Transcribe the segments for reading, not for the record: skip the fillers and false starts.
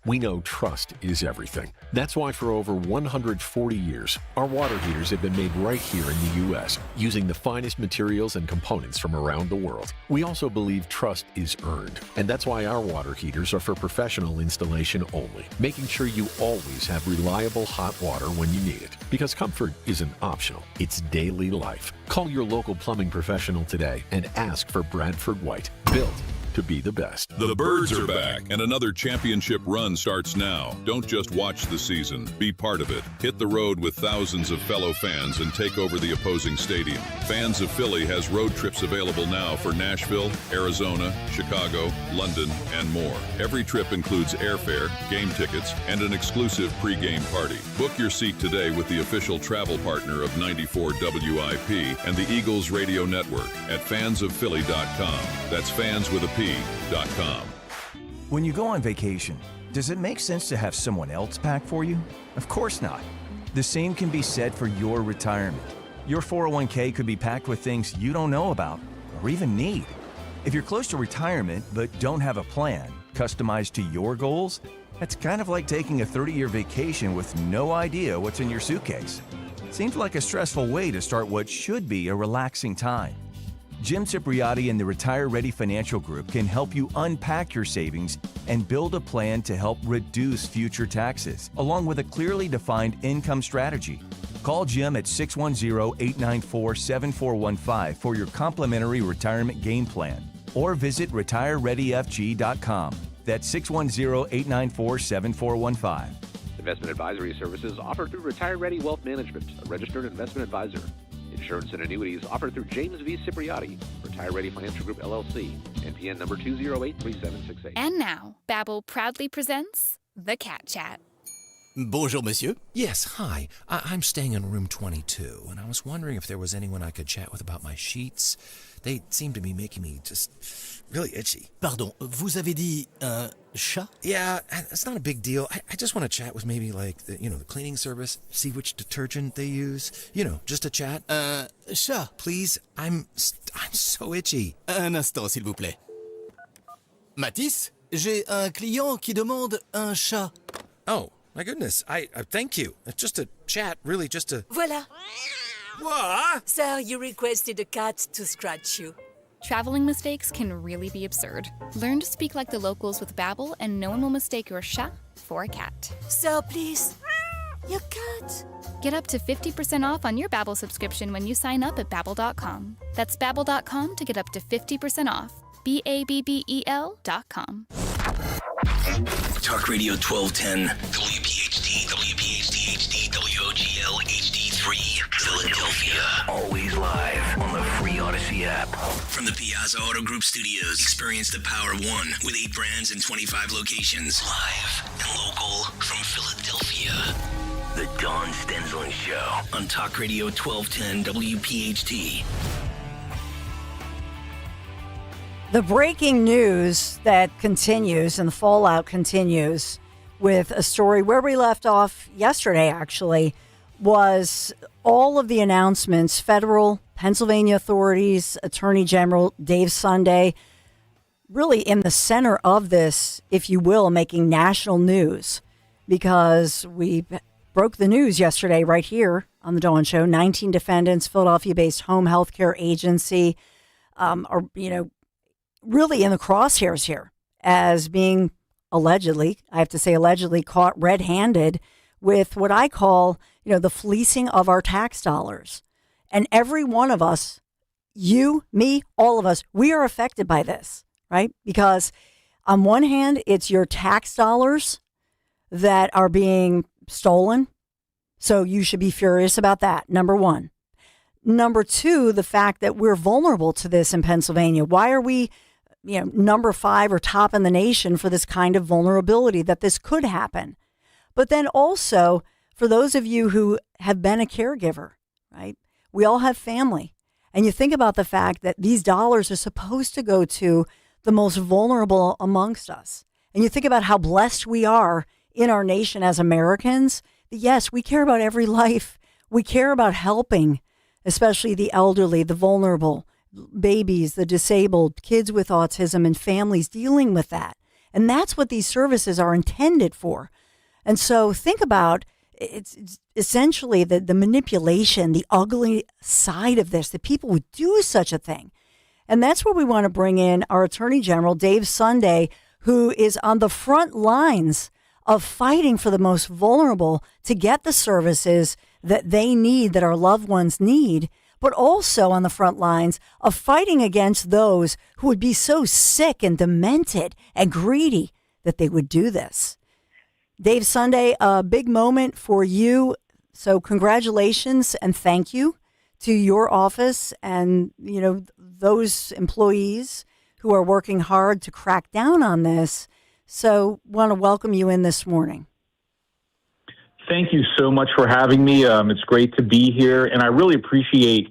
We know trust is everything. That's why for over 140 years, our water heaters have been made right here in the U.S., using the finest materials and components from around the world. We also believe trust is earned, and that's why our water heaters are for professional installation only, making sure you always have reliable hot water when you need it. Because comfort isn't optional, it's daily life. Call your local plumbing professional today and ask for Bradford White, built to be the best. The Birds are back, and another championship run starts now. Don't just watch the season, be part of it. Hit the road with thousands of fellow fans and take over the opposing stadium. Fans of Philly has road trips available now for Nashville, Arizona, Chicago, London, and more. Every trip includes airfare, game tickets, and an exclusive pre-game party. Book your seat today with the official travel partner of 94 WIP and the Eagles Radio Network at fansofphilly.com. That's fans with a P.com. When you go on vacation, does it make sense to have someone else pack for you? Of course not. The same can be said for your retirement. Your 401k could be packed with things you don't know about or even need. If you're close to retirement but don't have a plan customized to your goals, that's kind of like taking a 30-year vacation with no idea what's in your suitcase. Seems like a stressful way to start what should be a relaxing time. Jim Cipriotti and the Retire Ready Financial Group can help you unpack your savings and build a plan to help reduce future taxes, along with a clearly defined income strategy. Call Jim at 610-894-7415 for your complimentary retirement game plan, or visit retirereadyfg.com. That's 610-894-7415. Investment advisory services offered through Retire Ready Wealth Management, a registered investment advisor. Insurance and annuities offered through James V. Cipriotti, Retire Ready Financial Group, LLC, NPN number 2083768. And now, Babbel proudly presents The Cat Chat. Bonjour, monsieur. Yes, hi. I'm staying in room 22, and I was wondering if there was anyone I could chat with about my sheets. They seem to be making me just really itchy. Pardon, vous avez dit un chat? Yeah, it's not a big deal. I just want to chat with maybe like the cleaning service, see which detergent they use. Just a chat. Chat. Please, I'm so itchy. Un instant, s'il vous plaît. Mathis, j'ai un client qui demande un chat. Oh, my goodness. I thank you. It's just a chat, really just a... Voilà. What? Sir, you requested a cat to scratch you. Traveling mistakes can really be absurd. Learn to speak like the locals with Babbel, and no one will mistake your chat for a cat. Sir, please. Your cat. Get up to 50% off on your Babbel subscription when you sign up at Babbel.com. That's Babbel.com to get up to 50% off. Babbel.com. Talk Radio 1210, WPHT, WPHT HD, WOGL HD3, Philadelphia. Always live on the free Odyssey app. From the Piazza Auto Group Studios, experience the power of one with 8 brands and 25 locations. Live and local from Philadelphia. The Don Stensland Show on Talk Radio 1210, WPHT. The breaking news that continues and the fallout continues with a story where we left off yesterday, actually, was all of the announcements, federal, Pennsylvania authorities, Attorney General Dave Sunday, really in the center of this, if you will, making national news, because we broke the news yesterday right here on the Dawn Show. 19 defendants, Philadelphia-based home health care agency, are, really in the crosshairs here as being allegedly, I have to say allegedly, caught red-handed with what I call, the fleecing of our tax dollars. And every one of us, you, me, all of us, we are affected by this, right? Because on one hand, it's your tax dollars that are being stolen. So you should be furious about that, number one. Number two, the fact that we're vulnerable to this in Pennsylvania. Why are we number 5 or top in the nation for this kind of vulnerability that this could happen? But then also, for those of you who have been a caregiver, right? We all have family. And you think about the fact that these dollars are supposed to go to the most vulnerable amongst us. And you think about how blessed we are in our nation as Americans. Yes, we care about every life. We care about helping, especially the elderly, the vulnerable, babies, the disabled, kids with autism, and families dealing with that. And that's what these services are intended for. And so think about it's essentially the manipulation, the ugly side of this, that people would do such a thing. And that's where we want to bring in our Attorney General, Dave Sunday, who is on the front lines of fighting for the most vulnerable to get the services that they need, that our loved ones need, but also on the front lines of fighting against those who would be so sick and demented and greedy that they would do this. Dave Sunday, a big moment for you. So congratulations and thank you to your office and, those employees who are working hard to crack down on this. So want to welcome you in this morning. Thank you so much for having me. It's great to be here, and I really appreciate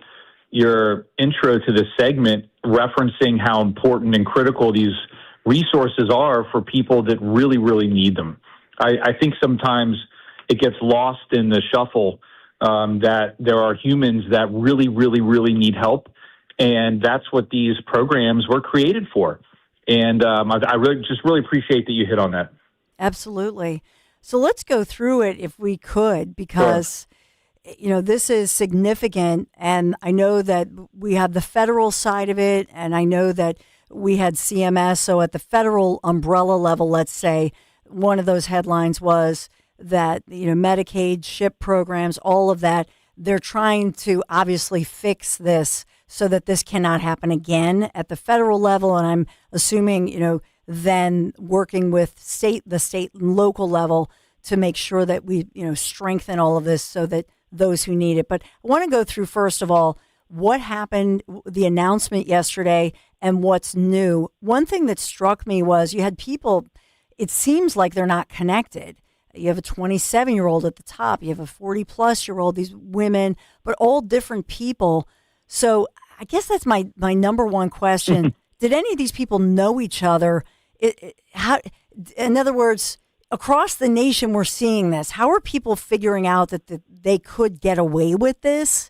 your intro to this segment referencing how important and critical these resources are for people that really, really need them. I think sometimes it gets lost in the shuffle that there are humans that really, really, really need help, and that's what these programs were created for. And I really appreciate that you hit on that. Absolutely. So let's go through it if we could, because, this is significant. And I know that we have the federal side of it, and I know that we had CMS. So at the federal umbrella level, let's say, one of those headlines was that, Medicaid, SHIP programs, all of that, they're trying to obviously fix this so that this cannot happen again at the federal level. And I'm assuming, then working with the state and local level to make sure that we, strengthen all of this so that those who need it. But I want to go through, first of all, what happened, the announcement yesterday, and what's new. One thing that struck me was you had people, it seems like they're not connected. You have a 27-year-old at the top. You have a 40-plus-year-old, these women, but all different people. So I guess that's my number one question. Did any of these people know each other? In other words, across the nation, we're seeing this. How are people figuring out that they could get away with this?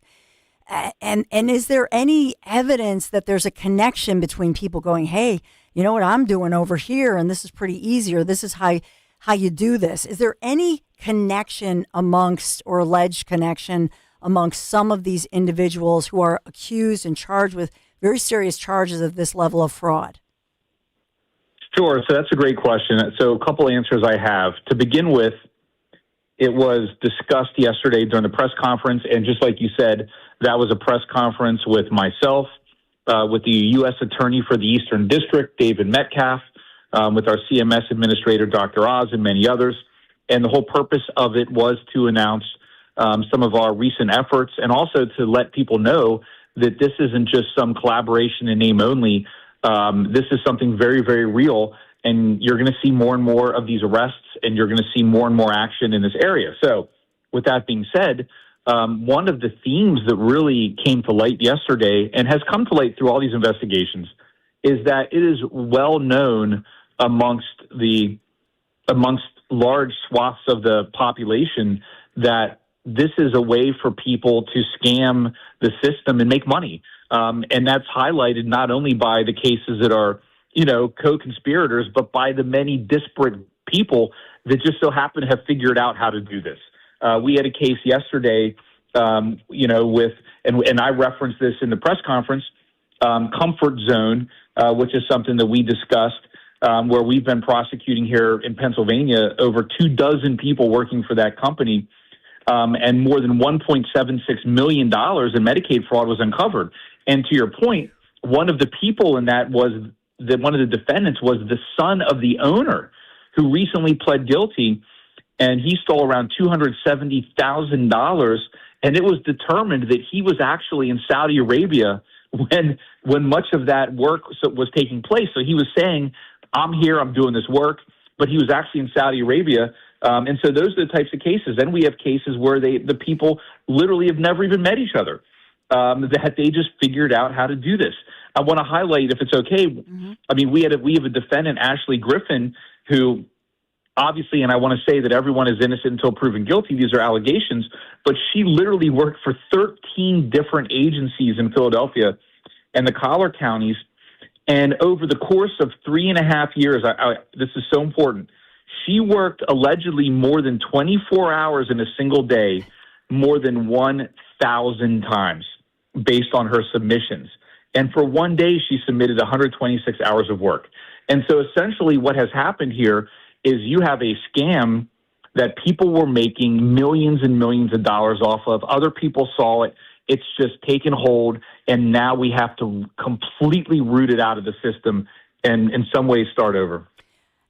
And is there any evidence that there's a connection between people going, hey, you know what I'm doing over here, and this is pretty easy, or this is how you do this? Is there any connection amongst, or alleged connection amongst, some of these individuals who are accused and charged with very serious charges of this level of fraud? Sure. So that's a great question. So a couple answers I have. To begin with, it was discussed yesterday during the press conference, and just like you said, that was a press conference with myself, with the U.S. Attorney for the Eastern District, David Metcalf, with our CMS Administrator, Dr. Oz, and many others. And the whole purpose of it was to announce some of our recent efforts, and also to let people know that this isn't just some collaboration in name only. This is something very, very real, and you're going to see more and more of these arrests, and you're going to see more and more action in this area. So with that being said, one of the themes that really came to light yesterday, and has come to light through all these investigations, is that it is well known amongst large swaths of the population that this is a way for people to scam the system and make money. And that's highlighted not only by the cases that are, co-conspirators, but by the many disparate people that just so happen to have figured out how to do this. We had a case yesterday, and I referenced this in the press conference, Comfort Zone, which is something that we discussed, where we've been prosecuting here in Pennsylvania over 24 people working for that company, and more than $1.76 million in Medicaid fraud was uncovered. And to your point, one of the people in that was one of the defendants was the son of the owner, who recently pled guilty, and he stole around $270,000. And it was determined that he was actually in Saudi Arabia when much of that work was taking place. So he was saying, I'm here, I'm doing this work, but he was actually in Saudi Arabia. And so those are the types of cases. Then we have cases where the people literally have never even met each other, that they just figured out how to do this. I want to highlight, if it's okay, I mean, we have a defendant, Ashley Griffin, who obviously, and I want to say that everyone is innocent until proven guilty, these are allegations, but she literally worked for 13 different agencies in Philadelphia and the collar counties, And over the course of 3.5 years, this is so important, she worked allegedly more than 24 hours in a single day, more than 1,000 times based on her submissions. And for one day, she submitted 126 hours of work. And so essentially what has happened here is you have a scam that people were making millions and millions of dollars off of. Other people saw it. It's just taken hold, and now we have to completely root it out of the system and in some ways start over.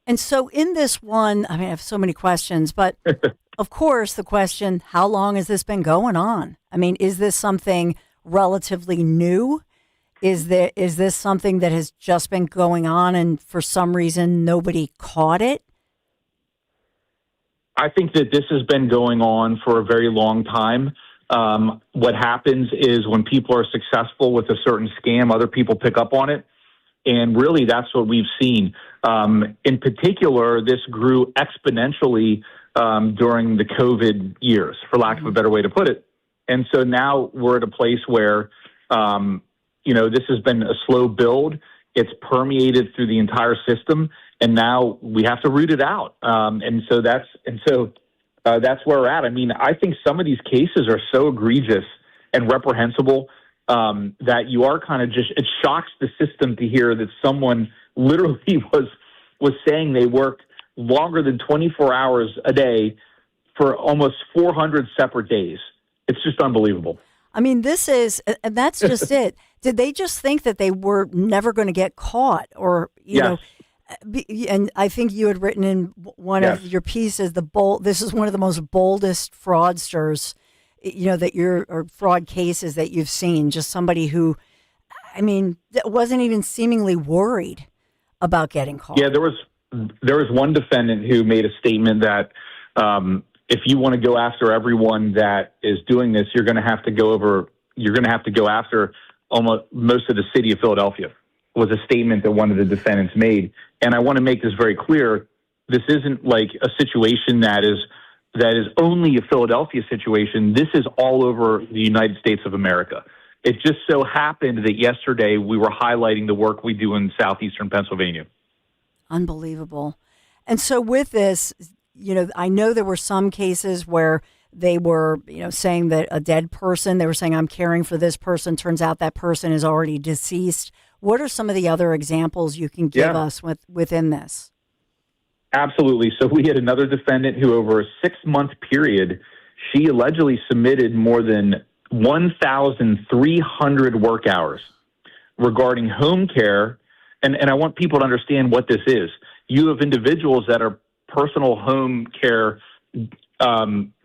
And so in this one, I mean, I have so many questions, but of course the question, how long has this been going on? I mean, is this something relatively new? Is this something that has just been going on and for some reason nobody caught it? I think that this has been going on for a very long time. What happens is when people are successful with a certain scam, other people pick up on it. And really, that's what we've seen. In particular, this grew exponentially during the COVID years, for lack of a better way to put it. And so now we're at a place where, this has been a slow build. It's permeated through the entire system, and now we have to root it out. And so that's where we're at. I mean, I think some of these cases are so egregious and reprehensible that you are kind of it shocks the system to hear that someone literally was saying they work longer than 24 hours a day for almost 400 separate days. It's just unbelievable. I mean, and that's just it. Did they just think that they were never going to get caught, or you know? And I think you had written in one of your pieces, this is one of the most boldest fraudsters, or fraud cases that you've seen. Just somebody who, I mean, wasn't even seemingly worried about getting caught. Yeah, there was one defendant who made a statement that if you want to go after everyone that is doing this, you're going to have to go after almost most of the city of Philadelphia. Was a statement that one of the defendants made. And I want to make this very clear. This isn't like a situation that is only a Philadelphia situation. This is all over the United States of America. It just so happened that yesterday we were highlighting the work we do in southeastern Pennsylvania. Unbelievable. And so with this, I know there were some cases where they were, saying that a dead person, they were saying, I'm caring for this person. Turns out that person is already deceased. What are some of the other examples you can give us within this? Absolutely. So we had another defendant who, over a 6-month period, she allegedly submitted more than 1,300 work hours regarding home care. And I want people to understand what this is. You have individuals that are personal home care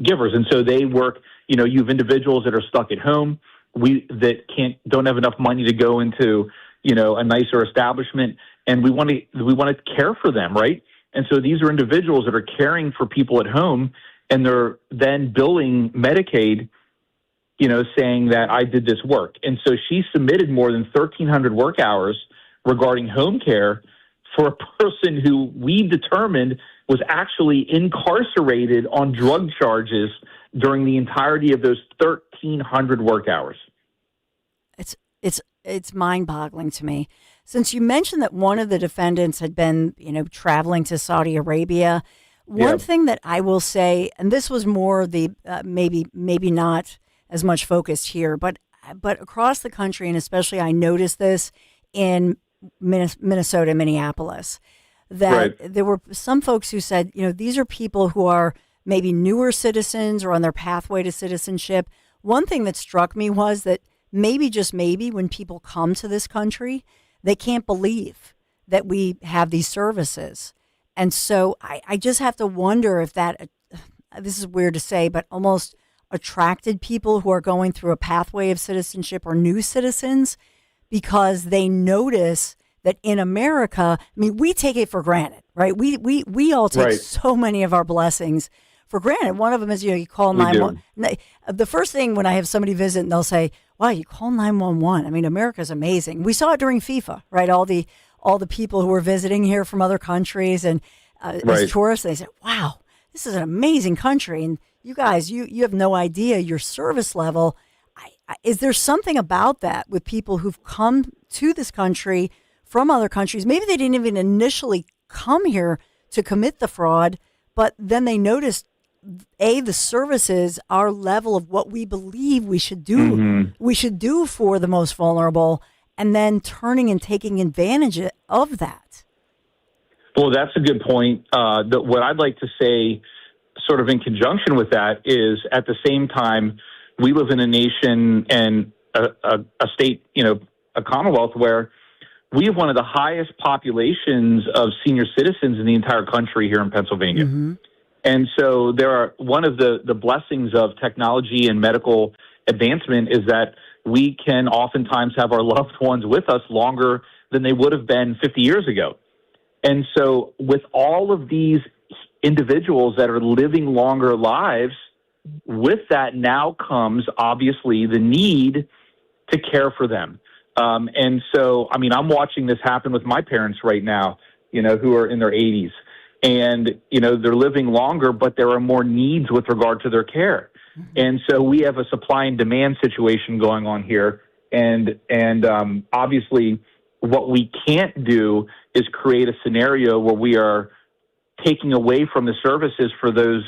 givers. And so they work, you have individuals that are stuck at home, that don't have enough money to go into a nicer establishment, and we want to care for them, right? And so these are individuals that are caring for people at home, and they're then billing Medicaid, saying that I did this work. And so she submitted more than 1,300 work hours regarding home care for a person who we determined was actually incarcerated on drug charges during the entirety of those 1,300 work hours. It's mind-boggling to me. Since you mentioned that one of the defendants had been, traveling to Saudi Arabia, one thing that I will say, and this was more the maybe not as much focused here, but across the country, and especially I noticed this in Minnesota, Minneapolis, that there were some folks who said, these are people who are maybe newer citizens or on their pathway to citizenship. One thing that struck me was that maybe, just maybe, when people come to this country, they can't believe that we have these services. And so I just have to wonder if that, this is weird to say, but almost attracted people who are going through a pathway of citizenship or new citizens, because they notice that in America, I mean, we take it for granted, right? We all take so many of our blessings for granted. One of them is, you call 911. The first thing when I have somebody visit and they'll say, wow, you call 911. I mean, America's amazing. We saw it during FIFA, right? All the people who were visiting here from other countries and as tourists, they said, wow, this is an amazing country. And you guys, you have no idea your service level. Is there something about that with people who've come to this country from other countries. Maybe they didn't even initially come here to commit the fraud, but then they noticed, the services, our level of what we believe we should do for the most vulnerable, and then turning and taking advantage of that. Well, that's a good point. What I'd like to say, sort of in conjunction with that, is at the same time, we live in a nation and a state, a commonwealth where we have one of the highest populations of senior citizens in the entire country here in Pennsylvania. Mm-hmm. And so one of the blessings of technology and medical advancement is that we can oftentimes have our loved ones with us longer than they would have been 50 years ago. And so with all of these individuals that are living longer lives, with that now comes obviously the need to care for them. And so, I'm watching this happen with my parents right now, who are in their 80s. And, they're living longer, but there are more needs with regard to their care. Mm-hmm. And so we have a supply and demand situation going on here. And obviously what we can't do is create a scenario where we are taking away from the services for those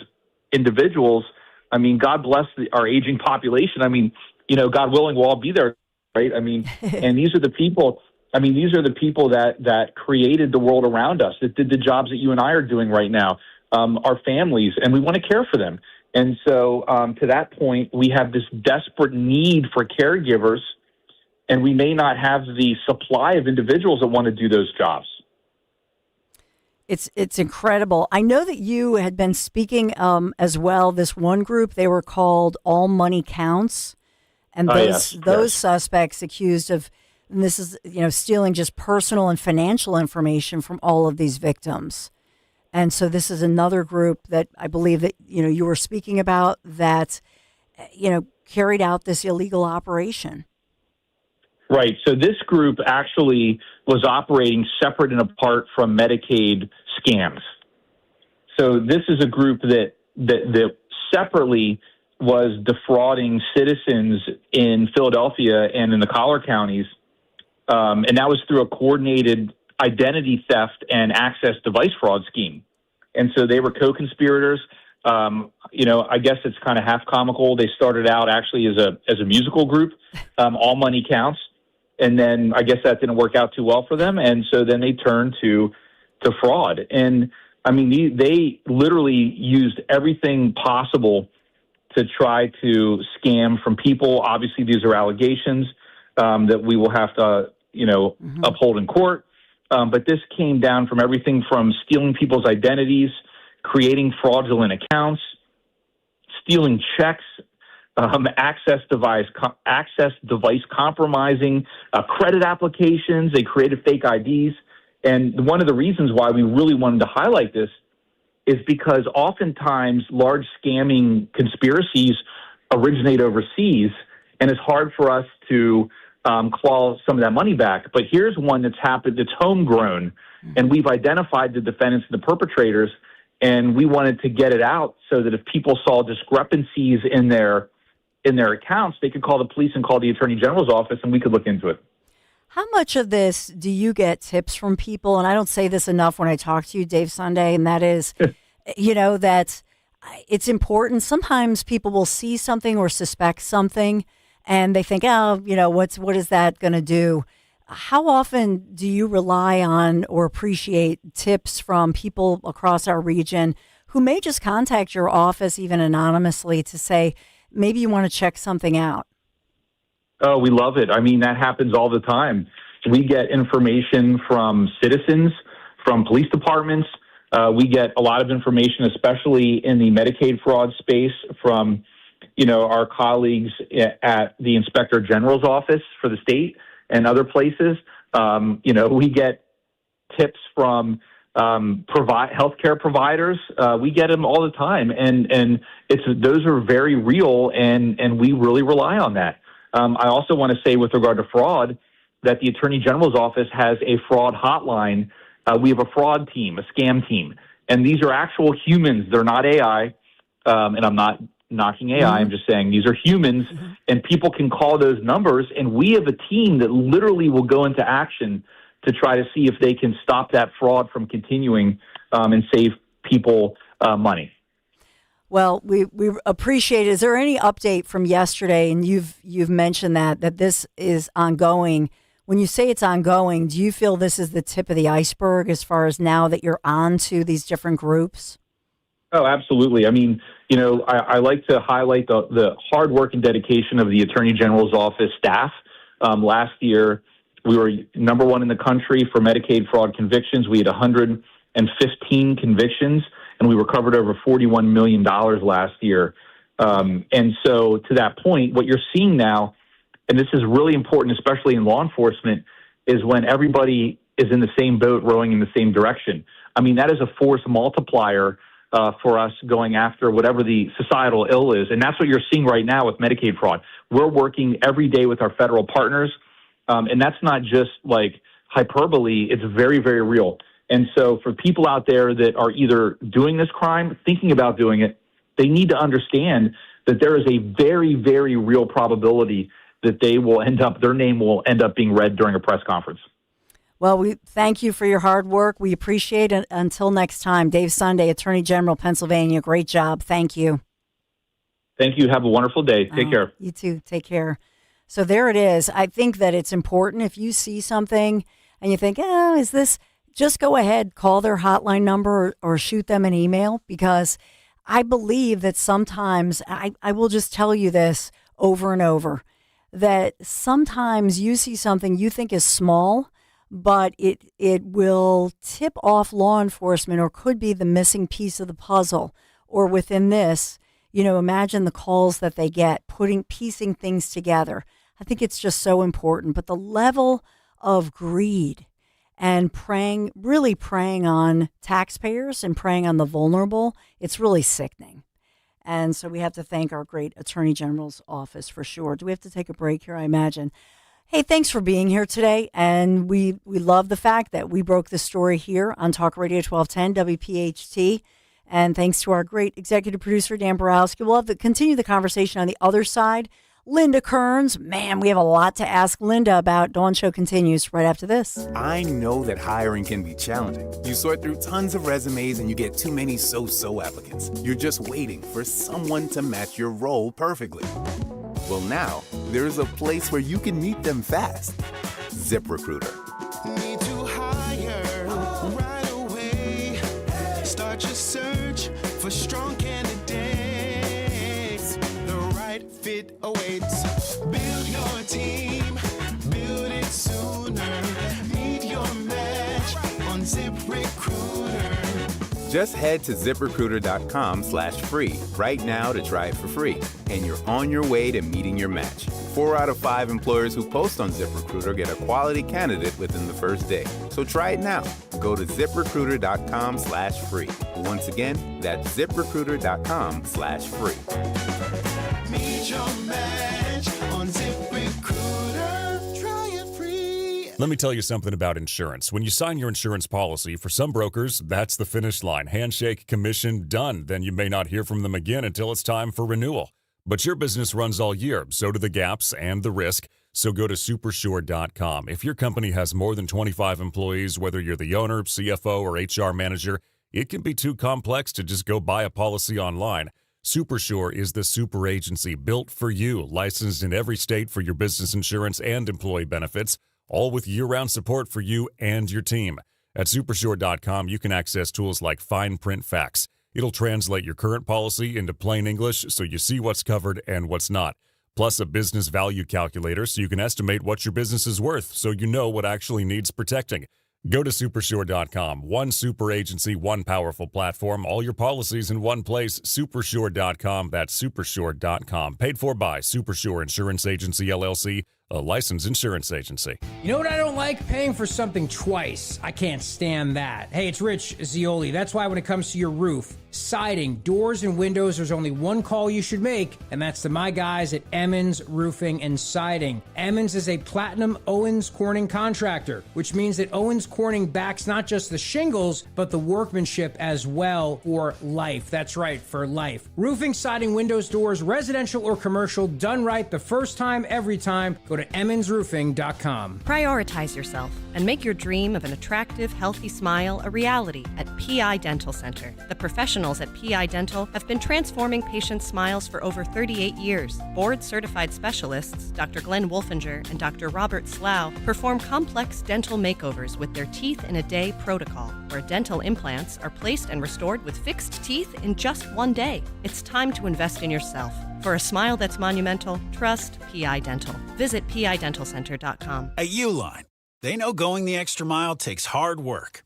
individuals. God bless our aging population. God willing, we'll all be there, right? And these are the people. These are the people that created the world around us, that did the jobs that you and I are doing right now, our families, and we want to care for them. And so to that point, we have this desperate need for caregivers, and we may not have the supply of individuals that want to do those jobs. It's incredible. I know that you had been speaking as well. This one group, they were called All Money Counts, and those suspects accused of, and this is, stealing just personal and financial information from all of these victims. And so this is another group that I believe that, you were speaking about that, carried out this illegal operation. Right. So this group actually was operating separate and apart from Medicaid scams. So this is a group that separately was defrauding citizens in Philadelphia and in the collar counties. And that was through a coordinated identity theft and access device fraud scheme. And so they were co-conspirators. I guess it's kind of half comical. They started out actually as a musical group, All Money Counts. And then I guess that didn't work out too well for them. And so then they turned to fraud. And they literally used everything possible to try to scam from people. Obviously, these are allegations that we will have to, uphold in court. But this came down from everything from stealing people's identities, creating fraudulent accounts, stealing checks, access device compromising, credit applications. They created fake IDs. And one of the reasons why we really wanted to highlight this is because oftentimes large scamming conspiracies originate overseas, and it's hard for us to claw some of that money back. But here's one that's happened, that's homegrown, and we've identified the defendants and the perpetrators, and we wanted to get it out so that if people saw discrepancies in their accounts, they could call the police and call the Attorney General's office, and we could look into it. How much of this do you get tips from people? And I don't say this enough when I talk to you, Dave Sunday, and that is, that it's important. Sometimes people will see something or suspect something, and they think, what is that going to do? How often do you rely on or appreciate tips from people across our region who may just contact your office, even anonymously, to say, maybe you want to check something out? Oh, we love it. That happens all the time. We get information from citizens, from police departments. We get a lot of information, especially in the Medicaid fraud space, from, our colleagues at the Inspector General's office for the state and other places. We get tips from healthcare providers. We get them all the time, and those are very real, and we really rely on that. I also want to say, with regard to fraud, that the Attorney General's office has a fraud hotline. We have a fraud team, a scam team, and these are actual humans. They're not AI, and I'm not knocking AI. I'm just saying these are humans, and people can call those numbers, and we have a team that literally will go into action to try to see if they can stop that fraud from continuing and save people money. Well, we appreciate it. Is there any update from yesterday? And you've mentioned that this is ongoing. When you say it's ongoing, do you feel this is the tip of the iceberg as far as now that you're on to these different groups? Oh, absolutely. I mean, I like to highlight the hard work and dedication of the Attorney General's office staff. Last year, we were number one in the country for Medicaid fraud convictions. We had 115 convictions, and we recovered over $41 million last year. And so to that point, what you're seeing now, and this is really important, especially in law enforcement, is when everybody is in the same boat rowing in the same direction. I mean, that is a force multiplier for us going after whatever the societal ill is. And that's what you're seeing right now with Medicaid fraud. We're working every day with our federal partners, and that's not just like hyperbole. It's very, very real. And so for people out there that are either doing this crime, thinking about doing it, they need to understand that there is a very, very real probability that their name will end up being read during a press conference. Well, we thank you for your hard work. We appreciate it. Until next time, Dave Sunday, Attorney General, Pennsylvania. Great job. Thank you. Thank you. Have a wonderful day. Take care. You too. Take care. So there it is. I think that it's important if you see something and you think, is this, just go ahead, call their hotline number or shoot them an email, because I believe that sometimes, I will just tell you this over and over, that sometimes you see something you think is small, but it will tip off law enforcement or could be the missing piece of the puzzle. Or within this, imagine the calls that they get, piecing things together. I think it's just so important. But the level of greed and really preying on taxpayers and preying on the vulnerable, it's really sickening. And so we have to thank our great Attorney General's office for sure. Do we have to take a break here, I imagine? Hey, thanks for being here today. And we love the fact that we broke the story here on Talk Radio 1210 WPHT. And thanks to our great executive producer, Dan Borowski. We'll have to continue the conversation on the other side. Linda Kearns, man, we have a lot to ask Linda about. Dawn Show continues right after this. I know that hiring can be challenging. You sort through tons of resumes and you get too many so-so applicants. You're just waiting for someone to match your role perfectly. Well, now there's a place where you can meet them fast. ZipRecruiter. Need to hire right away. Start your search for strong candidates. The right fit awaits. Build your team, build it sooner. Meet your match on ZipRecruiter. Just head to ZipRecruiter.com/free right now to try it for free. And you're on your way to meeting your match. 4 out of 5 employers who post on ZipRecruiter get a quality candidate within the first day. So try it now. Go to ZipRecruiter.com/free. Once again, that's ZipRecruiter.com/free. Meet your match on ZipRecruiter. Try it free. Let me tell you something about insurance. When you sign your insurance policy, for some brokers, that's the finish line. Handshake, commission, done. Then you may not hear from them again until it's time for renewal. But your business runs all year, so do the gaps and the risk. So go to Supersure.com. If your company has more than 25 employees, whether you're the owner, CFO, or HR manager, it can be too complex to just go buy a policy online. Supersure is the super agency built for you, licensed in every state for your business insurance and employee benefits, all with year-round support for you and your team. At Supersure.com, you can access tools like fine print facts. It'll translate your current policy into plain English so you see what's covered and what's not. Plus a business value calculator so you can estimate what your business is worth so you know what actually needs protecting. Go to Supersure.com. One super agency, one powerful platform, all your policies in one place. Supersure.com. That's Supersure.com. Paid for by Supersure Insurance Agency, LLC, a licensed insurance agency. You know what I don't like? Paying for something twice. I can't stand that. Hey, it's Rich Zioli. That's why when it comes to your roof, siding, doors, and windows, there's only one call you should make, and that's to my guys at Emmons Roofing and Siding. Emmons is a platinum Owens Corning contractor, which means that Owens Corning backs not just the shingles, but the workmanship as well for life. That's right, for life. Roofing, siding, windows, doors, residential or commercial, done right the first time, every time. Go to to emmonsroofing.com. Prioritize yourself and make your dream of an attractive, healthy smile a reality at PI Dental Center. The professionals at PI Dental have been transforming patients' smiles for over 38 years. Board-certified specialists, Dr. Glenn Wolfinger and Dr. Robert Slough, perform complex dental makeovers with their Teeth in a Day protocol, where dental implants are placed and restored with fixed teeth in just one day. It's time to invest in yourself. For a smile that's monumental, trust PI Dental. Visit PIDentalCenter.com. At Uline, they know going the extra mile takes hard work.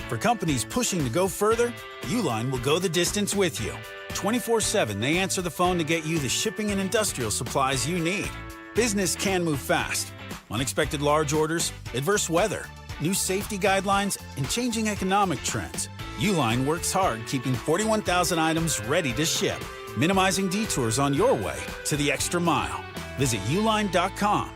For companies pushing to go further, Uline will go the distance with you. 24/7, they answer the phone to get you the shipping and industrial supplies you need. Business can move fast. Unexpected large orders, adverse weather, new safety guidelines, and changing economic trends. Uline works hard keeping 41,000 items ready to ship, minimizing detours on your way to the extra mile. Visit uline.com.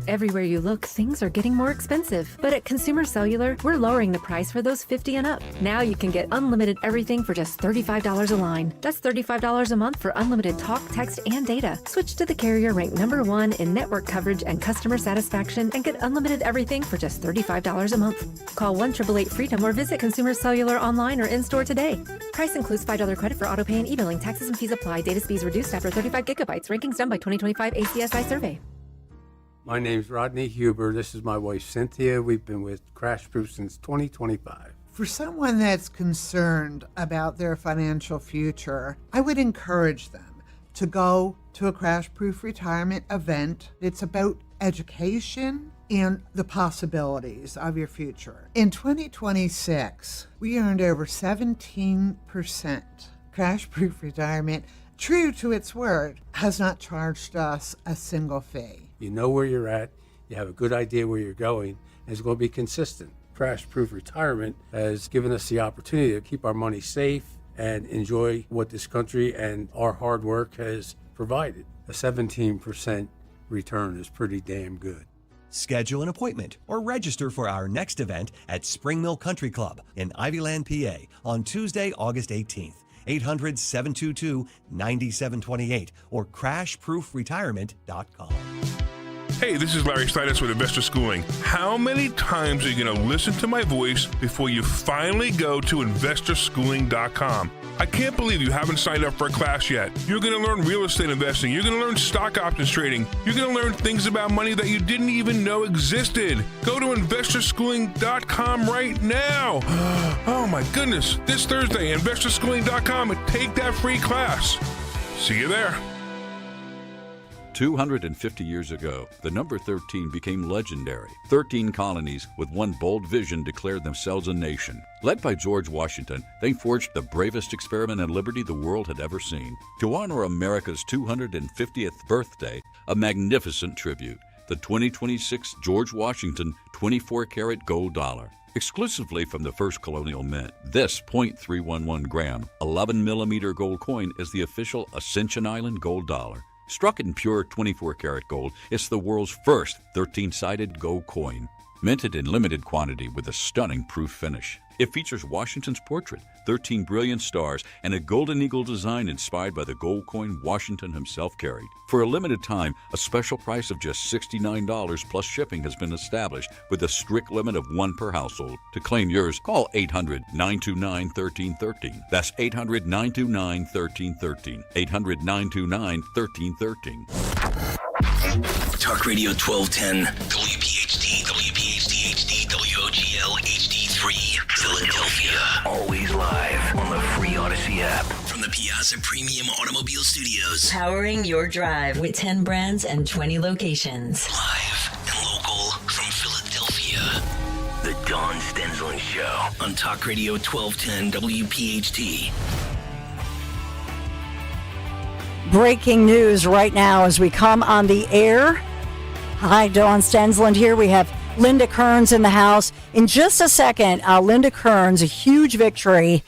Everywhere you look, things are getting more expensive. But at Consumer Cellular, we're lowering the price for those 50 and up. Now you can get unlimited everything for just $35 a line. That's $35 a month for unlimited talk, text, and data. Switch to the carrier ranked #1 in network coverage and customer satisfaction and get unlimited everything for just $35 a month. Call 1-888-FREEDOM or visit Consumer Cellular online or in-store today. Price includes $5 credit for autopay and e-billing. Taxes and fees apply. Data speeds reduced after 35 gigabytes. Rankings done by 2025 ACSI survey. My name's Rodney Huber. This is my wife, Cynthia. We've been with Crash Proof since 2025. For someone that's concerned about their financial future, I would encourage them to go to a Crash Proof retirement event. It's about education and the possibilities of your future. In 2026, we earned over 17%. Crash Proof Retirement, true to its word, has not charged us a single fee. You know where you're at, you have a good idea where you're going, and it's going to be consistent. Crash Proof Retirement has given us the opportunity to keep our money safe and enjoy what this country and our hard work has provided. A 17% return is pretty damn good. Schedule an appointment or register for our next event at Spring Mill Country Club in Ivyland, PA on Tuesday, August 18th. 800-722-9728 or crashproofretirement.com. Hey, this is Larry Steinitz with Investor Schooling. How many times are you going to listen to my voice before you finally go to investorschooling.com? I can't believe you haven't signed up for a class yet. You're going to learn real estate investing. You're going to learn stock options trading. You're going to learn things about money that you didn't even know existed. Go to investorschooling.com right now. Oh my goodness. This Thursday, investorschooling.com, and take that free class. See you there. 250 years ago, the number 13 became legendary. 13 colonies with one bold vision declared themselves a nation. Led by George Washington, they forged the bravest experiment in liberty the world had ever seen. To honor America's 250th birthday, a magnificent tribute, the 2026 George Washington 24-karat gold dollar. Exclusively from the first colonial mint, this .311 gram, 11mm gold coin is the official Ascension Island gold dollar. Struck in pure 24-karat gold, it's the world's first 13-sided gold coin. Minted in limited quantity with a stunning proof finish. It features Washington's portrait, 13 brilliant stars, and a golden eagle design inspired by the gold coin Washington himself carried. For a limited time, a special price of just $69 plus shipping has been established with a strict limit of one per household. To claim yours, call 800-929-1313. That's 800-929-1313. 800-929-1313. Talk Radio 1210, WPHT, WPHT HD, WOGL HD3, Philadelphia. Always live on the free Odyssey app. From the Piazza Premium Automobile Studios. Powering your drive with 10 brands and 20 locations. Live and local from Philadelphia. The Dawn Stensland Show on Talk Radio 1210, WPHT. Breaking news right now as we come on the air. Hi, Dawn Stensland here. We have Linda Kearns in the house. In just a second, Linda Kearns, a huge victory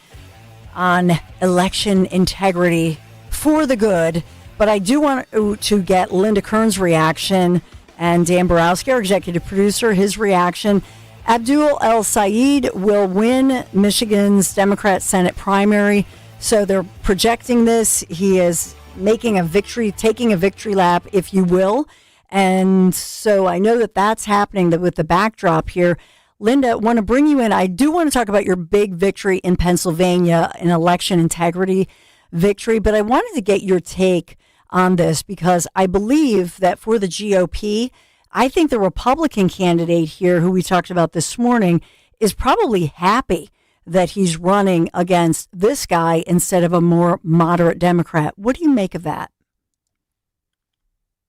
on election integrity for the good. But I do want to get Linda Kearns' reaction and Dan Borowski, our executive producer, his reaction. Abdul El Sayed will win Michigan's Democrat Senate primary. So they're projecting this. He is taking a victory lap, if you will. And so I know that that's happening with the backdrop here. Linda, I want to bring you in. I do want to talk about your big victory in Pennsylvania, an election integrity victory, but I wanted to get your take on this because I believe that for the GOP, I think the Republican candidate here, who we talked about this morning, is probably happy that he's running against this guy instead of a more moderate Democrat. What do you make of that?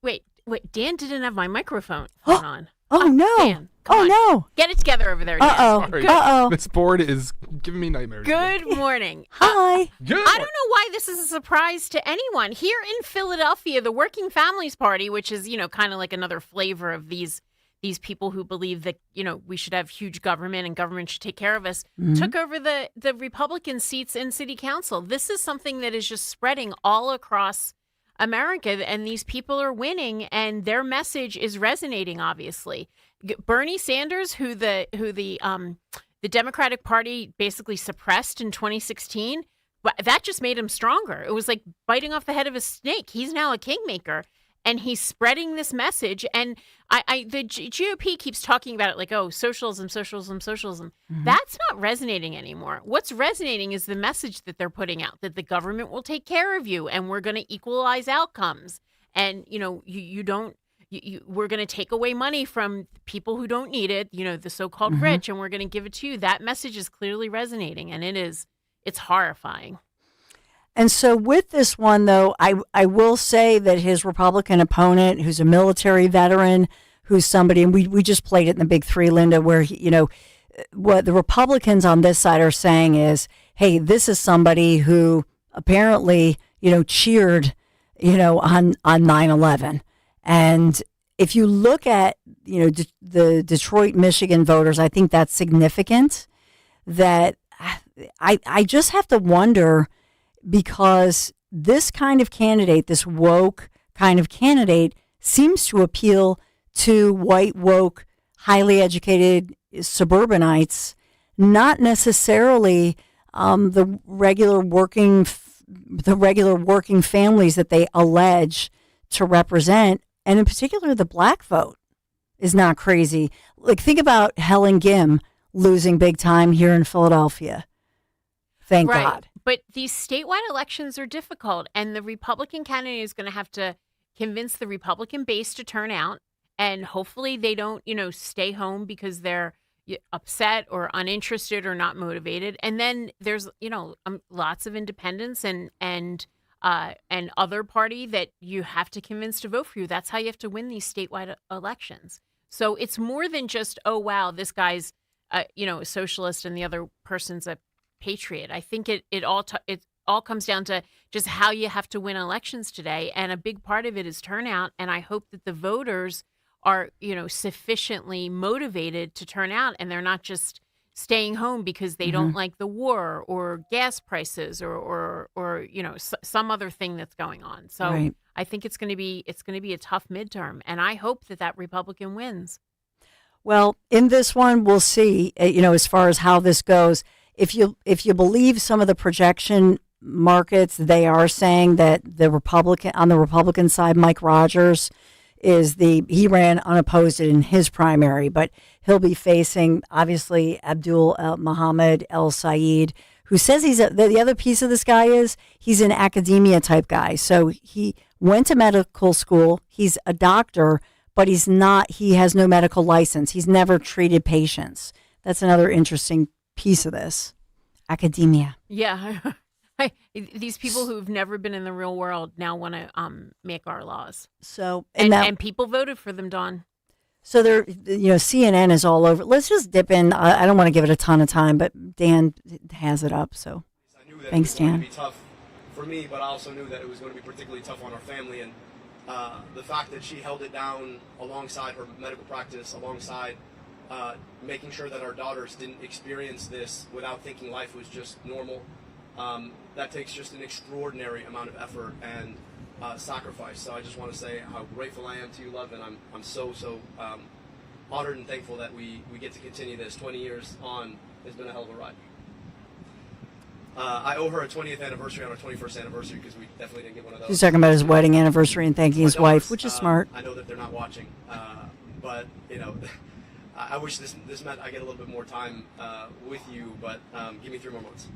Wait, Dan didn't have my microphone on. Oh, no. Dan, no. Get it together over there, Dan. Uh-oh. This board is giving me nightmares. Good morning. Hi. I don't know why this is a surprise to anyone. Here in Philadelphia, the Working Families Party, which is, kind of like another flavor of these people who believe that, we should have huge government and government should take care of us, took over the Republican seats in city council. This is something that is just spreading all across America, and these people are winning, and their message is resonating. Obviously, Bernie Sanders, who the Democratic Party basically suppressed in 2016, that just made him stronger. It was like biting off the head of a snake. He's now a kingmaker, and he's spreading this message. And the GOP keeps talking about it like, oh, socialism. That's not resonating anymore. What's resonating is the message that they're putting out, that the government will take care of you and we're going to equalize outcomes. And, we're going to take away money from people who don't need it, the so-called rich, and we're going to give it to you. That message is clearly resonating, and it's horrifying. And so with this one, though, I will say that his Republican opponent, who's a military veteran, who's somebody, and we just played it in the Big Three, Linda, where, what the Republicans on this side are saying is, hey, this is somebody who apparently, cheered, on 9/11. And if you look at, the Detroit, Michigan voters, I think that's significant. That I just have to wonder, because this kind of candidate, this woke kind of candidate, seems to appeal to white, woke, highly educated suburbanites, not necessarily the regular working families that they allege to represent, and in particular, the black vote is not crazy. Like, think about Helen Gim losing big time here in Philadelphia. Thank God. But these statewide elections are difficult, and the Republican candidate is going to have to convince the Republican base to turn out, and hopefully they don't, stay home because they're upset or uninterested or not motivated. And then there's, lots of independents and other party that you have to convince to vote for you. That's how you have to win these statewide elections. So it's more than just, oh, wow, this guy's, a socialist and the other person's a patriot. I think it all comes down to just how you have to win elections today, and a big part of it is turnout. And I hope that the voters are sufficiently motivated to turn out, and they're not just staying home because they don't like the war or gas prices or some other thing that's going on. So I think it's going to be a tough midterm, and I hope that Republican wins. Well, in this one, we'll see. As far as how this goes. If you believe some of the projection markets, they are saying that on the Republican side, Mike Rogers he ran unopposed in his primary, but he'll be facing obviously Abdul Muhammad El Sayed, who says the other piece of this guy is he's an academia type guy. So he went to medical school. He's a doctor, but he has no medical license. He's never treated patients. That's another interesting piece of this. Academia. Yeah. These people who've never been in the real world now want to make our laws. So and people voted for them, Dawn. So they're CNN is all over. Let's just dip in. I don't want to give it a ton of time, but Dan has it up. So thanks, Dan. It was going to be tough for me, but I also knew that it was going to be particularly tough on our family, and the fact that she held it down alongside her medical practice, alongside making sure that our daughters didn't experience this without thinking life was just normal. That takes just an extraordinary amount of effort and sacrifice. So I just want to say how grateful I am to you, love, and I'm so honored and thankful that we get to continue this. 20 years on has been a hell of a ride. I owe her a 20th anniversary on our 21st anniversary because we definitely didn't get one of those. He's talking about his wedding anniversary and thanking his wife, which is smart. I know that they're not watching, but I wish this meant I get a little bit more time with you. But give me 3 more months.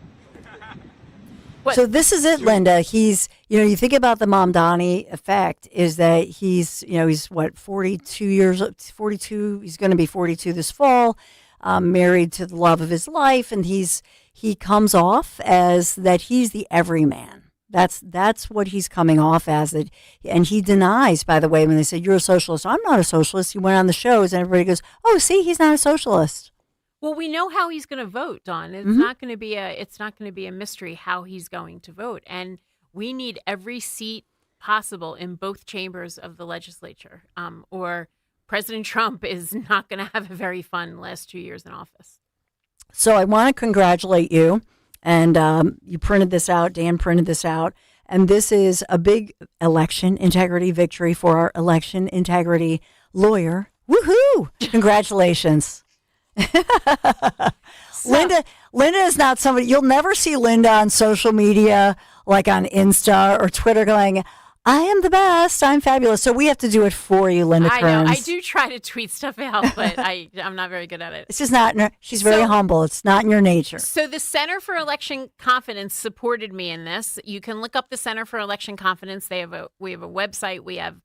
So this is it, Linda. He's, you think about the Mom Donnie effect is that he's 42. He's going to be 42 this fall, married to the love of his life. And he comes off as that he's the everyman. That's what he's coming off as. And he denies, by the way, when they say, you're a socialist. I'm not a socialist. He went on the shows and everybody goes, oh, see, he's not a socialist. Well, we know how he's going to vote, Dawn. It's not going to be a mystery how he's going to vote, and we need every seat possible in both chambers of the legislature, or President Trump is not going to have a very fun last 2 years in office. So I want to congratulate you, and you printed this out. Dan printed this out, and this is a big election integrity victory for our election integrity lawyer. Woohoo! Congratulations. Linda is not somebody you'll never see. Linda on social media, like on Insta or Twitter, going, I am the best, I'm fabulous. So we have to do it for you, Linda I Kearns. know. I do try to tweet stuff out, but I'm not very good at it. It's just not. She's very humble. It's not in your nature. So the Center for Election Confidence supported me in this. You can look up the Center for Election Confidence. We have a website. We have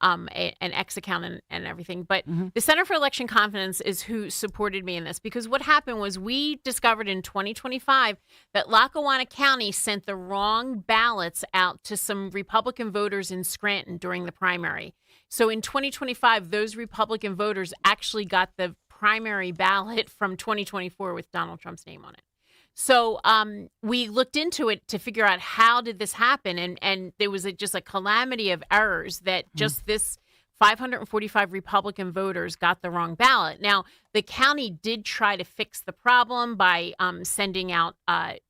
an X account and everything. But the Center for Election Confidence is who supported me in this, because what happened was we discovered in 2025 that Lackawanna County sent the wrong ballots out to some Republican voters in Scranton during the primary. So in 2025, those Republican voters actually got the primary ballot from 2024 with Donald Trump's name on it. So we looked into it to figure out how did this happen, and there was just a calamity of errors that just this 545 Republican voters got the wrong ballot. Now, the county did try to fix the problem by sending out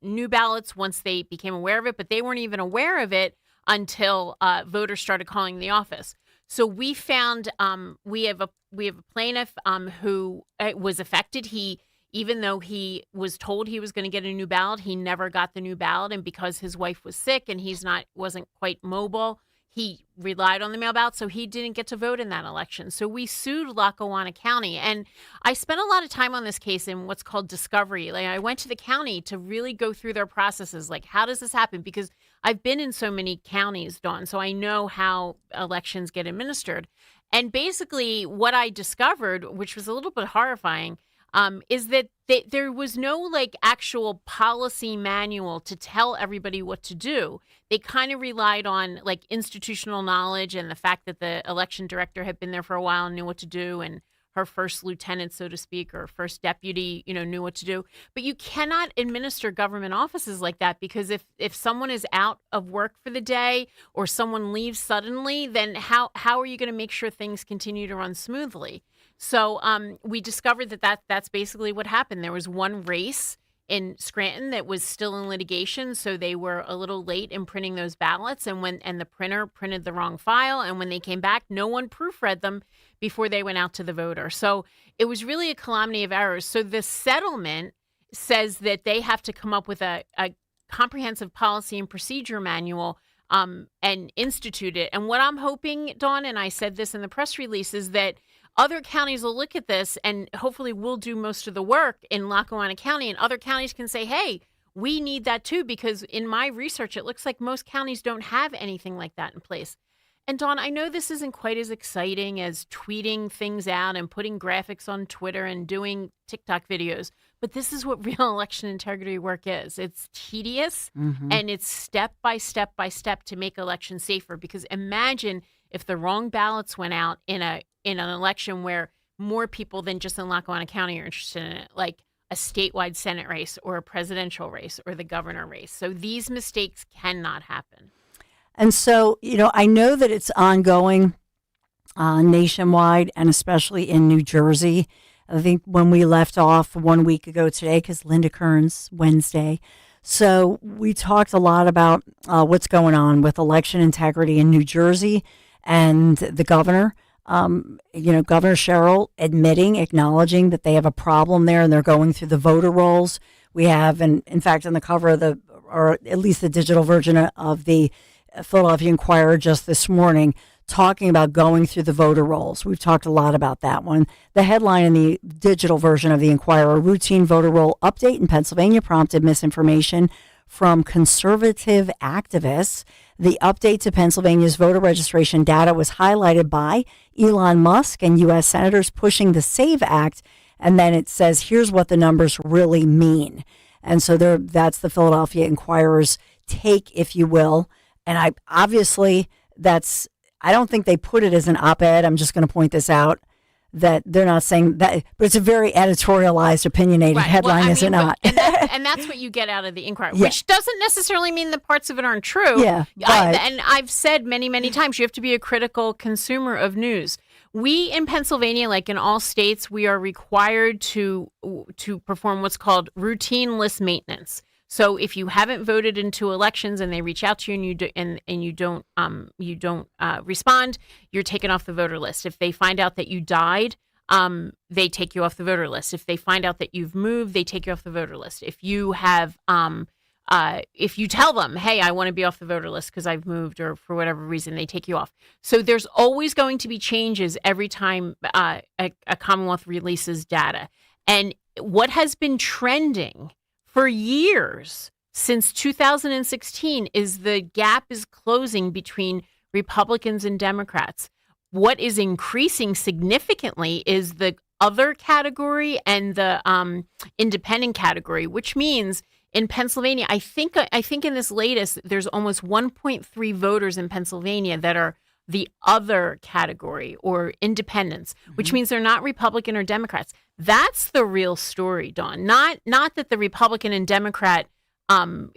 new ballots once they became aware of it, but they weren't even aware of it until voters started calling the office. So we found we have a plaintiff who was affected. Even though he was told he was going to get a new ballot, he never got the new ballot. And because his wife was sick and wasn't quite mobile, he relied on the mail ballot, so he didn't get to vote in that election. So we sued Lackawanna County. And I spent a lot of time on this case in what's called discovery. Like, I went to the county to really go through their processes. Like, how does this happen? Because I've been in so many counties, Dawn, so I know how elections get administered. And basically what I discovered, which was a little bit horrifying, is that there was no actual policy manual to tell everybody what to do. They kind of relied on institutional knowledge and the fact that the election director had been there for a while and knew what to do, and her first lieutenant, so to speak, or first deputy, knew what to do. But you cannot administer government offices like that, because if someone is out of work for the day or someone leaves suddenly, then how are you going to make sure things continue to run smoothly? So we discovered that's basically what happened. There was one race in Scranton that was still in litigation, so they were a little late in printing those ballots, and the printer printed the wrong file, and when they came back, no one proofread them before they went out to the voter. So it was really a calamity of errors. So the settlement says that they have to come up with a comprehensive policy and procedure manual and institute it. And what I'm hoping, Dawn, and I said this in the press release, is that other counties will look at this and hopefully we'll do most of the work in Lackawanna County, and other counties can say, hey, we need that too, because in my research, it looks like most counties don't have anything like that in place. And Dawn, I know this isn't quite as exciting as tweeting things out and putting graphics on Twitter and doing TikTok videos, but this is what real election integrity work is. It's tedious and it's step by step by step to make elections safer, because imagine if the wrong ballots went out in an election where more people than just in Lackawanna County are interested in it, like a statewide Senate race or a presidential race or the governor race. So these mistakes cannot happen. And so, I know that it's ongoing nationwide and especially in New Jersey. I think when we left off 1 week ago today, because Linda Kearns, Wednesday. So we talked a lot about what's going on with election integrity in New Jersey and the governor. Governor Sherrill acknowledging that they have a problem there and they're going through the voter rolls. We have, and in fact, on the cover of the or at least the digital version of the Philadelphia Inquirer just this morning, talking about going through the voter rolls. We've talked a lot about that one. The headline in the digital version of the Inquirer: routine voter roll update in Pennsylvania prompted misinformation from conservative activists. The update to Pennsylvania's voter registration data was highlighted by Elon Musk and U.S. senators pushing the SAVE Act. And then it says, here's what the numbers really mean. And so that's the Philadelphia Inquirer's take, if you will. And I don't think they put it as an op-ed. I'm just going to point this out, that they're not saying that, but it's a very editorialized, opinionated headline, is it not? And that's what you get out of the Inquirer, which doesn't necessarily mean that parts of it aren't true. Yeah, and I've said many, many times, you have to be a critical consumer of news. We in Pennsylvania, like in all states, we are required to perform what's called routine list maintenance. So if you haven't voted in 2 elections and they reach out to you and you don't respond, you're taken off the voter list. If they find out that you died, they take you off the voter list. If they find out that you've moved, they take you off the voter list. If you have if you tell them, hey, I want to be off the voter list because I've moved or for whatever reason, they take you off. So there's always going to be changes every time a Commonwealth releases data. And what has been trending for years, since 2016, is the gap is closing between Republicans and Democrats. What is increasing significantly is the other category and the independent category, which means in Pennsylvania, I think in this latest, there's almost 1.3 voters in Pennsylvania that are the other category or independents, which means they're not Republican or Democrats. That's the real story, Dawn. Not that the Republican and Democrat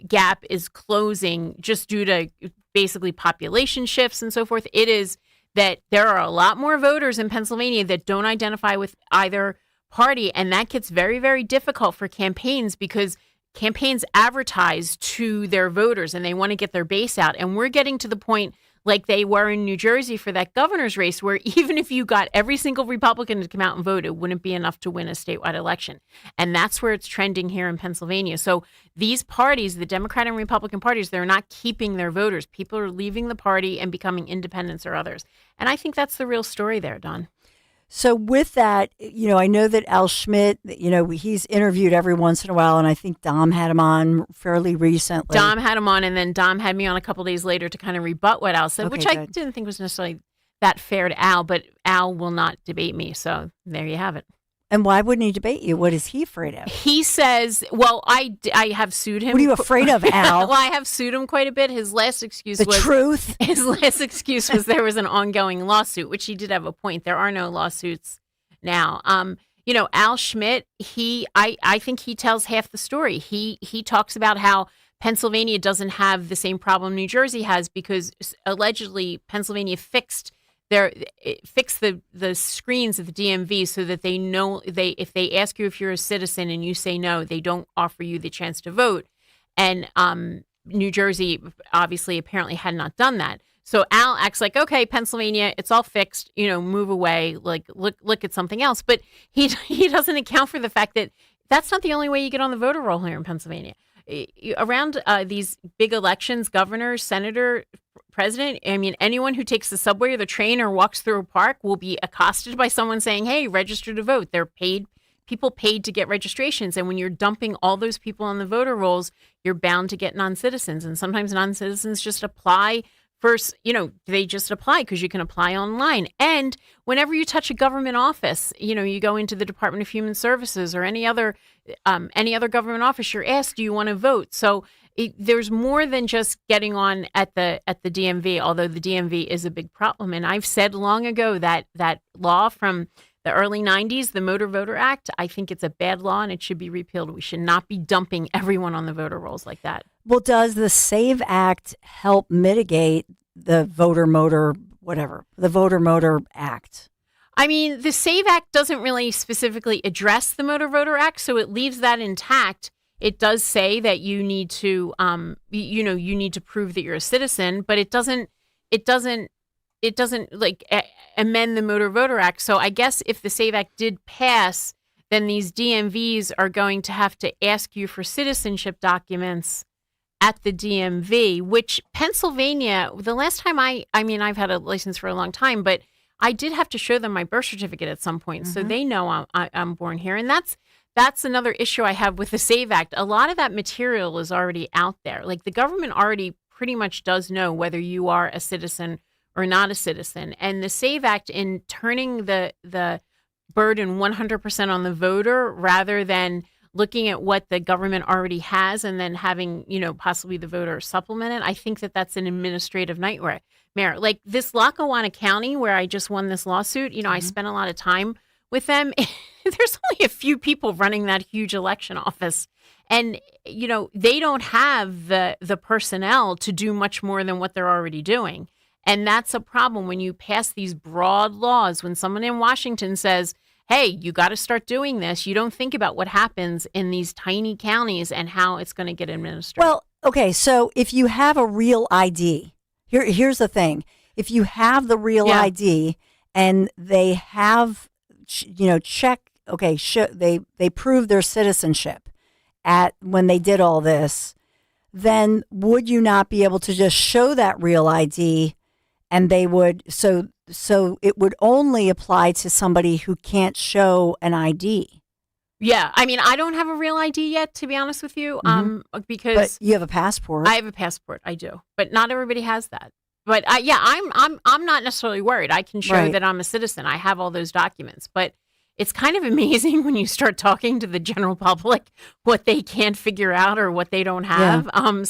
gap is closing just due to basically population shifts and so forth. It is that there are a lot more voters in Pennsylvania that don't identify with either party, and that gets very, very difficult for campaigns because campaigns advertise to their voters and they want to get their base out. And we're getting to the point like they were in New Jersey for that governor's race, where even if you got every single Republican to come out and vote, it wouldn't be enough to win a statewide election. And that's where it's trending here in Pennsylvania. So these parties, the Democrat and Republican parties, they're not keeping their voters. People are leaving the party and becoming independents or others. And I think that's the real story there, Don. So with that, I know that Al Schmidt, he's interviewed every once in a while, and I think Dom had him on fairly recently. Dom had him on, and then Dom had me on a couple days later to kind of rebut what Al said, which I didn't think was necessarily that fair to Al, but Al will not debate me. So there you have it. And why wouldn't he debate you? What is he afraid of? He says, well, I have sued him. What are you afraid of, Al? Well, I have sued him quite a bit. His last excuse was... The truth? His last excuse was there was an ongoing lawsuit, which he did have a point. There are no lawsuits now. Al Schmidt, I think he tells half the story. He talks about how Pennsylvania doesn't have the same problem New Jersey has because allegedly Pennsylvania fixed the screens at the DMV so that they know if they ask you if you're a citizen and you say no, they don't offer you the chance to vote. And New Jersey obviously apparently had not done that. So Al acts like, okay, Pennsylvania, it's all fixed, move away, like look at something else. But he doesn't account for the fact that that's not the only way you get on the voter roll here in Pennsylvania. Around these big elections, governor, senator, president, anyone who takes the subway or the train or walks through a park will be accosted by someone saying, hey, register to vote. They're people paid to get registrations. And when you're dumping all those people on the voter rolls, you're bound to get non-citizens. And sometimes non-citizens just apply first, they just apply because you can apply online. And whenever you touch a government office, you go into the Department of Human Services or any other government office, you're asked, do you want to vote? So there's more than just getting on at the DMV, although the DMV is a big problem. And I've said long ago that law from the early 90s, the Motor Voter Act, I think it's a bad law and it should be repealed. We should not be dumping everyone on the voter rolls like that. Well, does the SAVE Act help mitigate the Voter Motor Act? The SAVE Act doesn't really specifically address the Motor Voter Act, so it leaves that intact. It does say that you need to, you need to prove that you're a citizen, but it doesn't amend the Motor Voter Act. So I guess if the SAVE Act did pass, then these DMVs are going to have to ask you for citizenship documents at the DMV, which Pennsylvania, the last time I've had a license for a long time, but I did have to show them my birth certificate at some point. So they know I'm born here. And that's another issue I have with the SAVE Act. A lot of that material is already out there. Like the government already pretty much does know whether you are a citizen or not a citizen. And the SAVE Act, in turning the burden 100% on the voter rather than looking at what the government already has and then having, possibly the voter supplement it, I think that that's an administrative nightmare. Like this Lackawanna County, where I just won this lawsuit, I spent a lot of time with them. There's only a few people running that huge election office. And, they don't have the personnel to do much more than what they're already doing. And that's a problem when you pass these broad laws. When someone in Washington says, hey, you got to start doing this, you don't think about what happens in these tiny counties and how it's going to get administered. Well, okay, so if you have a real ID, here's the thing. If you have the real ID and they have, they prove their citizenship when they did all this, then would you not be able to just show that real ID and they would, so it would only apply to somebody who can't show an ID. Yeah. I don't have a real ID yet, to be honest with you, because but you have a passport. I have a passport. I do. But not everybody has that. But I'm not necessarily worried. I can show that I'm a citizen. I have all those documents. But it's kind of amazing when you start talking to the general public what they can't figure out or what they don't have. We'll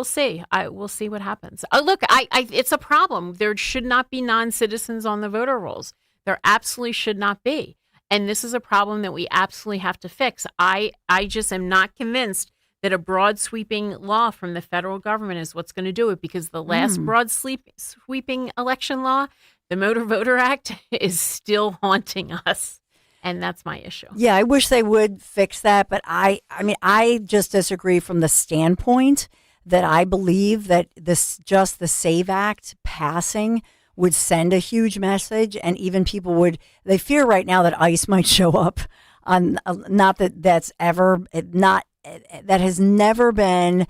see. We'll see what happens. Look, it's a problem. There should not be non-citizens on the voter rolls. There absolutely should not be. And this is a problem that we absolutely have to fix. I just am not convinced that a broad sweeping law from the federal government is what's going to do it, because the last broad sweeping election law, the Motor Voter Act, is still haunting us. And that's my issue. Yeah, I wish they would fix that. But I just disagree from the standpoint that I believe that the SAVE Act passing would send a huge message. And even people they fear right now that ICE might show up on, that has never been,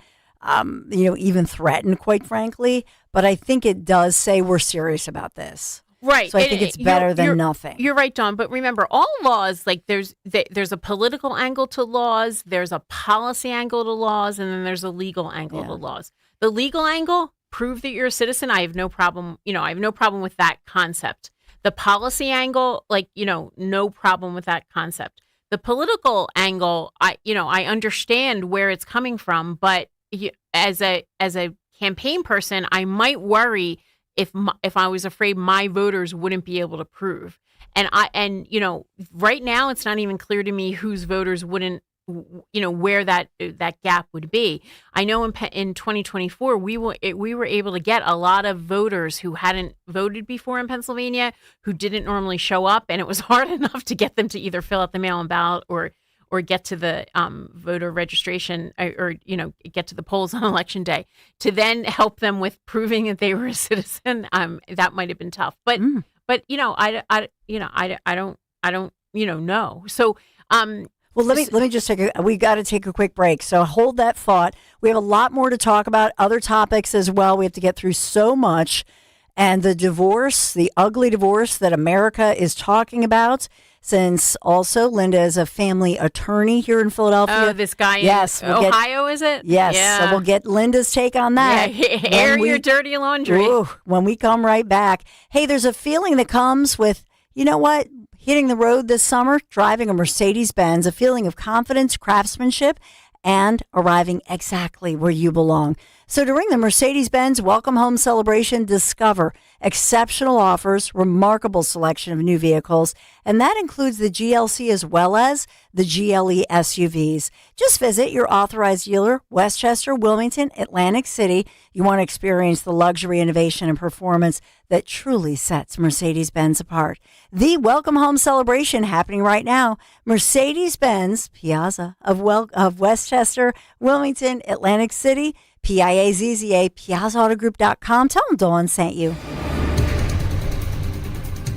even threatened, quite frankly. But I think it does say we're serious about this. Right. So I think it's better than nothing. You're right, Dawn. But remember, all laws, like there's a political angle to laws, there's a policy angle to laws, and then there's a legal angle to laws. The legal angle, prove that you're a citizen. I have no problem. I have no problem with that concept. The policy angle, no problem with that concept. The political angle, I understand where it's coming from, but as a campaign person, I might worry if I was afraid my voters wouldn't be able to prove. And right now it's not even clear to me whose voters wouldn't, where that gap would be. I know in 2024 we were able to get a lot of voters who hadn't voted before in Pennsylvania, who didn't normally show up, and it was hard enough to get them to either fill out the mail-in ballot or get to the voter registration or get to the polls on election day, to then help them with proving that they were a citizen. That might have been tough, but I don't know. So, well, let me just we got to take a quick break. So hold that thought. We have a lot more to talk about, other topics as well. We have to get through so much. And the divorce, the ugly divorce that America is talking about, since also Linda is a family attorney here in Philadelphia. Oh, this guy in Ohio, is it? Yes. Yeah. So we'll get Linda's take on that. Yeah. Air your dirty laundry. When we come right back. Hey, there's a feeling that comes with, hitting the road this summer, driving a Mercedes-Benz, a feeling of confidence, craftsmanship, and arriving exactly where you belong. So during the Mercedes-Benz Welcome Home Celebration, discover exceptional offers, remarkable selection of new vehicles, and that includes the GLC as well as the GLE SUVs. Just visit your authorized dealer, Westchester, Wilmington, Atlantic City. You want to experience the luxury, innovation, and performance that truly sets Mercedes-Benz apart. The Welcome Home Celebration happening right now. Mercedes-Benz Piazza of Westchester, Wilmington, Atlantic City, PIAZZA, PiazzaAutoGroup.com. Tell them Dawn sent you.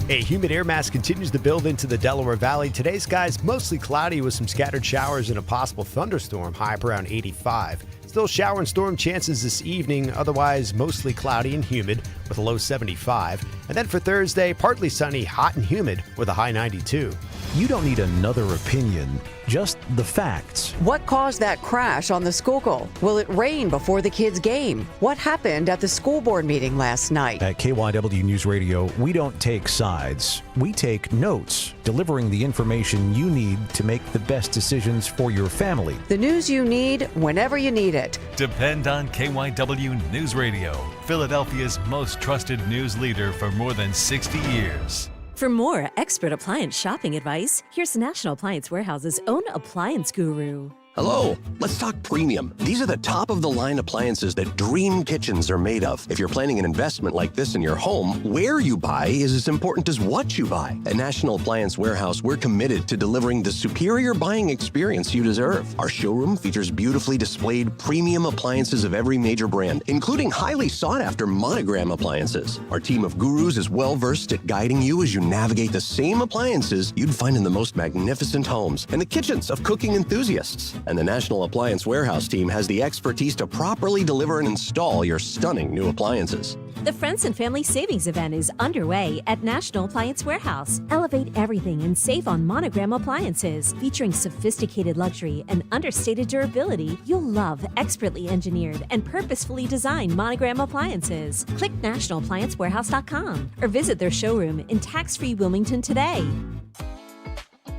A humid air mass continues to build into the Delaware Valley. Today's skies mostly cloudy with some scattered showers and a possible thunderstorm, high up around 85. Still shower and storm chances this evening, otherwise mostly cloudy and humid with a low 75. And then for Thursday, partly sunny, hot and humid with a high 92. You don't need another opinion, just the facts. What caused that crash on the Schuylkill? Will it rain before the kids' game? What happened at the school board meeting last night? At KYW News Radio, we don't take sides. We take notes, delivering the information you need to make the best decisions for your family. The news you need whenever you need it. Depend on KYW News Radio, Philadelphia's most trusted news leader for more than 60 years. For more expert appliance shopping advice, here's National Appliance Warehouse's own appliance guru. Hello, let's talk premium. These are the top-of-the-line appliances that dream kitchens are made of. If you're planning an investment like this in your home, where you buy is as important as what you buy. At National Appliance Warehouse, we're committed to delivering the superior buying experience you deserve. Our showroom features beautifully displayed premium appliances of every major brand, including highly sought-after Monogram appliances. Our team of gurus is well-versed at guiding you as you navigate the same appliances you'd find in the most magnificent homes and the kitchens of cooking enthusiasts. And the National Appliance Warehouse team has the expertise to properly deliver and install your stunning new appliances. The Friends and Family Savings Event is underway at National Appliance Warehouse. Elevate everything and save on Monogram appliances. Featuring sophisticated luxury and understated durability, you'll love expertly engineered and purposefully designed Monogram appliances. Click nationalappliancewarehouse.com or visit their showroom in tax-free Wilmington today.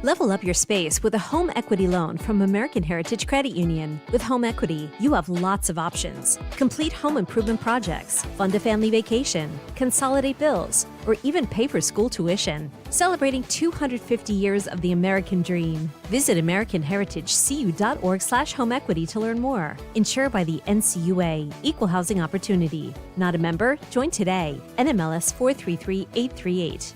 Level up your space with a home equity loan from American Heritage Credit Union. With home equity, you have lots of options. Complete home improvement projects, fund a family vacation, consolidate bills, or even pay for school tuition. Celebrating 250 years of the American dream. Visit AmericanHeritageCU.org/home equity to learn more. Insured by the NCUA, Equal Housing Opportunity. Not a member? Join today. NMLS 433838.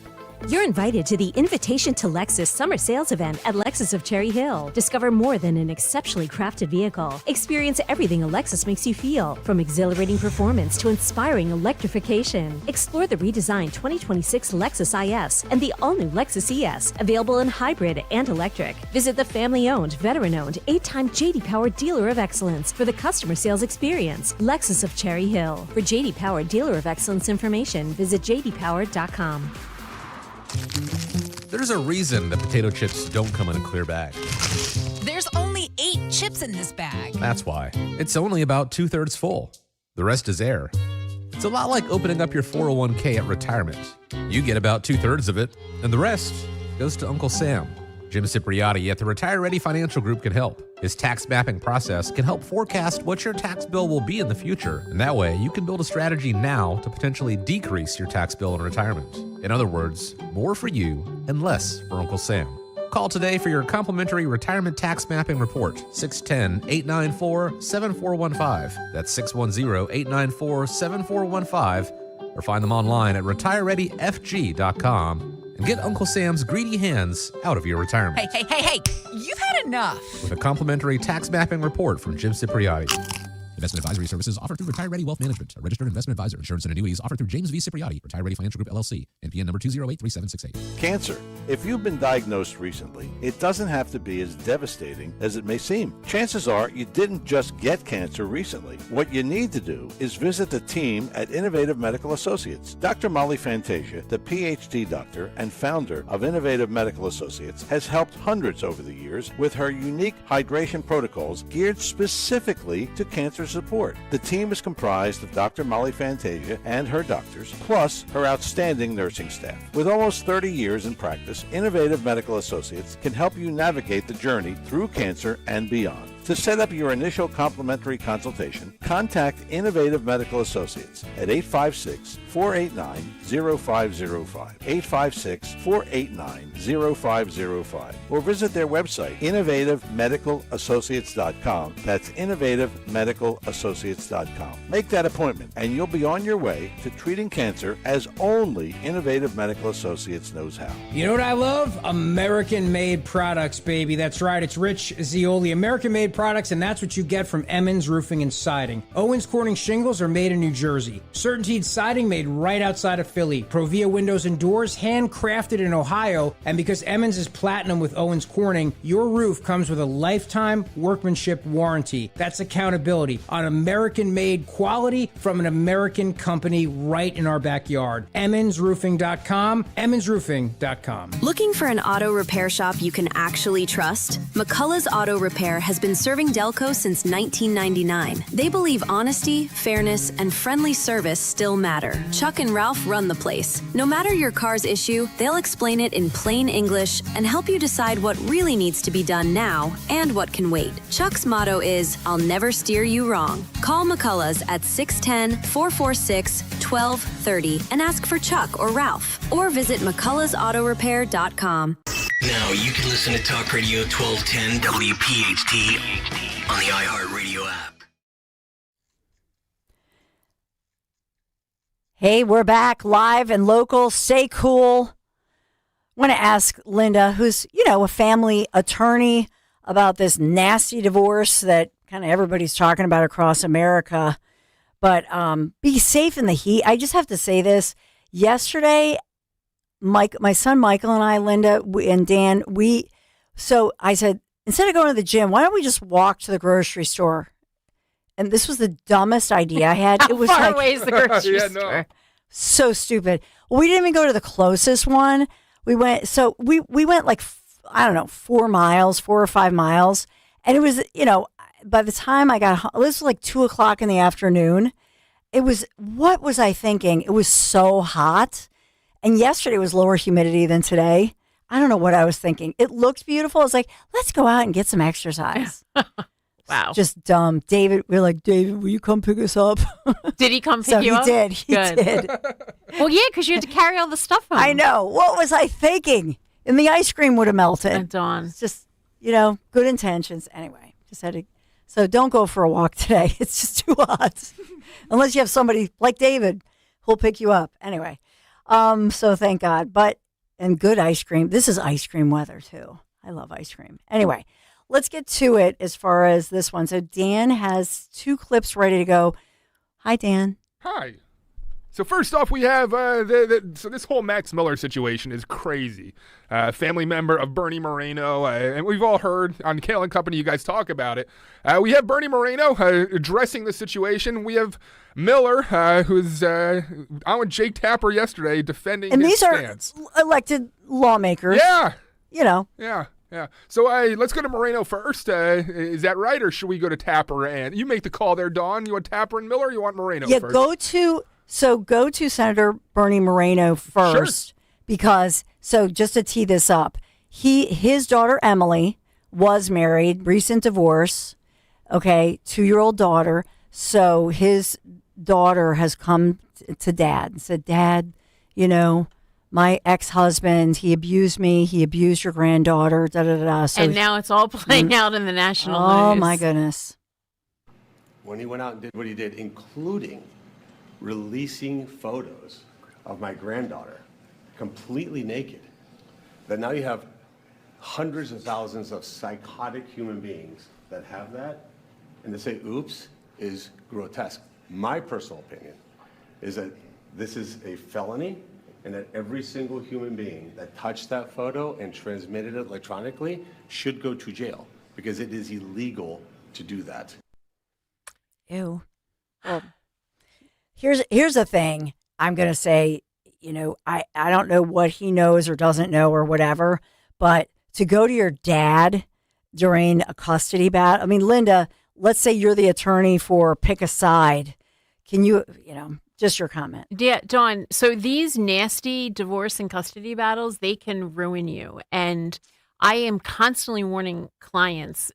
You're invited to the Invitation to Lexus Summer Sales Event at Lexus of Cherry Hill. Discover more than an exceptionally crafted vehicle. Experience everything a Lexus makes you feel, from exhilarating performance to inspiring electrification. Explore the redesigned 2026 Lexus IS and the all-new Lexus ES, available in hybrid and electric. Visit the family-owned, veteran-owned, 8-time J.D. Power Dealer of Excellence for the customer sales experience. Lexus of Cherry Hill. For J.D. Power Dealer of Excellence information, visit jdpower.com. There's a reason that potato chips don't come in a clear bag. There's only 8 chips in this bag. That's why. It's only about 2/3 full. The rest is air. It's a lot like opening up your 401k at retirement. You get about 2/3 of it, and the rest goes to Uncle Sam. Jim Cipriotti at the Retire Ready Financial Group can help. His tax mapping process can help forecast what your tax bill will be in the future, and that way you can build a strategy now to potentially decrease your tax bill in retirement. In other words, more for you and less for Uncle Sam. Call today for your complimentary retirement tax mapping report, 610-894-7415. That's 610-894-7415, or find them online at retirereadyfg.com. And get Uncle Sam's greedy hands out of your retirement. Hey, you've had enough. With a complimentary tax mapping report from Jim Cipriotti. Investment advisory services offered through Retire Ready Wealth Management, a registered investment advisor. Insurance and annuities offered through James V. Cipriotti, Retire Ready Financial Group, LLC, NPN number 2083768. Cancer. If you've been diagnosed recently, it doesn't have to be as devastating as it may seem. Chances are you didn't just get cancer recently. What you need to do is visit the team at Innovative Medical Associates. Dr. Molly Fantasia, the PhD doctor and founder of Innovative Medical Associates, has helped hundreds over the years with her unique hydration protocols geared specifically to cancer support. The team is comprised of Dr. Molly Fantasia and her doctors, plus her outstanding nursing staff. With almost 30 years in practice, Innovative Medical Associates can help you navigate the journey through cancer and beyond. To set up your initial complimentary consultation, contact Innovative Medical Associates at 856-489-0505, 856-489-0505, or visit their website, innovativemedicalassociates.com. That's innovativemedicalassociates.com. Make that appointment, and you'll be on your way to treating cancer as only Innovative Medical Associates knows how. You know what I love? American-made products, baby. That's right. It's Rich Zioli. American-made products, and that's what you get from Emmons Roofing and Siding. Owens Corning shingles are made in New Jersey. Certainteed siding made right outside of Philly. Provia windows and doors handcrafted in Ohio. And because Emmons is platinum with Owens Corning, your roof comes with a lifetime workmanship warranty. That's accountability on American-made quality from an American company right in our backyard. EmmonsRoofing.com, EmmonsRoofing.com. Looking for an auto repair shop you can actually trust? McCullough's Auto Repair has been serving Delco since 1999. They believe honesty, fairness, and friendly service still matter. Chuck and Ralph run the place. No matter your car's issue, they'll explain it in plain English and help you decide what really needs to be done now and what can wait. Chuck's motto is, I'll never steer you wrong. Call McCullough's at 610-446-1230 and ask for Chuck or Ralph, or visit McCulloughsAutoRepair.com. Now you can listen to Talk Radio 1210 WPHT on the iHeartRadio app. Hey, we're back live and local. Stay cool. I want to ask Linda, who's, a family attorney, about this nasty divorce that kind of everybody's talking about across America. But be safe in the heat. I just have to say this. Yesterday, my son Michael and I, Linda and Dan, so I said, instead of going to the gym, why don't we just walk to the grocery store? And this was the dumbest idea I had. How it was far away is the grocery Yeah, store? no. So stupid. We didn't even go to the closest one. We went 4 miles, 4 or 5 miles. And it was, by the time I got home, it was like 2:00 in the afternoon. What was I thinking? It was so hot. And yesterday was lower humidity than today. I don't know what I was thinking. It looked beautiful. I was like, let's go out and get some exercise. Wow. Just dumb. David, we're like, David, will you come pick us up? Did he come pick you up? He did. He Good. did. Well, yeah, because you had to carry all the stuff home. I know. What was I thinking? And the ice cream would have melted. And Dawn. It's just, good intentions. Anyway, just had to. So don't go for a walk today. It's just too hot. Unless you have somebody like David who'll pick you up. Anyway, so thank God. And good ice cream. This is ice cream weather, too. I love ice cream. Anyway, let's get to it as far as this one. So Dan has 2 clips ready to go. Hi, Dan. Hi. So first off, we have so this whole Max Miller situation is crazy. Family member of Bernie Moreno, and we've all heard on Kale and Company you guys talk about it. We have Bernie Moreno addressing the situation. We have Miller, who's on with Jake Tapper yesterday defending And his these stance. are elected lawmakers. Yeah. Yeah. Yeah. So let's go to Moreno first. Is that right, or should we go to Tapper? And you make the call there, Dawn. You want Tapper and Miller, or you want Moreno first? Go to Senator Bernie Moreno first, because just to tee this up, his daughter Emily was married, recent divorce, 2-year-old daughter. So his daughter has come to Dad and said, Dad, my ex-husband, he abused me. He abused your granddaughter. Da da da. So and now it's all playing out in the national news. Oh my goodness! When he went out and did what he did, including releasing photos of my granddaughter completely naked, that now you have hundreds of thousands of psychotic human beings that have that, and to say oops is grotesque. My personal opinion is that this is a felony, and that every single human being that touched that photo and transmitted it electronically should go to jail, because it is illegal to do that. Ew. Well, here's the thing. I'm going to say, I don't know what he knows or doesn't know or whatever, but to go to your dad during a custody battle. I mean, Linda, let's say you're the attorney for pick a side. Can you, just your comment. Yeah, Dawn. So these nasty divorce and custody battles, they can ruin you. And I am constantly warning clients,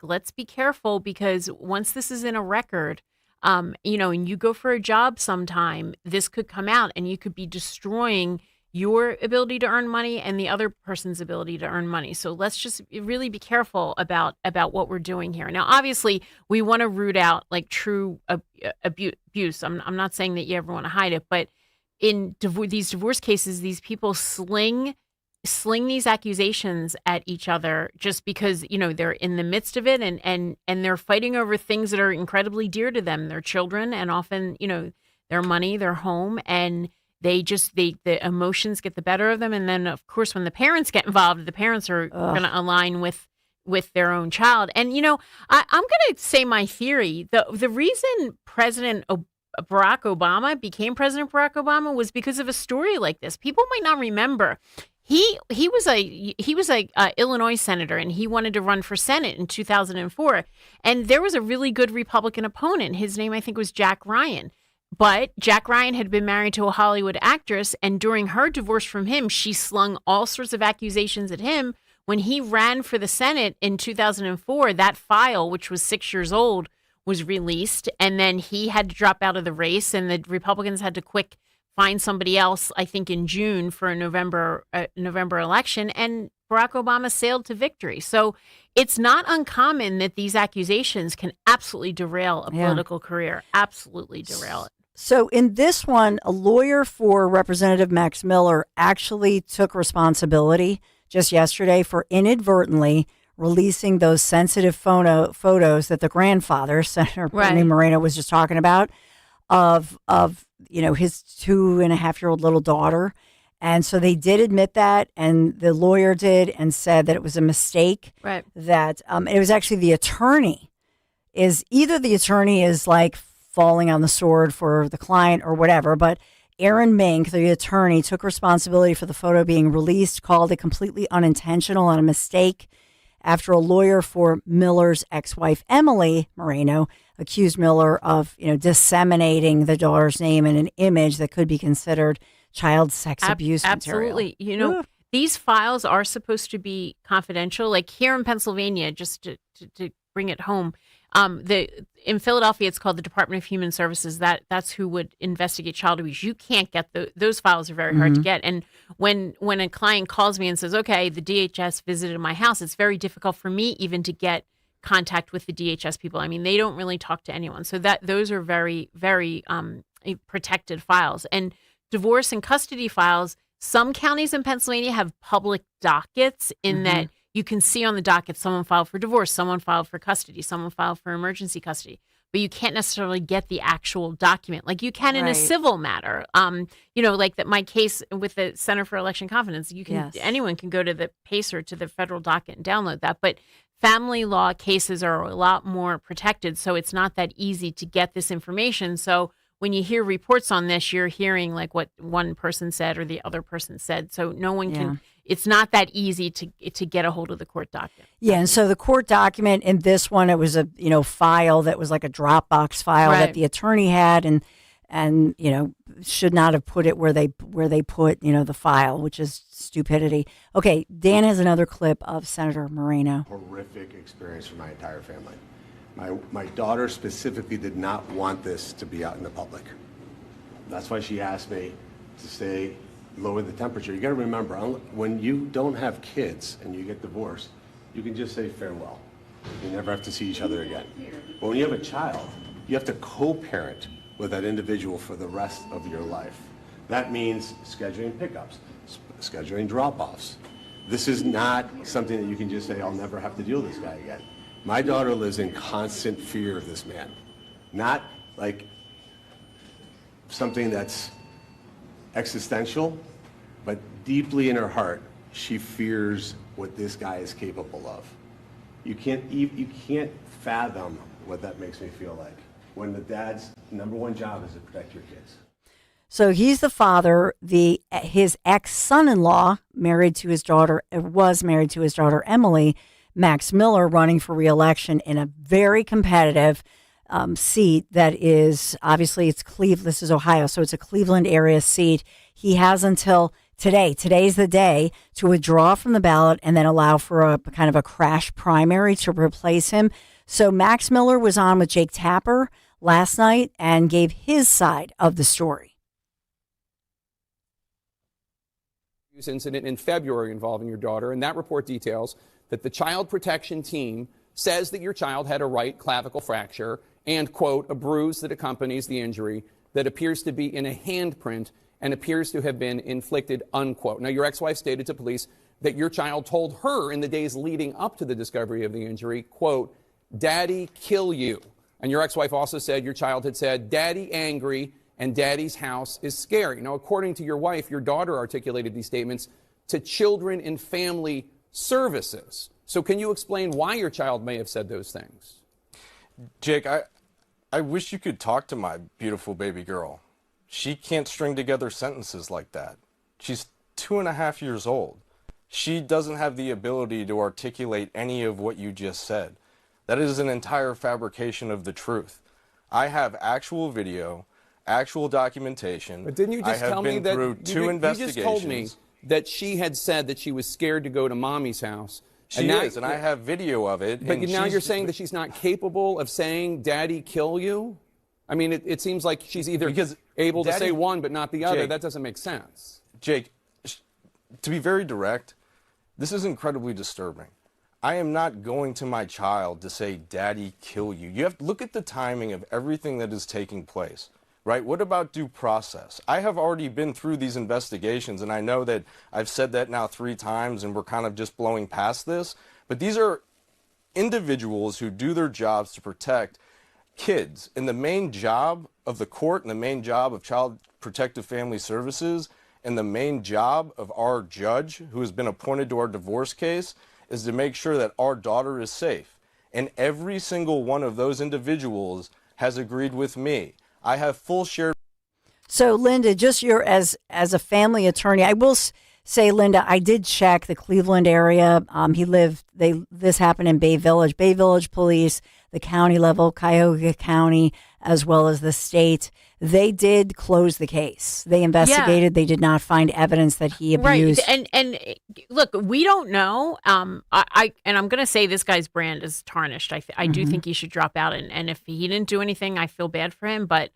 let's be careful, because once this is in a record, and you go for a job sometime, this could come out and you could be destroying your ability to earn money and the other person's ability to earn money. So let's just really be careful about what we're doing here. Now, obviously, we want to root out true abuse. I'm not saying that you ever want to hide it, but in these divorce cases, these people sling sling these accusations at each other just because, they're in the midst of it and they're fighting over things that are incredibly dear to them, their children, and often, their money, their home, and the emotions get the better of them. And then, of course, when the parents get involved, the parents are going to align with their own child. And, I'm going to say my theory. The reason Barack Obama became President Barack Obama was because of a story like this. People might not remember. He was a Illinois senator, and he wanted to run for Senate in 2004. And there was a really good Republican opponent. His name, I think, was Jack Ryan. But Jack Ryan had been married to a Hollywood actress, and during her divorce from him, she slung all sorts of accusations at him. When he ran for the Senate in 2004, that file, which was 6 years old, was released, and then he had to drop out of the race, and the Republicans had to quick find somebody else, I think in June, for a November election, and Barack Obama sailed to victory. So it's not uncommon that these accusations can absolutely derail a political career, absolutely derail it. So in this one, a lawyer for Representative Max Miller actually took responsibility just yesterday for inadvertently releasing those sensitive photos that the grandfather, Senator Bernie Moreno, was just talking about of his 2.5-year-old little daughter. And so they did admit that, and the lawyer did, and said that it was a mistake. Right. That it was actually the attorney is like falling on the sword for the client or whatever, but Aaron Mink, the attorney, took responsibility for the photo being released, called it completely unintentional and a mistake after a lawyer for Miller's ex-wife, Emily Moreno, accused Miller of, disseminating the daughter's name and an image that could be considered child sex abuse material. Absolutely. These files are supposed to be confidential. Like here in Pennsylvania, just to bring it home, in Philadelphia, it's called the Department of Human Services. That's who would investigate child abuse. You can't get those files are very hard to get. And when a client calls me and says, "Okay, the DHS visited my house," it's very difficult for me even to get contact with the DHS people. I mean, they don't really talk to anyone. So those are very, very protected files. And divorce and custody files. Some counties in Pennsylvania have public dockets in that. You can see on the docket someone filed for divorce, someone filed for custody, someone filed for emergency custody, but you can't necessarily get the actual document like you can in a civil matter. Like that my case with the Center for Election Confidence, anyone can go to the PACER, to the federal docket, and download that. But family law cases are a lot more protected, so it's not that easy to get this information. So when you hear reports on this, you're hearing like what one person said or the other person said. So no one can. It's not that easy to get a hold of the court document. Yeah, and so the court document in this one, it was a file that was like a Dropbox file that the attorney had, and should not have put it where they put the file, which is stupidity. Okay, Dan has another clip of Senator Moreno. Horrific experience for my entire family. My daughter specifically did not want this to be out in the public. That's why she asked me to stay, lower the temperature. You got to remember, when you don't have kids and you get divorced, you can just say farewell. You never have to see each other again. But when you have a child, you have to co-parent with that individual for the rest of your life. That means scheduling pickups, scheduling drop-offs. This is not something that you can just say, I'll never have to deal with this guy again. My daughter lives in constant fear of this man. Not like something that's existential, but deeply in her heart, she fears what this guy is capable of. You can't fathom what that makes me feel like when the dad's number one job is to protect your kids. So he's the father. His ex-son-in-law, was married to his daughter Emily, Max Miller, running for re-election in a very competitive seat that is, obviously it's Cleveland, this is Ohio, so it's a Cleveland area seat. He has until today. Today's the day to withdraw from the ballot and then allow for a kind of a crash primary to replace him. So Max Miller was on with Jake Tapper last night and gave his side of the story. Incident in February involving your daughter, and that report details that the child protection team says that your child had a right clavicle fracture and, quote, a bruise that accompanies the injury that appears to be in a handprint and appears to have been inflicted, unquote. Now, your ex-wife stated to police that your child told her in the days leading up to the discovery of the injury, quote, "Daddy, kill you." And your ex-wife also said your child had said, "Daddy angry and Daddy's house is scary." Now, according to your wife, your daughter articulated these statements to Children and Family Services. So can you explain why your child may have said those things? Jake, I wish you could talk to my beautiful baby girl. She can't string together sentences like that. She's 2.5 years old. She doesn't have the ability to articulate any of what you just said. That is an entire fabrication of the truth. I have actual video, actual documentation. But didn't you just tell me that through two investigations. You just told me that she had said that she was scared to go to Mommy's house. She is, and I have video of it. But now you're saying that she's not capable of saying, "Daddy, kill you"? I mean, it seems like she's either able to say one but not the other. Jake, that doesn't make sense. Jake, to be very direct, this is incredibly disturbing. I am not going to my child to say, "Daddy, kill you." You have to look at the timing of everything that is taking place, right? What about due process? I have already been through these investigations, and I know that I've said that now 3 times, and we're kind of just blowing past this. But these are individuals who do their jobs to protect kids. And the main job of the court and the main job of Child Protective Family Services and the main job of our judge, who has been appointed to our divorce case, is to make sure that our daughter is safe. And every single one of those individuals has agreed with me. I have full share. So, Linda, just as a family attorney, I will say, Linda, I did check the Cleveland area. This happened in Bay Village. Bay Village Police, the county level, Cuyahoga County, as well as the state. They did close the case. They investigated. They did not find evidence that he abused. Right. And look, we don't know. I'm going to say this guy's brand is tarnished. I do think he should drop out. And if he didn't do anything, I feel bad for him. But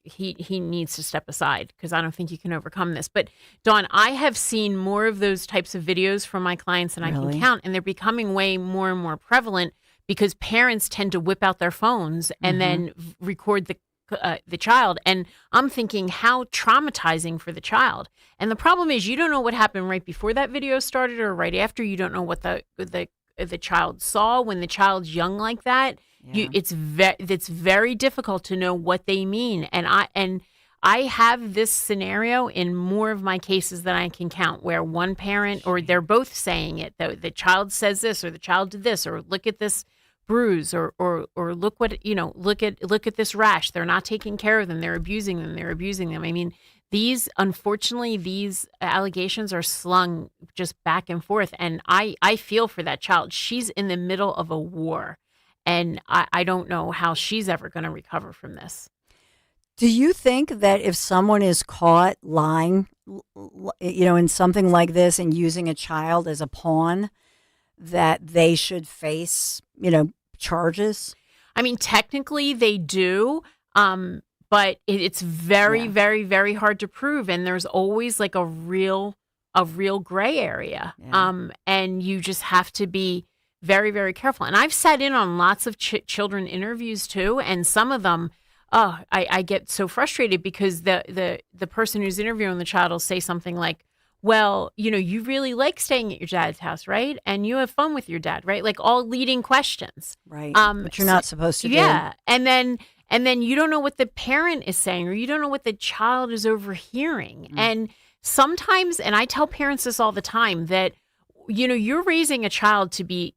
he needs to step aside because I don't think you can overcome this. But Dawn, I have seen more of those types of videos from my clients than I can count, and they're becoming way more and more prevalent because parents tend to whip out their phones and then record the child. And I'm thinking, how traumatizing for the child. And the problem is, you don't know what happened right before that video started or right after. You don't know what the child saw when the child's young like that. Yeah. It's very difficult to know what they mean. And I have this scenario in more of my cases than I can count, where one parent or they're both saying it. The child says this, or the child did this, or look at this bruise, or look what look at this rash. They're not taking care of them. They're abusing them. I mean, unfortunately, these allegations are slung just back and forth. And I feel for that child. She's in the middle of a war. And I don't know how she's ever going to recover from this. Do you think that if someone is caught lying, in something like this and using a child as a pawn, that they should face, charges? I mean, technically they do, but it's very, very, very hard to prove. And there's always like a real gray area. Yeah. And you just have to be very, very careful. And I've sat in on lots of children interviews too, and some of them, I get so frustrated because the person who's interviewing the child will say something like, "Well, you really like staying at your dad's house, right? And you have fun with your dad, right?" Like all leading questions, right? But you're not supposed to. Yeah, and then you don't know what the parent is saying, or you don't know what the child is overhearing. And sometimes, and I tell parents this all the time, that you're raising a child to be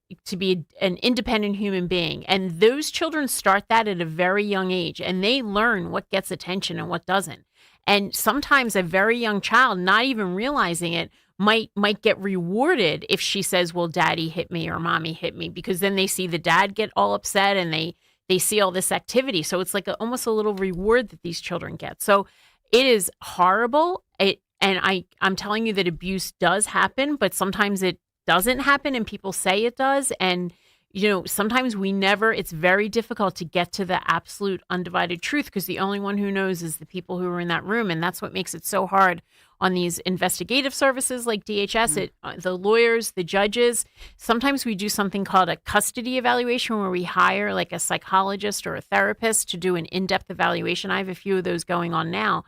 an independent human being. And those children start that at a very young age, and they learn what gets attention and what doesn't. And sometimes a very young child, not even realizing it, might get rewarded if she says, "Well, daddy hit me," or "Mommy hit me," because then they see the dad get all upset and they see all this activity. So it's like almost a little reward that these children get. So it is horrible. And I'm telling you that abuse does happen, but sometimes it doesn't happen and people say it does. And, sometimes it's very difficult to get to the absolute undivided truth because the only one who knows is the people who are in that room. And that's what makes it so hard on these investigative services like DHS, the lawyers, the judges. Sometimes we do something called a custody evaluation where we hire like a psychologist or a therapist to do an in-depth evaluation. I have a few of those going on now.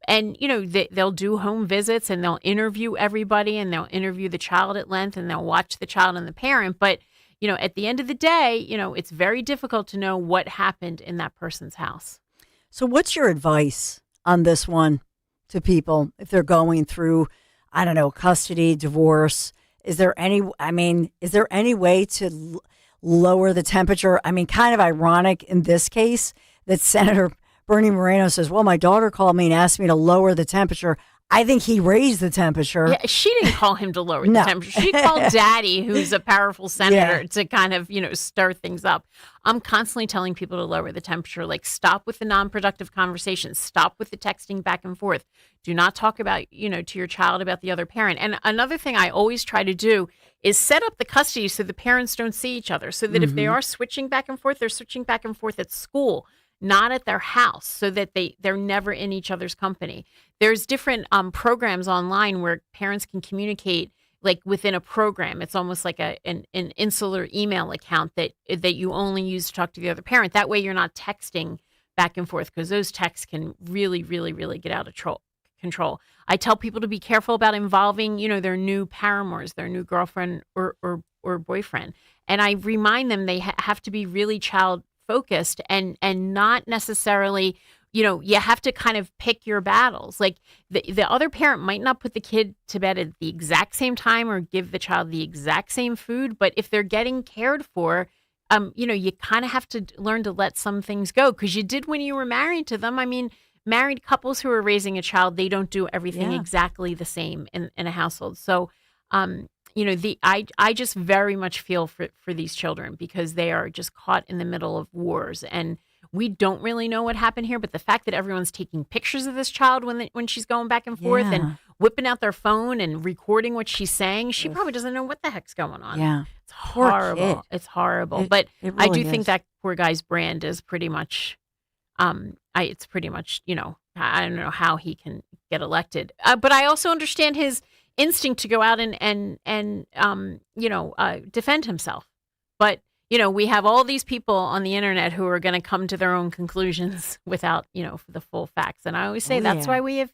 And, they'll do home visits and they'll interview everybody and they'll interview the child at length and they'll watch the child and the parent. But, at the end of the day, it's very difficult to know what happened in that person's house. So what's your advice on this one to people if they're going through, I don't know, custody, divorce? Is there any way to lower the temperature? I mean, kind of ironic in this case that Senator Bernie Moreno says, well, my daughter called me and asked me to lower the temperature. I think he raised the temperature. Yeah, she didn't call him to lower the temperature. She called Daddy, who's a powerful senator, to kind of, stir things up. I'm constantly telling people to lower the temperature, like stop with the non-productive conversations, stop with the texting back and forth. Do not talk about, to your child about the other parent. And another thing I always try to do is set up the custody so the parents don't see each other, so that if they are switching back and forth, they're switching back and forth at school, not at their house, so that they're never in each other's company. There's different programs online where parents can communicate like within a program. It's almost like an insular email account that you only use to talk to the other parent. That way you're not texting back and forth, because those texts can really, really, really get out of control. I tell people to be careful about involving, their new paramours, their new girlfriend or boyfriend. And I remind them they have to be really child focused and not necessarily, you have to kind of pick your battles. Like the other parent might not put the kid to bed at the exact same time or give the child the exact same food, but if they're getting cared for, you kind of have to learn to let some things go, because you did when you were married to them. I mean, married couples who are raising a child, they don't do everything exactly the same in a household. So, I just very much feel for these children, because they are just caught in the middle of wars, and we don't really know what happened here. But the fact that everyone's taking pictures of this child when she's going back and forth and whipping out their phone and recording what she's saying, she probably doesn't know what the heck's going on. Yeah, it's horrible. It's horrible. But it I really do think is. that poor guy's brand is pretty much, it's pretty much, I don't know how he can get elected. But I also understand his instinct to go out and defend himself. But, we have all these people on the internet who are going to come to their own conclusions without, the full facts. And I always say that's why we have,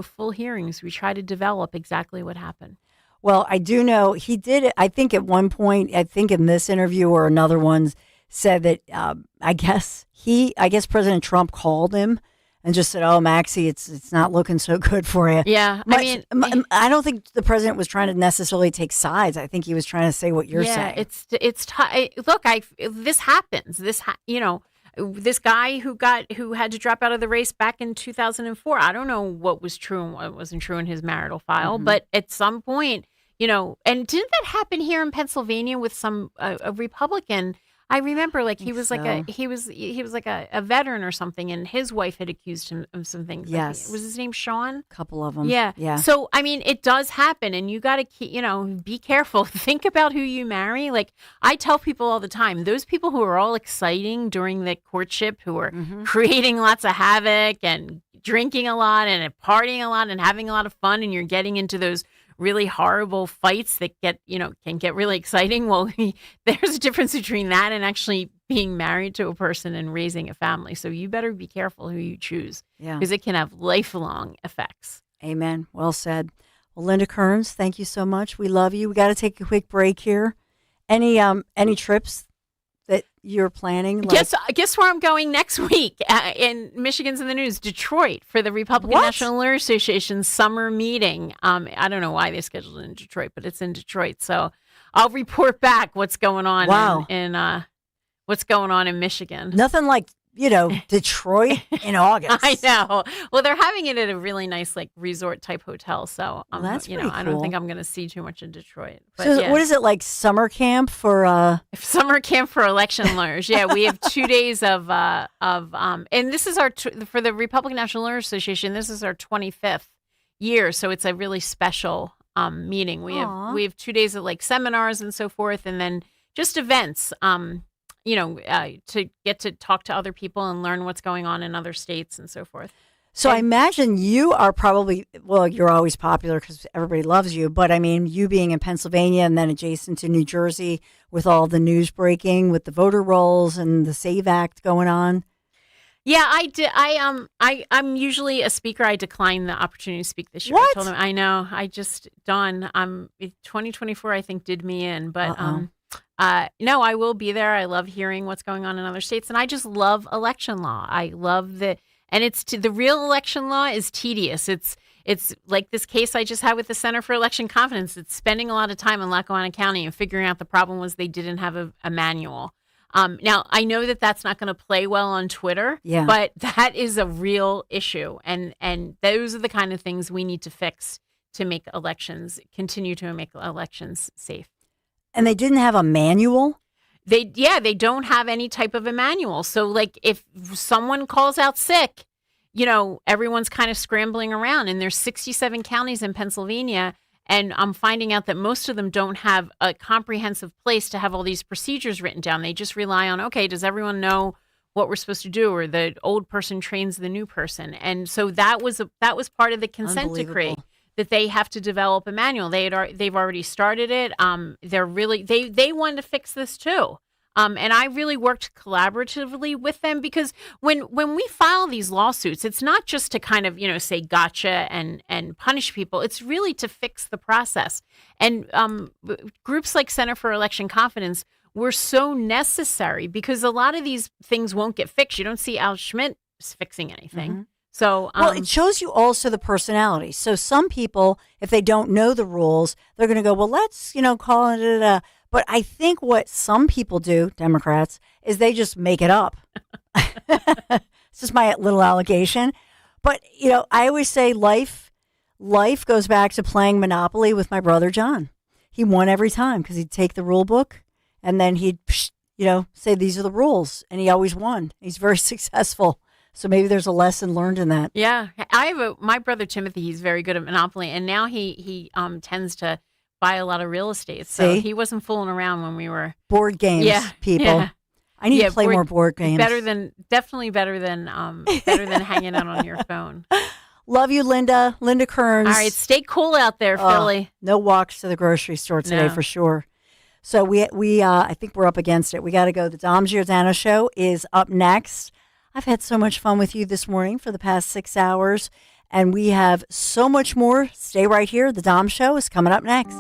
full hearings. We try to develop exactly what happened. Well, I do know he did it. I think at one point, I think in this interview or another one, said that I guess President Trump called him and just said, "Oh, Maxie, it's not looking so good for you." Yeah, I don't think the president was trying to necessarily take sides. I think he was trying to say what you're saying. Look, this happens. This guy who had to drop out of the race back in 2004. I don't know what was true and what wasn't true in his marital file, but at some point, and didn't that happen here in Pennsylvania with some a Republican? I remember, like he was like a veteran or something, and his wife had accused him of some things. Yes, was his name Sean? A couple of them. Yeah. So I mean, it does happen, and you got to keep, be careful. Think about who you marry. Like I tell people all the time, those people who are all exciting during the courtship, who are creating lots of havoc and drinking a lot and partying a lot and having a lot of fun, and you're getting into those really horrible fights that can get really exciting. Well, there's a difference between that and actually being married to a person and raising a family. So you better be careful who you choose, because it can have lifelong effects. Amen. Well said. Well, Linda Kearns, thank you so much. We love you. We got to take a quick break here. Any trips that you're planning? Guess where I'm going next week? In Michigan's in the news, Detroit, for the Republican National Lawyer Association's summer meeting. I don't know why they scheduled it in Detroit, but it's in Detroit. So I'll report back what's going on in Michigan. Nothing like Detroit in August. I know. Well, they're having it at a really nice resort type hotel. So that's pretty cool. I don't think I'm going to see too much in Detroit. But so what is it, like summer camp for election lawyers? Yeah, we have 2 days of and this is for the Republican National Lawyer Association. This is our 25th year, so it's a really special meeting. We have 2 days of seminars and so forth, and then just events. To get to talk to other people and learn what's going on in other states and so forth. So I imagine you are probably, you're always popular because everybody loves you, but I mean, you being in Pennsylvania and then adjacent to New Jersey with all the news breaking with the voter rolls and the SAVE Act going on. Yeah, I did. I'm usually a speaker. I declined the opportunity to speak this year. What? I told them, I know. I just done. 2024, I think, did me in. But no, I will be there. I love hearing what's going on in other states, and I just love election law. I love the real election law is tedious. It's like this case I just had with the Center for Election Confidence. It's spending a lot of time in Lackawanna County and figuring out the problem was they didn't have a manual. Now, I know that that's not going to play well on Twitter, but that is a real issue. And those are the kind of things we need to fix to continue to make elections safe. And they didn't have a manual? They don't have any type of a manual. So, like, if someone calls out sick, everyone's kind of scrambling around. And there's 67 counties in Pennsylvania. And I'm finding out that most of them don't have a comprehensive place to have all these procedures written down. They just rely on, okay, does everyone know what we're supposed to do? Or the old person trains the new person. And so that was part of the consent decree, that they have to develop a manual. They've already started it. They wanted to fix this too. And I really worked collaboratively with them because when we file these lawsuits, it's not just to kind of, say gotcha and punish people. It's really to fix the process. And groups like Center for Election Confidence were so necessary because a lot of these things won't get fixed. You don't see Al Schmidt fixing anything. Mm-hmm. So, well, it shows you also the personality. So some people, if they don't know the rules, they're going to go, well, let's, call it a. But I think what some people do, Democrats, is they just make it up. It's just my little allegation. But, I always say life goes back to playing Monopoly with my brother, John. He won every time because he'd take the rule book and then he'd, say these are the rules. And he always won. He's very successful. So maybe there's a lesson learned in that. Yeah. My brother, Timothy, he's very good at Monopoly. And now he tends to buy a lot of real estate. So he wasn't fooling around when we were board games, people. Yeah. I need to play more board games. Definitely better than hanging out on your phone. Love you, Linda. Linda Kearns. All right, stay cool out there, Philly. No walks to the grocery store today for sure. So we I think we're up against it. We got to go. The Dom Giordano Show is up next. I've had so much fun with you this morning for the past 6 hours. And we have so much more. Stay right here. The Dom Show is coming up next.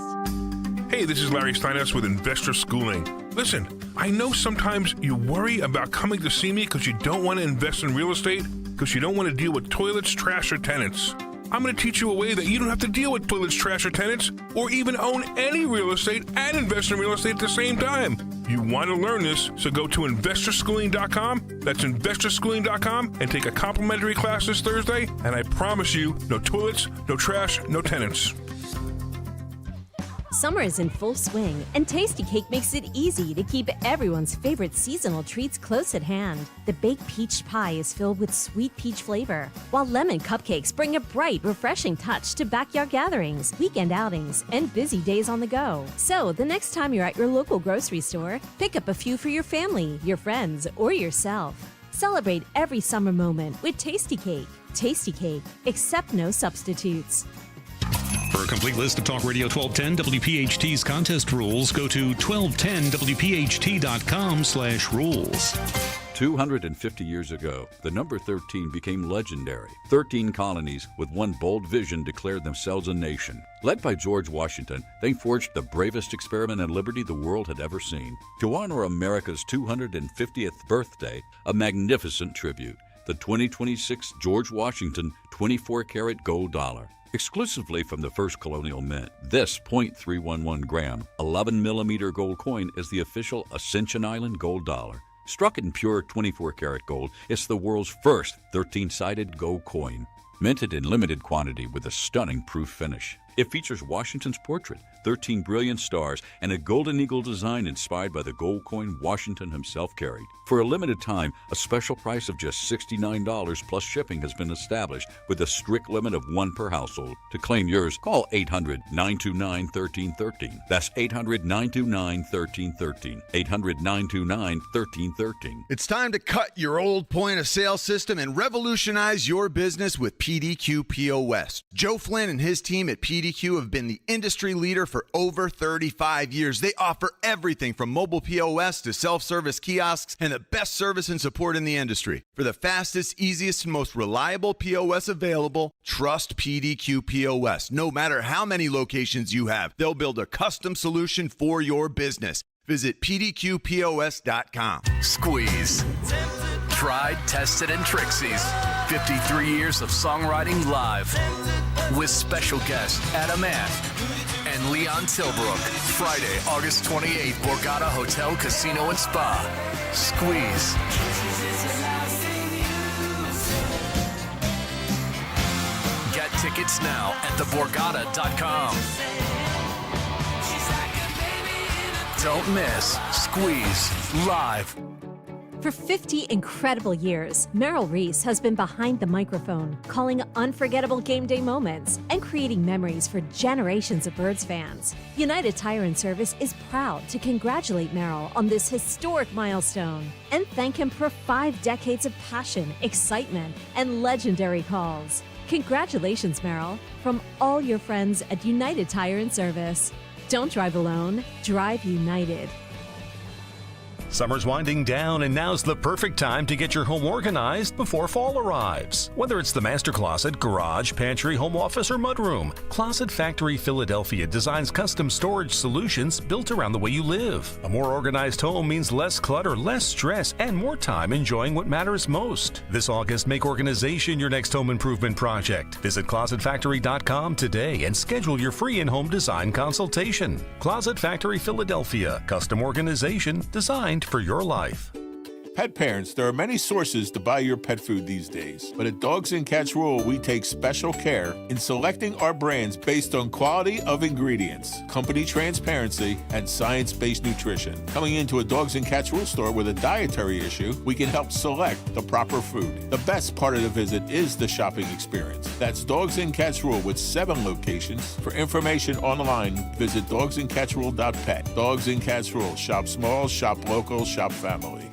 Hey, this is Larry Steinhaus with Investor Schooling. Listen, I know sometimes you worry about coming to see me because you don't want to invest in real estate, because you don't want to deal with toilets, trash, or tenants. I'm going to teach you a way that you don't have to deal with toilets, trash, or tenants, or even own any real estate and invest in real estate at the same time. You want to learn this, so go to investorschooling.com. That's investorschooling.com and take a complimentary class this Thursday. And I promise you, no toilets, no trash, no tenants. Summer is in full swing, and Tasty Cake makes it easy to keep everyone's favorite seasonal treats close at hand. The baked peach pie is filled with sweet peach flavor, while lemon cupcakes bring a bright, refreshing touch to backyard gatherings, weekend outings, and busy days on the go. So, the next time you're at your local grocery store, pick up a few for your family, your friends, or yourself. Celebrate every summer moment with Tasty Cake. Tasty Cake, accept no substitutes. For a complete list of Talk Radio 1210 WPHT's contest rules, go to 1210WPHT.com/rules. 250 years ago, the number 13 became legendary. 13 colonies with one bold vision declared themselves a nation. Led by George Washington, they forged the bravest experiment in liberty the world had ever seen. To honor America's 250th birthday, a magnificent tribute, the 2026 George Washington 24-karat gold dollar. Exclusively from the first colonial mint, this .311 gram, 11 millimeter gold coin is the official Ascension Island gold dollar. Struck in pure 24-karat gold, it's the world's first 13-sided gold coin. Minted in limited quantity with a stunning proof finish. It features Washington's portrait, 13 brilliant stars, and a golden eagle design inspired by the gold coin Washington himself carried. For a limited time, a special price of just $69 plus shipping has been established with a strict limit of one per household. To claim yours, call 800-929-1313. That's 800-929-1313. 800-929-1313. It's time to cut your old point-of-sale system and revolutionize your business with PDQ POS. Joe Flynn and his team at PDQ PDQ have been the industry leader for over 35 years. They offer everything from mobile POS to self-service kiosks and the best service and support in the industry. For the fastest, easiest, and most reliable POS available, trust PDQ POS. No matter how many locations you have, they'll build a custom solution for your business. Visit pdqpos.com. Squeeze. Tried, tested, and Trixie's. 53 years of songwriting live. With special guests Adam Ant and Leon Tilbrook. Friday, August 28th, Borgata Hotel, Casino, and Spa. Squeeze. Get tickets now at theborgata.com. Don't miss Squeeze live. For 50 incredible years, Merrill Reese has been behind the microphone, calling unforgettable game day moments and creating memories for generations of Birds fans. United Tire and Service is proud to congratulate Merrill on this historic milestone and thank him for 5 decades of passion, excitement, and legendary calls. Congratulations, Merrill, from all your friends at United Tire and Service. Don't drive alone, drive United. Summer's winding down, and now's the perfect time to get your home organized before fall arrives. Whether it's the master closet, garage, pantry, home office, or mudroom, Closet Factory Philadelphia designs custom storage solutions built around the way you live. A more organized home means less clutter, less stress, and more time enjoying what matters most. This August, make organization your next home improvement project. Visit ClosetFactory.com today and schedule your free in-home design consultation. Closet Factory Philadelphia, custom organization designed for your life. Pet parents, there are many sources to buy your pet food these days, but at Dogs and Cats Rule, we take special care in selecting our brands based on quality of ingredients, company transparency, and science-based nutrition. Coming into a Dogs and Cats Rule store with a dietary issue, we can help select the proper food. The best part of the visit is the shopping experience. That's Dogs and Cats Rule with 7 locations. For information online, visit dogsandcatsrule.pet. Dogs and Cats Rule. Shop small, shop local, shop family.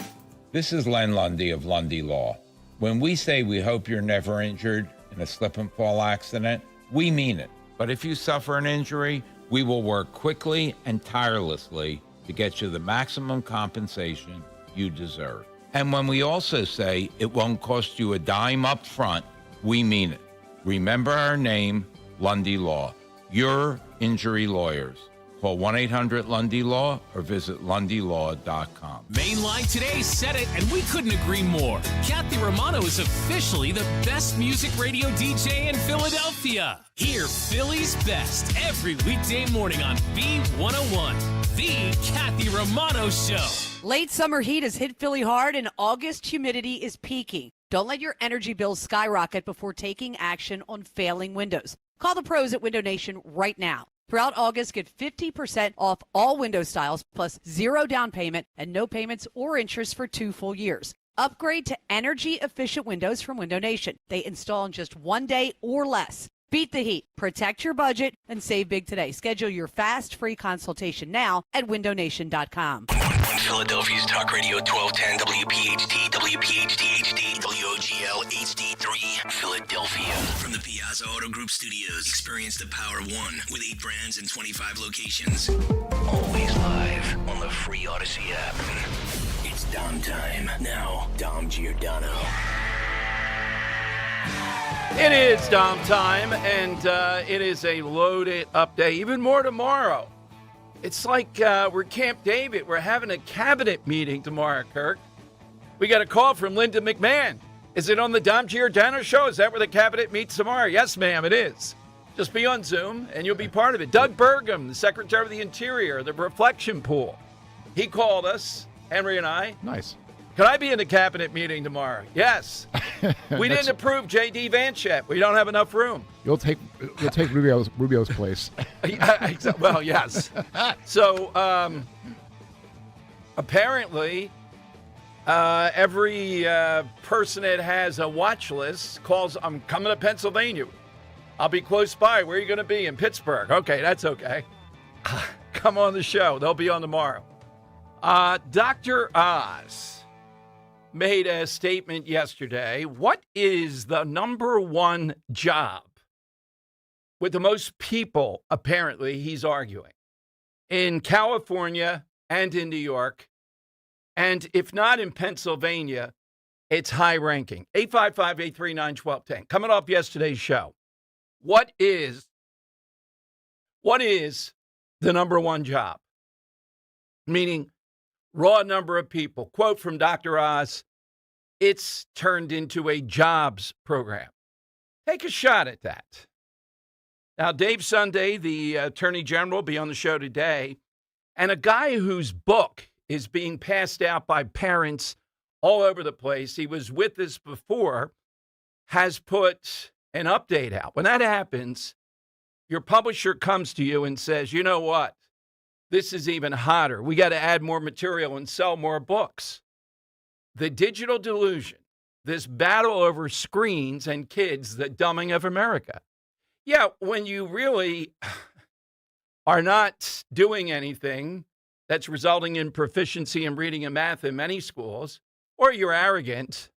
This is Len Lundy of Lundy Law. When we say we hope you're never injured in a slip and fall accident, we mean it. But if you suffer an injury, we will work quickly and tirelessly to get you the maximum compensation you deserve. And when we also say it won't cost you a dime up front, we mean it. Remember our name, Lundy Law. Your injury lawyers. Call 1-800-LUNDY-LAW or visit LundyLaw.com. Mainline Today said it, and we couldn't agree more. Kathy Romano is officially the best music radio DJ in Philadelphia. Hear Philly's best every weekday morning on B101, the Kathy Romano Show. Late summer heat has hit Philly hard, and August humidity is peaking. Don't let your energy bills skyrocket before taking action on failing windows. Call the pros at Window Nation right now. Throughout August, get 50% off all window styles, plus 0 down payment and no payments or interest for 2 full years. Upgrade to energy-efficient windows from Window Nation. They install in just 1 day or less. Beat the heat, protect your budget, and save big today. Schedule your fast, free consultation now at windownation.com. On Philadelphia's Talk Radio 1210 WPHT, WPHT HD, WOGL HD3, Philadelphia. From the Piazza Auto Group Studios, experience the power of one with 8 brands and 25 locations. Always live on the free Odyssey app. It's Dom time. Now, Dom Giordano. It is Dom time, and it is a loaded up day. Even more tomorrow. It's like we're Camp David. We're having a cabinet meeting tomorrow, Kirk. We got a call from Linda McMahon. Is it on the Dom Giordano show? Is that where the cabinet meets tomorrow? Yes, ma'am, it is. Just be on Zoom, and you'll be part of it. Doug Burgum, the Secretary of the Interior, the Reflection Pool. He called us, Henry and I. Nice. Can I be in the cabinet meeting tomorrow? Yes. We didn't approve J.D. Vance yet. We don't have enough room. You'll take Rubio's place. Well, yes. So apparently, every person that has a watch list calls, I'm coming to Pennsylvania. I'll be close by. Where are you going to be? In Pittsburgh. Okay, that's okay. Come on the show. They'll be on tomorrow. Dr. Oz made a statement yesterday. What is the number one job with the most people, apparently, he's arguing in California and in New York. And if not in Pennsylvania, it's high ranking. 855-839-1210. Coming off yesterday's show, what is the number one job? Meaning raw number of people. Quote from Dr. Oz, it's turned into a jobs program. Take a shot at that. Now, Dave Sunday, the Attorney General, will be on the show today. And a guy whose book is being passed out by parents all over the place, he was with us before, has put an update out. When that happens, your publisher comes to you and says, you know what? This is even hotter. We got to add more material and sell more books. The digital delusion, this battle over screens and kids, the dumbing of America. Yeah, when you really are not doing anything that's resulting in proficiency in reading and math in many schools, or you're arrogant,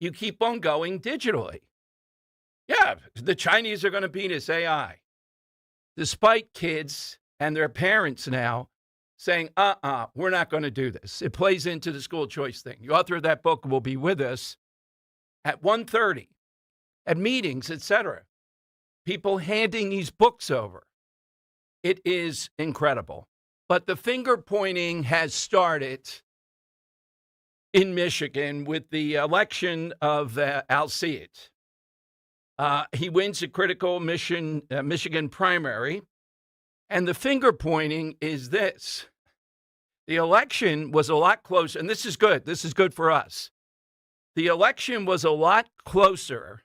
you keep on going digitally. Yeah, the Chinese are going to beat us AI. Despite kids and their parents now saying, we're not going to do this. It plays into the school choice thing. The author of that book will be with us at 1:30 at meetings, etc. People handing these books over. It is incredible. But the finger pointing has started in Michigan with the election of Al Cid. He wins a critical Michigan primary. And the finger pointing is this. The election was a lot closer, and this is good. This is good for us. The election was a lot closer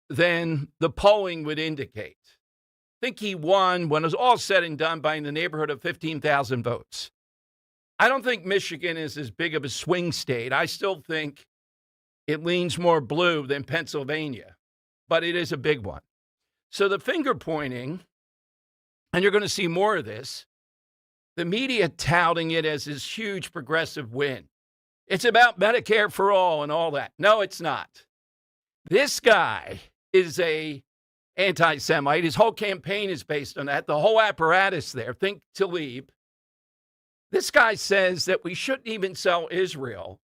than the polling would indicate. I think he won, when it was all said and done, by in the neighborhood of 15,000 votes. I don't think Michigan is as big of a swing state. I still think it leans more blue than Pennsylvania, but it is a big one. So the finger pointing, and you're going to see more of this, the media touting it as this huge progressive win. It's about Medicare for all and all that. No, it's not. This guy is a anti-Semite. His whole campaign is based on that. The whole apparatus there, think Tlaib. This guy says that we shouldn't even sell Israel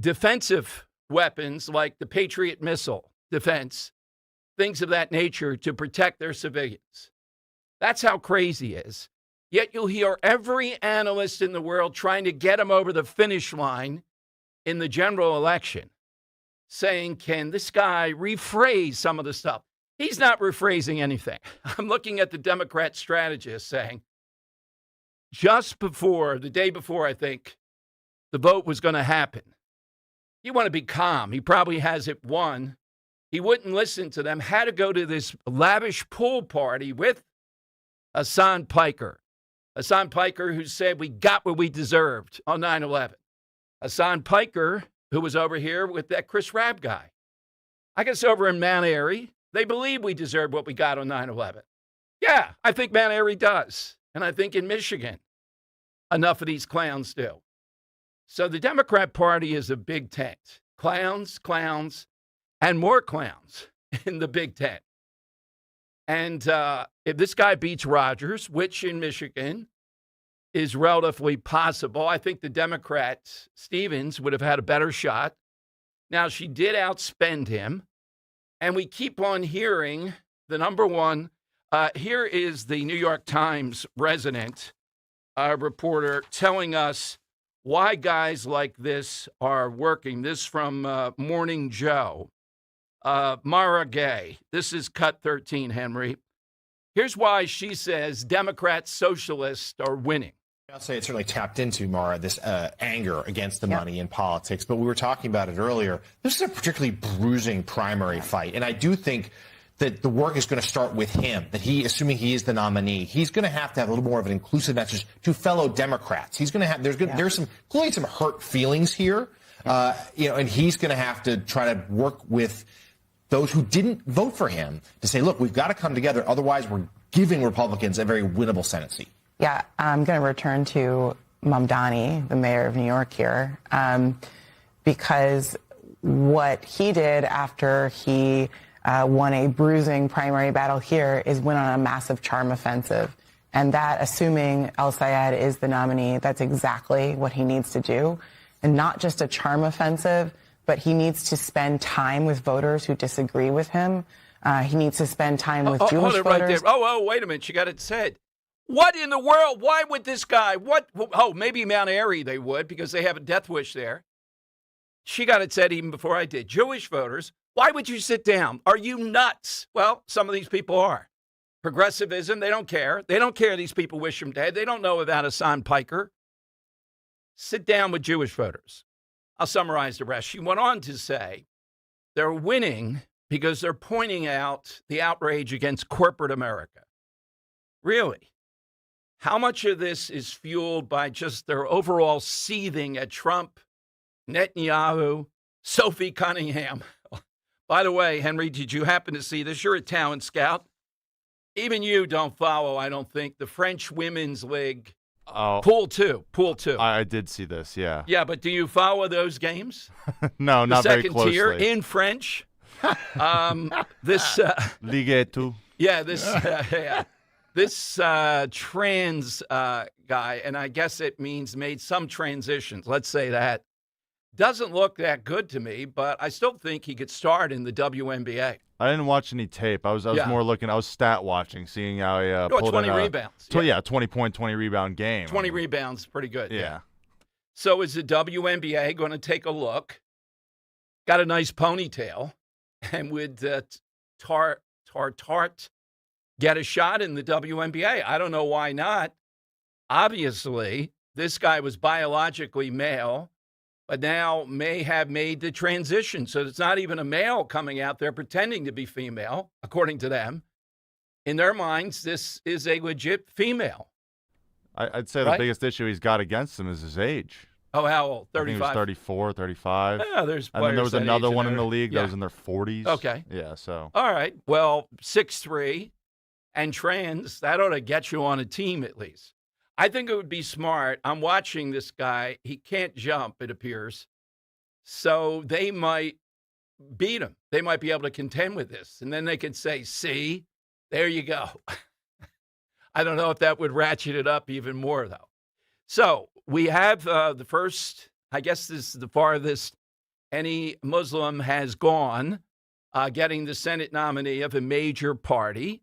defensive weapons like the Patriot missile defense, things of that nature to protect their civilians. That's how crazy he is. Yet you'll hear every analyst in the world trying to get him over the finish line in the general election, saying, can this guy rephrase some of the stuff? He's not rephrasing anything. I'm looking at the Democrat strategist saying, just before, the day before, I think, the vote was going to happen. You want to be calm. He probably has it won. He wouldn't listen to them, had to go to this lavish pool party with Hassan Piker. Hassan Piker, who said we got what we deserved on 9/11. Hassan Piker, who was over here with that Chris Rabb guy. I guess over in Mount Airy, they believe we deserved what we got on 9/11. Yeah, I think Mount Airy does. And I think in Michigan, enough of these clowns do. So the Democrat Party is a big tent. Clowns, clowns, and more clowns in the big tent. And if this guy beats Rogers, which in Michigan is relatively possible, I think the Democrat, Stevens, would have had a better shot. Now, she did outspend him. And we keep on hearing the number one. Here is the New York Times resident reporter telling us why guys like this are working. This from Morning Joe. Mara Gay. This is cut 13, Henry. Here's why she says Democrats, socialists are winning. I'll say it certainly tapped into, Mara, this anger against the money in politics. But we were talking about it earlier. This is a particularly bruising primary fight. And I do think that the work is going to start with him, that he, assuming he is the nominee, he's going to have a little more of an inclusive message to fellow Democrats. He's going to have, there's clearly some hurt feelings here, and he's going to have to try to work with those who didn't vote for him to say, look, we've got to come together. Otherwise, we're giving Republicans a very winnable Senate seat. Yeah, I'm going to return to Mamdani, the mayor of New York here, because what he did after he won a bruising primary battle here is win on a massive charm offensive. And that, assuming El Sayed is the nominee, that's exactly what he needs to do. And not just a charm offensive, but he needs to spend time with voters who disagree with him. He needs to spend time with Jewish hold it voters. right there. Oh, wait a minute. You got it said. What in the world? Why would this guy? What? Oh, maybe Mount Airy they would because they have a death wish there. She got it said even before I did. Jewish voters, why would you sit down? Are you nuts? Well, some of these people are. Progressivism, they don't care. They don't care these people wish him dead. They don't know about Hassan Piker. Sit down with Jewish voters. I'll summarize the rest. She went on to say they're winning because they're pointing out the outrage against corporate America. Really? How much of this is fueled by just their overall seething at Trump, Netanyahu, Sophie Cunningham? By the way, Henry, did you happen to see this? You're a talent scout. Even you don't follow, I don't think, the French Women's League. Oh, Pool 2. I did see this, yeah. Yeah, but do you follow those games? No, not very second closely. tier in French. This Ligue 2. Yeah, this trans guy, and I guess it means made some transitions. Let's say that. Doesn't look that good to me, but I still think he could start in the WNBA. I didn't watch any tape. I was more looking. I was stat watching, seeing how he pulled 20 in rebounds. 20 point, 20 rebound game. 20 rebounds, pretty good. Yeah. So is the WNBA going to take a look? Got a nice ponytail, and would Tart get a shot in the WNBA? I don't know why not. Obviously, this guy was biologically male, but now may have made the transition. So it's not even a male coming out there pretending to be female, according to them. In their minds, this is a legit female. I'd say the biggest issue he's got against him is his age. Oh, how old? 35? I think he was 34, 35. Yeah, there's and then there was players that another age one in in the there. league Yeah. that was in their 40s. Okay. Yeah, so. All right. Well, 6'3", and trans, that ought to get you on a team at least. I think it would be smart. I'm watching this guy. He can't jump, it appears. So they might beat him. They might be able to contend with this. And then they could say, see, there you go. I don't know if that would ratchet it up even more, though. So we have the first, I guess this is the farthest any Muslim has gone, getting the Senate nominee of a major party.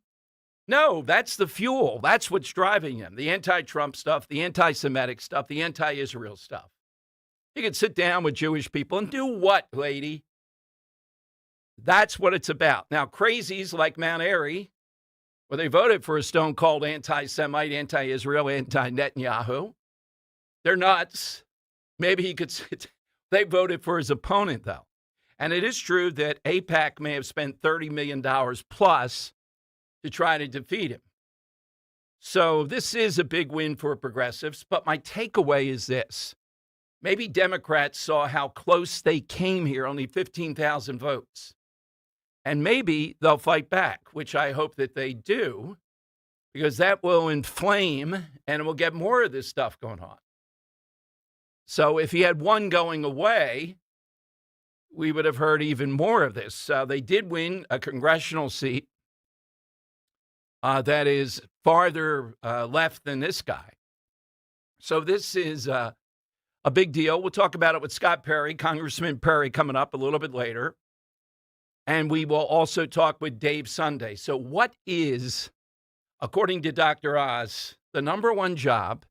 No, that's the fuel. That's what's driving him. The anti-Trump stuff, the anti-Semitic stuff, the anti-Israel stuff. You could sit down with Jewish people and do what, lady? That's what it's about. Now, crazies like Mount Airy, where they voted for a stone-cold anti-Semite, anti-Israel, anti-Netanyahu. They're nuts. Maybe he could sit. They voted for his opponent, though. And it is true that AIPAC may have spent $30 million plus to try to defeat him. So this is a big win for progressives. But my takeaway is this. Maybe Democrats saw how close they came here, only 15,000 votes. And maybe they'll fight back, which I hope that they do, because that will inflame and we'll get more of this stuff going on. So if he had one going away, we would have heard even more of this. They did win a congressional seat that is farther left than this guy. So this is a big deal. We'll talk about it with Scott Perry, Congressman Perry, coming up a little bit later. And we will also talk with Dave Sunday. So what is, according to Dr. Oz, the number one job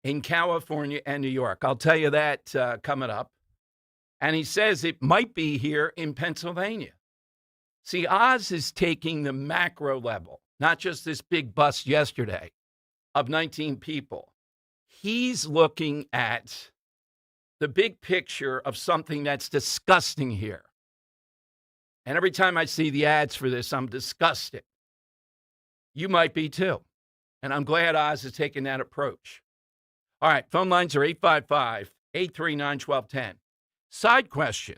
in California and New York? I'll tell you that coming up. And he says it might be here in Pennsylvania. See, Oz is taking the macro level, not just this big bust yesterday of 19 people. He's looking at the big picture of something that's disgusting here. And every time I see the ads for this, I'm disgusted. You might be too. And I'm glad Oz is taking that approach. All right, phone lines are 855-839-1210. Side question.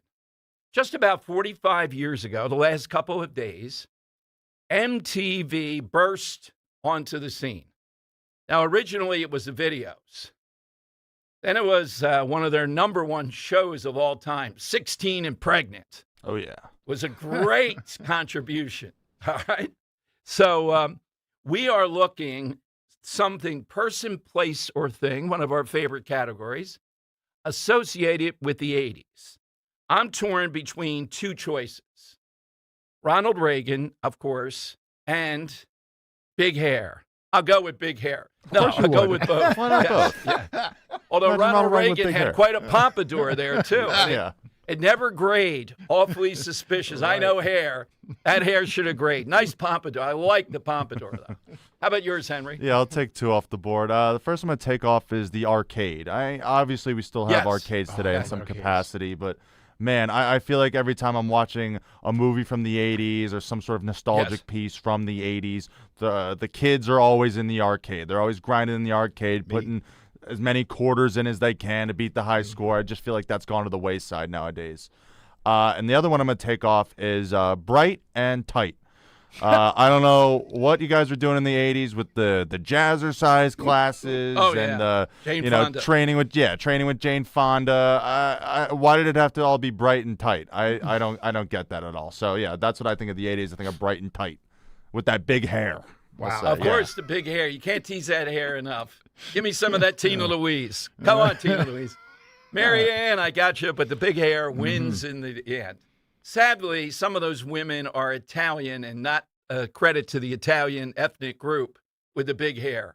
Just about 45 years ago, the last couple of days, MTV burst onto the scene. Now, originally it was the videos. Then it was one of their number one shows of all time, 16 and Pregnant. Oh, yeah. Was a great contribution. All right. So we are looking something, person, place, or thing, one of our favorite categories, associated with the 80s. I'm torn between two choices. Ronald Reagan, of course, and big hair. I'll go with big hair. No, I'll go with both. Why not both? Yeah. Although Imagine Ronald Ronald with Reagan big had hair. quite a pompadour there, too. Yeah. It never grayed. Awfully suspicious. I know hair. That hair should have grayed. Nice pompadour. I like the pompadour, though. How about yours, Henry? Yeah, I'll take two off the board. The first I'm going to take off is the arcade. Obviously, we still have Yes. arcades today in yes, some arcades. capacity, but man, I feel like every time I'm watching a movie from the 80s or some sort of nostalgic piece from the 80s, the kids are always in the arcade. They're always grinding in the arcade, putting as many quarters in as they can to beat the high score. I just feel like that's gone to the wayside nowadays. And the other one I'm going to take off is Bright and Tight. I don't know what you guys were doing in the 80s with the jazzercise classes and Jane Fonda. training with Jane Fonda. Why did it have to all be bright and tight? I don't get that at all. So yeah, that's what I think of the 80s. I think of Bright and Tight with that big hair. Wow. Of course, the big hair. You can't tease that hair enough. Give me some of that Tina Louise. Come on, Tina Louise. Mary Ann, I got you, but the big hair wins in the end. Sadly, some of those women are Italian and not a credit to the Italian ethnic group with the big hair.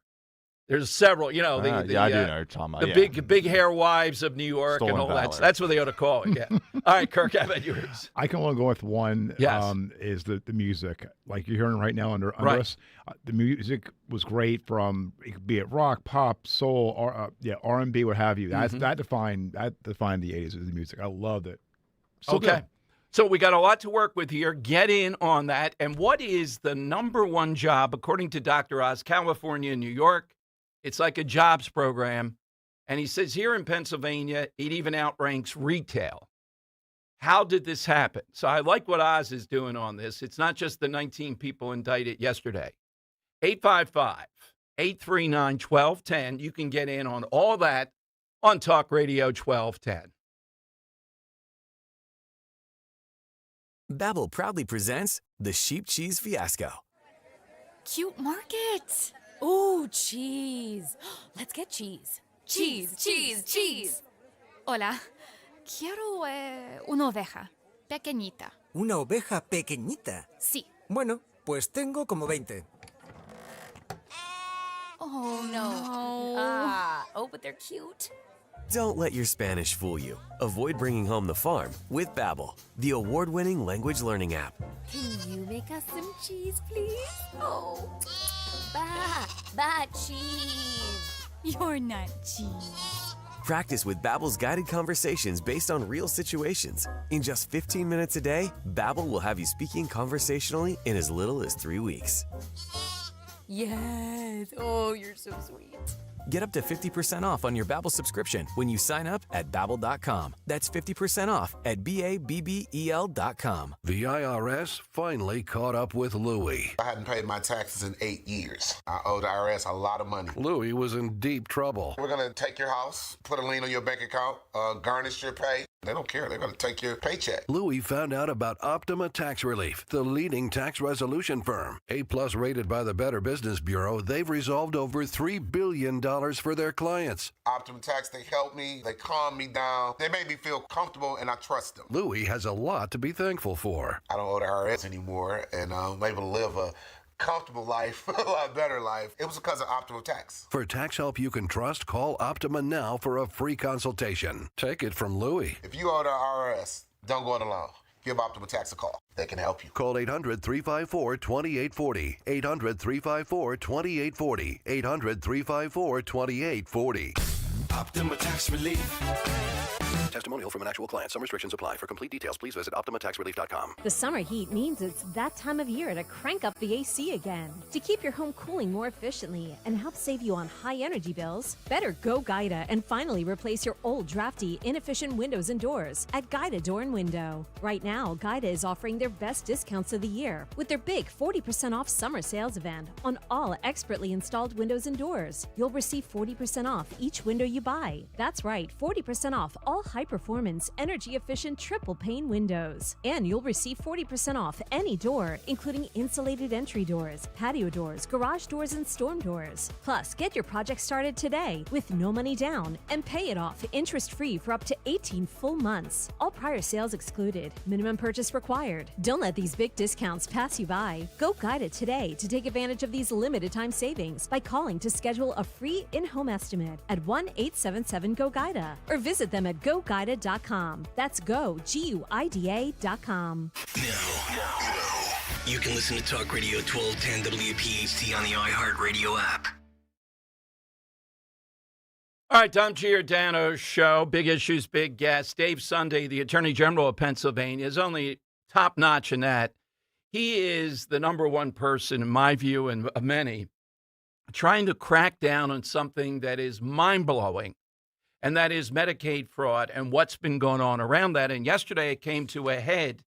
There's several, I do know what you're talking about. The big hair wives of New York Stolen and all valor. that. That's what they ought to call it, yeah. All right, Kirk, how about yours? I can only go with one. Yes. Is the music like you're hearing right now under Right. us? The music was great from be it rock, pop, soul, or R&B, what have you. That defined the 80s as the music. I loved it. So Okay. good. So we got a lot to work with here. Get in on that. And what is the number one job, according to Dr. Oz, California and New York? It's like a jobs program. And he says here in Pennsylvania, it even outranks retail. How did this happen? So I like what Oz is doing on this. It's not just the 19 people indicted yesterday. 855-839-1210. You can get in on all that on Talk Radio 1210. Babbel proudly presents the Sheep Cheese Fiasco. Cute market. Ooh, cheese. Let's get cheese. Cheese, cheese, cheese. Hola. Quiero una oveja pequeñita. ¿Una oveja pequeñita? Sí. Bueno, pues tengo como 20. Oh, no. Oh, but they're cute. Don't let your Spanish fool you. Avoid bringing home the farm with Babbel, the award-winning language learning app. Can you make us some cheese, please? Oh, cheese. You're not cheese. Practice with Babbel's guided conversations based on real situations. In just 15 minutes a day, Babbel will have you speaking conversationally in as little as 3 weeks. Yes. Oh, you're so sweet. Get up to 50% off on your Babbel subscription when you sign up at Babbel.com. That's 50% off at BABBEL.com. The IRS finally caught up with Louie. I hadn't paid my taxes in 8 years. I owe the IRS a lot of money. Louie was in deep trouble. We're going to take your house, put a lien on your bank account, garnish your pay. They don't care. They're going to take your paycheck. Louie found out about Optima Tax Relief, the leading tax resolution firm. A-plus rated by the Better Business Bureau, they've resolved over $3 billion for their clients. Optima Tax, they help me. They calm me down. They make me feel comfortable, and I trust them. Louie has a lot to be thankful for. I don't owe the IRS anymore, and I'm able to live a comfortable life, a lot better life. It was because of Optima Tax. For tax help you can trust, call Optima now for a free consultation. Take it from Louie. If you owe the IRS, don't go it alone. Give Optima Tax a call. They can help you. Call 800-354-2840. 800-354-2840. 800-354-2840. Optima Tax Relief. Testimonial from an actual client. Some restrictions apply. For complete details, please visit OptimaTaxRelief.com. The summer heat means it's that time of year to crank up the AC again. To keep your home cooling more efficiently and help save you on high energy bills, better go Gaida and finally replace your old, drafty, inefficient windows and doors at Gaida Door and Window. Right now, Gaida is offering their best discounts of the year with their big 40% off summer sales event on all expertly installed windows and doors. You'll receive 40% off each window you buy buy. That's right, 40% off all high-performance, energy-efficient triple-pane windows. And you'll receive 40% off any door, including insulated entry doors, patio doors, garage doors, and storm doors. Plus, get your project started today with no money down and pay it off interest-free for up to 18 full months. All prior sales excluded. Minimum purchase required. Don't let these big discounts pass you by. Go Guida today to take advantage of these limited time savings by calling to schedule a free in-home estimate at 1-877-GO-GUIDA or visit them at GoGuida.com. That's GoGuida.com. Now, you can listen to Talk Radio 1210 WPHT on the iHeartRadio app. All right, Tom Giordano show. Big issues, big guests. Dave Sunday, the Attorney General of Pennsylvania, is only top notch in that. He is the number one person, in my view, and of many, trying to crack down on something that is mind-blowing, and that is Medicaid fraud and what's been going on around that. And yesterday it came to a head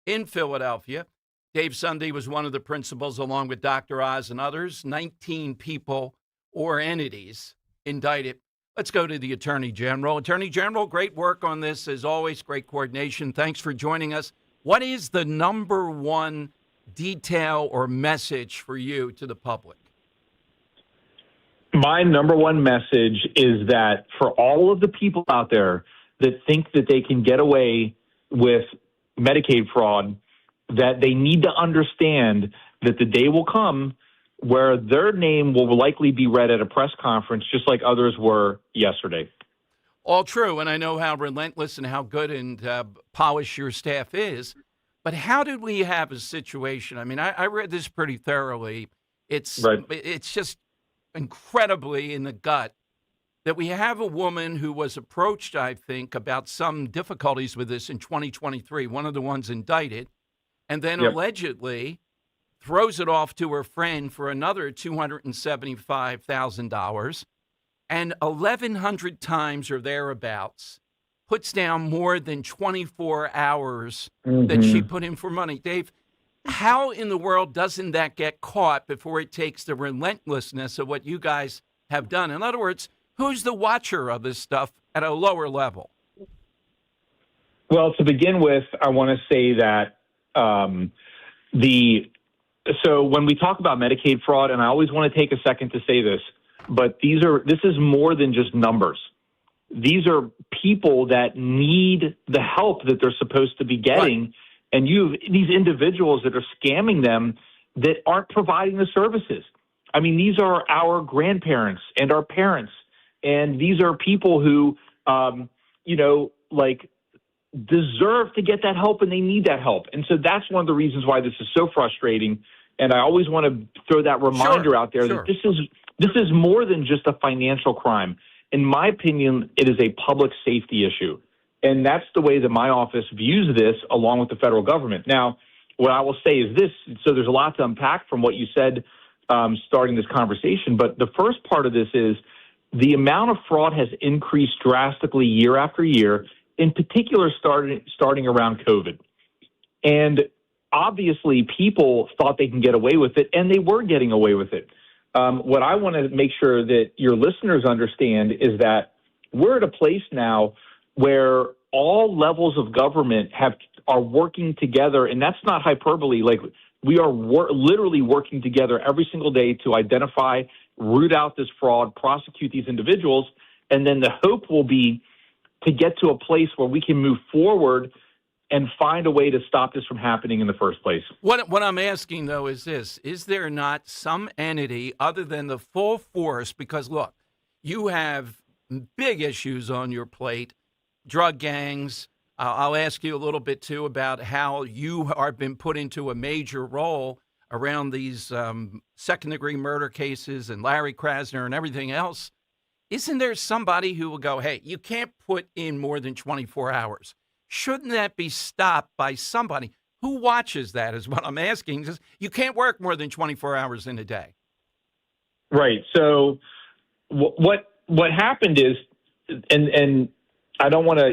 in Philadelphia. Dave Sunday was one of the principals, along with Dr. Oz and others. 19 people or entities indicted. Let's go to the Attorney General. Attorney General, great work on this. As always, great coordination. Thanks for joining us. What is the number one detail or message for you to the public? My number one message is that for all of the people out there that think that they can get away with Medicaid fraud, that they need to understand that the day will come where their name will likely be read at a press conference, just like others were yesterday. All true, and I know how relentless and how good and polished your staff is. But how did we have a situation? I mean, I read this pretty thoroughly. It's just incredibly in the gut that we have a woman who was approached, I think, about some difficulties with this in 2023, one of the ones indicted, and then allegedly throws it off to her friend for another $275,000, and 1,100 times or thereabouts puts down more than 24 hours that she put in for money. Dave, how in the world doesn't that get caught before it takes the relentlessness of what you guys have done? In other words, who's the watcher of this stuff at a lower level? Well, to begin with, I want to say that so when we talk about Medicaid fraud, and I always want to take a second to say this, but this is more than just numbers. These are people that need the help that they're supposed to be getting. Right. And you have these individuals that are scamming them that aren't providing the services. I mean, these are our grandparents and our parents. And these are people who, deserve to get that help, and they need that help. And so that's one of the reasons why this is so frustrating. And I always want to throw that reminder out there that this is more than just a financial crime. In my opinion, it is a public safety issue. And that's the way that my office views this, along with the federal government. Now, what I will say is this, so there's a lot to unpack from what you said starting this conversation. But the first part of this is the amount of fraud has increased drastically year after year, in particular starting around COVID. And obviously, people thought they can get away with it, and they were getting away with it. What I want to make sure that your listeners understand is that we're at a place now where all levels of government are working together, and that's not hyperbole. Like, we are literally working together every single day to identify, root out this fraud, prosecute these individuals, and then the hope will be to get to a place where we can move forward and find a way to stop this from happening in the first place. What I'm asking, though, is this. Is there not some entity other than the full force? Because, look, you have big issues on your plate, drug gangs. I'll ask you a little bit, too, about how you have been put into a major role around these second-degree murder cases and Larry Krasner and everything else. Isn't there somebody who will go, hey, you can't put in more than 24 hours? Shouldn't that be stopped by somebody? Who watches that is what I'm asking. Just, you can't work more than 24 hours in a day. Right. So what happened is, and I don't want to,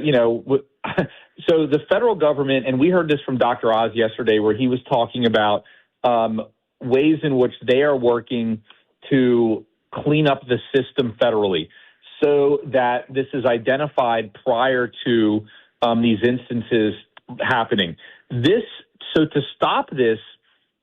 so the federal government, and we heard this from Dr. Oz yesterday, where he was talking about ways in which they are working to clean up the system federally. so that this is identified prior to these instances happening. So to stop this,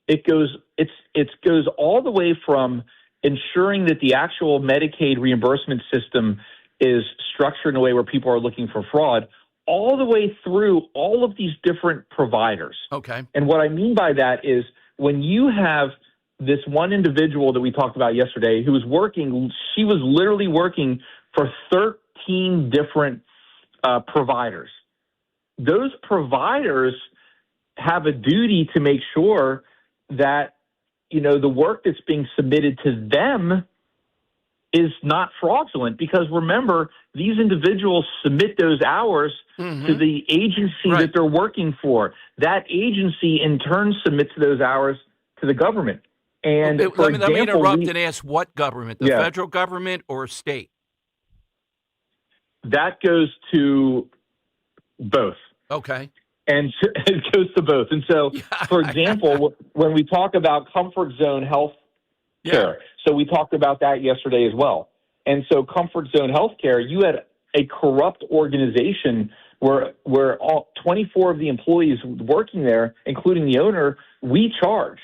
it goes all the way from ensuring that the actual Medicaid reimbursement system is structured in a way where people are looking for fraud, all the way through all of these different providers. Okay. And what I mean by that is when you have this one individual that we talked about yesterday who was working, she was literally working for 13 different providers. Those providers have a duty to make sure that, the work that's being submitted to them is not fraudulent, because remember, these individuals submit those hours to the agency that they're working for. That agency in turn submits those hours to the government. And let me interrupt and ask, what government? The federal government or state? That goes to both. Okay. And it goes to both. And so, for example, when we talk about comfort zone health care, so we talked about that yesterday as well. And so comfort zone health care, you had a corrupt organization where all 24 of the employees working there, including the owner, we charged.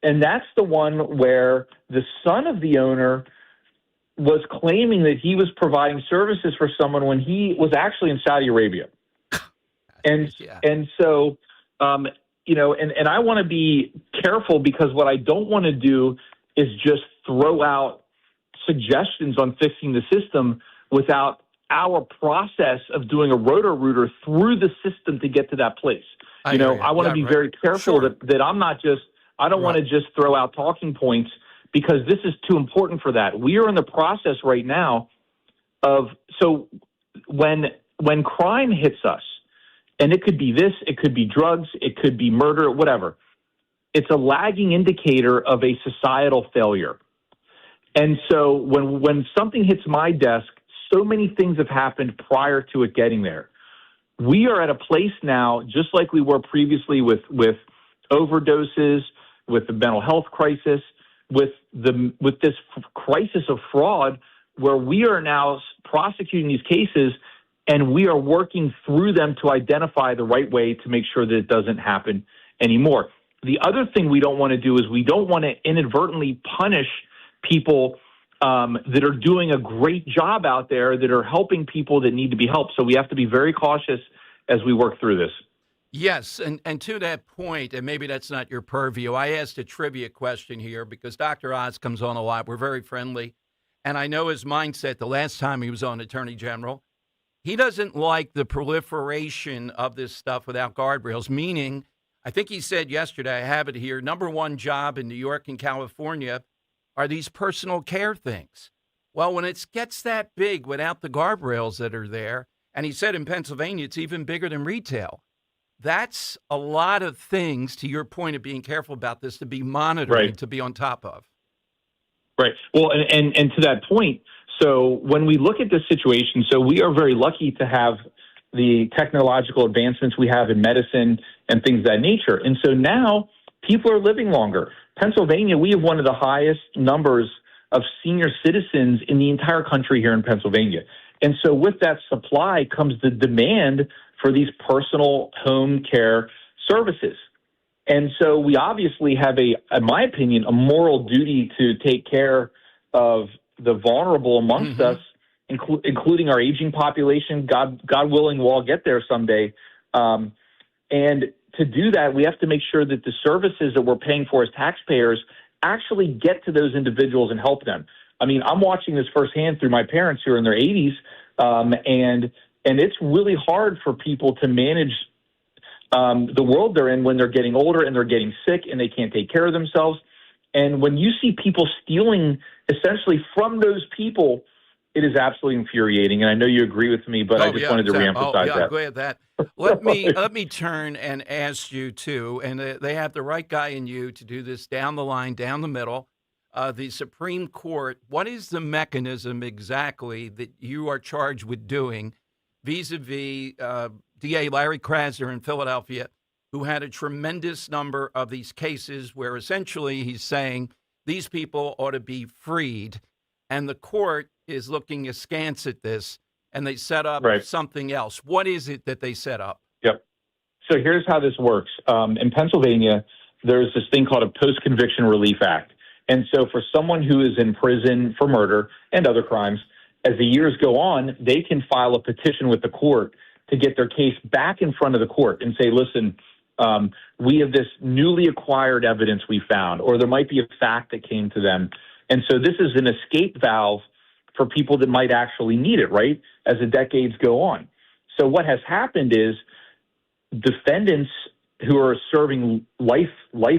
And that's the one where the son of the owner was claiming that he was providing services for someone when he was actually in Saudi Arabia. And so, and I want to be careful, because what I don't want to do is just throw out suggestions on fixing the system without our process of doing a roto-rooter through the system to get to that place. I want to be very careful that I'm not just, I don't want to just throw out talking points, because this is too important for that. We are in the process right now of, so when crime hits us, and it could be this, it could be drugs, it could be murder, whatever. It's a lagging indicator of a societal failure. And so when something hits my desk, so many things have happened prior to it getting there. We are at a place now, just like we were previously with overdoses, with the mental health crisis, with this crisis of fraud, where we are now prosecuting these cases, and we are working through them to identify the right way to make sure that it doesn't happen anymore. The other thing we don't want to do is we don't want to inadvertently punish people that are doing a great job out there, that are helping people that need to be helped. So we have to be very cautious as we work through this. Yes, and to that point, and maybe that's not your purview, I asked a trivia question here because Dr. Oz comes on a lot. We're very friendly. And I know his mindset the last time he was on Attorney General. He doesn't like the proliferation of this stuff without guardrails, meaning, I think he said yesterday, I have it here, number one job in New York and California are these personal care things. Well, when it gets that big without the guardrails that are there, and he said in Pennsylvania it's even bigger than retail, that's a lot of things, to your point of being careful about this, to be monitored, to be on top of. Right. Well, and to that point, so when we look at this situation, so we are very lucky to have the technological advancements we have in medicine and things of that nature. And so now people are living longer. Pennsylvania, we have one of the highest numbers of senior citizens in the entire country here in Pennsylvania. And so with that supply comes the demand for these personal home care services. And so we obviously have in my opinion, a moral duty to take care of the vulnerable amongst us, including our aging population. God willing, we'll all get there someday. And to do that, we have to make sure that the services that we're paying for as taxpayers actually get to those individuals and help them. I mean, I'm watching this firsthand through my parents who are in their 80s, and it's really hard for people to manage the world they're in when they're getting older and they're getting sick and they can't take care of themselves. And when you see people stealing essentially from those people, it is absolutely infuriating. And I know you agree with me, but I just wanted to reemphasize that. I'm glad that. Let me turn and ask you too, and they have the right guy in you to do this down the line, down the middle. The Supreme Court, what is the mechanism exactly that you are charged with doing vis-a-vis DA Larry Krasner in Philadelphia, who had a tremendous number of these cases where essentially he's saying these people ought to be freed. and the court is looking askance at this, and they set up Right. something else. What is it that they set up? Yep. So here's how this works. In Pennsylvania, there's this thing called a Post-Conviction Relief Act. And so for someone who is in prison for murder and other crimes, as the years go on, they can file a petition with the court to get their case back in front of the court and say, listen, we have this newly acquired evidence we found, or there might be a fact that came to them. And so this is an escape valve for people that might actually need it, right, as the decades go on. So what has happened is defendants who are serving life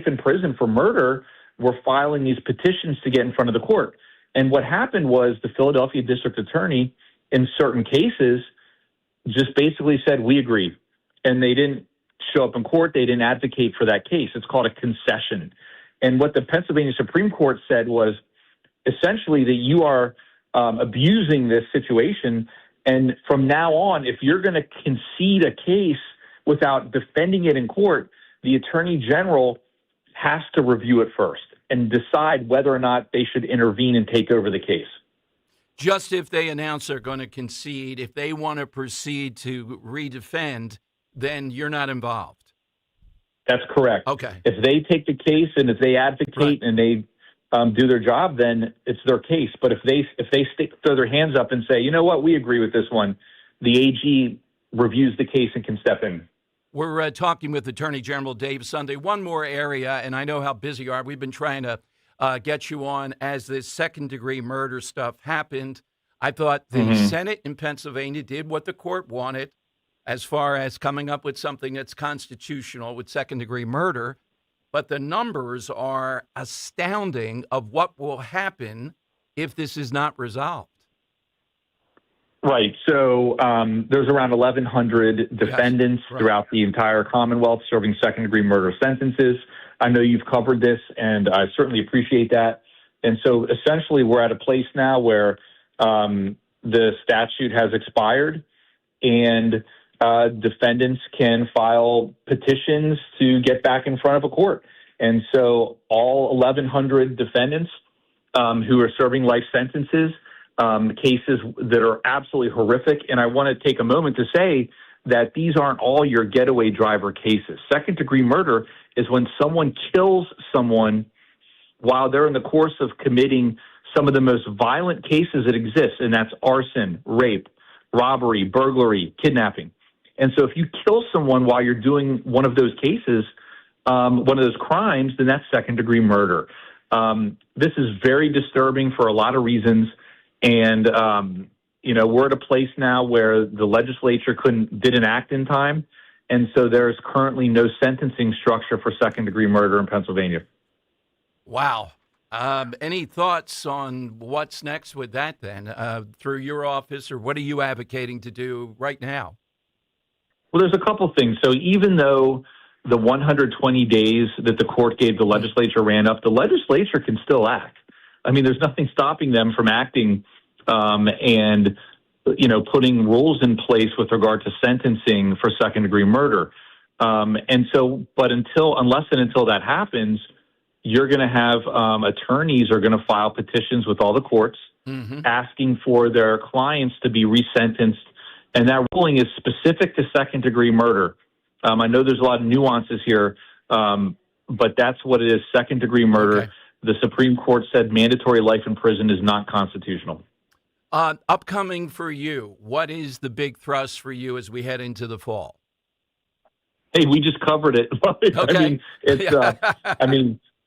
in prison for murder were filing these petitions to get in front of the court. And what happened was the Philadelphia district attorney in certain cases just basically said, we agree. And they didn't show up in court. They didn't advocate for that case. It's called a concession. And what the Pennsylvania Supreme Court said was essentially that you are abusing this situation. And from now on, if you're going to concede a case without defending it in court, the attorney general has to review it first and decide whether or not they should intervene and take over the case. Just if they announce they're going to concede, if they want to proceed to redefend, then you're not involved. That's correct. Okay. If they take the case and if they advocate and they do their job, then it's their case. But if they throw their hands up and say, you know what, we agree with this one, the AG reviews the case and can step in. We're talking with Attorney General Dave Sunday. One more area, and I know how busy you are. We've been trying to get you on as this second-degree murder stuff happened. I thought the Senate in Pennsylvania did what the court wanted as far as coming up with something that's constitutional with second-degree murder. But the numbers are astounding of what will happen if this is not resolved. Right. So there's around 1,100 defendants throughout the entire Commonwealth serving second-degree murder sentences. I know you've covered this, and I certainly appreciate that. And so essentially we're at a place now where the statute has expired, and defendants can file petitions to get back in front of a court. And so all 1,100 defendants who are serving life sentences, cases that are absolutely horrific. And I want to take a moment to say that these aren't all your getaway driver cases. Second-degree murder is when someone kills someone while they're in the course of committing some of the most violent cases that exist, and that's arson, rape, robbery, burglary, kidnapping. And so if you kill someone while you're doing one of those cases, one of those crimes, then that's second-degree murder. This is very disturbing for a lot of reasons. And, we're at a place now where the legislature didn't act in time. And so there's currently no sentencing structure for second-degree murder in Pennsylvania. Wow. Any thoughts on what's next with that then through your office, or what are you advocating to do right now? Well, there's a couple things. So even though the 120 days that the court gave the legislature ran up, the legislature can still act. I mean, there's nothing stopping them from acting and putting rules in place with regard to sentencing for second-degree murder. But unless and until that happens, you're going to have attorneys are going to file petitions with all the courts asking for their clients to be resentenced. And that ruling is specific to second-degree murder. I know there's a lot of nuances here, but that's what it is, second-degree murder. Okay. The Supreme Court said mandatory life in prison is not constitutional. Upcoming for you, what is the big thrust for you as we head into the fall? Hey, we just covered it. Okay.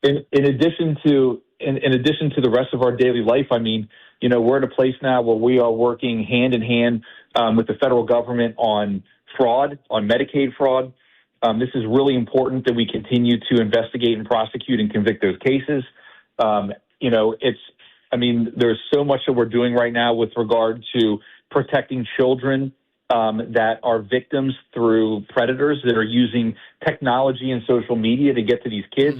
In addition to the rest of our daily life, we're at a place now where we are working hand in hand with the federal government on fraud, on Medicaid fraud. This is really important that we continue to investigate and prosecute and convict those cases. There's so much that we're doing right now with regard to protecting children that are victims through predators that are using technology and social media to get to these kids.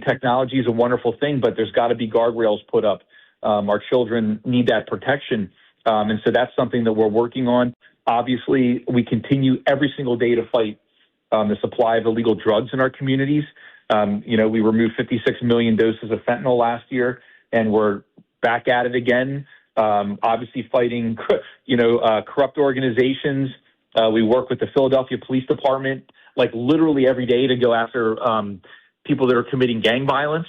Technology is a wonderful thing, but there's got to be guardrails put up. Our children need that protection. And so that's something that we're working on. Obviously, we continue every single day to fight the supply of illegal drugs in our communities. We removed 56 million doses of fentanyl last year, and we're back at it again. Obviously fighting, corrupt organizations. We work with the Philadelphia Police Department, like literally every day, to go after people that are committing gang violence.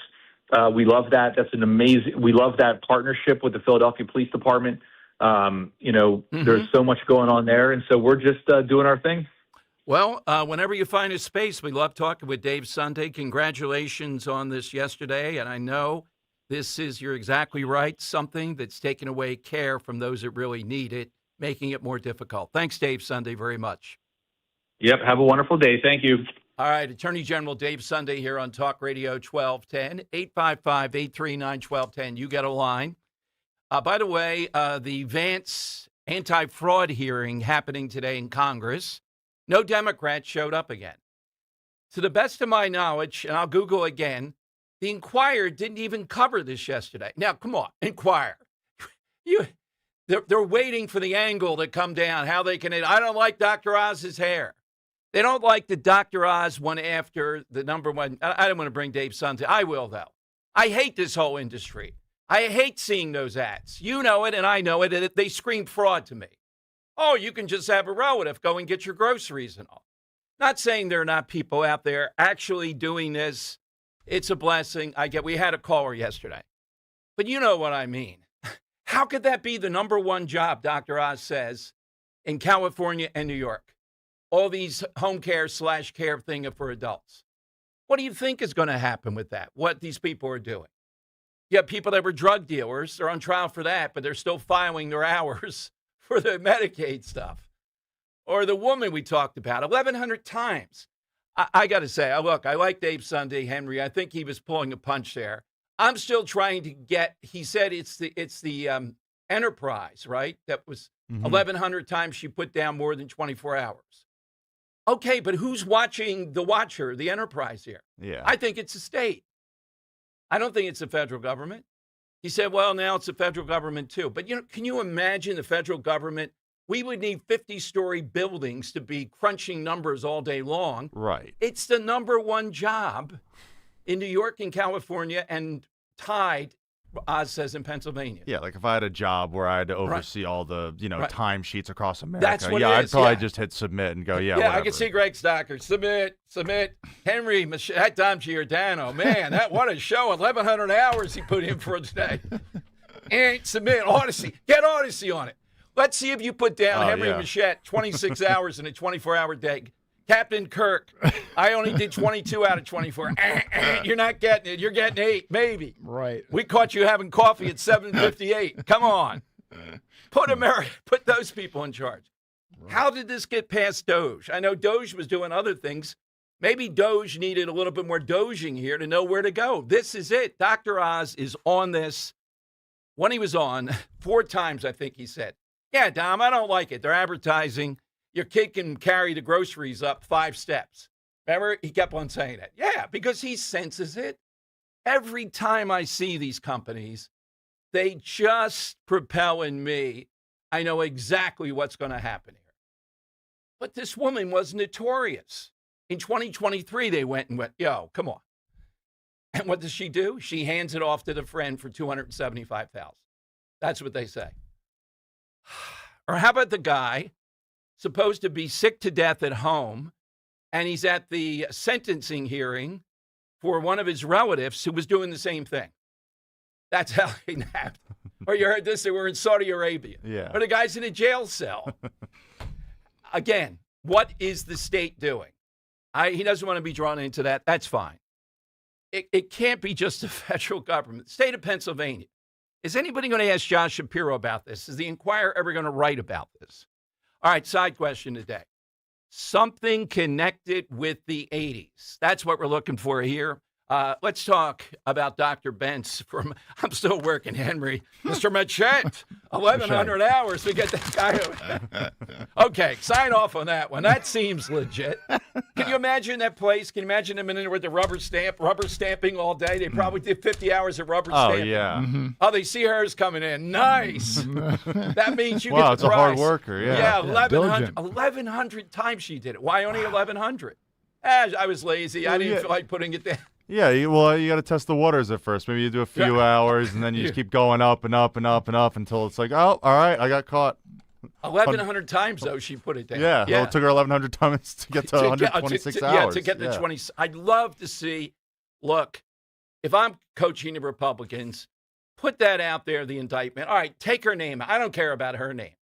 We love that. We love that partnership with the Philadelphia Police Department. There's so much going on there. And so we're just doing our thing. Well, whenever you find a space, we love talking with Dave Sunday. Congratulations on this yesterday. And I know you're exactly right, something that's taken away care from those that really need it, making it more difficult. Thanks, Dave Sunday, very much. Yep. Have a wonderful day. Thank you. All right. Attorney General Dave Sunday here on Talk Radio 1210, 855-839-1210. You get a line. By the way, the Vance anti-fraud hearing happening today in Congress, no Democrats showed up again. To the best of my knowledge, and I'll Google again, the Inquirer didn't even cover this yesterday. Now, come on, Inquirer. They're waiting for the angle to come down, how they can. I don't like Dr. Oz's hair. They don't like the Dr. Oz one after the number one. I don't want to bring Dave Sunday. I will, though. I hate this whole industry. I hate seeing those ads. You know it, and I know it, and they scream fraud to me. Oh, you can just have a relative go and get your groceries and all. Not saying there are not people out there actually doing this. It's a blessing. We had a caller yesterday. But you know what I mean. How could that be the number one job, Dr. Oz says, in California and New York? All these home care / care thing for adults. What do you think is going to happen with that? What these people are doing? You have people that were drug dealers. They're on trial for that, but they're still filing their hours for the Medicaid stuff. Or the woman we talked about 1,100 times. I got to say, look, I like Dave Sunday, Henry. I think he was pulling a punch there. I'm still trying to get, he said it's the Enterprise, right? That was 1,100 times she put down more than 24 hours. Okay, but who's watching the Watcher, the Enterprise here? Yeah. I think it's the state. I don't think it's the federal government. He said, well, now it's the federal government too. But, can you imagine the federal government? We would need 50-story buildings to be crunching numbers all day long. Right. It's the number one job in New York and California and tied, Oz says, in Pennsylvania. Yeah, like if I had a job where I had to oversee all the, time sheets across America. That's what I'd probably just hit submit and go, whatever. I can see Greg Stocker. Submit. Henry, that time Giordano. Man, what a show. 1,100 hours he put in for today. And submit. Odyssey. Get Odyssey on it. Let's see if you put down Henry Machette 26 hours in a 24-hour day. Captain Kirk, I only did 22 out of 24. You're not getting it. You're getting 8, maybe. Right. We caught you having coffee at 7:58. Come on. Put those people in charge. Right. How did this get past Doge? I know Doge was doing other things. Maybe Doge needed a little bit more doging here to know where to go. This is it. Dr. Oz is on this. When he was on, 4 times, I think he said, yeah, Dom, I don't like it. They're advertising. Your kid can carry the groceries up 5 steps. Remember? He kept on saying that. Yeah, because he senses it. Every time I see these companies, they just propel in me. I know exactly what's going to happen here. But this woman was notorious. In 2023, they went, yo, come on. And what does she do? She hands it off to the friend for $275,000. That's what they say. Or how about the guy supposed to be sick to death at home, and he's at the sentencing hearing for one of his relatives who was doing the same thing. That's how it happened. Or you heard this, they were in Saudi Arabia. Yeah. Or the guy's in a jail cell. Again, what is the state doing? He doesn't want to be drawn into that. That's fine. It can't be just the federal government. The state of Pennsylvania. Is anybody going to ask Josh Shapiro about this? Is the Inquirer ever going to write about this? All right, side question today. Something connected with the 80s. That's what we're looking for here. Let's talk about Dr. Bentz from I'm Still Working, Henry. Mr. Machette, 1,100 hours to get that guy. Okay, sign off on that one. That seems legit. Can you imagine that place? Can you imagine them in there with the rubber stamping all day? They probably did 50 hours of rubber stamping. Oh, yeah. Mm-hmm. Oh, they see hers coming in. Nice. That means you get the prize. Wow, it's a hard worker, yeah. Yeah, 1,100 times she did it. Why only 1,100? I was lazy. I didn't feel like putting it down. Yeah, you got to test the waters at first. Maybe you do a few hours, and then you just keep going up and up and up and up until it's like, oh, all right, I got caught. 1,100 times, though, she put it down. Yeah, well, it took her 1,100 times to get to 126 hours. Yeah, to get to 20. I'd love to see, look, if I'm coaching the Republicans, put that out there, the indictment. All right, take her name. I don't care about her name.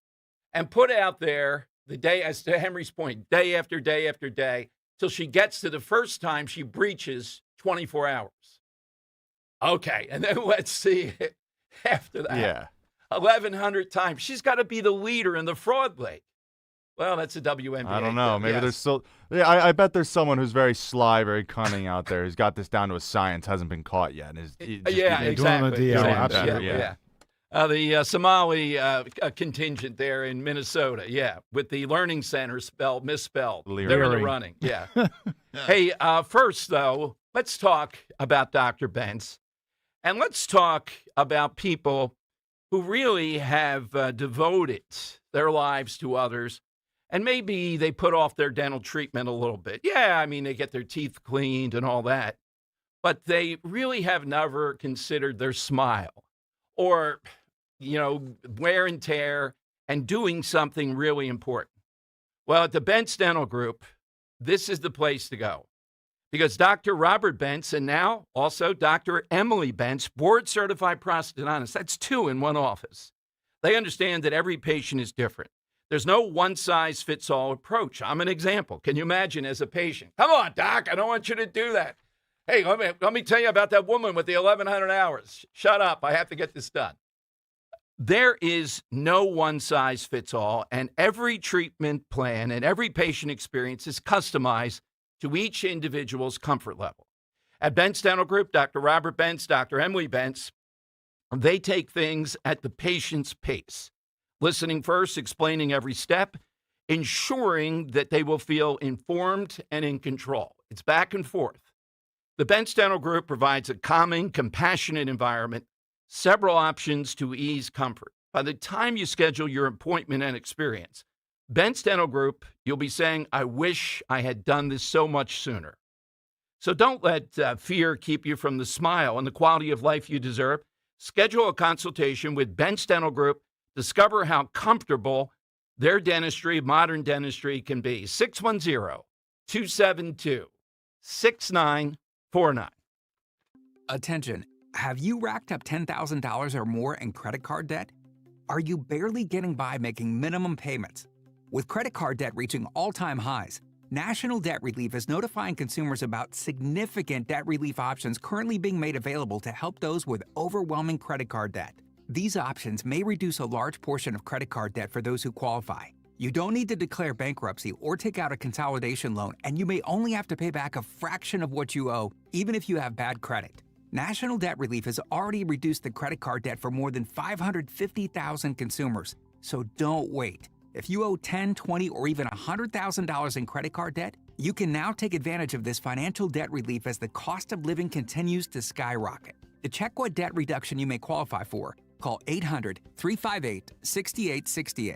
And put out there the day, as to Henry's point, day after day after day, till she gets to the first time she breaches 24 hours. Okay, and then let's see it after that. Yeah. 1,100 times. She's got to be the leader in the fraud league. Well, that's a WNBA. I don't know. Maybe there's still. Yeah, I bet there's someone who's very sly, very cunning out there who's got this down to a science, hasn't been caught yet. And Exactly. Yeah. The Somali contingent there in Minnesota, with the learning center misspelled. They're in the running, Hey, first, though, let's talk about Dr. Bentz, and let's talk about people who really have devoted their lives to others, and maybe they put off their dental treatment a little bit. Yeah, I mean, they get their teeth cleaned and all that, but they really have never considered their smile or, wear and tear and doing something really important. Well, at the Bentz Dental Group, this is the place to go. Because Dr. Robert Bentz and now also Dr. Emily Bentz, board-certified prosthodontist, that's two in one office. They understand that every patient is different. There's no one-size-fits-all approach. I'm an example. Can you imagine as a patient? Come on, doc, I don't want you to do that. Hey, let me tell you about that woman with the 1,100 hours. Shut up, I have to get this done. There is no one-size-fits-all, and every treatment plan and every patient experience is customized to each individual's comfort level. At Bentz Dental Group, Dr. Robert Bentz, Dr. Emily Bentz, they take things at the patient's pace, listening first, explaining every step, ensuring that they will feel informed and in control. It's back and forth. The Bentz Dental Group provides a calming, compassionate environment, several options to ease comfort. By the time you schedule your appointment and experience, Bentz Dental Group, you'll be saying, I wish I had done this so much sooner. So don't let fear keep you from the smile and the quality of life you deserve. Schedule a consultation with Bentz Dental Group. Discover how comfortable their dentistry, modern dentistry, can be. 610-272-6949. Attention. Have you racked up $10,000 or more in credit card debt? Are you barely getting by making minimum payments? With credit card debt reaching all-time highs, National Debt Relief is notifying consumers about significant debt relief options currently being made available to help those with overwhelming credit card debt. These options may reduce a large portion of credit card debt for those who qualify. You don't need to declare bankruptcy or take out a consolidation loan, and you may only have to pay back a fraction of what you owe, even if you have bad credit. National Debt Relief has already reduced the credit card debt for more than 550,000 consumers, so don't wait. If you owe $10,000, $20,000, or even $100,000 in credit card debt, you can now take advantage of this financial debt relief as the cost of living continues to skyrocket. To check what debt reduction you may qualify for, call 800-358-6868.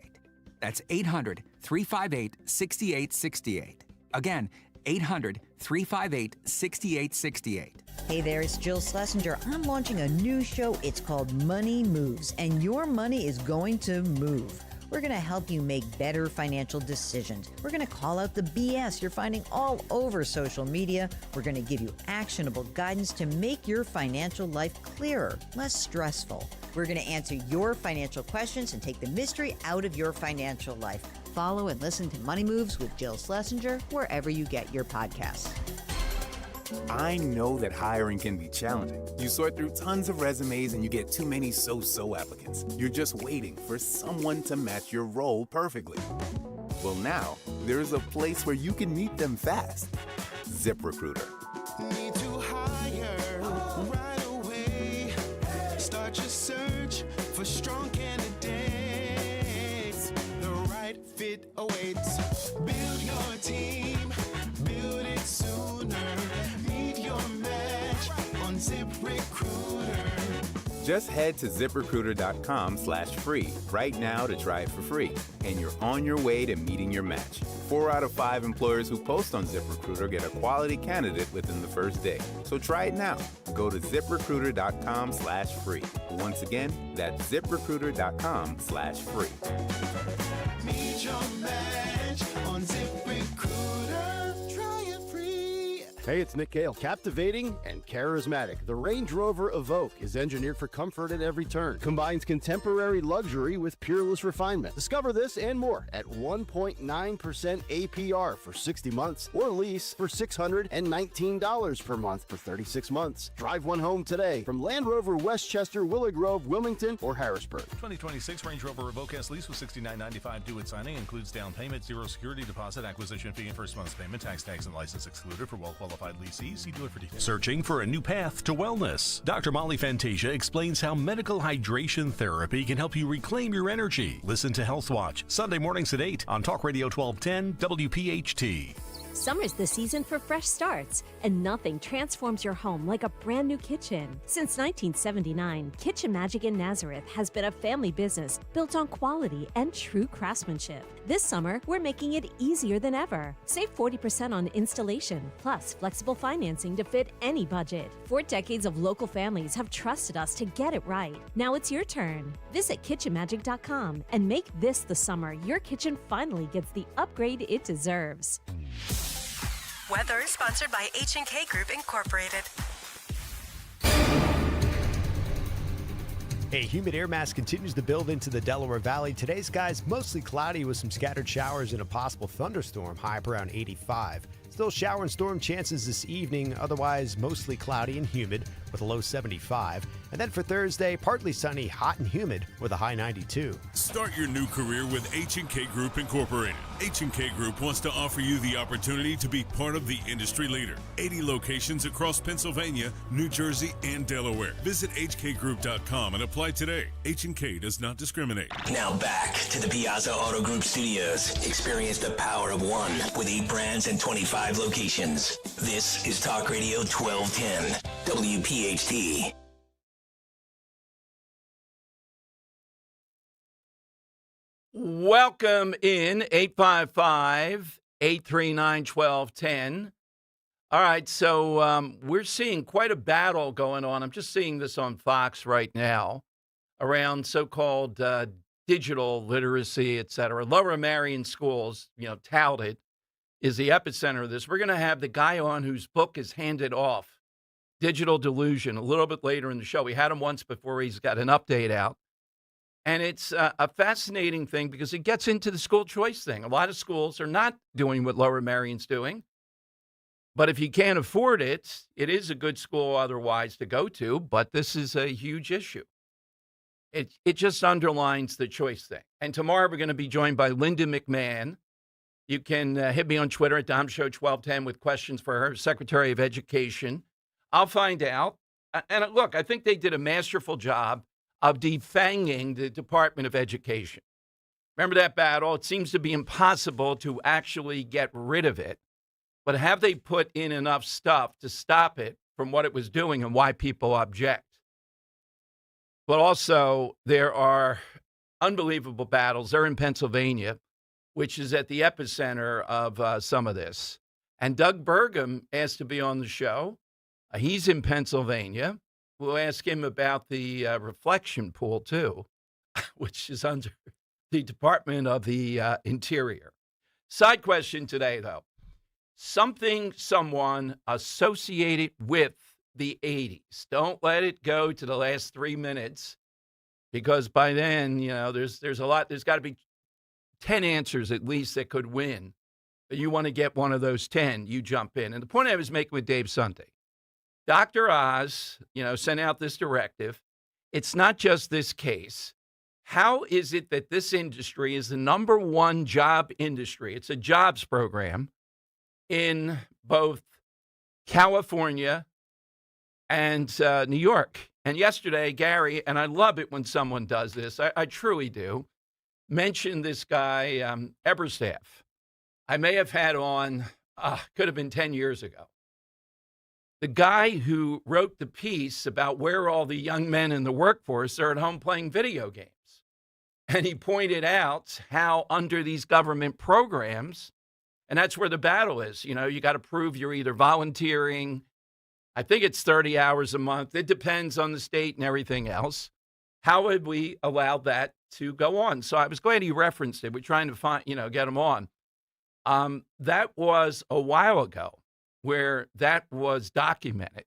That's 800-358-6868. Again, 800-358-6868. Hey there, it's Jill Schlesinger. I'm launching a new show. It's called Money Moves, and your money is going to move. We're going to help you make better financial decisions. We're going to call out the BS you're finding all over social media. We're going to give you actionable guidance to make your financial life clearer, less stressful. We're going to answer your financial questions and take the mystery out of your financial life. Follow and listen to Money Moves with Jill Schlesinger wherever you get your podcasts. I know that hiring can be challenging. You sort through tons of resumes and you get too many so-so applicants. You're just waiting for someone to match your role perfectly. Well, now, there's a place where you can meet them fast. ZipRecruiter. Need to hire right away. Start your search for strong candidates. The right fit awaits. Build your team. Build it sooner. Meet your match on ZipRecruiter. Just head to ZipRecruiter.com/free right now to try it for free, and you're on your way to meeting your match. 4 out of 5 employers who post on ZipRecruiter get a quality candidate within the first day. So try it now. Go to ziprecruiter.com/free. Once again, that's ziprecruiter.com/free. Meet your match on ZipRecruiter. Try it free. Hey, it's Nick Gale. Captivating and charismatic. The Range Rover Evoque is engineered for comfort at every turn. Combines contemporary luxury with peerless refinement. Discover this and more at 1.9% APR for 60 months or lease for $619 per month for 36 months. Drive one home today from Land Rover Westchester, Willow Grove, Wilmington, or Harrisburg. 2026 Range Rover Evoque S lease with $69.95 due at signing. Includes down payment, 0 security deposit, acquisition fee, and first month's payment. Tax and license excluded for well-qualified leasees. See dealer for details. Searching for a new path to wellness? Dr. Molly Fantasia explains how medical hydration therapy can help you reclaim your energy. Listen to Health Watch, Sunday mornings at 8 on Talk Radio 1210 WPHT. Summer's the season for fresh starts, and nothing transforms your home like a brand new kitchen. Since 1979, Kitchen Magic in Nazareth has been a family business built on quality and true craftsmanship. This summer, we're making it easier than ever. Save 40% on installation, plus flexible financing to fit any budget. 4 decades of local families have trusted us to get it right. Now it's your turn. Visit kitchenmagic.com and make this the summer your kitchen finally gets the upgrade it deserves. Weather is sponsored by H&K Group Incorporated. A humid air mass continues to build into the Delaware Valley. Today's skies mostly cloudy with some scattered showers and a possible thunderstorm, high up around 85. Still shower and storm chances this evening, otherwise mostly cloudy and humid with a low 75. And then for Thursday, partly sunny, hot and humid with a high 92. Start your new career with H&K Group Incorporated. H&K Group wants to offer you the opportunity to be part of the industry leader. 80 locations across Pennsylvania, New Jersey, and Delaware. Visit hkgroup.com and apply today. H&K does not discriminate. Now back to the Piazza Auto Group studios. Experience the power of one with 8 brands and 25 locations. This is Talk Radio 1210, WPHT. Welcome in, 855-839-1210. All right, so we're seeing quite a battle going on. I'm just seeing this on Fox right now around so-called digital literacy, et cetera. Lower Marion schools, touted, is the epicenter of this. We're going to have the guy on whose book is handed off, Digital Delusion, a little bit later in the show. We had him once before. He's got an update out. And it's a fascinating thing because it gets into the school choice thing. A lot of schools are not doing what Lower Marion's doing. But if you can't afford it, it is a good school otherwise to go to. But this is a huge issue. It just underlines the choice thing. And tomorrow we're going to be joined by Linda McMahon. You can hit me on Twitter at DomShow1210 with questions for her, Secretary of Education. I'll find out. And look, I think they did a masterful job of defanging the Department of Education. Remember that battle? It seems to be impossible to actually get rid of it. But have they put in enough stuff to stop it from what it was doing and why people object? But also, there are unbelievable battles. They're in Pennsylvania, which is at the epicenter of some of this. And Doug Burgum asked to be on the show. He's in Pennsylvania. We'll ask him about the reflection pool, too, which is under the Department of the Interior. Side question today, though. Someone associated with the 80s. Don't let it go to the last 3 minutes, because by then, there's a lot. There's got to be 10 answers at least that could win. But you want to get one of those 10, you jump in. And the point I was making with Dave Sunday, Dr. Oz, sent out this directive. It's not just this case. How is it that this industry is the number one job industry? It's a jobs program in both California and New York. And yesterday, Gary, and I love it when someone does this, I truly do, mentioned this guy, Eberstaff. I may have had on, could have been 10 years ago. The guy who wrote the piece about where all the young men in the workforce are at home playing video games. And he pointed out how under these government programs, And that's where the battle is. You know, you got to prove you're either volunteering. I think it's 30 hours a month. It depends on the state and everything else. How would we allow that to go on? So I was glad he referenced it. We're trying to find, get them on. That was a while ago where that was documented.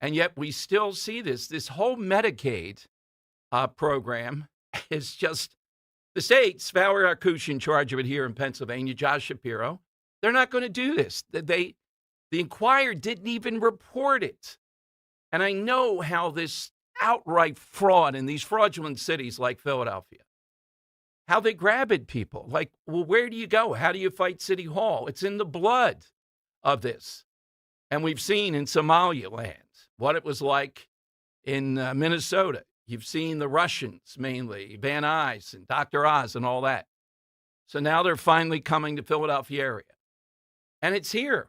And yet we still see this. This whole Medicaid program is just the states. Valerie Arkush in charge of it here in Pennsylvania, Josh Shapiro. They're not going to do this. The Inquirer didn't even report it. And I know how this outright fraud in these fraudulent cities like Philadelphia, how they grab at people. Like, well, where do you go? How do you fight City Hall? It's in the blood of this. And we've seen in Somaliland what it was like in Minnesota. You've seen the Russians, mainly, Van Nuys and Dr. Oz and all that. So now they're finally coming to Philadelphia area. And it's here.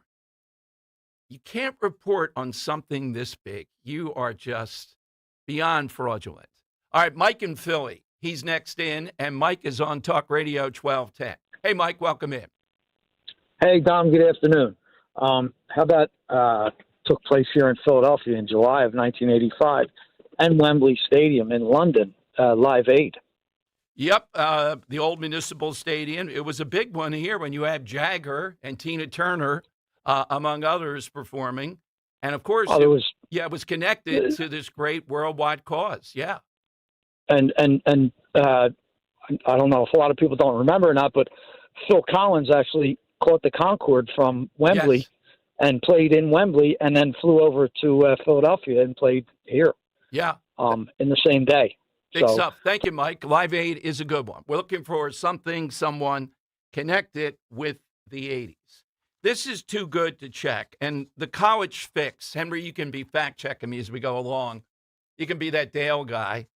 You can't report on something this big. You are just beyond fraudulent. All right, Mike in Philly. He's next in, and Mike is on Talk Radio 1210. Hey, Mike, welcome in. Hey, Dom, good afternoon. How about took place here in Philadelphia in July of 1985 and Wembley Stadium in London, Live Aid. Yep, the old Municipal Stadium. It was a big one here when you had Jagger and Tina Turner, among others, performing. And, of course, it was connected to this great worldwide cause. Yeah. And I don't know if a lot of people don't remember or not, but Phil Collins actually caught the Concorde from Wembley and played in Wembley and then flew over to Philadelphia and played here. Yeah. In the same day. Big stuff. Thank you, Mike. Live Aid is a good one. We're looking for someone connected with the 80s. This is too good to check. And the college fix, Henry, you can be fact-checking me as we go along. You can be that Dale guy.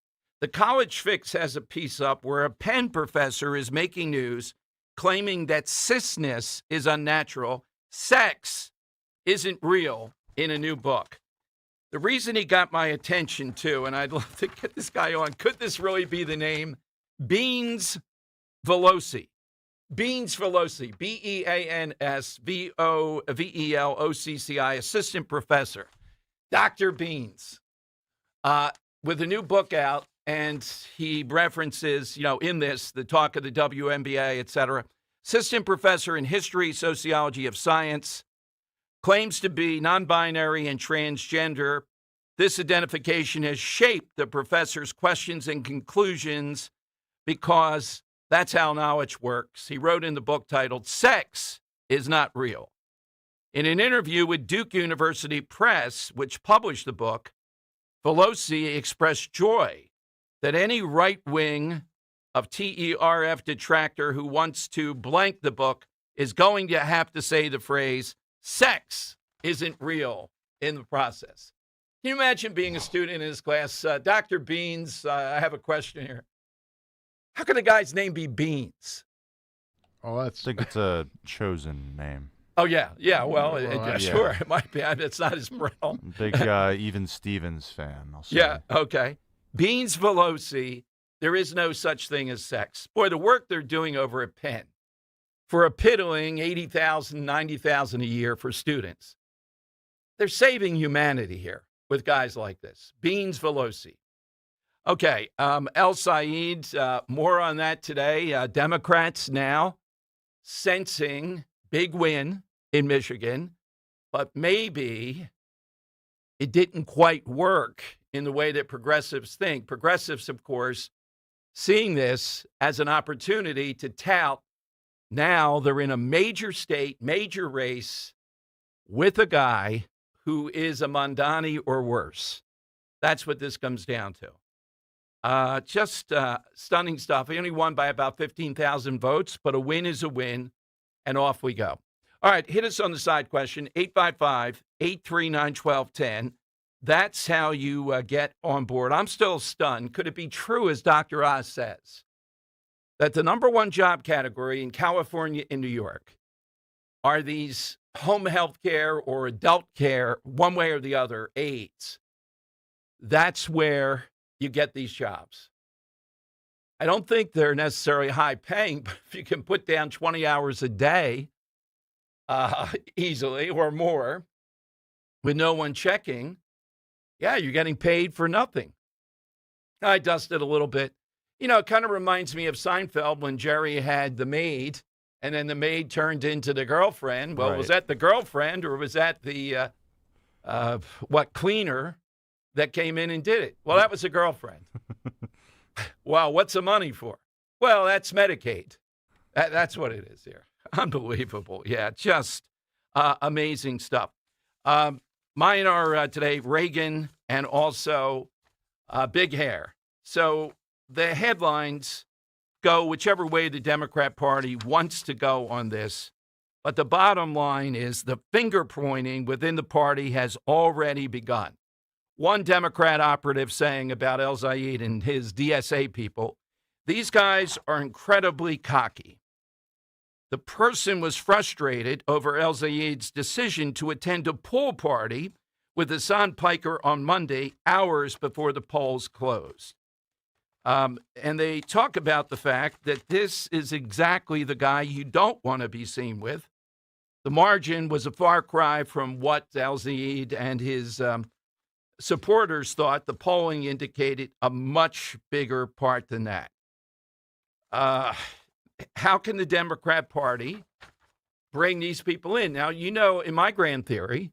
The college fix has a piece up where a Penn professor is making news claiming that cisness is unnatural, sex isn't real in a new book. The reason he got my attention, too, and I'd love to get this guy on, could this really be the name? Beans Veloci. Beans Veloci, BeansVelocci, assistant professor. Dr. Beans, with a new book out, and he references, in this, the talk of the WNBA, et cetera. Assistant professor in history, sociology of science, claims to be non-binary and transgender. This identification has shaped the professor's questions and conclusions because that's how knowledge works. He wrote in the book titled, Sex is Not Real. In an interview with Duke University Press, which published the book, Veloci expressed joy that any right-wing of TERF detractor who wants to blank the book is going to have to say the phrase, sex isn't real in the process. Can you imagine being a student in his class? Dr. Beans, I have a question here. How can a guy's name be Beans? Oh, I think it's a chosen name. Oh, yeah. Yeah, well, sure. It might be. It's not his bro. Big Even Stevens fan, I'll say. Yeah, okay. Beans Veloci, there is no such thing as sex. Boy, the work they're doing over at Penn for a piddling $80,000, $90,000 a year for students. They're saving humanity here with guys like this. Beans Veloci. Okay, El Said, more on that today. Democrats now sensing big win in Michigan, but maybe it didn't quite work in the way that progressives think. Progressives, of course, seeing this as an opportunity to tout. Now they're in a major state, major race with a guy who is a Mondani or worse. That's what this comes down to. Just stunning stuff. He only won by about 15,000 votes, but a win is a win, and off we go. All right, hit us on the side question, 855-839-1210. That's how you get on board. I'm still stunned. Could it be true, as Dr. Oz says, that the number one job category in California and New York are these home health care or adult care, one way or the other, aides? That's where you get these jobs. I don't think they're necessarily high paying, but if you can put down 20 hours a day easily or more with no one checking, yeah, you're getting paid for nothing. I dusted a little bit. You know, it kind of reminds me of Seinfeld when Jerry had the maid, and then the maid turned into the girlfriend. Well, was that the girlfriend or was that the, cleaner that came in and did it? Well, that was the girlfriend. Well, what's the money for? Well, that's Medicaid. That's what it is here. Unbelievable. Yeah, just amazing stuff. Mine are today Reagan and also big hair. So the headlines go whichever way the Democrat Party wants to go on this. But the bottom line is the finger pointing within the party has already begun. One Democrat operative saying about El Zayed and his DSA people, these guys are incredibly cocky. The person was frustrated over El Zayed's decision to attend a pool party with Hassan Piker on Monday, hours before the polls closed. And they talk about the fact that this is exactly the guy you don't want to be seen with. The margin was a far cry from what El Zayed and his supporters thought. The polling indicated a much bigger part than that. How can the Democrat Party bring these people in? Now, you know, in my grand theory,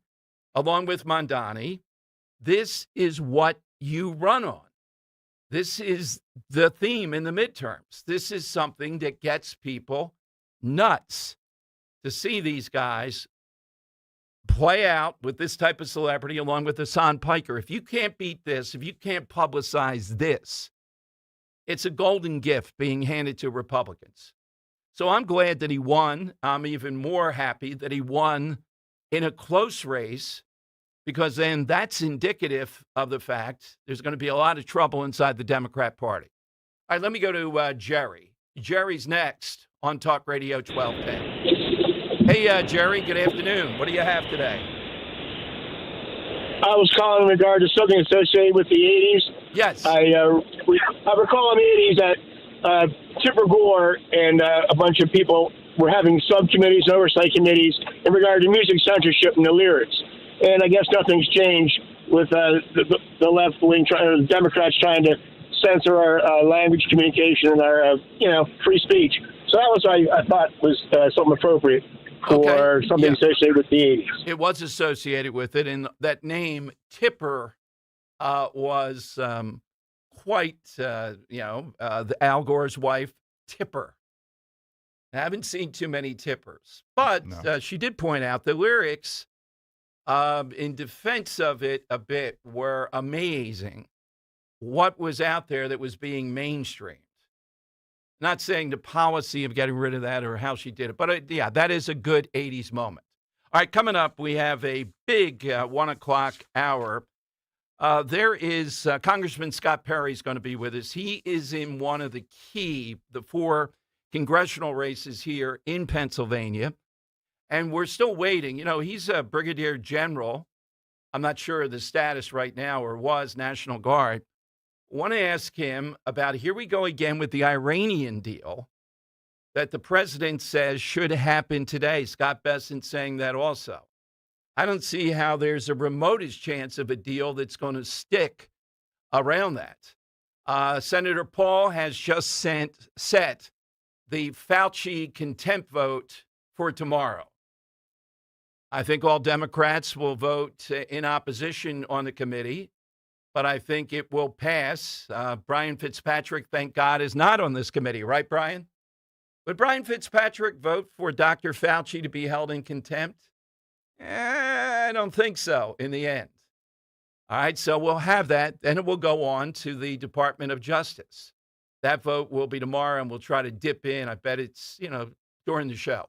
along with Mondani, this is what you run on. This is the theme in the midterms. This is something that gets people nuts to see these guys play out with this type of celebrity along with Hassan Piker. If you can't beat this, if you can't publicize this, it's a golden gift being handed to Republicans. So I'm glad that he won. I'm even more happy that he won in a close race, because then that's indicative of the fact there's going to be a lot of trouble inside the Democrat Party. All right, let me go to Jerry. Jerry's next on Talk Radio 1210. Hey, Jerry, good afternoon. What do you have today? I was calling in regard to something associated with the 80s. Yes. I recall in the 80s that Tipper Gore and a bunch of people were having subcommittees, oversight committees in regard to music censorship and the lyrics. And I guess nothing's changed with the left wing, the Democrats trying to censor our language communication and our free speech. So that was I thought was something appropriate for something associated with the 80s. It was associated with it, and that name Tipper was quite the Al Gore's wife, Tipper. I haven't seen too many Tippers, but she did point out the lyrics. In defense of it a bit, were amazing. What was out there that was being mainstreamed? Not saying the policy of getting rid of that or how she did it, but that is a good 80s moment. All right, coming up, we have a big 1 o'clock hour. There is Congressman Scott Perry's going to be with us. He is in one of the 4 congressional races here in Pennsylvania. And we're still waiting. You know, he's a brigadier general. I'm not sure of the status right now, or was National Guard. I want to ask him about, here we go again with the Iranian deal that the president says should happen today. Scott Bessent saying that also. I don't see how there's a remotest chance of a deal that's going to stick around that. Senator Paul has just set the Fauci contempt vote for tomorrow. I think all Democrats will vote in opposition on the committee, but I think it will pass. Brian Fitzpatrick, thank God, is not on this committee. Right, Brian? Would Brian Fitzpatrick vote for Dr. Fauci to be held in contempt? I don't think so in the end. All right, so we'll have that. Then it will go on to the Department of Justice. That vote will be tomorrow, and we'll try to dip in. I bet it's, during the show.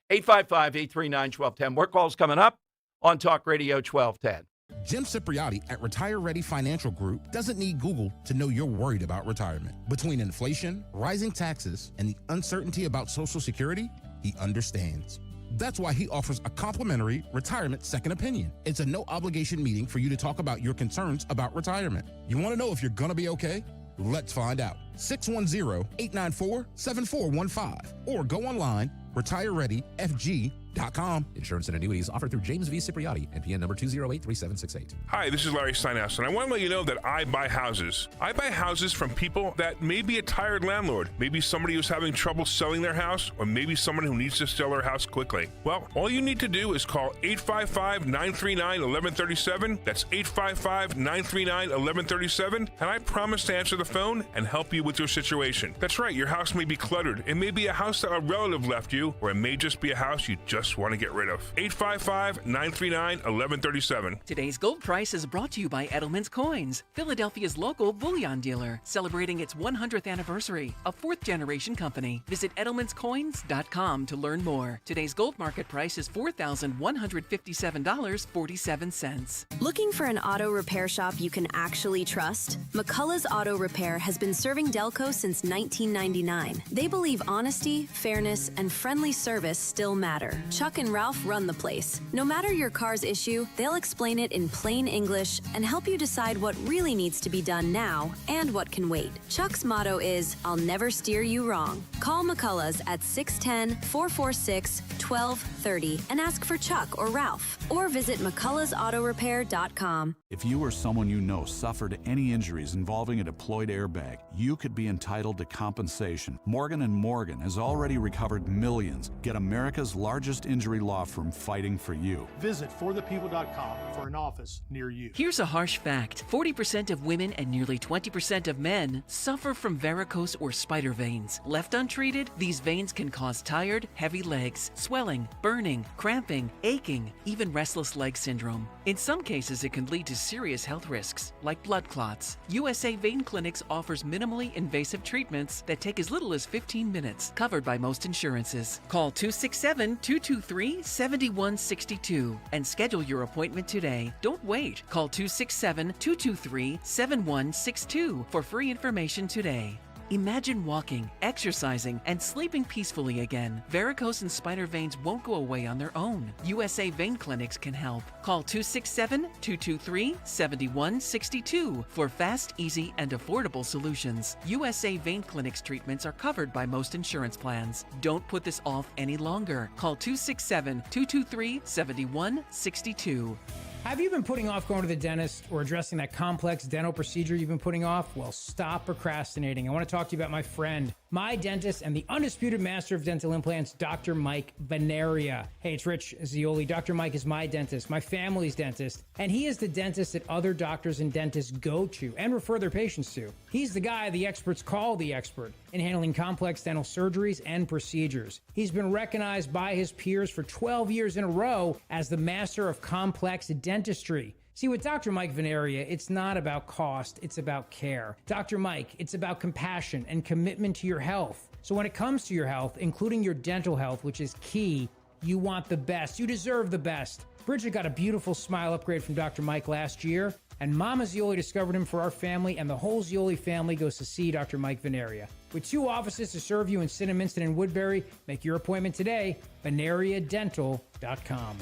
855-839-1210. More calls coming up on Talk Radio 1210. Jim Cipriotti at Retire Ready Financial Group doesn't need Google to know you're worried about retirement. Between inflation, rising taxes, and the uncertainty about Social Security, he understands. That's why he offers a complimentary retirement second opinion. It's a no-obligation meeting for you to talk about your concerns about retirement. You want to know if you're going to be okay? Let's find out. 610-894-7415 or go online retirereadyfg.com. WPHT.com. Insurance and annuities offered through James V. Cipriotti, NPN number 2083768. Hi, this is Larry Steinhaus, and I want to let you know that I buy houses. I buy houses from people that may be a tired landlord, maybe somebody who's having trouble selling their house, or maybe someone who needs to sell their house quickly. Well, all you need to do is call 855-939-1137. That's 855-939-1137, and I promise to answer the phone and help you with your situation. That's right, your house may be cluttered. It may be a house that a relative left you, or it may just be a house you just want to get rid of. 855-939-1137. Today's gold price is brought to you by Edelman's Coins, Philadelphia's local bullion dealer, celebrating its 100th anniversary, a fourth-generation company. Visit edelmanscoins.com to learn more. Today's gold market price is $4,157.47. Looking for an auto repair shop you can actually trust? McCullough's Auto Repair has been serving Delco since 1999. They believe honesty, fairness, and friendly service still matter. Chuck and Ralph run the place. No matter your car's issue, they'll explain it in plain English and help you decide what really needs to be done now and what can wait. Chuck's motto is, I'll never steer you wrong. Call McCullough's at 610-446-1230 and ask for Chuck or Ralph, or visit McCulloughsAutoRepair.com. If you or someone you know suffered any injuries involving a deployed airbag, you could be entitled to compensation. Morgan & Morgan has already recovered millions. Get America's largest injury law firm fighting for you. Visit forthepeople.com for an office near you. Here's a harsh fact. 40% of women and nearly 20% of men suffer from varicose or spider veins. Left untreated, these veins can cause tired, heavy legs, swelling, burning, cramping, aching, even restless leg syndrome. In some cases, it can lead to serious health risks, like blood clots. USA Vein Clinics offers minimally invasive treatments that take as little as 15 minutes, covered by most insurances. Call 267-223-7162 and schedule your appointment today. Don't wait. Call 267-223-7162 for free information today. Imagine walking, exercising, and sleeping peacefully again. Varicose and spider veins won't go away on their own. USA Vein Clinics can help. Call 267-223-7162 for fast, easy, and affordable solutions. USA Vein Clinics treatments are covered by most insurance plans. Don't put this off any longer. Call 267-223-7162. Have you been putting off going to the dentist or addressing that complex dental procedure you've been putting off? Well, stop procrastinating. I want to talk to you about my friend, my dentist, and the undisputed master of dental implants, Dr. Mike Veneria. Hey, it's Rich Zioli. Dr. Mike is my dentist, my family's dentist, and he is the dentist that other doctors and dentists go to and refer their patients to. He's the guy the experts call the expert in handling complex dental surgeries and procedures. He's been recognized by his peers for 12 years in a row as the master of complex dentistry. See, with Dr. Mike Veneria, it's not about cost, it's about care. Dr. Mike, it's about compassion and commitment to your health. So when it comes to your health, including your dental health, which is key, you want the best. You deserve the best. Bridget got a beautiful smile upgrade from Dr. Mike last year, and Mama Zioli discovered him for our family, and the whole Zioli family goes to see Dr. Mike Veneria. With 2 offices to serve you in Cinnaminster and Woodbury, make your appointment today, veneriadental.com.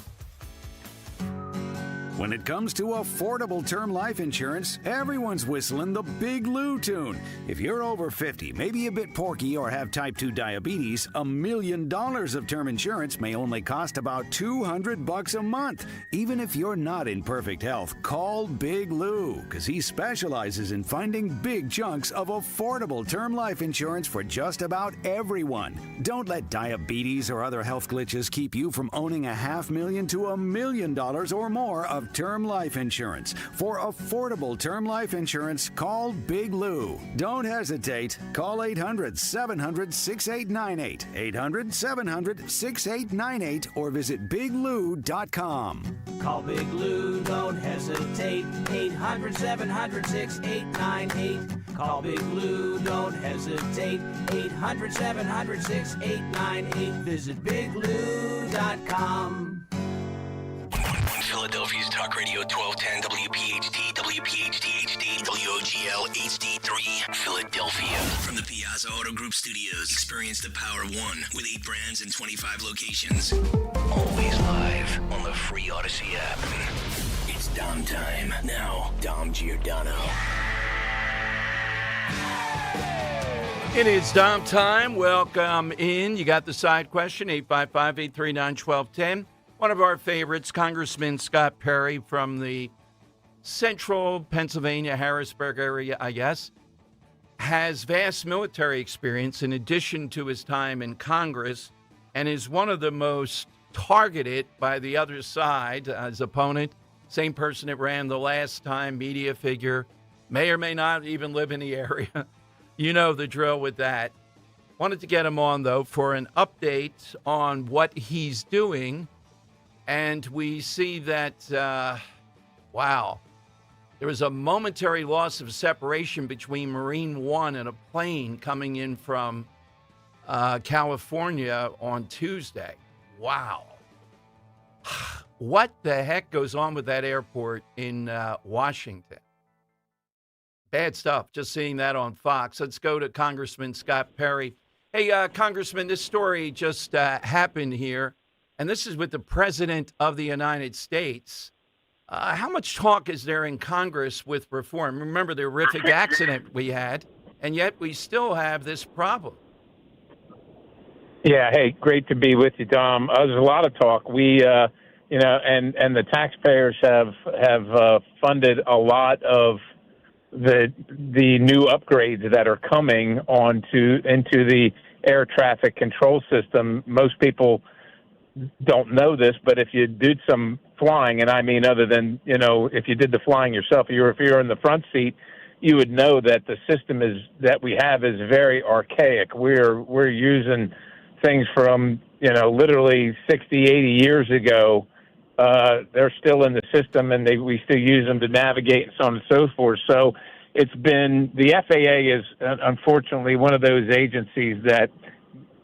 When it comes to affordable term life insurance, everyone's whistling the Big Lou tune. If you're over 50, maybe a bit porky, or have type 2 diabetes, $1 million of term insurance may only cost about $200 a month. Even if you're not in perfect health, call Big Lou, because he specializes in finding big chunks of affordable term life insurance for just about everyone. Don't let diabetes or other health glitches keep you from owning $500,000 to $1 million or more of term life insurance. For affordable term life insurance, call Big Lou. Don't hesitate. Call 800-700-6898, 800-700-6898, or visit biglou.com. Call Big Lou, don't hesitate, 800-700-6898. Call Big Lou, don't hesitate, 800-700-6898. Visit biglou.com. Philadelphia's Talk Radio 1210 WPHT, WPHT HD, WOGL HD3, Philadelphia. From the Piazza Auto Group Studios, experience the power of one with 8 brands and 25 locations. Always live on the free Odyssey app. It's Dom time. Now, Dom Giordano. It is Dom time. Welcome in. You got the side question, 855-839-1210. One of our favorites, Congressman Scott Perry from the central Pennsylvania, Harrisburg area, I guess, has vast military experience in addition to his time in Congress and is one of the most targeted by the other side. His opponent, same person that ran the last time, media figure, may or may not even live in the area. You know the drill with that. Wanted to get him on, though, for an update on what he's doing. And we see that, wow, there was a momentary loss of separation between Marine One and a plane coming in from California on Tuesday. Wow. What the heck goes on with that airport in Washington? Bad stuff. Just seeing that on Fox. Let's go to Congressman Scott Perry. Hey, Congressman, this story just happened here, and this is with the President of the United States. How much talk is there in Congress with reform? Remember the horrific accident we had, and yet we still have this problem. Yeah, hey, great to be with you, Dom. There's a lot of talk. We, and the taxpayers have funded a lot of the new upgrades that are coming into the air traffic control system. Most people don't know this, but if you did some flying, and I mean other than, if you did the flying yourself, if you're in the front seat, you would know that the system that we have is very archaic. We're using things from, literally 60, 80 years ago. They're still in the system, and we still use them to navigate and so on and so forth. So it's been, the FAA is unfortunately one of those agencies that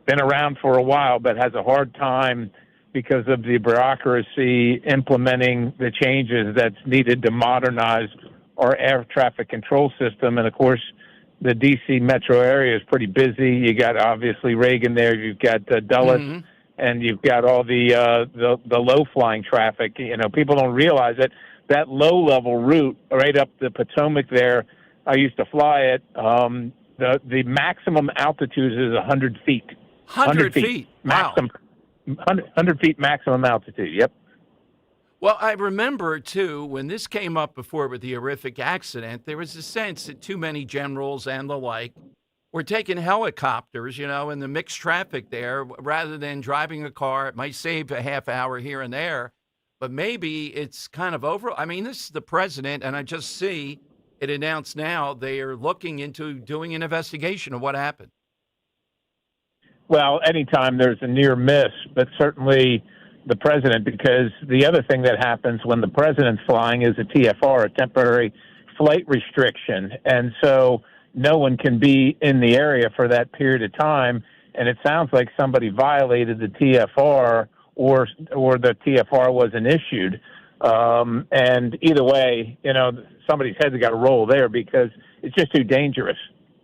been around for a while but has a hard time because of the bureaucracy implementing the changes that's needed to modernize our air traffic control system. And of course, the D.C. metro area is pretty busy. You got obviously Reagan there. You've got Dulles. Mm-hmm. And you've got all the low-flying traffic. People don't realize that low-level route right up the Potomac there, I used to fly it. The maximum altitude is 100 feet. 100 feet? Maximum, wow. 100 feet maximum altitude, yep. Well, I remember, too, when this came up before with the horrific accident, there was a sense that too many generals and the like were taking helicopters, in the mixed traffic there, rather than driving a car. It might save a half hour here and there, but maybe it's kind of over. I mean, this is the president, and I just see it announced now they are looking into doing an investigation of what happened. Well, anytime there's a near miss, but certainly the president, because the other thing that happens when the president's flying is a TFR, a temporary flight restriction. And so no one can be in the area for that period of time, and it sounds like somebody violated the TFR or the TFR wasn't issued. And either way, somebody's head's got to roll there because it's just too dangerous.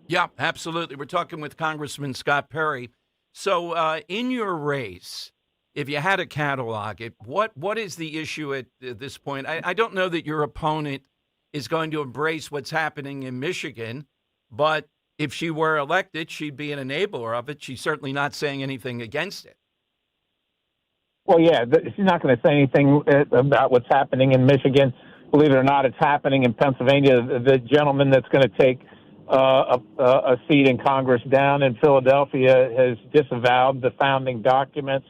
Yeah, absolutely. We're talking with Congressman Scott Perry. So in your race, if you had to catalog it, what is the issue at this point? I don't know that your opponent is going to embrace what's happening in Michigan, but if she were elected, she'd be an enabler of it. She's certainly not saying anything against it. Well, yeah, she's not going to say anything about what's happening in Michigan. Believe it or not, it's happening in Pennsylvania. The gentleman that's going to take a seat in Congress down in Philadelphia has disavowed the founding documents.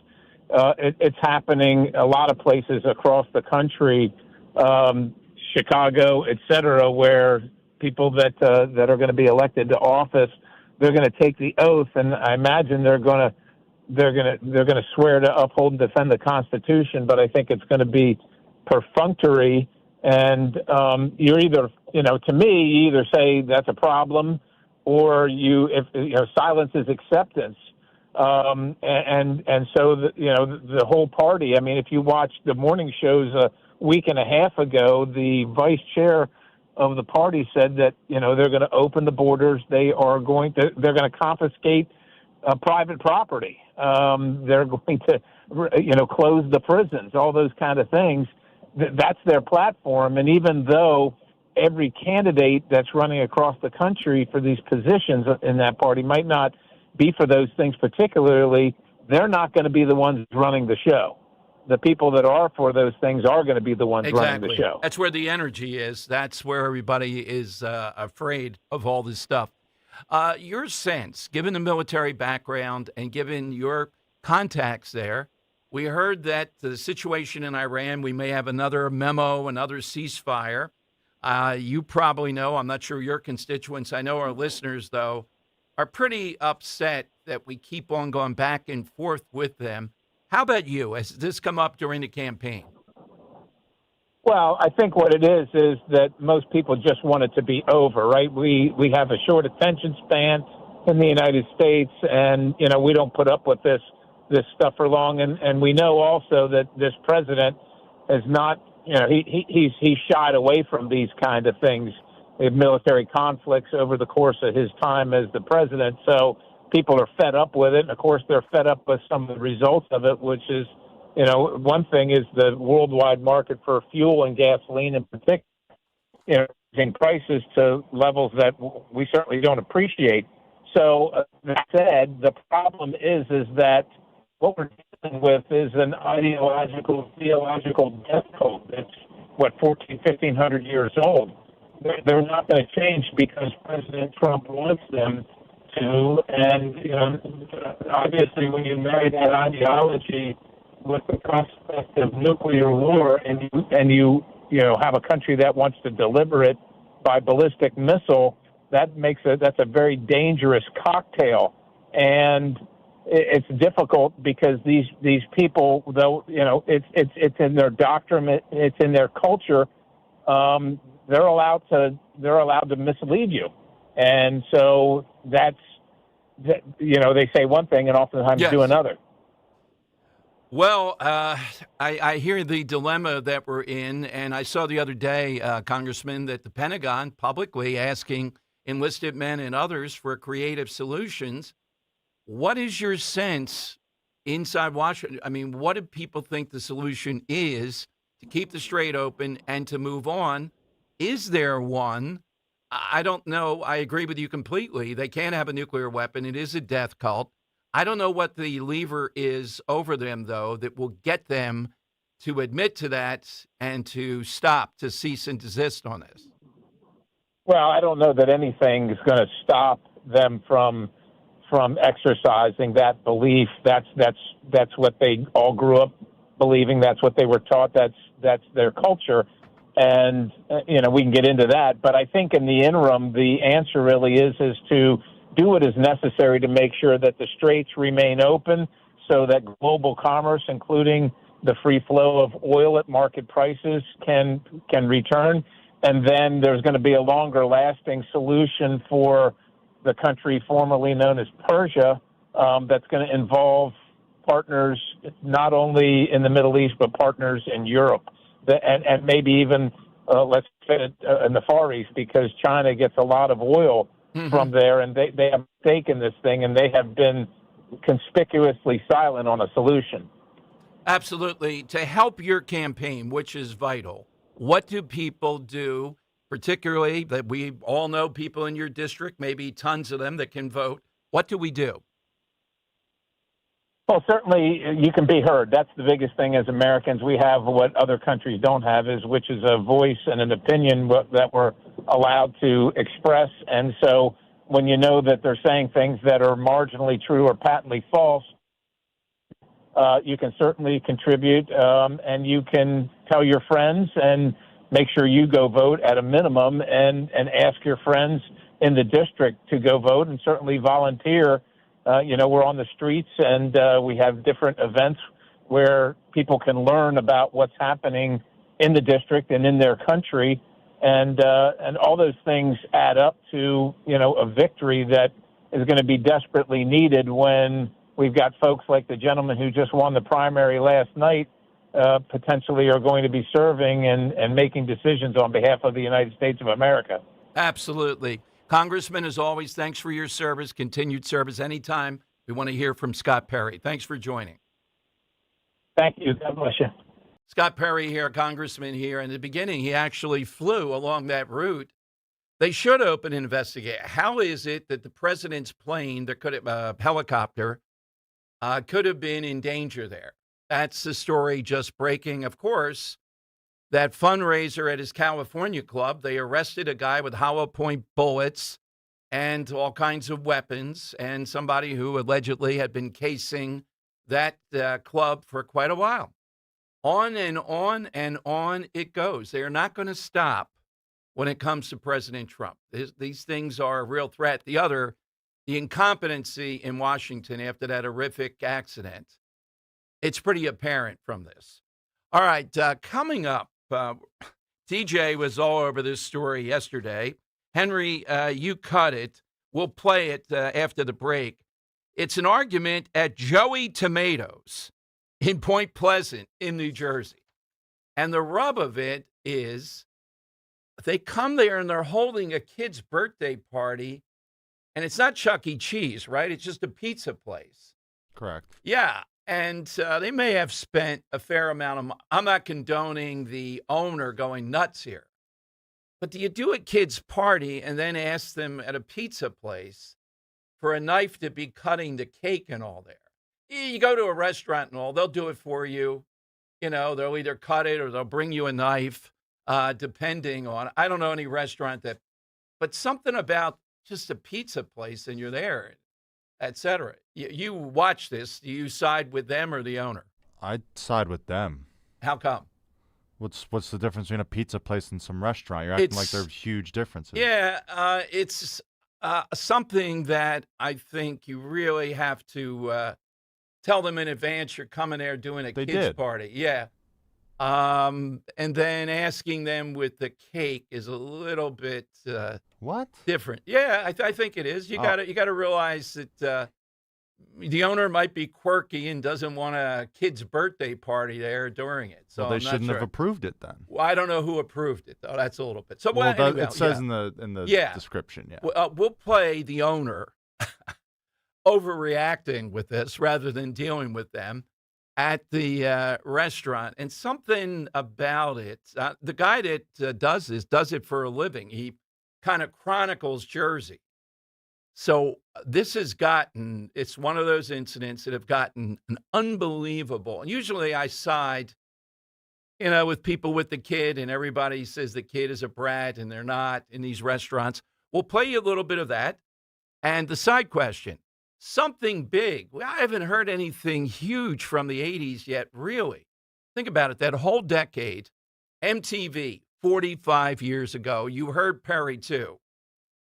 It's happening a lot of places across the country, Chicago, et cetera, where people that are going to be elected to office, they're going to take the oath, and I imagine they're going to swear to uphold and defend the Constitution. But I think it's going to be perfunctory, and you're either, to me, you either say that's a problem, or silence is acceptance. And so the whole party. I mean, if you watched the morning shows a week and a half ago, the vice chair of the party said that they're going to open the borders. They're going to confiscate private property. They're going to close the prisons. All those kind of things. That's their platform. And even though every candidate that's running across the country for these positions in that party might not be for those things particularly. They're not going to be the ones running the show. The people that are for those things are going to be the ones running the show. That's where the energy is. That's where everybody is afraid of all this stuff. Your sense, given the military background and given your contacts there, we heard that the situation in Iran, we may have another memo, another ceasefire. You probably know, I'm not sure your constituents, I know our listeners, though, are pretty upset that we keep on going back and forth with them. How about you? Has this come up during the campaign? Well, I think what it is that most people just want it to be over, right? We have a short attention span in the United States, and, you know, we don't put up with this stuff for long. And we know also that this president is not, you know, he's shied away from these kind of things, military conflicts over the course of his time as the president. So people are fed up with it. And, of course, they're fed up with some of the results of it, which is, you know, one thing is the worldwide market for fuel and gasoline in particular, you know, in prices to levels that we certainly don't appreciate. So that said, the problem is that what we're dealing with is an ideological, theological death cult that's, 1,500 years old. They're not going to change because President Trump wants them to. And, you know, obviously when you marry that ideology with the prospect of nuclear war and you have a country that wants to deliver it by ballistic missile, that's a very dangerous cocktail. And it's difficult because these people, though, you know, it's in their doctrine, it's in their culture. They're allowed to mislead you, and so you know, they say one thing and oftentimes do another. Well, I hear the dilemma that we're in, and I saw the other day, Congressman, that the Pentagon publicly asking enlisted men and others for creative solutions. What is your sense inside Washington? I mean, what do people think the solution is to keep the strait open and to move on? Is there one? I don't know. I agree with you completely. They can't have a nuclear weapon. It is a death cult. I don't know what the lever is over them, though, that will get them to admit to that and to stop, to cease and desist on this. Well, I don't know that anything is going to stop them from exercising that belief. That's what they all grew up believing. That's what they were taught. That's their culture. And, you know, we can get into that. But I think in the interim, the answer really is to do what is necessary to make sure that the straits remain open so that global commerce, including the free flow of oil at market prices, can return. And then there's going to be a longer lasting solution for the country formerly known as Persia, that's going to involve partners not only in the Middle East, but partners in Europe, and maybe even, let's fit it in the Far East, because China gets a lot of oil from there, and they have a stake in this thing, and they have been conspicuously silent on a solution. Absolutely. To help your campaign, which is vital, what do people do? Particularly that we all know people in your district, maybe tons of them that can vote. What do we do? Well, certainly you can be heard. That's the biggest thing as Americans. We have what other countries don't have, which is a voice and an opinion that we're allowed to express. And so when you know that they're saying things that are marginally true or patently false, you can certainly contribute, and you can tell your friends and make sure you go vote at a minimum, and ask your friends in the district to go vote, and certainly volunteer. You know, we're on the streets, and we have different events where people can learn about what's happening in the district and in their country, and all those things add up to, you know, a victory that is going to be desperately needed when we've got folks like the gentleman who just won the primary last night, potentially are going to be serving and making decisions on behalf of the United States of America. Absolutely. Congressman, as always, thanks for your service, continued service. Anytime we want to hear from Scott Perry. Thanks for joining. Thank you. God bless you. Scott Perry here, congressman here. In the beginning, he actually flew along that route. They should open an investigation. How is it that the president's plane, there could have helicopter, could have been in danger there? That's the story just breaking. Of course, that fundraiser at his California club, they arrested a guy with hollow point bullets and all kinds of weapons, and somebody who allegedly had been casing that club for quite a while. On and on and on it goes. They are not going to stop when it comes to President Trump. These things are a real threat. The incompetency in Washington after that horrific accident, it's pretty apparent from this. All right, coming up, TJ was all over this story yesterday. Henry, you cut it. We'll play it after the break. It's an argument at Joey Tomatoes in Point Pleasant in New Jersey. And the rub of it is they come there and they're holding a kid's birthday party, and it's not Chuck E. Cheese, right? It's just a pizza place. Correct. Yeah, and they may have spent a fair amount of money. I'm not condoning the owner going nuts here. But do you do a kid's party and then ask them at a pizza place for a knife to be cutting the cake and all there? You go to a restaurant and all, they'll do it for you. You know, they'll either cut it or they'll bring you a knife, depending on, I don't know any restaurant that, but something about just a pizza place and you're there, et cetera. You watch this. Do you side with them or the owner? I'd side with them. How come? What's the difference between a pizza place and some restaurant? You're acting like there's huge differences. Yeah, it's something that I think you really have to tell them in advance you're coming there doing a kids' party. Yeah. And then asking them with the cake is a little bit different. Yeah, I think it is. You gotta realize that the owner might be quirky and doesn't want a kid's birthday party there during it. So well, they shouldn't have approved it then. Well, I don't know who approved it though. That's a little bit. So anyway, it says in the description. Yeah. We'll play the owner overreacting with this rather than dealing with them at the restaurant. And something about it, the guy that does it for a living. He kind of chronicles Jersey. So this has gotten, it's one of those incidents that have gotten an unbelievable, and usually I side, with people with the kid, and everybody says the kid is a brat and they're not in these restaurants. We'll play you a little bit of that. And the side question, something big. I haven't heard anything huge from the 80s yet, really. Think about it, that whole decade, MTV, 45 years ago, you heard Perry too,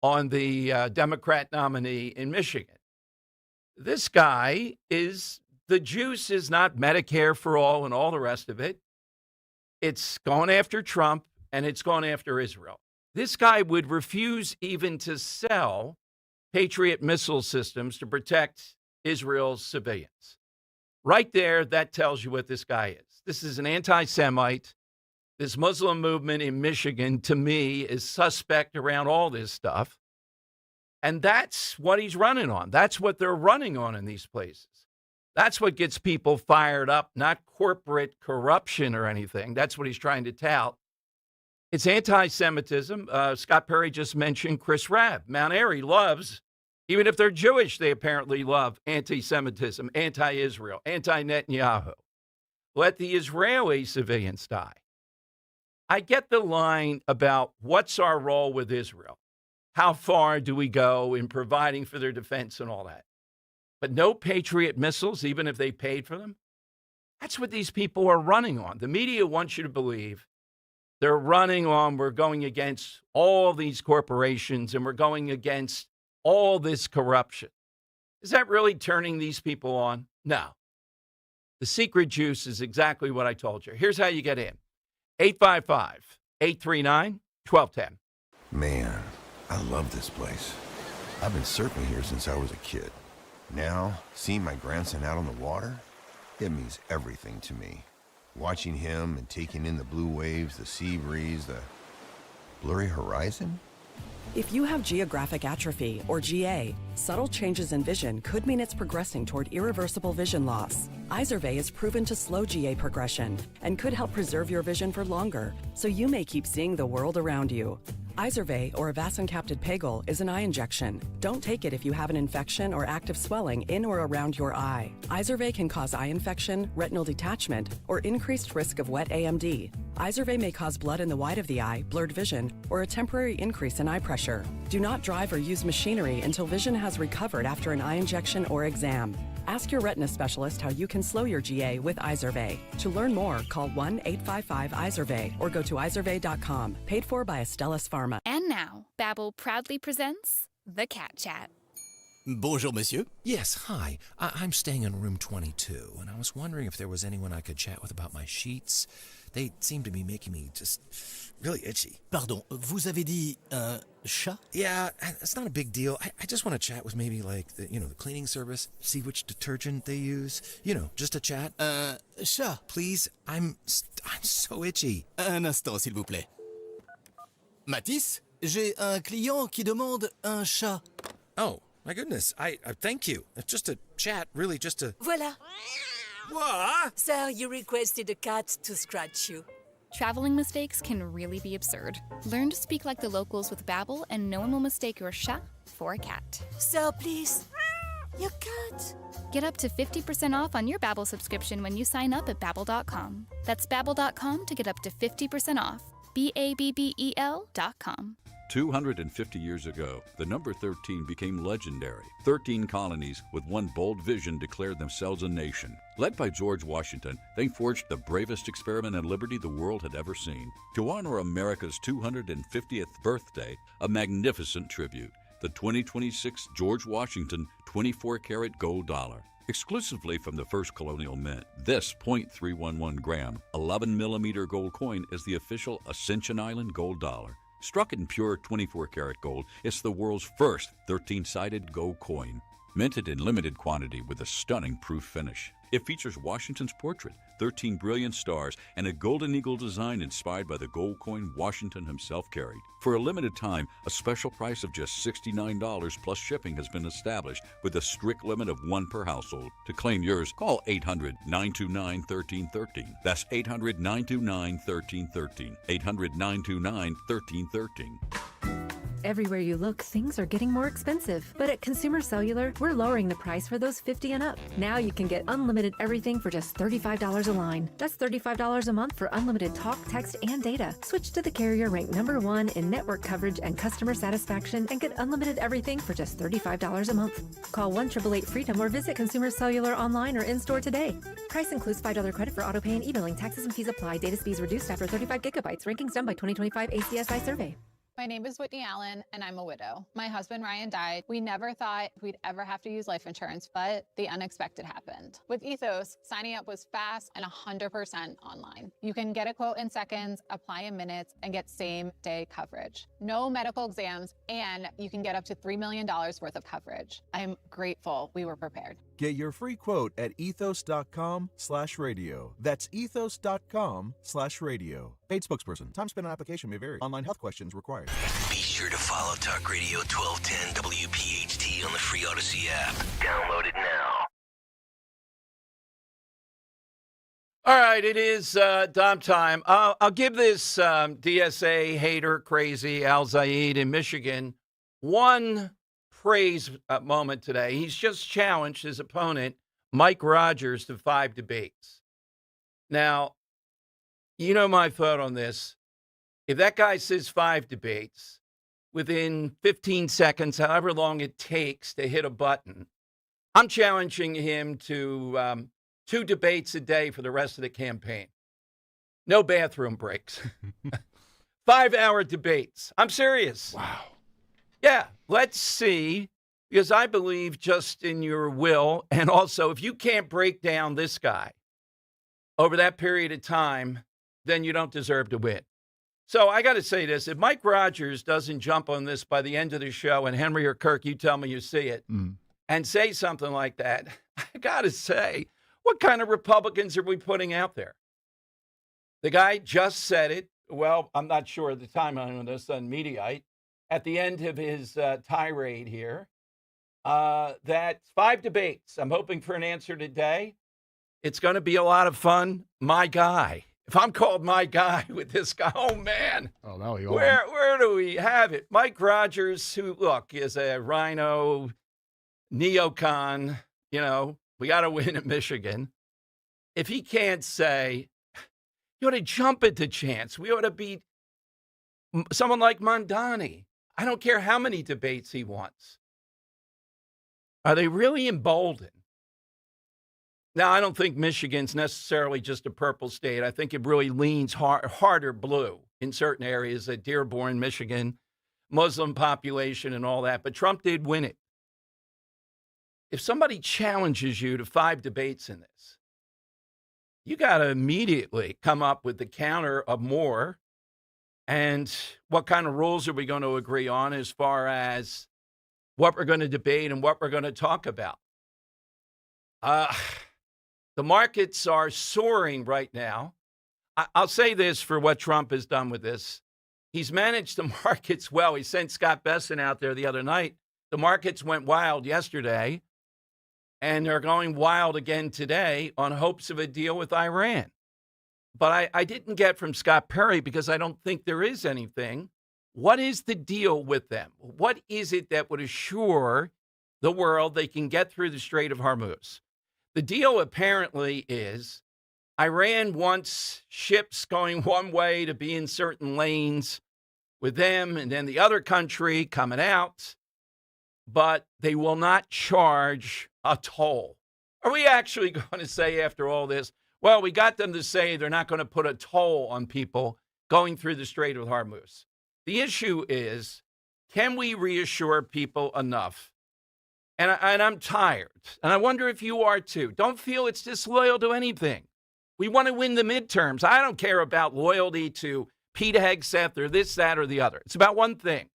on the Democrat nominee in Michigan. This guy the juice is not Medicare for all and all the rest of it. It's going after Trump and it's going after Israel. This guy would refuse even to sell Patriot missile systems to protect Israel's civilians. Right there, that tells you what this guy is. This is an anti-Semite. This Muslim movement in Michigan, to me, is suspect around all this stuff. And that's what he's running on. That's what they're running on in these places. That's what gets people fired up, not corporate corruption or anything. That's what he's trying to tout. It's anti-Semitism. Scott Perry just mentioned Chris Rabb. Mount Airy loves, even if they're Jewish, they apparently love anti-Semitism, anti-Israel, anti-Netanyahu. Let the Israeli civilians die. I get the line about what's our role with Israel. How far do we go in providing for their defense and all that? But no Patriot missiles, even if they paid for them? That's what these people are running on. The media wants you to believe they're running on, we're going against all these corporations and we're going against all this corruption. Is that really turning these people on? No. The secret juice is exactly what I told you. Here's how you get in. 855-839-1210. Man, I love this place. I've been surfing here since I was a kid. Now, seeing my grandson out on the water, it means everything to me. Watching him and taking in the blue waves, the sea breeze, the blurry horizon. If you have geographic atrophy, or GA, subtle changes in vision could mean it's progressing toward irreversible vision loss. Izervay is proven to slow GA progression and could help preserve your vision for longer, so you may keep seeing the world around you. Izervay, or avacincaptad pegol, is an eye injection. Don't take it if you have an infection or active swelling in or around your eye. Izervay can cause eye infection, retinal detachment, or increased risk of wet AMD. Izervay may cause blood in the white of the eye, blurred vision, or a temporary increase in eye pressure. Do not drive or use machinery until vision has recovered after an eye injection or exam. Ask your retina specialist how you can slow your GA with Izervay. To learn more, call 1-855-IZERVAY or go to izervay.com. Paid for by Astellas Pharma. And now, Babbel proudly presents The Cat Chat. Bonjour, monsieur. Yes, hi. I'm staying in room 22, and I was wondering if there was anyone I could chat with about my sheets. They seem to be making me just really itchy. Pardon, vous avez dit un chat? Yeah, it's not a big deal. I just want to chat with maybe like the cleaning service, see which detergent they use. Just a chat. Chat. Please, I'm so itchy. Un instant, s'il vous plaît. Mathis, j'ai un client qui demande un chat. Oh, my goodness. I thank you. It's just a chat, really just a... Voilà. What? Sir, you requested a cat to scratch you. Traveling mistakes can really be absurd. Learn to speak like the locals with Babbel, and no one will mistake your chat for a cat. Sir, please. Your cat. Get up to 50% off on your Babbel subscription when you sign up at Babbel.com. That's Babbel.com to get up to 50% off. BABBEL.com. 250 years ago, the number 13 became legendary. 13 colonies with one bold vision declared themselves a nation. Led by George Washington, they forged the bravest experiment in liberty the world had ever seen. To honor America's 250th birthday, a magnificent tribute, the 2026 George Washington 24-karat gold dollar. Exclusively from the first colonial mint, this .311 gram, 11mm gold coin is the official Ascension Island gold dollar. Struck in pure 24-karat gold, it's the world's first 13-sided gold coin. Minted in limited quantity with a stunning proof finish. It features Washington's portrait, 13 brilliant stars, and a golden eagle design inspired by the gold coin Washington himself carried. For a limited time, a special price of just $69 plus shipping has been established with a strict limit of one per household. To claim yours, call 800-929-1313. That's 800-929-1313. 800-929-1313. Everywhere you look, things are getting more expensive. But at Consumer Cellular, we're lowering the price for those 50 and up. Now you can get unlimited everything for just $35 a line. That's $35 a month for unlimited talk, text, and data. Switch to the carrier ranked #1 in network coverage and customer satisfaction and get unlimited everything for just $35 a month. Call 1-888-FREEDOM or visit Consumer Cellular online or in-store today. Price includes $5 credit for autopay and e-billing. Taxes and fees apply. Data speeds reduced after 35 gigabytes. Rankings done by 2025 ACSI survey. My name is Whitney Allen, and I'm a widow. My husband, Ryan, died. We never thought we'd ever have to use life insurance, but the unexpected happened. With Ethos, signing up was fast and 100% online. You can get a quote in seconds, apply in minutes, and get same-day coverage. No medical exams, and you can get up to $3 million worth of coverage. I'm grateful we were prepared. Get your free quote at ethos.com/radio. That's ethos.com/radio. Paid spokesperson. Time spent on application may vary. Online health questions required. Be sure to follow Talk Radio 1210 WPHT on the free Odyssey app. Download it now. All right, it is Dom time. I'll give this DSA hater crazy Al Zayed in Michigan one praise moment today. He's just challenged his opponent, Mike Rogers, to 5 debates. Now, you know my thought on this. If that guy says 5 debates, within 15 seconds, however long it takes to hit a button, I'm challenging him to 2 debates a day for the rest of the campaign. No bathroom breaks. 5-hour debates. I'm serious. Wow. Yeah, let's see, because I believe just in your will, and also if you can't break down this guy over that period of time, then you don't deserve to win. So I got to say this. If Mike Rogers doesn't jump on this by the end of the show, and Henry or Kirk, you tell me you see it, and say something like that, I got to say, what kind of Republicans are we putting out there? The guy just said it. Well, I'm not sure at the time on this on Mediaite. at the end of his tirade here. That's 5 debates. I'm hoping for an answer today. It's going to be a lot of fun. My guy. If I'm called my guy with this guy, oh, man. Oh, no, Where do we have it? Mike Rogers, who, look, is a rhino neocon. You know, we got to win in Michigan. If he can't say, you ought to jump at the chance. We ought to beat someone like Mondani. I don't care how many debates he wants. Are they really emboldened? Now, I don't think Michigan's necessarily just a purple state. I think it really leans harder blue in certain areas at Dearborn, Michigan, Muslim population and all that. But Trump did win it. If somebody challenges you to 5 debates in this, you got to immediately come up with the counter of more. And what kind of rules are we going to agree on as far as what we're going to debate and what we're going to talk about? The markets are soaring right now. I'll say this for what Trump has done with this. He's managed the markets well. He sent Scott Besson out there the other night. The markets went wild yesterday, and they're going wild again today on hopes of a deal with Iran. But I didn't get from Scott Perry, because I don't think there is anything. What is the deal with them? What is it that would assure the world they can get through the Strait of Hormuz? The deal apparently is Iran wants ships going one way to be in certain lanes with them and then the other country coming out, but they will not charge a toll. Are we actually going to say after all this, well, we got them to say they're not going to put a toll on people going through the Strait of Hormuz? The issue is, can we reassure people enough? And I'm tired, and I wonder if you are too. Don't feel it's disloyal to anything. We want to win the midterms. I don't care about loyalty to Pete Hegseth or this, that, or the other. It's about one thing,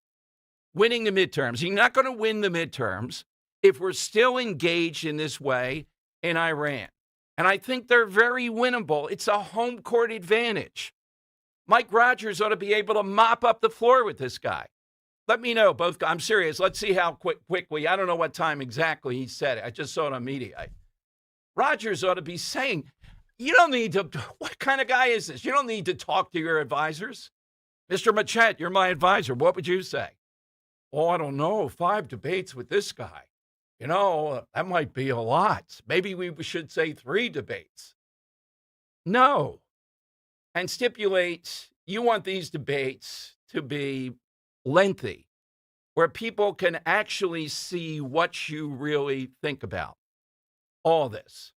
winning the midterms. You're not going to win the midterms if we're still engaged in this way in Iran. And I think they're very winnable. It's a home court advantage. Mike Rogers ought to be able to mop up the floor with this guy. Let me know, both. I'm serious. Let's see how quickly. I don't know what time exactly he said it. I just saw it on media. Rogers ought to be saying, you don't need to, what kind of guy is this? You don't need to talk to your advisors. Mr. Machette, you're my advisor. What would you say? Oh, I don't know. 5 debates with this guy. You know, that might be a lot. Maybe we should say 3 debates. No. And stipulate you want these debates to be lengthy, where people can actually see what you really think about all this.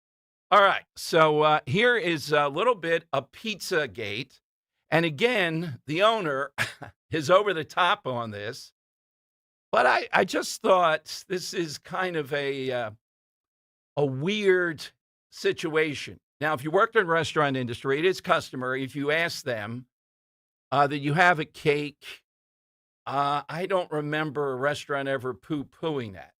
All right, so here is a little bit of Pizzagate. And again, the owner is over the top on this. But I just thought this is kind of a weird situation. Now, if you worked in the restaurant industry, it is customary if you ask them that you have a cake. I don't remember a restaurant ever poo-pooing that.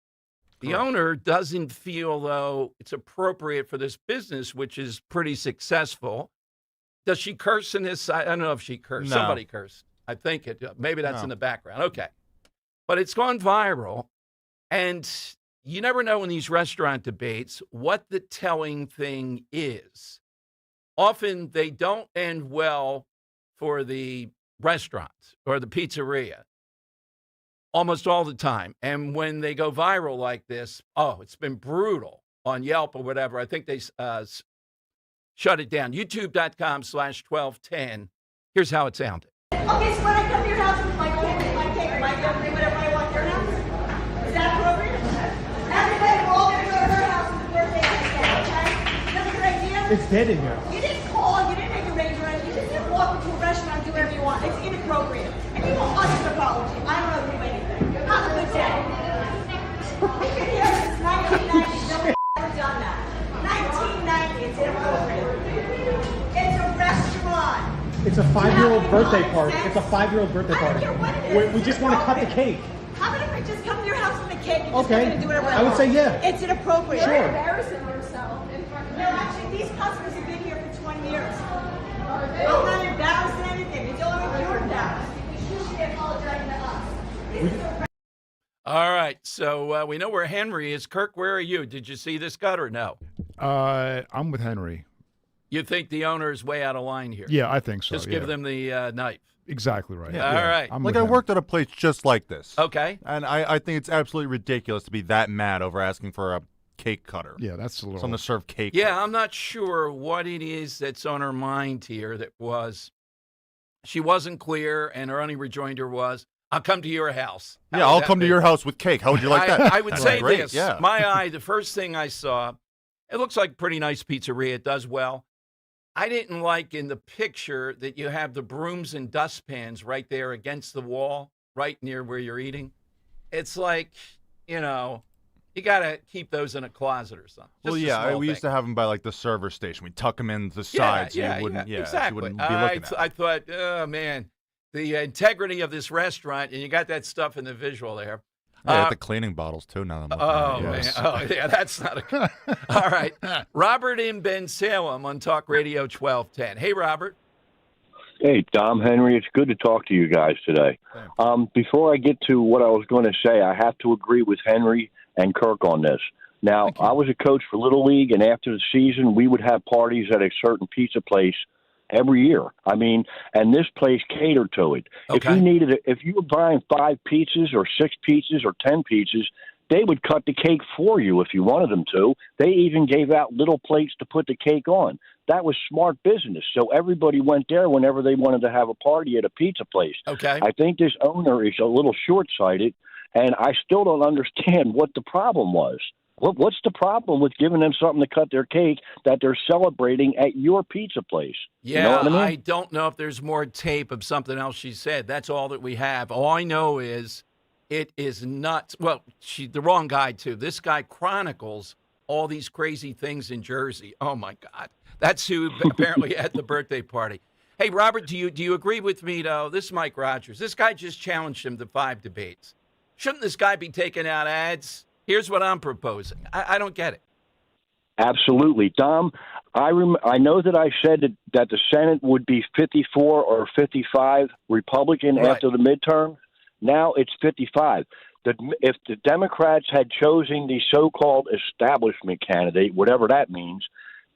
The owner doesn't feel, though, it's appropriate for this business, which is pretty successful. Does she curse in this? I don't know if she cursed. No. Somebody cursed. I think it. Maybe that's in the background. Okay. But it's gone viral. And you never know in these restaurant debates what the telling thing is. Often they don't end well for the restaurant or the pizzeria. Almost all the time. And when they go viral like this, it's been brutal on Yelp or whatever. I think they shut it down. YouTube.com/1210. Here's how it sounded. Okay, so when I come to your house with my cake, am I going to do whatever I want at your house? Is that appropriate? Everybody, we're all going to go to her house for the birthday next day, okay? That's a good idea? It's dead in here. You didn't call, you didn't make arrangements, you just didn't walk into a restaurant and do whatever you want. It's inappropriate. And you want us an apology. I don't owe you anything. Have a good day. We've been here since 1990. Nobody's ever done that. 1990, it's inappropriate. It's a restaurant. It's a 5-year-old birthday party. It's a 5-year-old birthday I don't party. care what it is. We just want to cut the cake. How about if I just come to your house with a cake and just Okay. come in and do whatever I would say yeah. It's inappropriate. Sure. You're embarrassing yourself in front of me. No, actually, these customers have been here for 20 years. I'm not embarrassed in anything. It's only if you're embarrassed. You should be apologizing to us. All right, so we know where Henry is. Kirk, where are you? Did you see this cut or no? I'm with Henry. You think the owner is way out of line here? Yeah, I think so. Just give them the knife. Exactly right. Yeah. All right. I worked at a place just like this. Okay. And I think it's absolutely ridiculous to be that mad over asking for a cake cutter. Yeah, that's a little. Something to serve cake. Yeah, I'm not sure what it is that's on her mind here. She wasn't clear, and her only rejoinder was, "I'll come to your house." Yeah, I'll come to your house with cake. How would you like that? I would say great. this. Yeah. The first thing I saw, it looks like a pretty nice pizzeria. It does well. I didn't like in the picture that you have the brooms and dustpans right there against the wall, right near where you're eating. It's like, you got to keep those in a closet or something. Well, we used to have them by like the server station. We tuck them in the sides. So you wouldn't, exactly. you wouldn't be looking at them. I thought, oh man, the integrity of this restaurant, and you got that stuff in the visual there. Yeah, the cleaning bottles too. Now that I'm looking at it. Man. Oh yeah, that's not a good. All right, Robert in Ben Salem on Talk Radio 1210. Hey, Robert. Hey, Dom, Henry, it's good to talk to you guys today. Before I get to what I was going to say, I have to agree with Henry and Kirk on this. Now, I was a coach for Little League, and after the season, we would have parties at a certain pizza place every year. I mean, and this place catered to it. Okay. If you were buying 5 pizzas or 6 pizzas or 10 pizzas, they would cut the cake for you if you wanted them to. They even gave out little plates to put the cake on. That was smart business. So everybody went there whenever they wanted to have a party at a pizza place. Okay. I think this owner is a little short-sighted, and I still don't understand what the problem was. What's the problem with giving them something to cut their cake that they're celebrating at your pizza place? Yeah, you know what I mean? I don't know if there's more tape of something else she said. That's all that we have. All I know is it is nuts. Well, the wrong guy, too. This guy chronicles all these crazy things in Jersey. Oh, my God. That's who apparently had the birthday party. Hey, Robert, do you agree with me, though? This is Mike Rogers. This guy just challenged him to 5 debates. Shouldn't this guy be taking out ads? Here's what I'm proposing. I don't get it. Absolutely. Dom, I know that I said that the Senate would be 54 or 55 Republican after the midterm. Now it's 55. If the Democrats had chosen the so-called establishment candidate, whatever that means,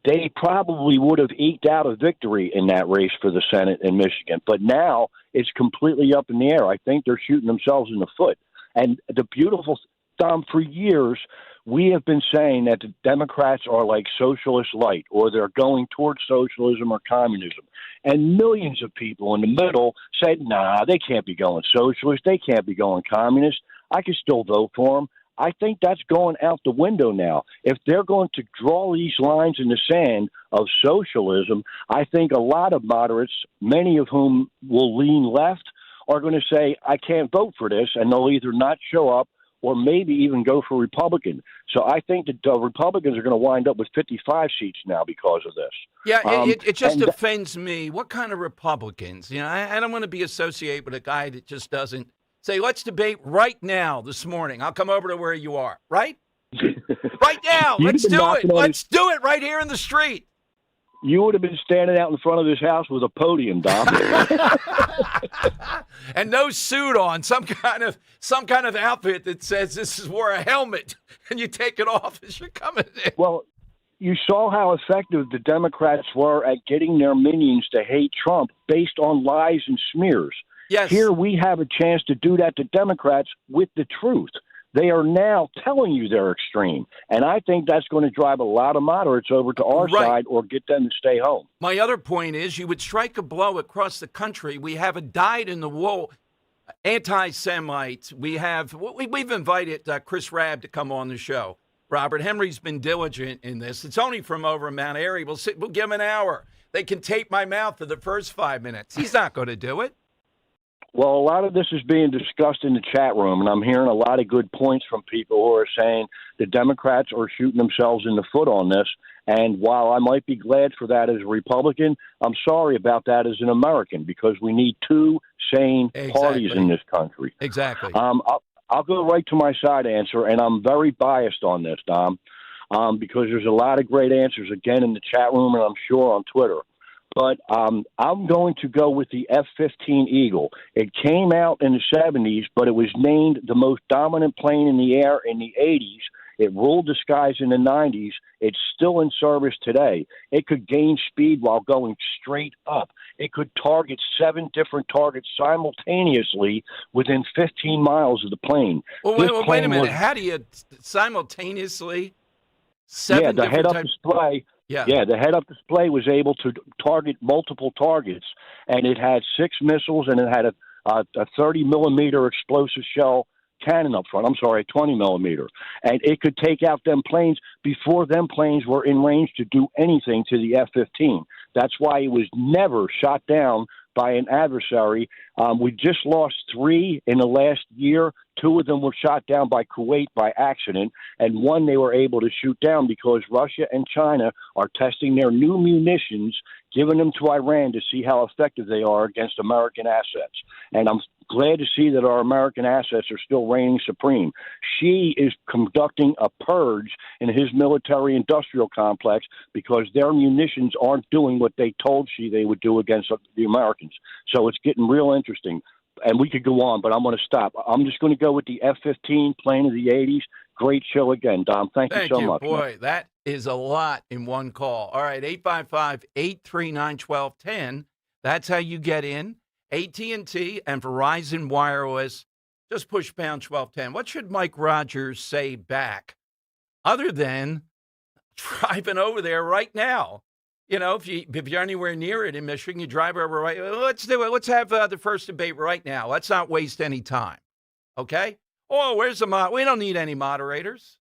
they probably would have eked out a victory in that race for the Senate in Michigan. But now it's completely up in the air. I think they're shooting themselves in the foot. And the beautiful Dom, for years, we have been saying that the Democrats are like socialist light, or they're going towards socialism or communism. And millions of people in the middle said, nah, they can't be going socialist. They can't be going communist. I can still vote for them. I think that's going out the window now. If they're going to draw these lines in the sand of socialism, I think a lot of moderates, many of whom will lean left, are going to say, I can't vote for this, and they'll either not show up or maybe even go for Republican. So I think that Republicans are going to wind up with 55 seats now because of this. Yeah, it just offends me. What kind of Republicans? I don't want to be associated with a guy that just doesn't say, let's debate right now this morning. I'll come over to where you are, right? Right now. Let's do it. Let's do it right here in the street. You would have been standing out in front of this house with a podium, Dom. And no suit on, some kind of outfit that says this is wore a helmet, and you take it off as you're coming in. Well, you saw how effective the Democrats were at getting their minions to hate Trump based on lies and smears. Yes. Here we have a chance to do that to Democrats with the truth. They are now telling you they're extreme. And I think that's going to drive a lot of moderates over to our side or get them to stay home. My other point is you would strike a blow across the country. We have a dyed-in-the-wool anti-Semite. We've invited Chris Rabb to come on the show. Robert Henry's been diligent in this. It's only from over in Mount Airy. We'll give him an hour. They can tape my mouth for the first 5 minutes. He's not going to do it. Well, a lot of this is being discussed in the chat room, and I'm hearing a lot of good points from people who are saying the Democrats are shooting themselves in the foot on this. And while I might be glad for that as a Republican, I'm sorry about that as an American, because we need 2 sane parties in this country. Exactly. I'll go right to my side answer, and I'm very biased on this, Dom, because there's a lot of great answers, again, in the chat room and I'm sure on Twitter. But I'm going to go with the F-15 Eagle. It came out in the 70s, but it was named the most dominant plane in the air in the 80s. It ruled the skies in the 90s. It's still in service today. It could gain speed while going straight up. It could target 7 different targets simultaneously within 15 miles of the plane. Well, wait a minute. How do you simultaneously? 7 the head-up types? display. Yeah. The head-up display was able to target multiple targets, and it had 6 missiles, and it had a 30-millimeter explosive shell cannon up front. I'm sorry, a 20-millimeter. And it could take out them planes before them planes were in range to do anything to the F-15. That's why it was never shot down by an adversary. We just lost 3 in the last year. 2 of them were shot down by Kuwait by accident, and 1 they were able to shoot down because Russia and China are testing their new munitions, giving them to Iran to see how effective they are against American assets. And I'm glad to see that our American assets are still reigning supreme. Xi is conducting a purge in his military-industrial complex because their munitions aren't doing what they told Xi they would do against the Americans. So it's getting real interesting. And we could go on, but I'm going to stop. I'm just going to go with the F-15 plane of the 80s. Great show again, Dom. Thank you so much. Boy, that is a lot in one call. All right, 855-839-1210. That's how you get in. AT&T and Verizon Wireless. Just push pound 1210. What should Mike Rogers say back other than driving over there right now? You know, if you're anywhere near it in Michigan, you drive over right. Let's do it. Let's have the first debate right now. Let's not waste any time. Okay? Oh, where's the we don't need any moderators.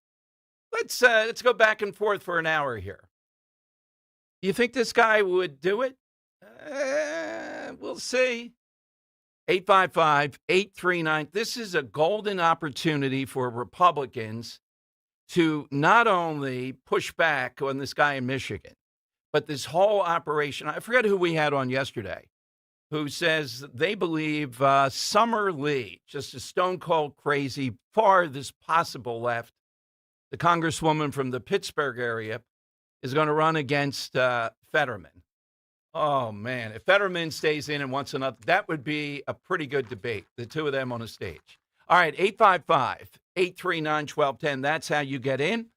Let's go back and forth for an hour here. You think this guy would do it? We'll see. 855-839. This is a golden opportunity for Republicans to not only push back on this guy in Michigan, but this whole operation. I forget who we had on yesterday, who says they believe Summer Lee, just a stone cold crazy, farthest possible left, the congresswoman from the Pittsburgh area, is going to run against Fetterman. Oh, man. If Fetterman stays in and wants another, that would be a pretty good debate, the two of them on a stage. All right, 855-839-1210. That's how you get in.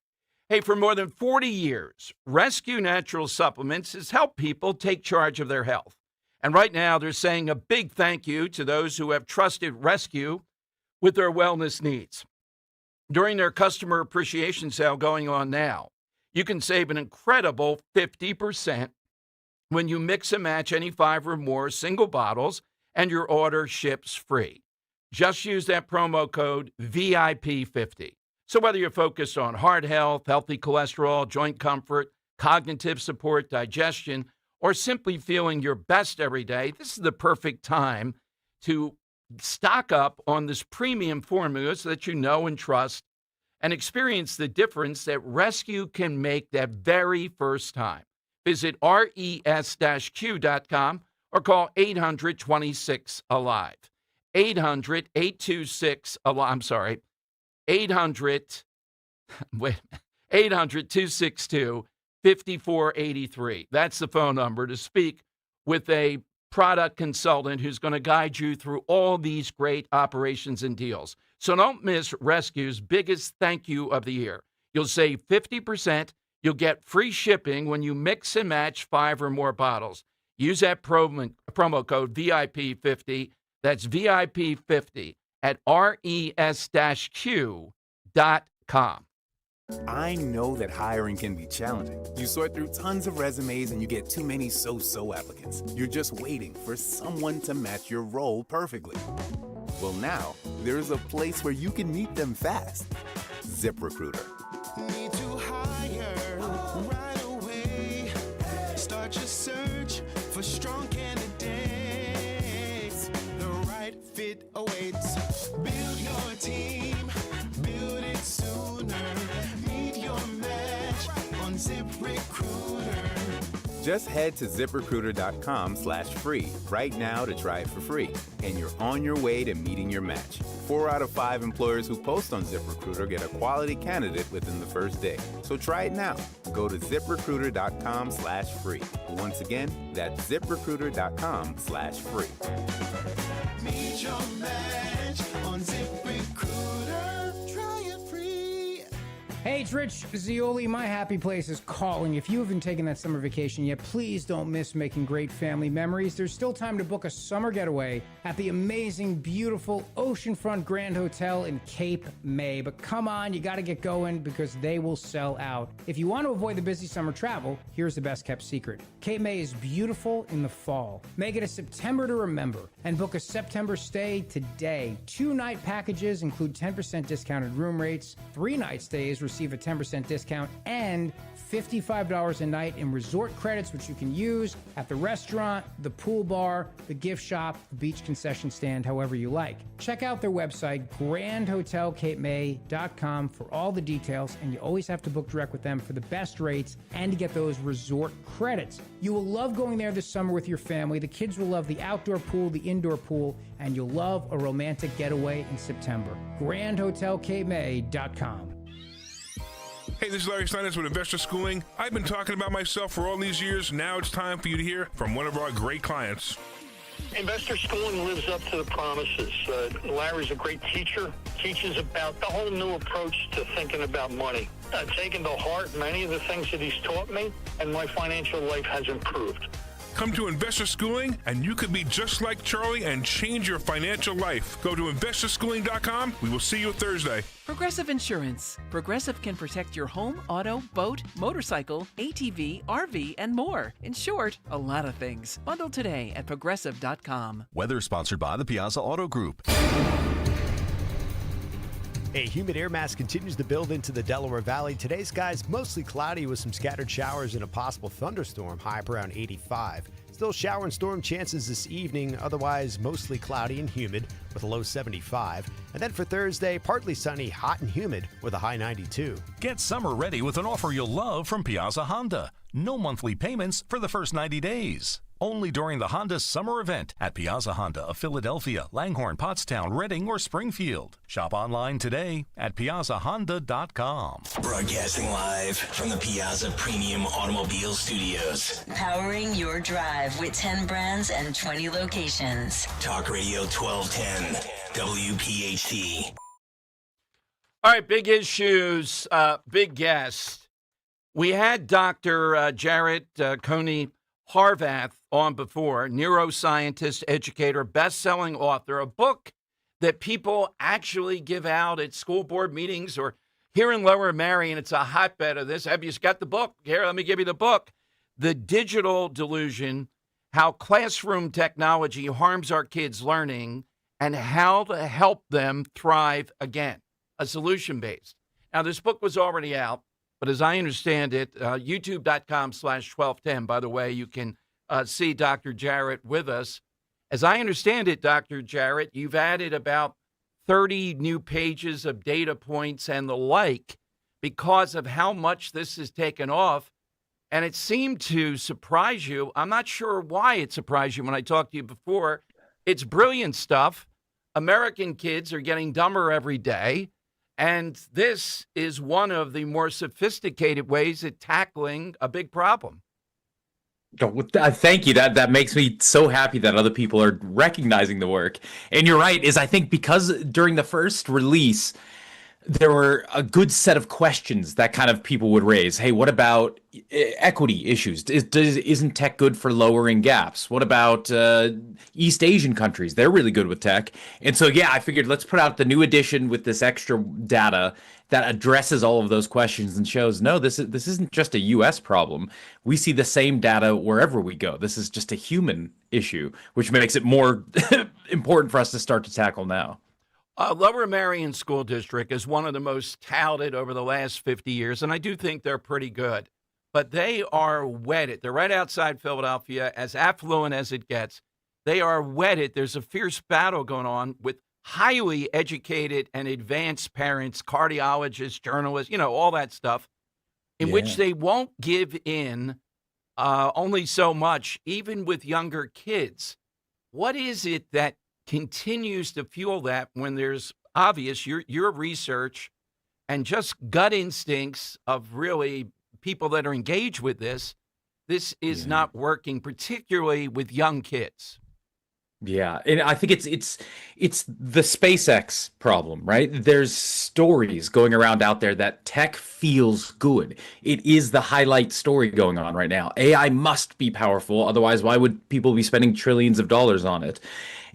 Hey, for more than 40 years, Rescue Natural Supplements has helped people take charge of their health. And right now, they're saying a big thank you to those who have trusted Rescue with their wellness needs. During their customer appreciation sale going on now, you can save an incredible 50% when you mix and match any 5 or more single bottles, and your order ships free. Just use that promo code VIP50. So whether you're focused on heart health, healthy cholesterol, joint comfort, cognitive support, digestion, or simply feeling your best every day, this is the perfect time to stock up on this premium formula so that you know and trust and experience the difference that Rescue can make that very first time. Visit res-q.com or call 800-26-ALIVE. 800-826-ALIVE. I'm sorry. 800-262-5483. That's the phone number to speak with a product consultant who's going to guide you through all these great operations and deals. So don't miss Rescue's biggest thank you of the year. You'll save 50%. You'll get free shipping when you mix and match 5 or more bottles. Use that promo code VIP50. That's VIP50 at res-q.com. I know that hiring can be challenging. You sort through tons of resumes and you get too many so-so applicants. You're just waiting for someone to match your role perfectly. Well, now there's a place where you can meet them fast. ZipRecruiter. Need to hire right away. Start your search for strong candidates. The right fit awaits. Build your team. Build it sooner. Meet your match on ZipRecruiter. Just head to ZipRecruiter.com/free right now to try it for free. And you're on your way to meeting your match. 4 out of 5 employers who post on ZipRecruiter get a quality candidate within the first day. So try it now. Go to ZipRecruiter.com/free. Once again, that's ZipRecruiter.com/free. Meet your match on ZipRecruiter. Try it free. Hey, it's Rich Zioli. My happy place is calling. If you haven't taken that summer vacation yet, please don't miss making great family memories. There's still time to book a summer getaway at the amazing, beautiful Oceanfront Grand Hotel in Cape May. But come on, you got to get going because they will sell out. If you want to avoid the busy summer travel, here's the best kept secret. Cape May is beautiful in the fall. Make it a September to remember and book a September stay today. 2-night packages include 10% discounted room rates. 3-night stays receive a 10% discount and $55 a night in resort credits, which you can use at the restaurant, the pool bar, the gift shop, the beach concession stand, however you like. Check out their website, grandhotelcapemay.com, for all the details, and you always have to book direct with them for the best rates and to get those resort credits. You will love going there this summer with your family. The kids will love the outdoor pool, the indoor pool, and you'll love a romantic getaway in September. grandhotelcapemay.com. Hey, this is Larry Steinitz with Investor Schooling. I've been talking about myself for all these years. Now it's time for you to hear from one of our great clients. Investor Schooling lives up to the promises. Larry's a great teacher, teaches about the whole new approach to thinking about money. I've taken to heart many of the things that he's taught me, and my financial life has improved. Come to Investor Schooling, and you could be just like Charlie and change your financial life. Go to investorschooling.com. We will see you Thursday. Progressive Insurance. Progressive can protect your home, auto, boat, motorcycle, ATV, RV, and more. In short, a lot of things. Bundle today at progressive.com. Weather sponsored by the Piazza Auto Group. A humid air mass continues to build into the Delaware Valley. Today's skies mostly cloudy with some scattered showers and a possible thunderstorm, high up around 85. Still shower and storm chances this evening, otherwise mostly cloudy and humid with a low 75. And then for Thursday, partly sunny, hot and humid with a high 92. Get summer ready with an offer you'll love from Piazza Honda. No monthly payments for the first 90 days. Only during the Honda Summer Event at Piazza Honda of Philadelphia, Langhorne, Pottstown, Reading, or Springfield. Shop online today at piazzahonda.com. Broadcasting live from the Piazza Premium Automobile Studios. Powering your drive with 10 brands and 20 locations. Talk Radio 1210, WPHT. All right, big issues, big guest. We had Dr. Jarrett Coney Harvath on before, neuroscientist, educator, best-selling author, a book that people actually give out at school board meetings or here in Lower Marion. It's a hotbed of this. Have you got the book? Here, let me give you the book. The Digital Delusion, How Classroom Technology Harms Our Kids' Learning and How to Help Them Thrive Again, a solution-based. Now, this book was already out, but as I understand it, youtube.com/1210, by the way, you can see Dr. Jarrett with us. As I understand it, Dr. Jarrett, you've added about 30 new pages of data points and the like because of how much this has taken off. And it seemed to surprise you. I'm not sure why it surprised you when I talked to you before. It's brilliant stuff. American kids are getting dumber every day. And this is one of the more sophisticated ways at tackling a big problem. Thank you. That makes me so happy that other people are recognizing the work. And you're right, is I think because during the first release, there were a good set of questions that kind of people would raise. Hey, what about equity issues? Isn't tech good for lowering gaps? What about East Asian countries? They're really good with tech. And so, yeah, I figured let's put out the new edition with this extra data that addresses all of those questions and shows, no, this isn't just a U.S. problem. We see the same data wherever we go. This is just a human issue, which makes it more important for us to start to tackle now. Lower Marion School District is one of the most touted over the last 50 years, and I do think they're pretty good. But they are wedded. They're right outside Philadelphia, as affluent as it gets. They are wedded. There's a fierce battle going on with highly educated and advanced parents, cardiologists, journalists, all that stuff, in which they won't give in only so much, even with younger kids. What is it that continues to fuel that when there's obvious your research and just gut instincts of really people that are engaged with this is not working, particularly with young kids. Yeah, and I think it's the SpaceX problem, right? There's stories going around out there that tech feels good. It is the highlight story going on right now. AI must be powerful, otherwise why would people be spending trillions of dollars on it?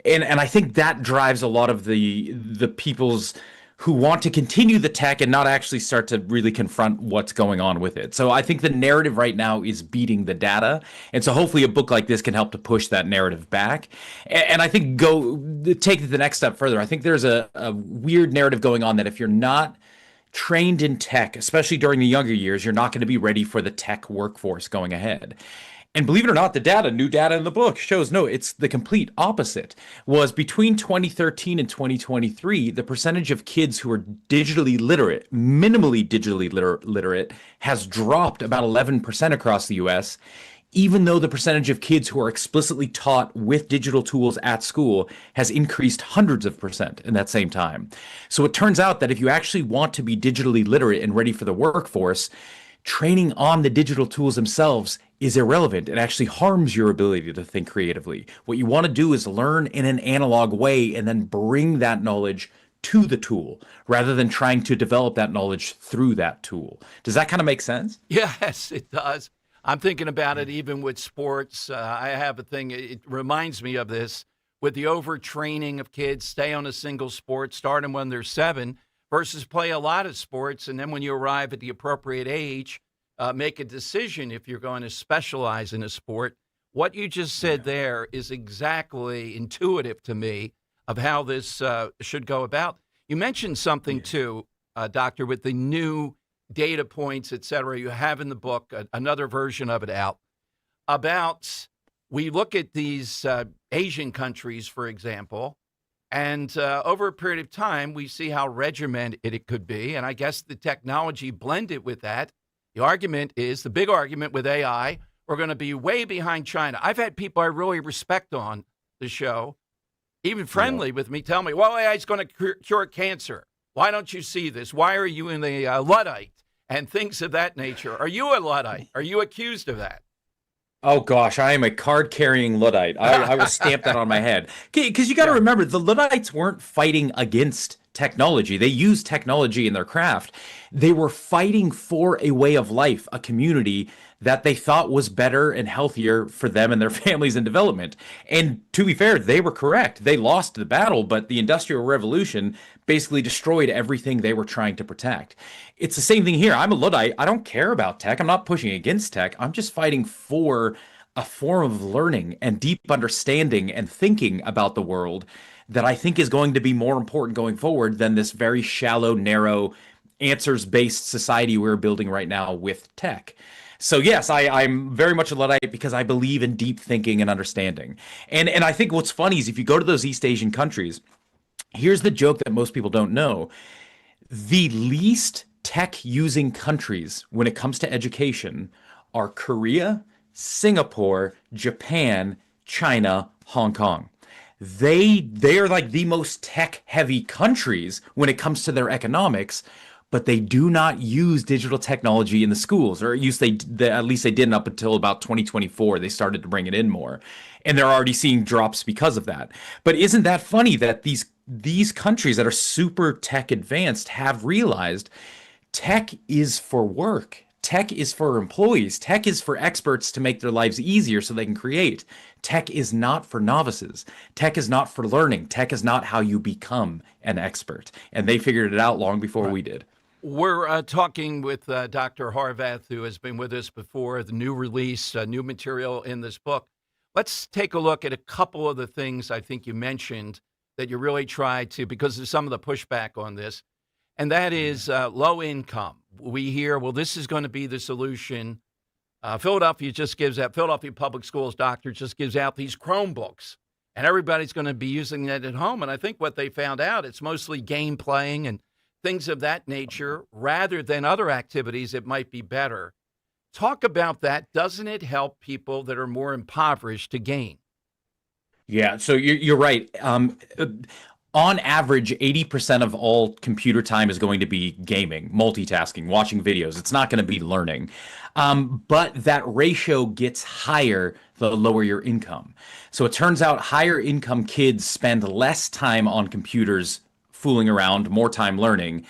And I think that drives a lot of the people's who want to continue the tech and not actually start to really confront what's going on with it. So I think the narrative right now is beating the data. And so hopefully a book like this can help to push that narrative back. And I think take it the next step further. I think there's a weird narrative going on that if you're not trained in tech, especially during the younger years, you're not going to be ready for the tech workforce going ahead. And believe it or not, new data in the book shows no, it's the complete opposite. Was between 2013 and 2023, the percentage of kids who are digitally literate, minimally digitally literate, has dropped about 11% across the US, even though the percentage of kids who are explicitly taught with digital tools at school has increased hundreds of percent in that same time. So it turns out that if you actually want to be digitally literate and ready for the workforce, training on the digital tools themselves is irrelevant. It actually harms your ability to think creatively. What you want to do is learn in an analog way and then bring that knowledge to the tool rather than trying to develop that knowledge through that tool. Does that kind of make sense? Yes, it does. I'm thinking about it even with sports. I have a thing, it reminds me of this, with the overtraining of kids, stay on a single sport, start them when they're 7, versus play a lot of sports, and then when you arrive at the appropriate age, make a decision if you're going to specialize in a sport. What you just said there is exactly intuitive to me of how this should go about. You mentioned something too, Doctor, with the new data points, et cetera, you have in the book, another version of it out, about we look at these Asian countries, for example, and over a period of time, we see how regimented it could be. And I guess the technology blended with that. The argument is, the big argument with AI, we're going to be way behind China. I've had people I really respect on the show, even friendly with me, tell me, well, AI is going to cure cancer. Why don't you see this? Why are you in the Luddite? And things of that nature. Are you a Luddite? Are you accused of that? Oh gosh, I am a card-carrying Luddite. I will stamp that on my head. Because you got to remember, the Luddites weren't fighting against technology. They used technology in their craft. They were fighting for a way of life, a community that they thought was better and healthier for them and their families and development. And to be fair, they were correct. They lost the battle, but the Industrial Revolution basically destroyed everything they were trying to protect. It's the same thing here. I'm a Luddite. I don't care about tech. I'm not pushing against tech. I'm just fighting for a form of learning and deep understanding and thinking about the world that I think is going to be more important going forward than this very shallow, narrow, answers-based society we're building right now with tech. So yes, I'm very much a Luddite because I believe in deep thinking and understanding. And I think what's funny is if you go to those East Asian countries, here's the joke that most people don't know. The least tech-using countries when it comes to education are Korea, Singapore, Japan, China, Hong Kong. They're like the most tech-heavy countries when it comes to their economics, but they do not use digital technology in the schools, or at least they didn't up until about 2024. They started to bring it in more, and they're already seeing drops because of that. But isn't that funny that these countries that are super tech advanced have realized tech is for work. Tech is for employees. Tech is for experts to make their lives easier so they can create. Tech is not for novices. Tech is not for learning. Tech is not how you become an expert. And they figured it out long before we did. We're talking with Dr. Harvath, who has been with us before, the new release, new material in this book. Let's take a look at a couple of the things I think you mentioned that you really tried to, because of some of the pushback on this, and that is low income. We hear, well, this is going to be the solution. Philadelphia Public Schools doctor just gives out these Chromebooks, and everybody's going to be using that at home. And I think what they found out, it's mostly game playing and things of that nature, rather than other activities that might be better. Talk about that. Doesn't it help people that are more impoverished to gain? Yeah, so you're right. On average, 80% of all computer time is going to be gaming, multitasking, watching videos. It's not going to be learning. But that ratio gets higher the lower your income. So it turns out higher income kids spend less time on computers fooling around, more time learning.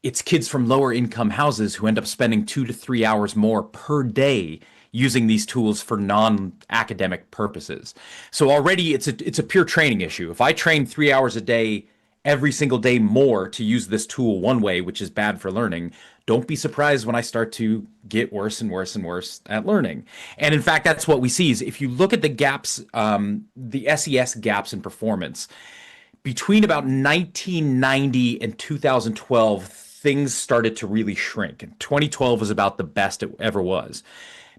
It's kids from lower income houses who end up spending 2 to 3 hours more per day using these tools for non-academic purposes. So already it's a pure training issue. If I train 3 hours a day every single day more to use this tool one way, which is bad for learning, don't be surprised when I start to get worse and worse and worse at learning. And in fact, that's what we see is if you look at the gaps, the SES gaps in performance, between about 1990 and 2012, things started to really shrink. And 2012 was about the best it ever was.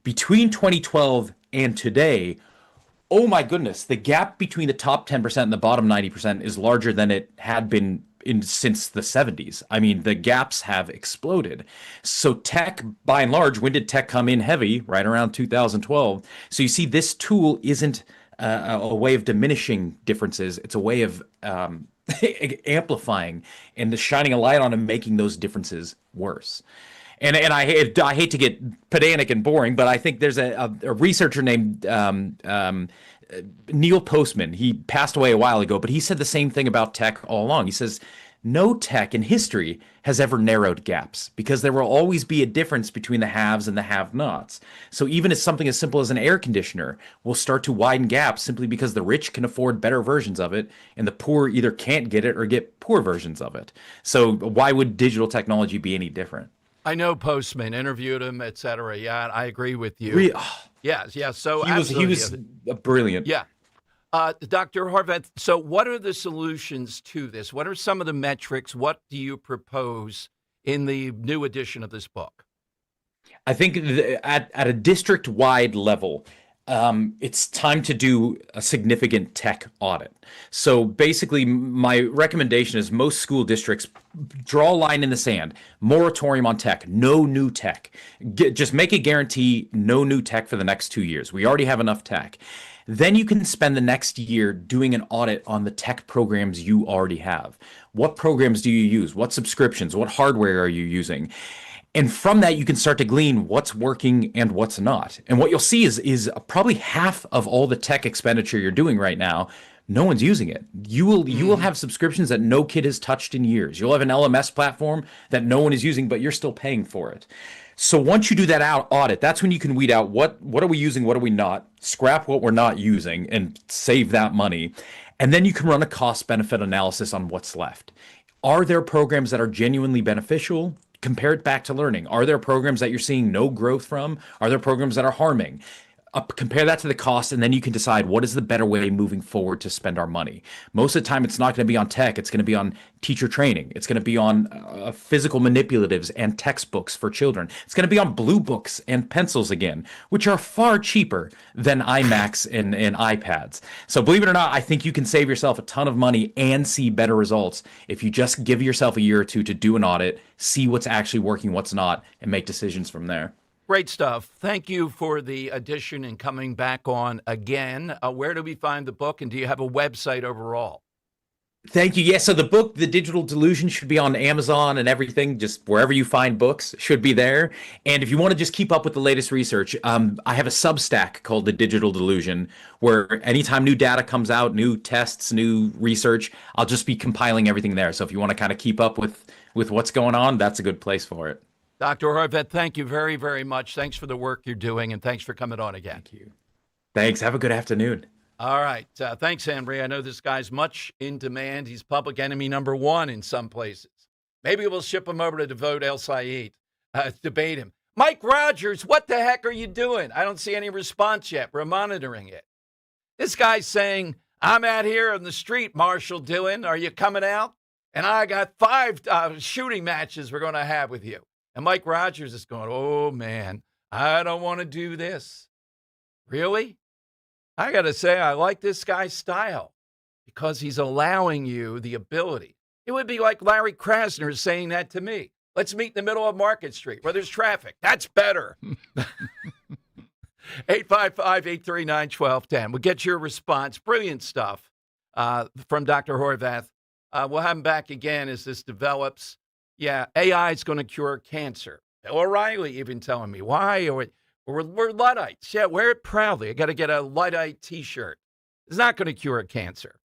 Between 2012 and today, oh my goodness, the gap between the top 10% and the bottom 90% is larger than it had been since the 70s. I mean, the gaps have exploded. So tech, by and large, when did tech come in heavy? Right around 2012. So you see, this tool isn't a way of diminishing differences. It's a way of amplifying and shining a light on and making those differences worse. And I hate to get pedantic and boring, but I think there's a researcher named Neil Postman. He passed away a while ago, but he said the same thing about tech all along. He says, no tech in history has ever narrowed gaps because there will always be a difference between the haves and the have-nots. So even as something as simple as an air conditioner will start to widen gaps simply because the rich can afford better versions of it and the poor either can't get it or get poor versions of it. So why would digital technology be any different? I know Postman, interviewed him, et cetera. Yeah, I agree with you. Yeah. So he was brilliant. Yeah. Dr. Horvath, so what are the solutions to this? What are some of the metrics? What do you propose in the new edition of this book? I think at a district-wide level, it's time to do a significant tech audit. So basically, my recommendation is most school districts draw a line in the sand, moratorium on tech, no new tech. Just make a guarantee, no new tech for the next 2 years. We already have enough tech. Then you can spend the next year doing an audit on the tech programs you already have. What programs do you use? What subscriptions? What hardware are you using? And from that, you can start to glean what's working and what's not. And what you'll see is probably half of all the tech expenditure you're doing right now, no one's using it. You will have subscriptions that no kid has touched in years. You'll have an LMS platform that no one is using, but you're still paying for it. So once you do that audit, that's when you can weed out what are we using, what are we not, scrap what we're not using, and save that money. And then you can run a cost-benefit analysis on what's left. Are there programs that are genuinely beneficial? Compare it back to learning. Are there programs that you're seeing no growth from? Are there programs that are harming? Compare that to the cost, and then you can decide what is the better way moving forward to spend our money. Most of the time, it's not going to be on tech. It's going to be on teacher training. It's going to be on physical manipulatives and textbooks for children. It's going to be on blue books and pencils again, which are far cheaper than iMacs and iPads. So believe it or not, I think you can save yourself a ton of money and see better results if you just give yourself a year or two to do an audit, see what's actually working, what's not, and make decisions from there. Great stuff. Thank you for the addition and coming back on again. Where do we find the book, and do you have a website overall? Thank you. Yes, so the book, The Digital Delusion, should be on Amazon and everything, just wherever you find books, should be there. And if you want to just keep up with the latest research, I have a Substack called The Digital Delusion, where anytime new data comes out, new tests, new research, I'll just be compiling everything there. So if you want to kind of keep up with what's going on, that's a good place for it. Dr. Horvath, thank you very, very much. Thanks for the work you're doing, and thanks for coming on again. Thank you. Thanks. Have a good afternoon. All right. Thanks, Henry. I know this guy's much in demand. He's public enemy number one in some places. Maybe we'll ship him over to Devote El Said, debate him. Mike Rogers, what the heck are you doing? I don't see any response yet. We're monitoring it. This guy's saying, I'm out here on the street, Marshall Dillon. Are you coming out? And I got 5 shooting matches we're going to have with you. And Mike Rogers is going, oh, man, I don't want to do this. Really? I got to say, I like this guy's style because he's allowing you the ability. It would be like Larry Krasner saying that to me. Let's meet in the middle of Market Street where there's traffic. That's better. 855-839-1210. We'll get your response. Brilliant stuff from Dr. Horvath. We'll have him back again as this develops. Yeah, AI is going to cure cancer. Bill O'Reilly even telling me why. We're Luddites. Yeah, wear it proudly. I got to get a Luddite T-shirt. It's not going to cure cancer.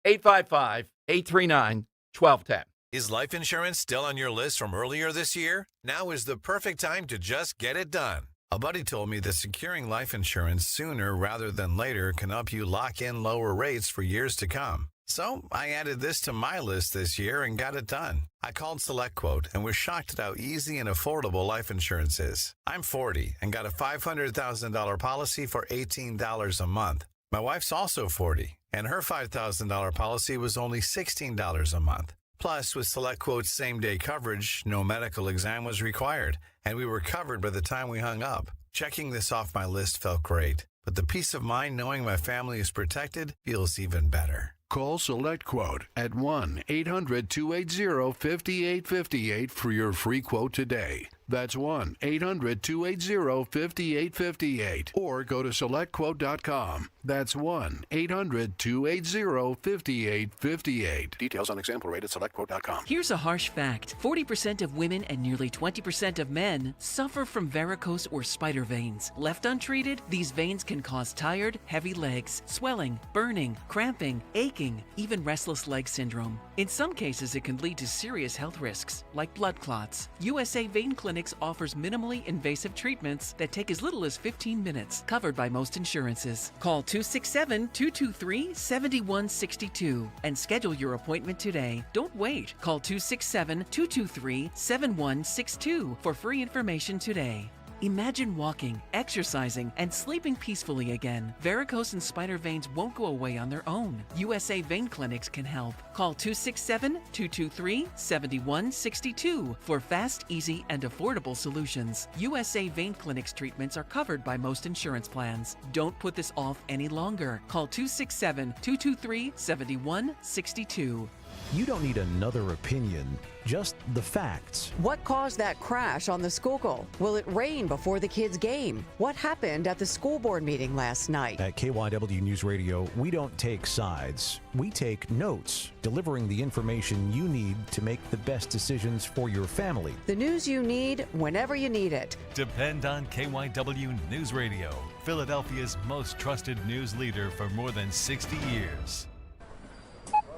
855-839-1210. Is life insurance still on your list from earlier this year? Now is the perfect time to just get it done. A buddy told me that securing life insurance sooner rather than later can help you lock in lower rates for years to come. So I added this to my list this year and got it done. I called SelectQuote and was shocked at how easy and affordable life insurance is. I'm 40 and got a $500,000 policy for $18 a month. My wife's also 40, and her $5,000 policy was only $16 a month. Plus, with SelectQuote's same-day coverage, no medical exam was required, and we were covered by the time we hung up. Checking this off my list felt great, but the peace of mind knowing my family is protected feels even better. Call SelectQuote at 1-800-280-5858 for your free quote today. That's 1-800-280-5858. Or go to SelectQuote.com. That's 1-800-280-5858. Details on example rate at SelectQuote.com. Here's a harsh fact. 40% of women and nearly 20% of men suffer from varicose or spider veins. Left untreated, these veins can cause tired, heavy legs, swelling, burning, cramping, aching, even restless leg syndrome. In some cases, it can lead to serious health risks, like blood clots. USA Vein Clinics offers minimally invasive treatments that take as little as 15 minutes, covered by most insurances. Call 267-223-7162 and schedule your appointment today. Don't wait. Call 267-223-7162 for free information today. Imagine walking, exercising, and sleeping peacefully again. Varicose and spider veins won't go away on their own. USA Vein Clinics can help. Call 267-223-7162 for fast, easy, and affordable solutions. USA Vein Clinics treatments are covered by most insurance plans. Don't put this off any longer. Call 267-223-7162. You don't need another opinion, just the facts. What caused that crash on the Schuylkill? Will it rain before the kids' game? What happened at the school board meeting last night? At KYW News Radio, we don't take sides. We take notes, delivering the information you need to make the best decisions for your family. The news you need whenever you need it. Depend on KYW News Radio, Philadelphia's most trusted news leader for more than 60 years.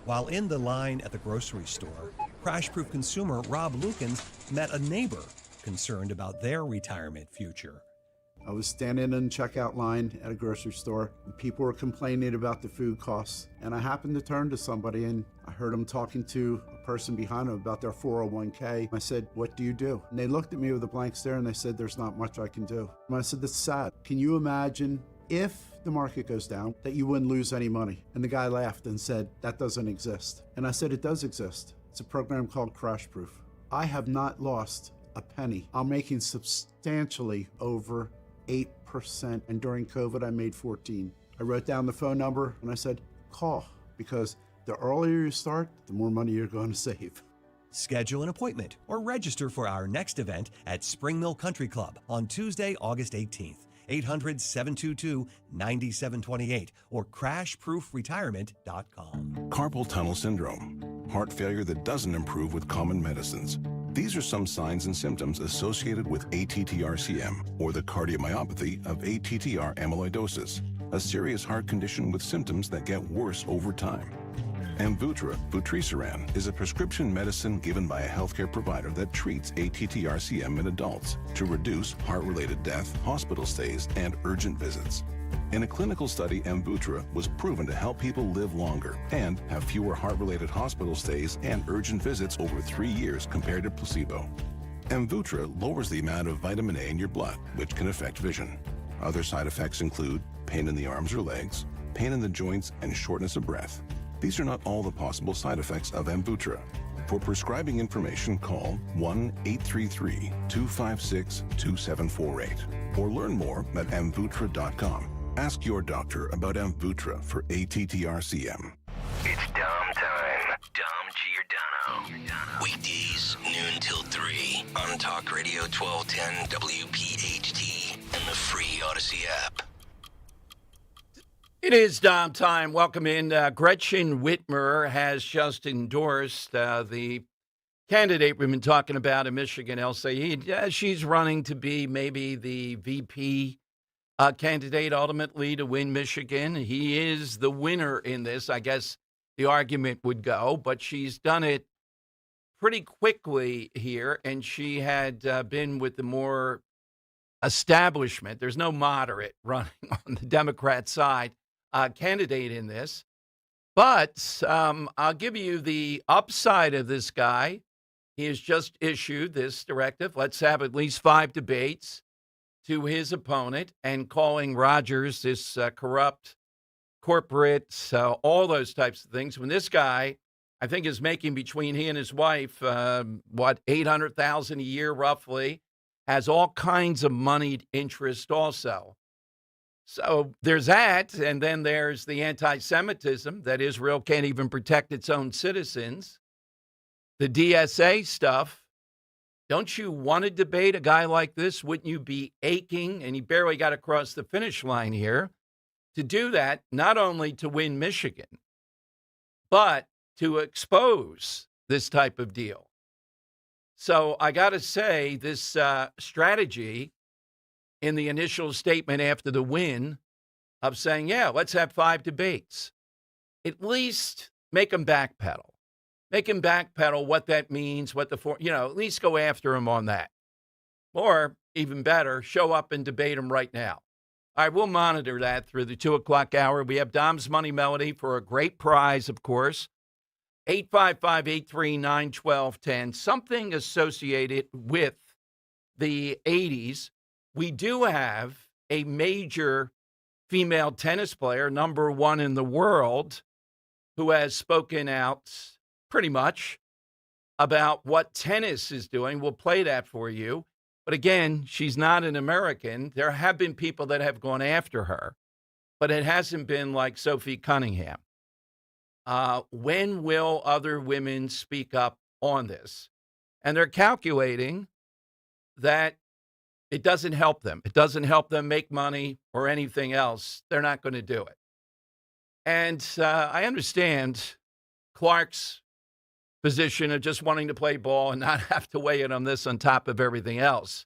While in the line at the grocery store, crash-proof consumer Rob Lukens met a neighbor concerned about their retirement future. I was standing in the checkout line at a grocery store, and people were complaining about the food costs. And I happened to turn to somebody, and I heard them talking to a person behind them about their 401k. I said, "What do you do?" And they looked at me with a blank stare, and they said, "There's not much I can do." And I said, "That's sad. Can you imagine if the market goes down, that you wouldn't lose any money?" And the guy laughed and said, "That doesn't exist." And I said, "It does exist. It's a program called Crash Proof. I have not lost a penny. I'm making substantially over 8%. And during COVID, I made 14. I wrote down the phone number and I said, call, because the earlier you start, the more money you're going to save. Schedule an appointment or register for our next event at Spring Mill Country Club on Tuesday, August 18th. 800-722-9728 or crashproofretirement.com. Carpal tunnel syndrome, heart failure that doesn't improve with common medicines. These are some signs and symptoms associated with ATTR-CM, or the cardiomyopathy of ATTR amyloidosis, a serious heart condition with symptoms that get worse over time. Amvuttra, vutrisiran, is a prescription medicine given by a healthcare provider that treats ATTR-CM in adults to reduce heart-related death, hospital stays, and urgent visits. In a clinical study, Amvuttra was proven to help people live longer and have fewer heart-related hospital stays and urgent visits over 3 years compared to placebo. Amvuttra lowers the amount of vitamin A in your blood, which can affect vision. Other side effects include pain in the arms or legs, pain in the joints, and shortness of breath. These are not all the possible side effects of Amvuttra. For prescribing information, call 1-833-256-2748 or learn more at amvuttra.com. Ask your doctor about Amvuttra for ATTR-CM. It's Dom time. Dom Giordano. Weekdays, noon till 3 on Talk Radio 1210 WPHT and the free Odyssey app. It is Dom time. Welcome in. Gretchen Whitmer has just endorsed the candidate we've been talking about in Michigan, El Sayed. She's running to be maybe the VP candidate ultimately to win Michigan. He is the winner in this, I guess the argument would go, but she's done it pretty quickly here, and she had been with the more establishment. There's no moderate running on the Democrat side candidate in this. But I'll give you the upside of this guy. He has just issued this directive. Let's have at least 5 debates to his opponent, and calling Rogers this corrupt corporate, all those types of things. When this guy, I think, is making between he and his wife, $800,000 a year roughly, has all kinds of moneyed interest also. So there's that, and then there's the anti-Semitism that Israel can't even protect its own citizens. The DSA stuff. Don't you want to debate a guy like this? Wouldn't you be aching? And he barely got across the finish line here to do that, not only to win Michigan, but to expose this type of deal. So I got to say, this strategy in the initial statement after the win of saying, yeah, let's have 5 debates, at least make them backpedal. Make him backpedal what that means, at least go after him on that. Or, even better, show up and debate him right now. All right, we'll monitor that through the 2 o'clock hour. We have Dom's Money Melody for a great prize, of course. 855-839-1210, something associated with the 80s. We do have a major female tennis player, number 1 in the world, who has spoken out pretty much about what tennis is doing. We'll play that for you. But again, she's not an American. There have been people that have gone after her, but it hasn't been like Sophie Cunningham. When will other women speak up on this? And they're calculating that it doesn't help them. It doesn't help them make money or anything else. They're not going to do it. And I understand Clark's position of just wanting to play ball and not have to weigh in on this on top of everything else.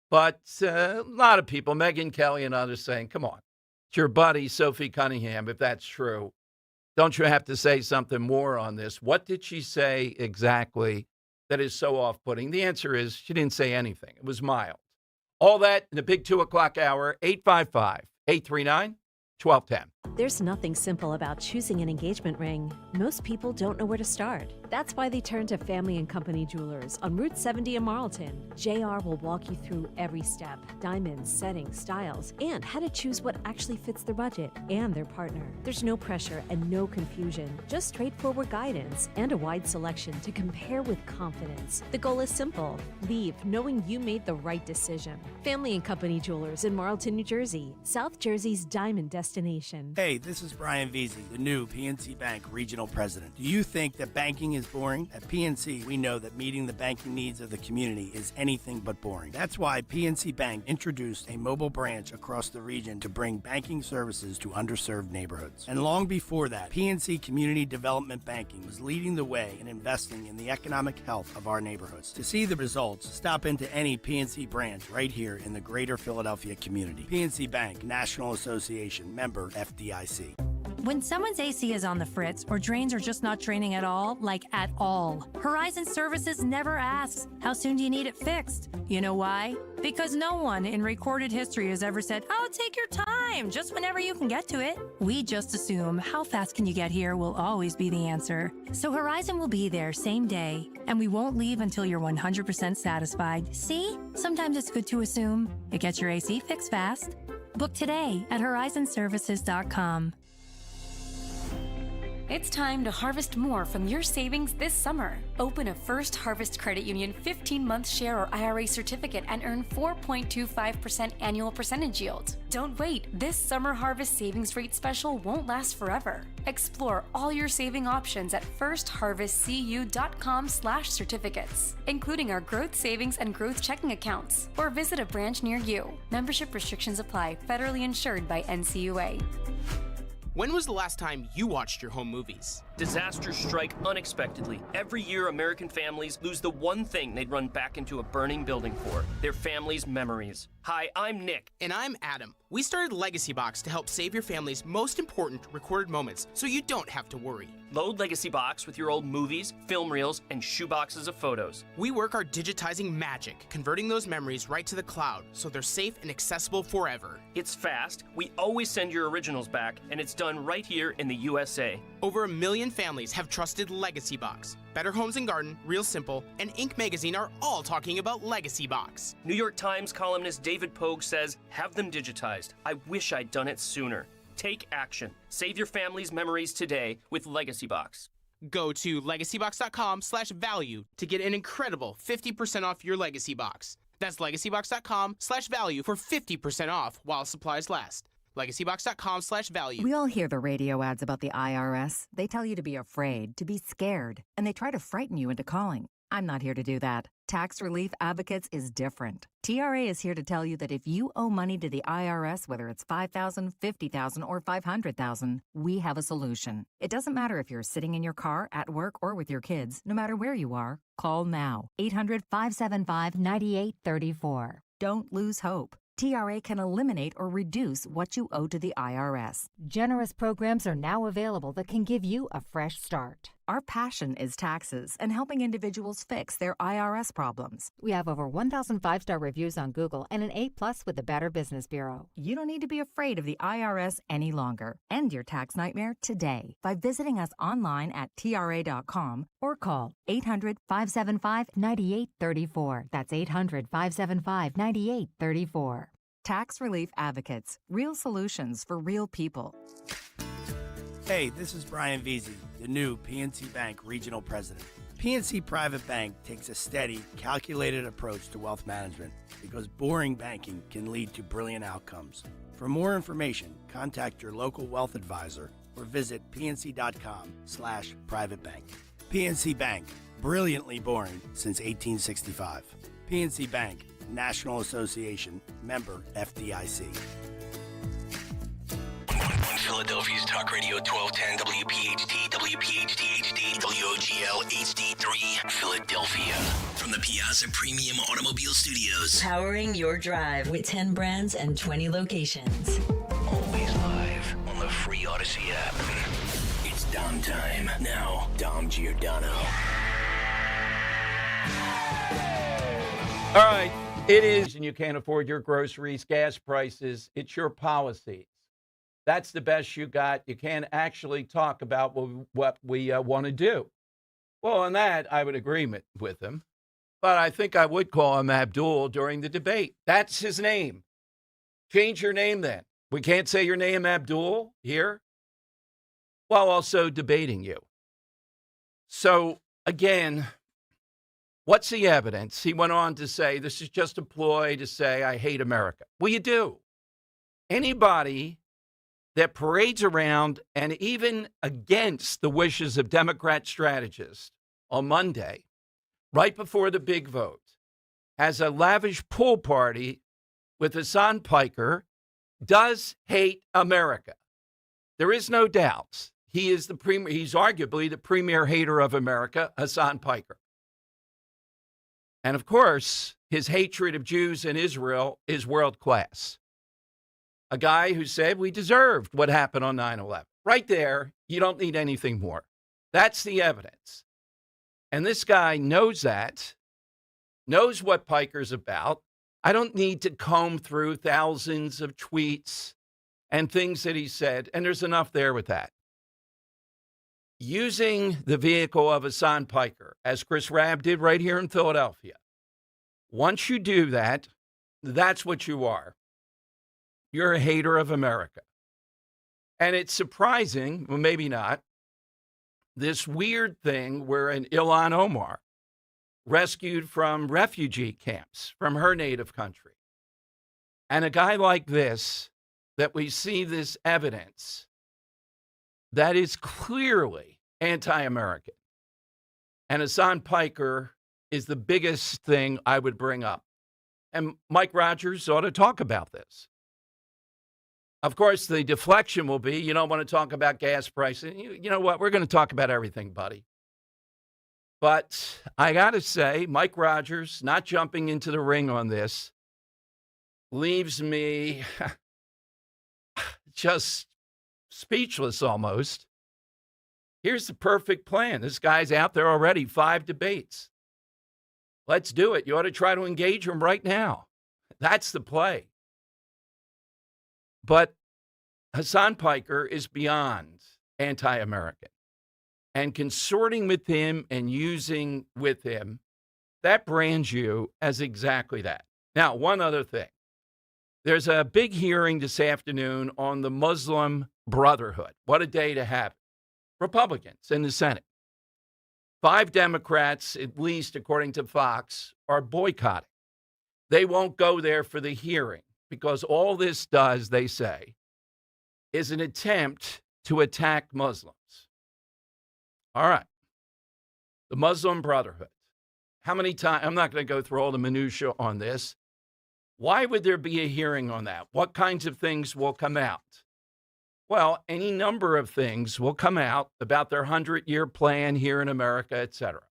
But a lot of people, Megyn Kelly and others, saying, come on, it's your buddy, Sophie Cunningham, if that's true. Don't you have to say something more on this? What did she say exactly that is so off-putting? The answer is she didn't say anything. It was mild. All that in the big 2 o'clock hour, 855-839-1210. There's nothing simple about choosing an engagement ring. Most people don't know where to start. That's why they turn to Family & Company Jewelers on Route 70 in Marlton. JR will walk you through every step, diamonds, settings, styles, and how to choose what actually fits their budget and their partner. There's no pressure and no confusion, just straightforward guidance and a wide selection to compare with confidence. The goal is simple. Leave knowing you made the right decision. Family & Company Jewelers in Marlton, New Jersey, South Jersey's diamond destination. Hey, this is Brian Veazey, the new PNC Bank Regional President. Do you think that banking is boring? At PNC, we know that meeting the banking needs of the community is anything but boring. That's why PNC Bank introduced a mobile branch across the region to bring banking services to underserved neighborhoods. And long before that, PNC Community Development Banking was leading the way in investing in the economic health of our neighborhoods. To see the results, stop into any PNC branch right here in the greater Philadelphia community. PNC Bank, National Association, member FDIC. When someone's AC is on the fritz or drains are just not draining at all, like at all, Horizon Services never asks, how soon do you need it fixed? You know why? Because no one in recorded history has ever said, oh, take your time, just whenever you can get to it. We just assume how fast can you get here will always be the answer. So Horizon will be there same day, and we won't leave until you're 100% satisfied. See? Sometimes it's good to assume. It gets your AC fixed fast. Book today at horizonservices.com. It's time to harvest more from your savings this summer. Open a First Harvest Credit Union 15-month share or IRA certificate and earn 4.25% annual percentage yield. Don't wait. This summer harvest savings rate special won't last forever. Explore all your saving options at firstharvestcu.com/certificates, including our growth savings and growth checking accounts, or visit a branch near you. Membership restrictions apply. Federally insured by NCUA. When was the last time you watched your home movies? Disasters strike unexpectedly. Every year, American families lose the one thing they'd run back into a burning building for, their family's memories. Hi, I'm Nick. And I'm Adam. We started Legacy Box to help save your family's most important recorded moments so you don't have to worry. Load Legacy Box with your old movies, film reels, and shoeboxes of photos. We work our digitizing magic, converting those memories right to the cloud so they're safe and accessible forever. It's fast, we always send your originals back, and it's done right here in the USA. Over 1 million families have trusted Legacy Box. Better Homes and Garden, Real Simple, and Inc. magazine are all talking about Legacy Box. New York Times columnist David Pogue says, have them digitized. I wish I'd done it sooner. Take action. Save your family's memories today with Legacy Box. Go to legacybox.com/value to get an incredible 50% off your Legacy Box. That's legacybox.com/value for 50% off while supplies last. legacybox.com/value. We all hear the radio ads about the IRS. They tell you to be afraid, to be scared, and they try to frighten you into calling. I'm not here to do that. Tax Relief Advocates is different. TRA is here to tell you that if you owe money to the IRS, whether it's $5,000, $50,000, or $500,000, we have a solution. It doesn't matter if you're sitting in your car, at work, or with your kids. No matter where you are, call now. 800-575-9834. Don't lose hope. TRA can eliminate or reduce what you owe to the IRS. Generous programs are now available that can give you a fresh start. Our passion is taxes and helping individuals fix their IRS problems. We have over 1,000 5-star reviews on Google and an A+ with the Better Business Bureau. You don't need to be afraid of the IRS any longer. End your tax nightmare today by visiting us online at TRA.com or call 800-575-9834. That's 800-575-9834. Tax Relief Advocates. Real solutions for real people. Hey, this is Brian Veazey, the new PNC Bank Regional President. PNC Private Bank takes a steady, calculated approach to wealth management because boring banking can lead to brilliant outcomes. For more information, contact your local wealth advisor or visit pnc.com/privatebank. PNC Bank, brilliantly boring since 1865. PNC Bank, National Association, member FDIC. Philadelphia's Talk Radio 1210 WPHT, WPHT HD, WOGL HD3, Philadelphia. From the Piazza Premium Automobile Studios. Powering your drive with 10 brands and 20 locations. Always live on the free Odyssey app. It's Dom time. Now, Dom Giordano. All right. It is, and you can't afford your groceries, gas prices. It's your policies. That's the best you got. You can't actually talk about what we want to do. Well, on that, I would agree with him. But I think I would call him Abdul during the debate. That's his name. Change your name then. We can't say your name Abdul here while also debating you. So, again, what's the evidence? He went on to say, this is just a ploy to say, I hate America. Well, you do. Anybody that parades around and even against the wishes of Democrat strategists on Monday, right before the big vote, has a lavish pool party with Hassan Piker, does hate America. There is no doubt. He is he's arguably the premier hater of America, Hassan Piker. And of course, his hatred of Jews and Israel is world class. A guy who said we deserved what happened on 9/11. Right there, you don't need anything more. That's the evidence. And this guy knows that, knows what Piker's about. I don't need to comb through thousands of tweets and things that he said, and there's enough there with that. Using the vehicle of Hassan Piker, as Chris Rabb did right here in Philadelphia. Once you do that, that's what you are. You're a hater of America. And it's surprising, well, maybe not, this weird thing where an Ilhan Omar rescued from refugee camps from her native country. And a guy like this, that we see this evidence that is clearly anti-American. And Hassan Piker is the biggest thing I would bring up. And Mike Rogers ought to talk about this. Of course, the deflection will be, you don't want to talk about gas prices. You know what? We're going to talk about everything, buddy. But I got to say, Mike Rogers not jumping into the ring on this leaves me just speechless almost. Here's the perfect plan. This guy's out there already, 5 debates. Let's do it. You ought to try to engage him right now. That's the play. But Hassan Piker is beyond anti-American. And consorting with him and using with him, that brands you as exactly that. Now, one other thing. There's a big hearing this afternoon on the Muslim Brotherhood. What a day to have it. Republicans in the Senate. 5 Democrats, at least according to Fox, are boycotting. They won't go there for the hearing because all this does, they say, is an attempt to attack Muslims. All right. The Muslim Brotherhood. How many times? I'm not going to go through all the minutiae on this. Why would there be a hearing on that? What kinds of things will come out? Well, any number of things will come out about their 100-year plan here in America, et cetera.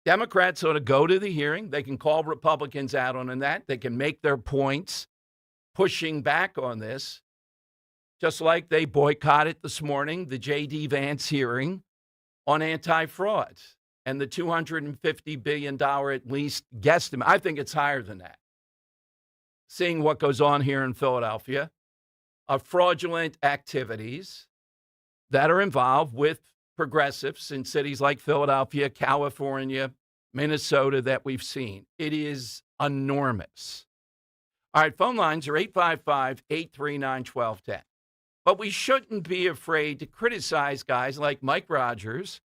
Democrats ought to go to the hearing. They can call Republicans out on that. They can make their points pushing back on this, just like they boycotted this morning the J.D. Vance hearing on anti-fraud and the $250 billion at least guesstimate. I think it's higher than that. Seeing what goes on here in Philadelphia, of fraudulent activities that are involved with progressives in cities like Philadelphia, California, Minnesota that we've seen. It is enormous. All right, phone lines are 855-839-1210. But we shouldn't be afraid to criticize guys like Mike Rogers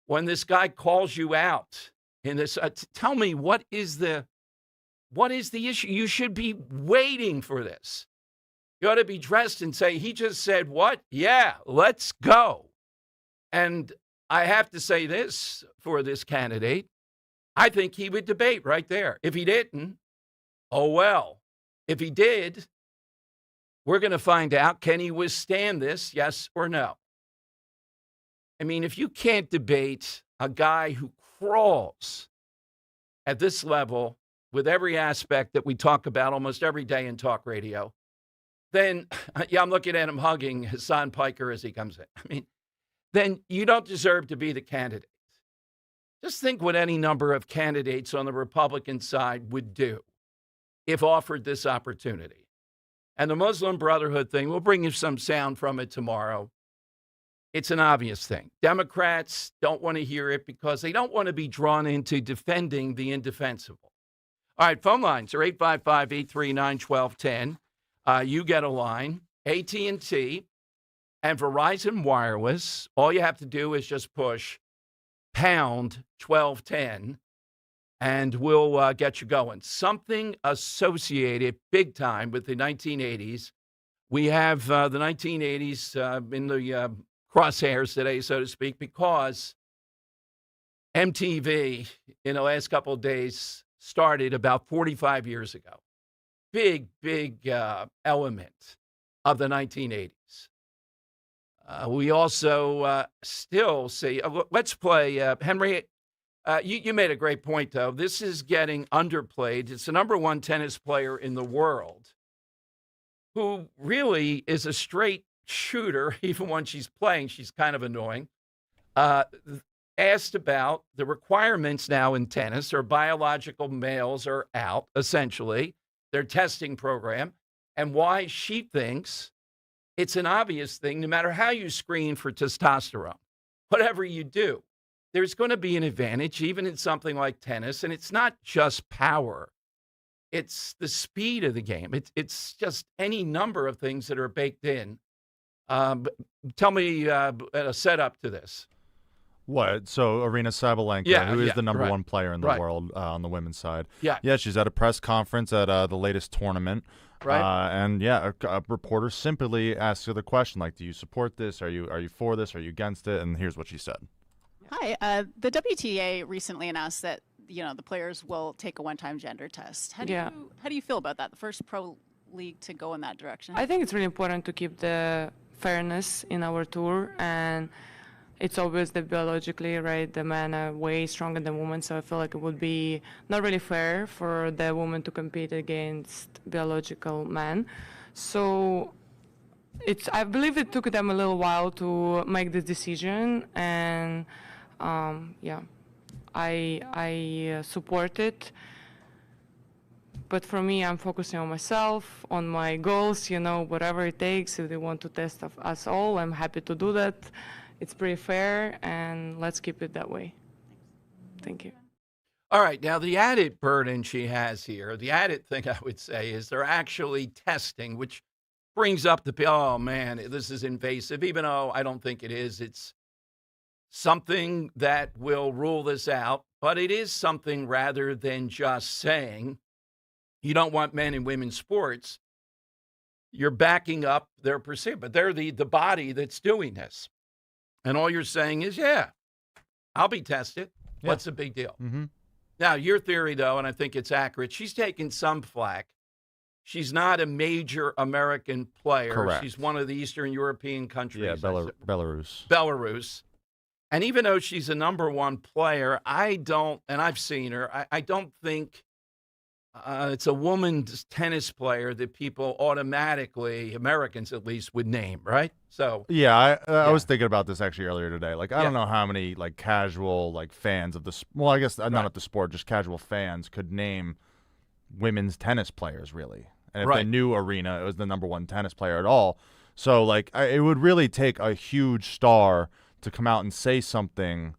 when this guy calls you out in this. Tell me, what is the issue? You should be waiting for this. You ought to be dressed and say, he just said what? Yeah, let's go. And I have to say this for this candidate. I think he would debate right there. If he didn't, oh well. If he did, we're going to find out, can he withstand this, yes or no? I mean, if you can't debate a guy who crawls at this level with every aspect that we talk about almost every day in talk radio, then, yeah, I'm looking at him hugging Hassan Piker as he comes in. I mean, then you don't deserve to be the candidate. Just think what any number of candidates on the Republican side would do if offered this opportunity. And the Muslim Brotherhood thing, we'll bring you some sound from it tomorrow. It's an obvious thing. Democrats don't want to hear it because they don't want to be drawn into defending the indefensible. All right, phone lines are 855-839-1210. You get a line, AT&T and Verizon Wireless. All you have to do is just push pound 1210 and we'll get you going. Something associated big time with the 1980s. We have the 1980s in the crosshairs today, so to speak, because MTV in the last couple of days started about 45 years ago. Big element of the 1980s. We also still see, let's play, Henry, you made a great point, though. This is getting underplayed. It's the number 1 tennis player in the world who really is a straight shooter. Even when she's playing, she's kind of annoying. Asked about the requirements now in tennis, or biological males are out, essentially, their testing program, and why she thinks it's an obvious thing, no matter how you screen for testosterone, whatever you do, there's going to be an advantage, even in something like tennis. And it's not just power. It's the speed of the game. It's just any number of things that are baked in. Tell me a setup to this. What? So Arina Sabalenka, who is the number one player in the world on the women's side. Yeah. She's at a press conference at the latest tournament. Right. And a reporter simply asked her the question, like, do you support this? Are you for this? Are you against it? And here's what she said. Hi. The WTA recently announced that the players will take a one-time gender test. How do you feel about that? The first pro league to go in that direction. I think it's really important to keep the fairness in our tour, and it's obvious that biologically, right, the men are way stronger than women, so I feel like it would be not really fair for the woman to compete against biological men. So I believe it took them a little while to make this decision, and I support it. But for me, I'm focusing on myself, on my goals, whatever it takes. If they want to test us all, I'm happy to do that. It's pretty fair, and let's keep it that way. Thank you. All right. Now, the added burden she has here, the added thing I would say is they're actually testing, which brings up oh, man, this is invasive, even though I don't think it is. It's something that will rule this out, but it is something rather than just saying you don't want men in women's sports. You're backing up their pursuit, but they're the body that's doing this. And all you're saying is, I'll be tested. Yeah. What's the big deal? Mm-hmm. Now, your theory, though, and I think it's accurate, she's taking some flack. She's not a major American player. Correct. She's one of the Eastern European countries. Yeah, Belarus. Belarus. And even though she's a number one player, and I've seen her, I don't think it's a woman's tennis player that people automatically, Americans at least, would name, right? So I was thinking about this actually earlier today. Like, I don't know how many casual fans of this. Well, I guess not of the sport, just casual fans could name women's tennis players really. And if they knew Arina, it was the number one tennis player at all. So it would really take a huge star to come out and say something.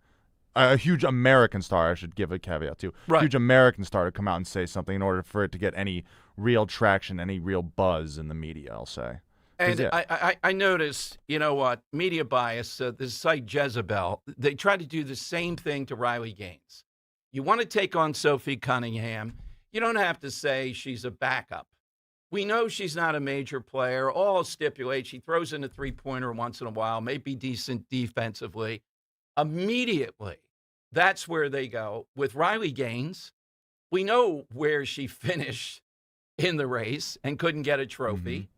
A huge American star, I should give a caveat too. Right. Huge American star to come out and say something in order for it to get any real traction, any real buzz in the media, I'll say. And I noticed, media bias, this site Jezebel, they try to do the same thing to Riley Gaines. You want to take on Sophie Cunningham, you don't have to say she's a backup. We know she's not a major player. All stipulate she throws in a three-pointer once in a while, may be decent defensively. Immediately, that's where they go. With Riley Gaines, we know where she finished in the race and couldn't get a trophy. Mm-hmm.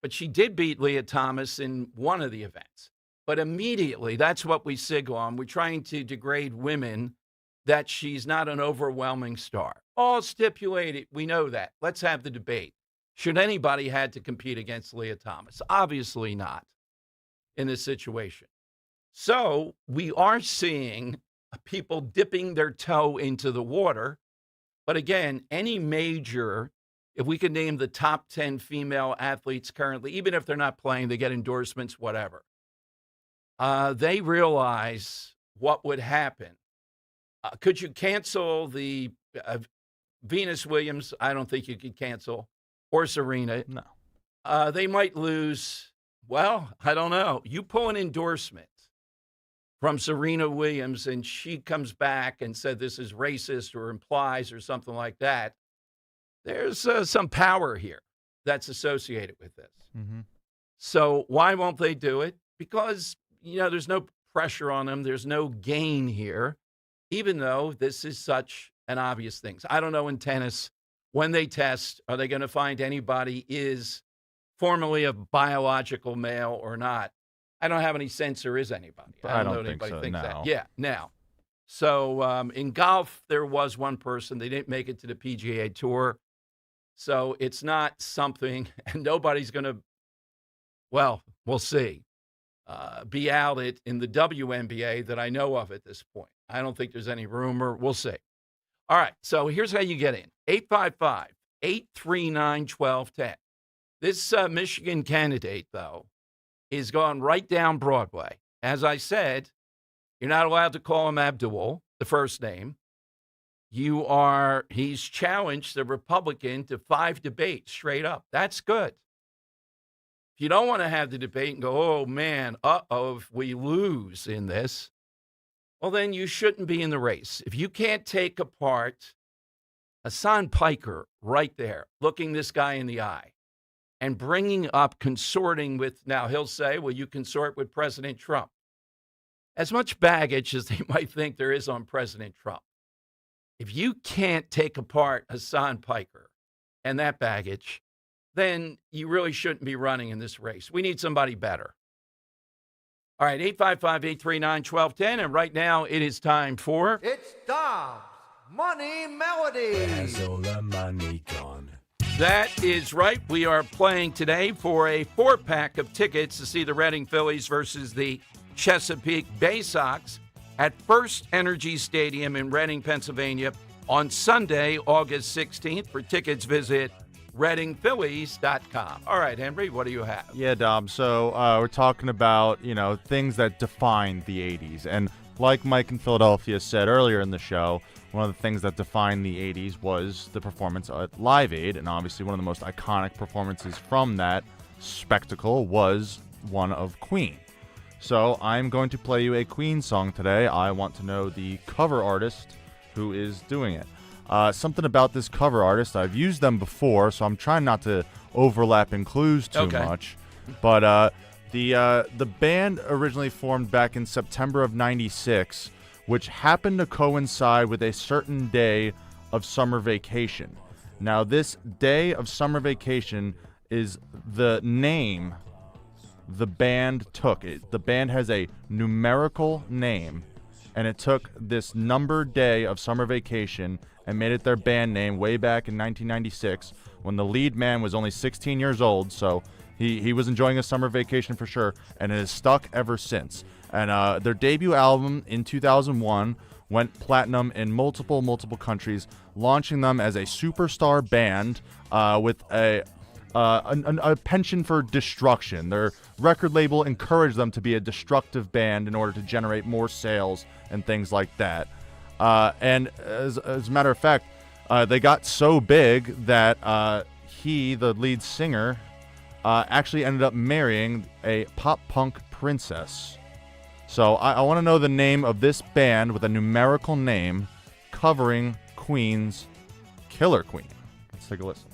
But she did beat Leah Thomas in one of the events. But immediately, that's what we sig on. We're trying to degrade women, that she's not an overwhelming star. All stipulated, we know that. Let's have the debate. Should anybody had to compete against Leah Thomas? Obviously not in this situation. So we are seeing people dipping their toe into the water. But again, any major, if we could name the top 10 female athletes currently, even if they're not playing, they get endorsements, whatever. They realize what would happen. Could you cancel the Venus Williams? I don't think you could cancel. Or Serena. No. They might lose. Well, I don't know. You pull an endorsement from Serena Williams and she comes back and said this is racist or implies or something like that. There's some power here that's associated with this. Mm-hmm. So why won't they do it? Because, there's no pressure on them. There's no gain here, even though this is such an obvious thing. I don't know in tennis, when they test, are they going to find anybody is formerly a biological male or not? I don't have any sense there is anybody. I don't know think anybody so, thinks no. that. Yeah, now. So in golf, there was one person. They didn't make it to the PGA Tour. So it's not something, and nobody's going to, well, we'll see, be outed in the WNBA that I know of at this point. I don't think there's any rumor. We'll see. All right, so here's how you get in. 855-839-1210. This Michigan candidate, though, is gone right down Broadway. As I said, you're not allowed to call him Abdul, the first name. He's challenged the Republican to 5 debates straight up. That's good. If you don't want to have the debate and go, oh, man, if we lose in this, well, then you shouldn't be in the race. If you can't take apart Hassan Piker right there, looking this guy in the eye and bringing up consorting with, now he'll say, well, you consort with President Trump. As much baggage as they might think there is on President Trump, if you can't take apart Hassan Piker and that baggage, then you really shouldn't be running in this race. We need somebody better. All right, 855-839-1210, and right now it is time for... It's Dom's Money Melody. Has all the money gone? That is right. We are playing today for a 4-pack of tickets to see the Reading Phillies versus the Chesapeake Bay Sox at First Energy Stadium in Reading, Pennsylvania on Sunday, August 16th. For tickets, visit readingphillies.com. All right, Henry, what do you have? Yeah, Dom. So we're talking about, things that defined the 80s. And like Mike in Philadelphia said earlier in the show, one of the things that defined the 80s was the performance at Live Aid. And obviously one of the most iconic performances from that spectacle was one of Queen. So I'm going to play you a Queen song today. I want to know the cover artist who is doing it. Something about this cover artist, I've used them before, so I'm trying not to overlap in clues too much. But the band originally formed back in September of '96, which happened to coincide with a certain day of summer vacation. Now, this day of summer vacation is the name the band took. The band has a numerical name, and it took this numbered day of summer vacation and made it their band name way back in 1996 when the lead man was only 16 years old, so he was enjoying a summer vacation for sure, and it has stuck ever since. And their debut album in 2001 went platinum in multiple countries, launching them as a superstar band with a penchant for destruction. Their record label encouraged them to be a destructive band in order to generate more sales and things like that. And as a matter of fact, they got so big that the lead singer, actually ended up marrying a pop-punk princess. So I want to know the name of this band with a numerical name covering Queen's Killer Queen. Let's take a listen.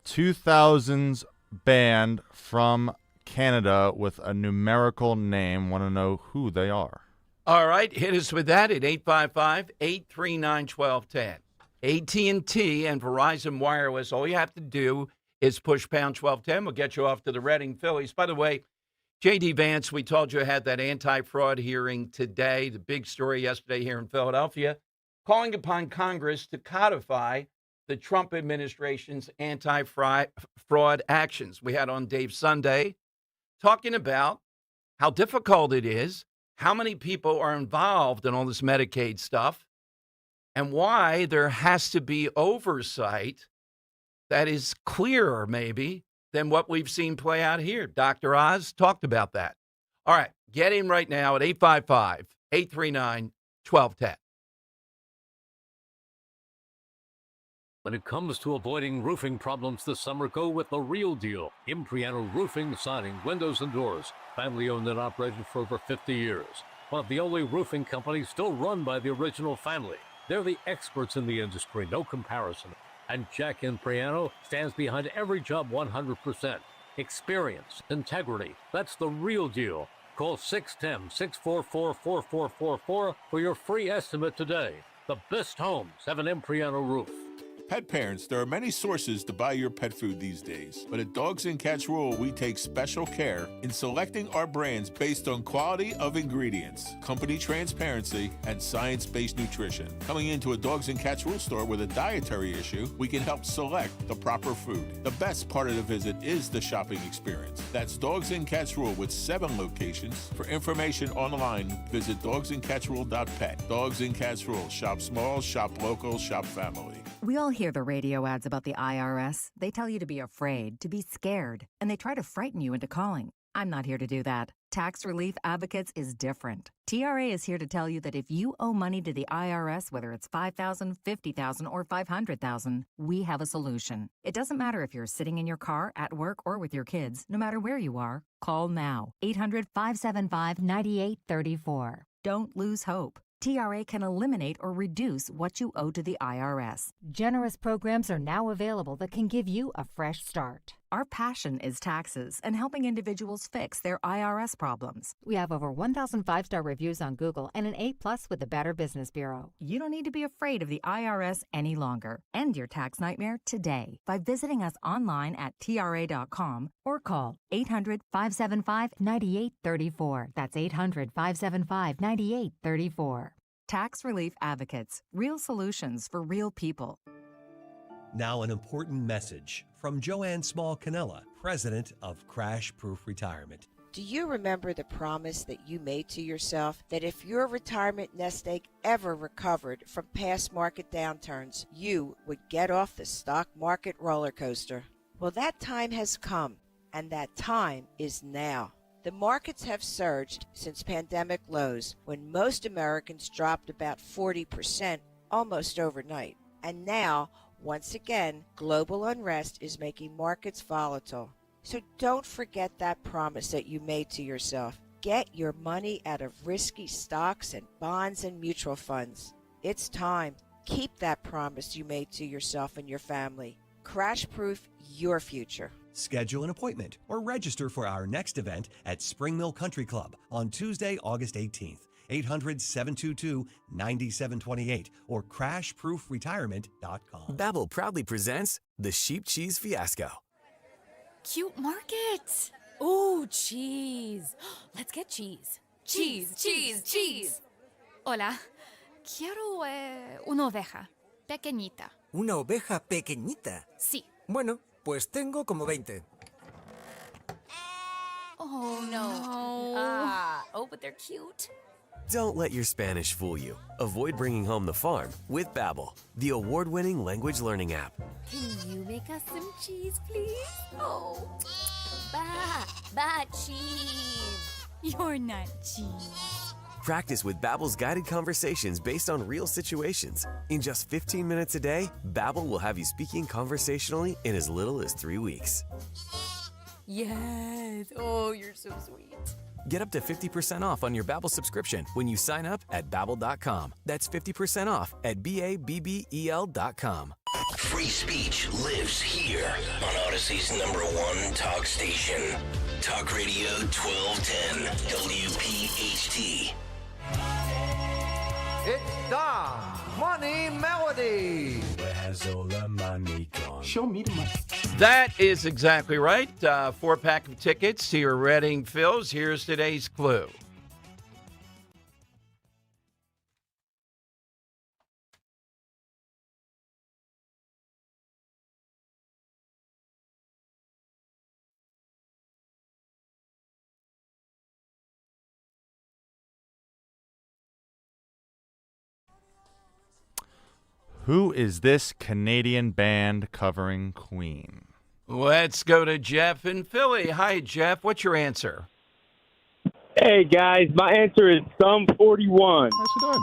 ...2000s band from Canada with a numerical name. Want to know who they are? All right, hit us with that at 855-839-1210. AT&T and Verizon Wireless, all you have to do is push pound 1210. We'll get you off to the Reading Phillies. By the way, J.D. Vance, we told you had that anti-fraud hearing today, the big story yesterday here in Philadelphia, calling upon Congress to codify the Trump administration's anti-fraud actions. We had on Dave Sunday talking about how difficult it is, how many people are involved in all this Medicaid stuff, and why there has to be oversight that is clearer, maybe, than what we've seen play out here. Dr. Oz talked about that. All right, get in right now at 855-839-1210. When it comes to avoiding roofing problems this summer, go with the real deal. Impriano Roofing, Siding, Windows, and Doors. Family owned and operated for over 50 years. One of the only roofing companies still run by the original family. They're the experts in the industry, no comparison. And Jack Impriano stands behind every job 100%. Experience, integrity, that's the real deal. Call 610-644-4444 for your free estimate today. The best homes have an Impriano roof. Pet parents, there are many sources to buy your pet food these days. But at Dogs and Cats Rule, we take special care in selecting our brands based on quality of ingredients, company transparency, and science-based nutrition. Coming into a Dogs and Cats Rule store with a dietary issue, we can help select the proper food. The best part of the visit is the shopping experience. That's Dogs and Cats Rule with 7 locations. For information online, visit dogsandcatsrule.pet. Dogs and Cats Rule. Shop small, shop local, shop family. We all hear the radio ads about the IRS. They tell you to be afraid, to be scared, and they try to frighten you into calling. I'm not here to do that. Tax Relief Advocates is different. TRA is here to tell you that if you owe money to the IRS, whether it's $5,000, $50,000, or $500,000, we have a solution. It doesn't matter if you're sitting in your car, at work, or with your kids. No matter where you are, call now. 800-575-9834. Don't lose hope. TRA can eliminate or reduce what you owe to the IRS. Generous programs are now available that can give you a fresh start. Our passion is taxes and helping individuals fix their IRS problems. We have over 1,000 5-star reviews on Google and an A+ with the Better Business Bureau. You don't need to be afraid of the IRS any longer. End your tax nightmare today by visiting us online at TRA.com or call 800-575-9834. That's 800-575-9834. Tax Relief Advocates. Real solutions for real people. Now an important message from Joanne Small-Canella, president of Crash Proof Retirement. Do you remember the promise that you made to yourself that if your retirement nest egg ever recovered from past market downturns, you would get off the stock market roller coaster? Well, that time has come, and that time is now. The markets have surged since pandemic lows, when most Americans dropped about 40% almost overnight. And now, once again, global unrest is making markets volatile. So don't forget that promise that you made to yourself. Get your money out of risky stocks and bonds and mutual funds. It's time. Keep that promise you made to yourself and your family. Crash Proof your future. Schedule an appointment or register for our next event at Spring Mill Country Club on Tuesday, August 18th. 800-722-9728 or crashproofretirement.com. Babbel proudly presents the Sheep Cheese Fiasco. Cute market. Ooh, cheese. Let's get cheese. Cheese, cheese, cheese. Hola. Quiero una oveja pequeñita. ¿Una oveja pequeñita? Sí. Bueno, pues tengo como 20. Oh, no. Oh, but they're cute. Don't let your Spanish fool you. Avoid bringing home the farm with Babbel, the award-winning language learning app. Can you make us some cheese, please? Oh, cheese. You're not cheese. Practice with Babbel's guided conversations based on real situations. In just 15 minutes a day, Babbel will have you speaking conversationally in as little as 3 weeks. Yes. Oh, you're so sweet. Get up to 50% off on your Babbel subscription when you sign up at Babbel.com. That's 50% off at BABBEL.com. Free speech lives here on Odyssey's #1 talk station. Talk Radio 1210, WPHT. It's Dom Money Melody. Where's all the money gone? Show me the money. That is exactly right. 4-pack of tickets to your Reading Phils. Here's today's clue. Who is this Canadian band covering Queen? Let's go to Jeff in Philly. Hi, Jeff. What's your answer? Hey, guys. My answer is Sum 41. Nicely done.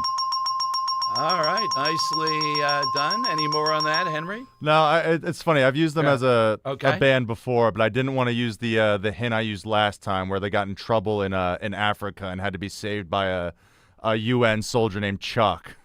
All right. Nicely done. Any more on that, Henry? No, it's funny. I've used them as a Okay. band before, but I didn't want to use the hint I used last time where they got in trouble in Africa and had to be saved by a UN soldier named Chuck.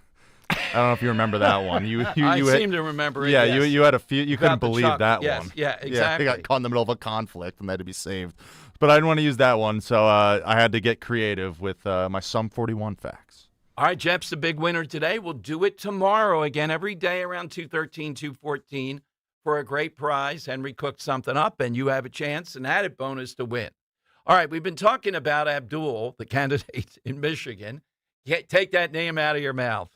I don't know if you remember that one. I seem to remember it. Yeah, yes. you had a few. You couldn't About the believe Chuck. that Yes, one. yeah, Yeah, exactly. they got caught in the middle of a conflict and they had to be saved. But I didn't want to use that one, so I had to get creative with my Sum 41 facts. All right, Jeff's the big winner today. We'll do it tomorrow again, every day around 2:13, 2:14 for a great prize. Henry cooked something up, and you have a chance, an added bonus to win. All right, we've been talking about Abdul, the candidate in Michigan. Take that name out of your mouth.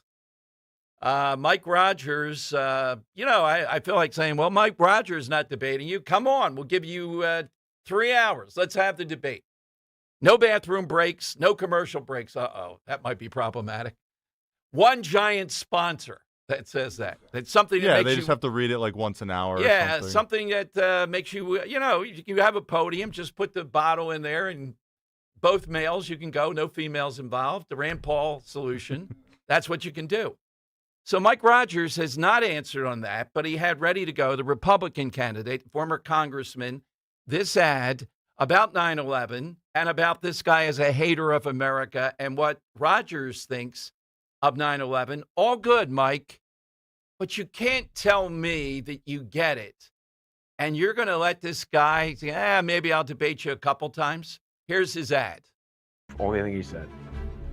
Mike Rogers, I feel like saying, well, Mike Rogers not debating you. Come on, we'll give you 3 hours. Let's have the debate. No bathroom breaks, no commercial breaks. Uh-oh, that might be problematic. One giant sponsor that says that. That's something that makes they just you, have to read it like once an hour. Yeah, or something that makes you, you have a podium, just put the bottle in there, and both males, you can go, no females involved. The Rand Paul solution, that's what you can do. So Mike Rogers has not answered on that, but he had ready to go, the Republican candidate, former congressman, this ad about 9/11 and about this guy as a hater of America and what Rogers thinks of 9/11. All good, Mike, but you can't tell me that you get it. And you're going to let this guy say, maybe I'll debate you a couple times. Here's his ad. Only thing he said,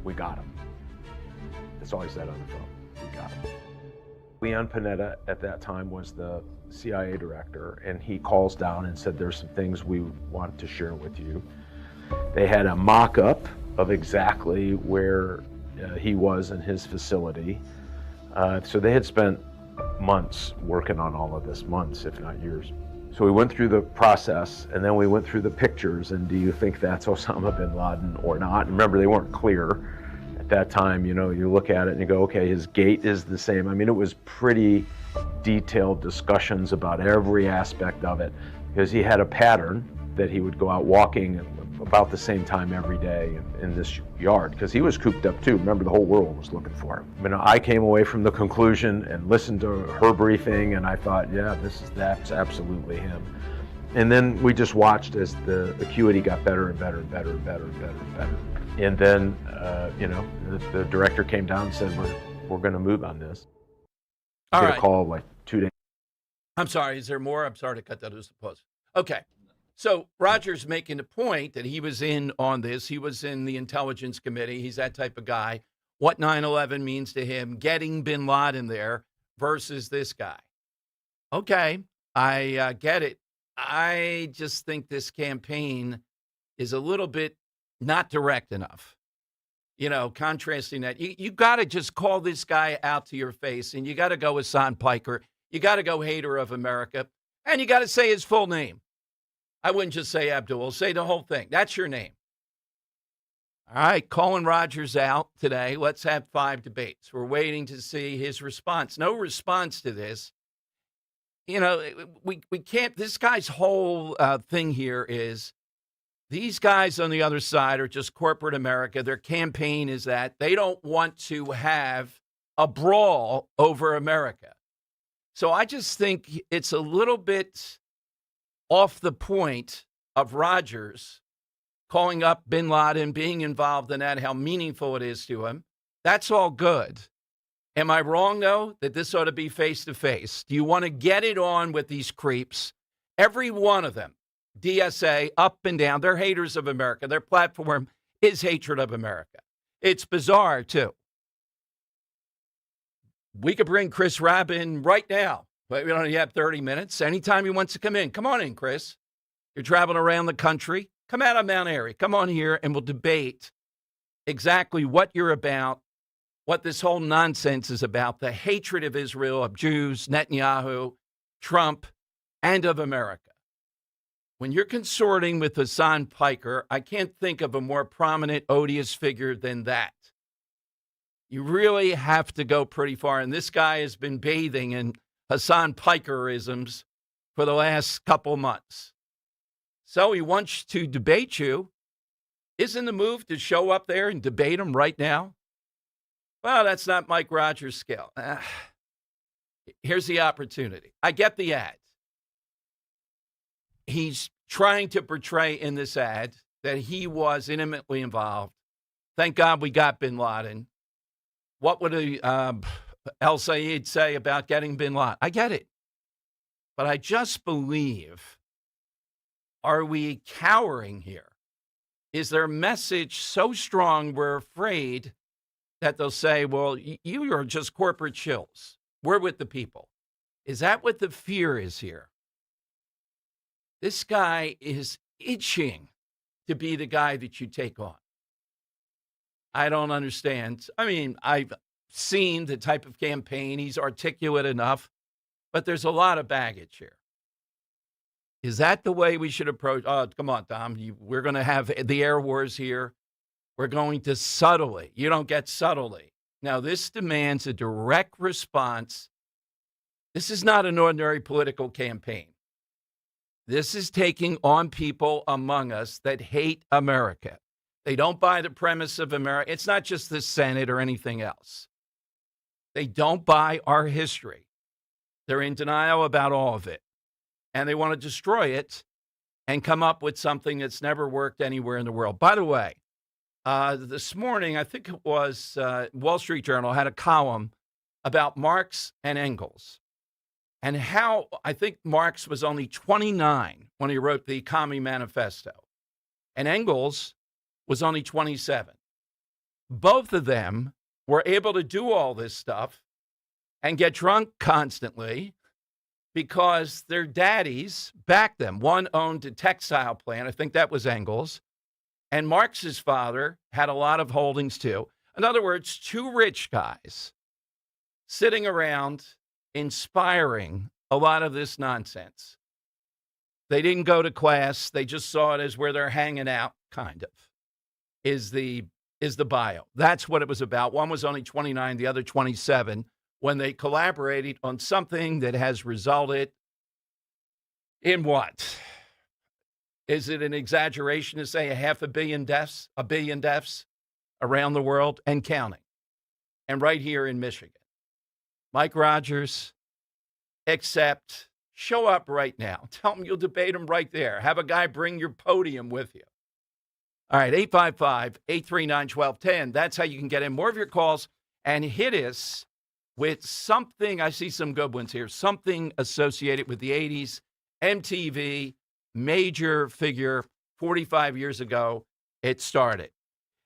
we got him. That's all he said on the phone. We got him. Leon Panetta at that time was the CIA director, and he calls down and said, there's some things we want to share with you. They had a mock-up of exactly where he was in his facility. So they had spent months working on all of this, months, if not years. So we went through the process, and then we went through the pictures, and do you think that's Osama bin Laden or not? And remember, they weren't clear at that time. You look at it and you go, okay, his gait is the same. I mean, it was pretty detailed discussions about every aspect of it, because he had a pattern that he would go out walking about the same time every day in this yard, because he was cooped up too. Remember, the whole world was looking for him. I came away from the conclusion and listened to her briefing, and I thought, yeah, that's absolutely him. And then we just watched as the acuity got better and better and better and better and better and better. And then, the director came down and said, we're going to move on this. All Get right. a call like 2 days. I'm sorry. Is there more? I'm sorry to cut that as a pause. Okay. So Rogers making the point that he was in on this. He was in the Intelligence Committee. He's that type of guy. What 9/11 means to him, getting bin Laden there versus this guy. Okay, I get it. I just think this campaign is a little bit not direct enough. Contrasting that. You got to just call this guy out to your face, and you got to go with Hassan Piker. You got to go hater of America, and you got to say his full name. I wouldn't just say Abdul. Say the whole thing. That's your name. All right, calling Rogers out today. Let's have 5 debates. We're waiting to see his response. No response to this. We can't. This guy's whole thing here is these guys on the other side are just corporate America. Their campaign is that they don't want to have a brawl over America. So I just think it's a little bit off the point of Rogers calling up bin Laden, being involved in that, how meaningful it is to him. That's all good. Am I wrong, though, that this ought to be face-to-face? Do you want to get it on with these creeps? Every one of them, DSA, up and down, they're haters of America. Their platform is hatred of America. It's bizarre, too. We could bring Chris Rabb in right now. But we only have 30 minutes. Anytime he wants to come in, come on in, Chris. You're traveling around the country. Come out of Mount Airy. Come on here, and we'll debate exactly what you're about, what this whole nonsense is about, the hatred of Israel, of Jews, Netanyahu, Trump, and of America. When you're consorting with Hassan Piker, I can't think of a more prominent, odious figure than that. You really have to go pretty far, and this guy has been bathing in Hassan Pikerisms for the last couple months. So he wants to debate you. Isn't the move to show up there and debate him right now? Well, that's not Mike Rogers' skill. Here's the opportunity. I get the ad. He's trying to portray in this ad that he was intimately involved. Thank God we got bin Laden. What would El Sayed say about getting bin Laden? I get it. But I just believe, are we cowering here? Is their message so strong we're afraid that they'll say, well, you are just corporate shills. We're with the people. Is that what the fear is here? This guy is itching to be the guy that you take on. I don't understand. I mean, I've seen the type of campaign. He's articulate enough, but there's a lot of baggage here. Is that the way we should approach? Oh, come on, Dom. We're going to have the air wars here. We're going to subtly. You don't get subtly. Now, this demands a direct response. This is not an ordinary political campaign. This is taking on people among us that hate America. They don't buy the premise of America. It's not just the Senate or anything else. They don't buy our history. They're in denial about all of it. And they want to destroy it and come up with something that's never worked anywhere in the world. By the way, this morning, I think it was Wall Street Journal had a column about Marx and Engels and how I think Marx was only 29 when he wrote the Commie Manifesto, and Engels was only 27. Both of them were able to do all this stuff and get drunk constantly because their daddies backed them. One owned a textile plant. I think that was Engels. And Marx's father had a lot of holdings too. In other words, two rich guys sitting around inspiring a lot of this nonsense. They didn't go to class. They just saw it as where they're hanging out, kind of, is the bio. That's what it was about. One was only 29, the other 27, when they collaborated on something that has resulted in what? Is it an exaggeration to say 500 million deaths, 1 billion deaths around the world and counting? And right here in Michigan. Mike Rogers, except show up right now. Tell them you'll debate them right there. Have a guy bring your podium with you. All right, 855-839-1210. That's how you can get in more of your calls and hit us with something. I see some good ones here. Something associated with the 80s, MTV, major figure, 45 years ago, it started.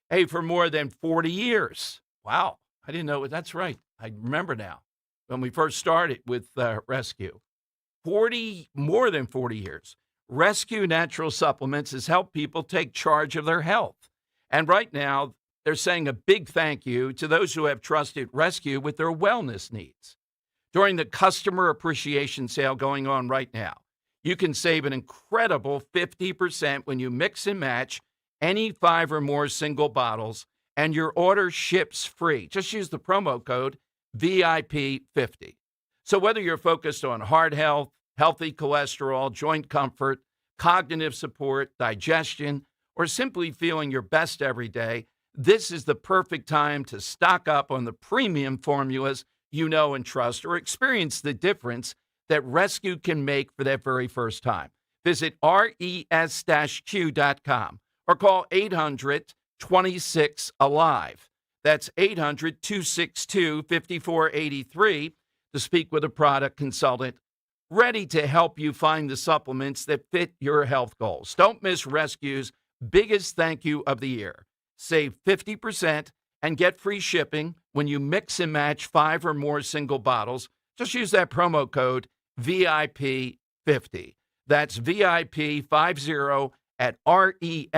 Hey, for more than 40 years. Wow, I didn't know. That's right. I remember now when we first started with Rescue. More than 40 years. Rescue Natural Supplements has helped people take charge of their health. And right now, they're saying a big thank you to those who have trusted Rescue with their wellness needs. During the customer appreciation sale going on right now, you can save an incredible 50% when you mix and match any 5 or more single bottles, and your order ships free. Just use the promo code VIP50. So whether you're focused on heart health, healthy cholesterol, joint comfort, cognitive support, digestion, or simply feeling your best every day, this is the perfect time to stock up on the premium formulas you know and trust, or experience the difference that Rescue can make for that very first time. Visit res-q.com or call 800-26-ALIVE. That's 800-262-5483 to speak with a product consultant ready to help you find the supplements that fit your health goals. Don't miss Rescue's biggest thank you of the year. Save 50% and get free shipping when you mix and match 5 or more single bottles. Just use that promo code VIP50. That's VIP50 at res-q.com.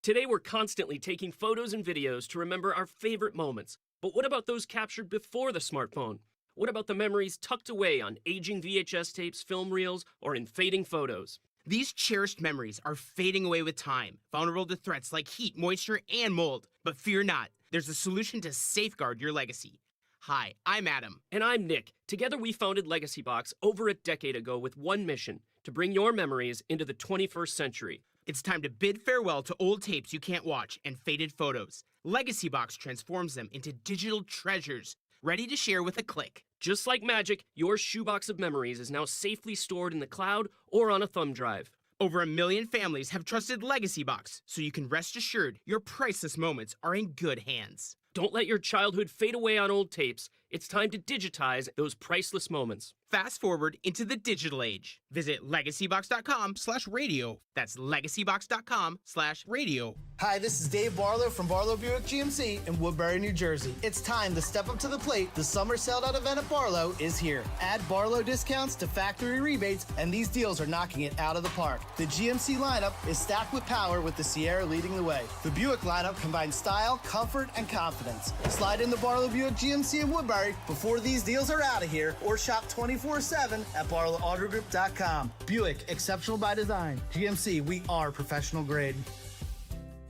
Today, we're constantly taking photos and videos to remember our favorite moments. But what about those captured before the smartphone? What about the memories tucked away on aging VHS tapes, film reels, or in fading photos? These cherished memories are fading away with time, vulnerable to threats like heat, moisture, and mold. But fear not, there's a solution to safeguard your legacy. Hi, I'm Adam. And I'm Nick. Together we founded Legacy Box over a decade ago with one mission, to bring your memories into the 21st century. It's time to bid farewell to old tapes you can't watch and faded photos. Legacy Box transforms them into digital treasures, ready to share with a click. Just like magic, your shoebox of memories is now safely stored in the cloud or on a thumb drive. Over 1 million families have trusted Legacy Box, so you can rest assured your priceless moments are in good hands. Don't let your childhood fade away on old tapes. It's time to digitize those priceless moments. Fast forward into the digital age. Visit legacybox.com/radio. That's legacybox.com/radio. Hi, this is Dave Barlow from Barlow Buick GMC in Woodbury, New Jersey. It's time to step up to the plate. The summer sell-out event at Barlow is here. Add Barlow discounts to factory rebates, and these deals are knocking it out of the park. The GMC lineup is stacked with power with the Sierra leading the way. The Buick lineup combines style, comfort, and confidence. Slide into Barlow Buick GMC in Woodbury before these deals are out of here, or shop 24/7 at barlowautogroup.com. Buick, exceptional by design. GMC, we are professional grade.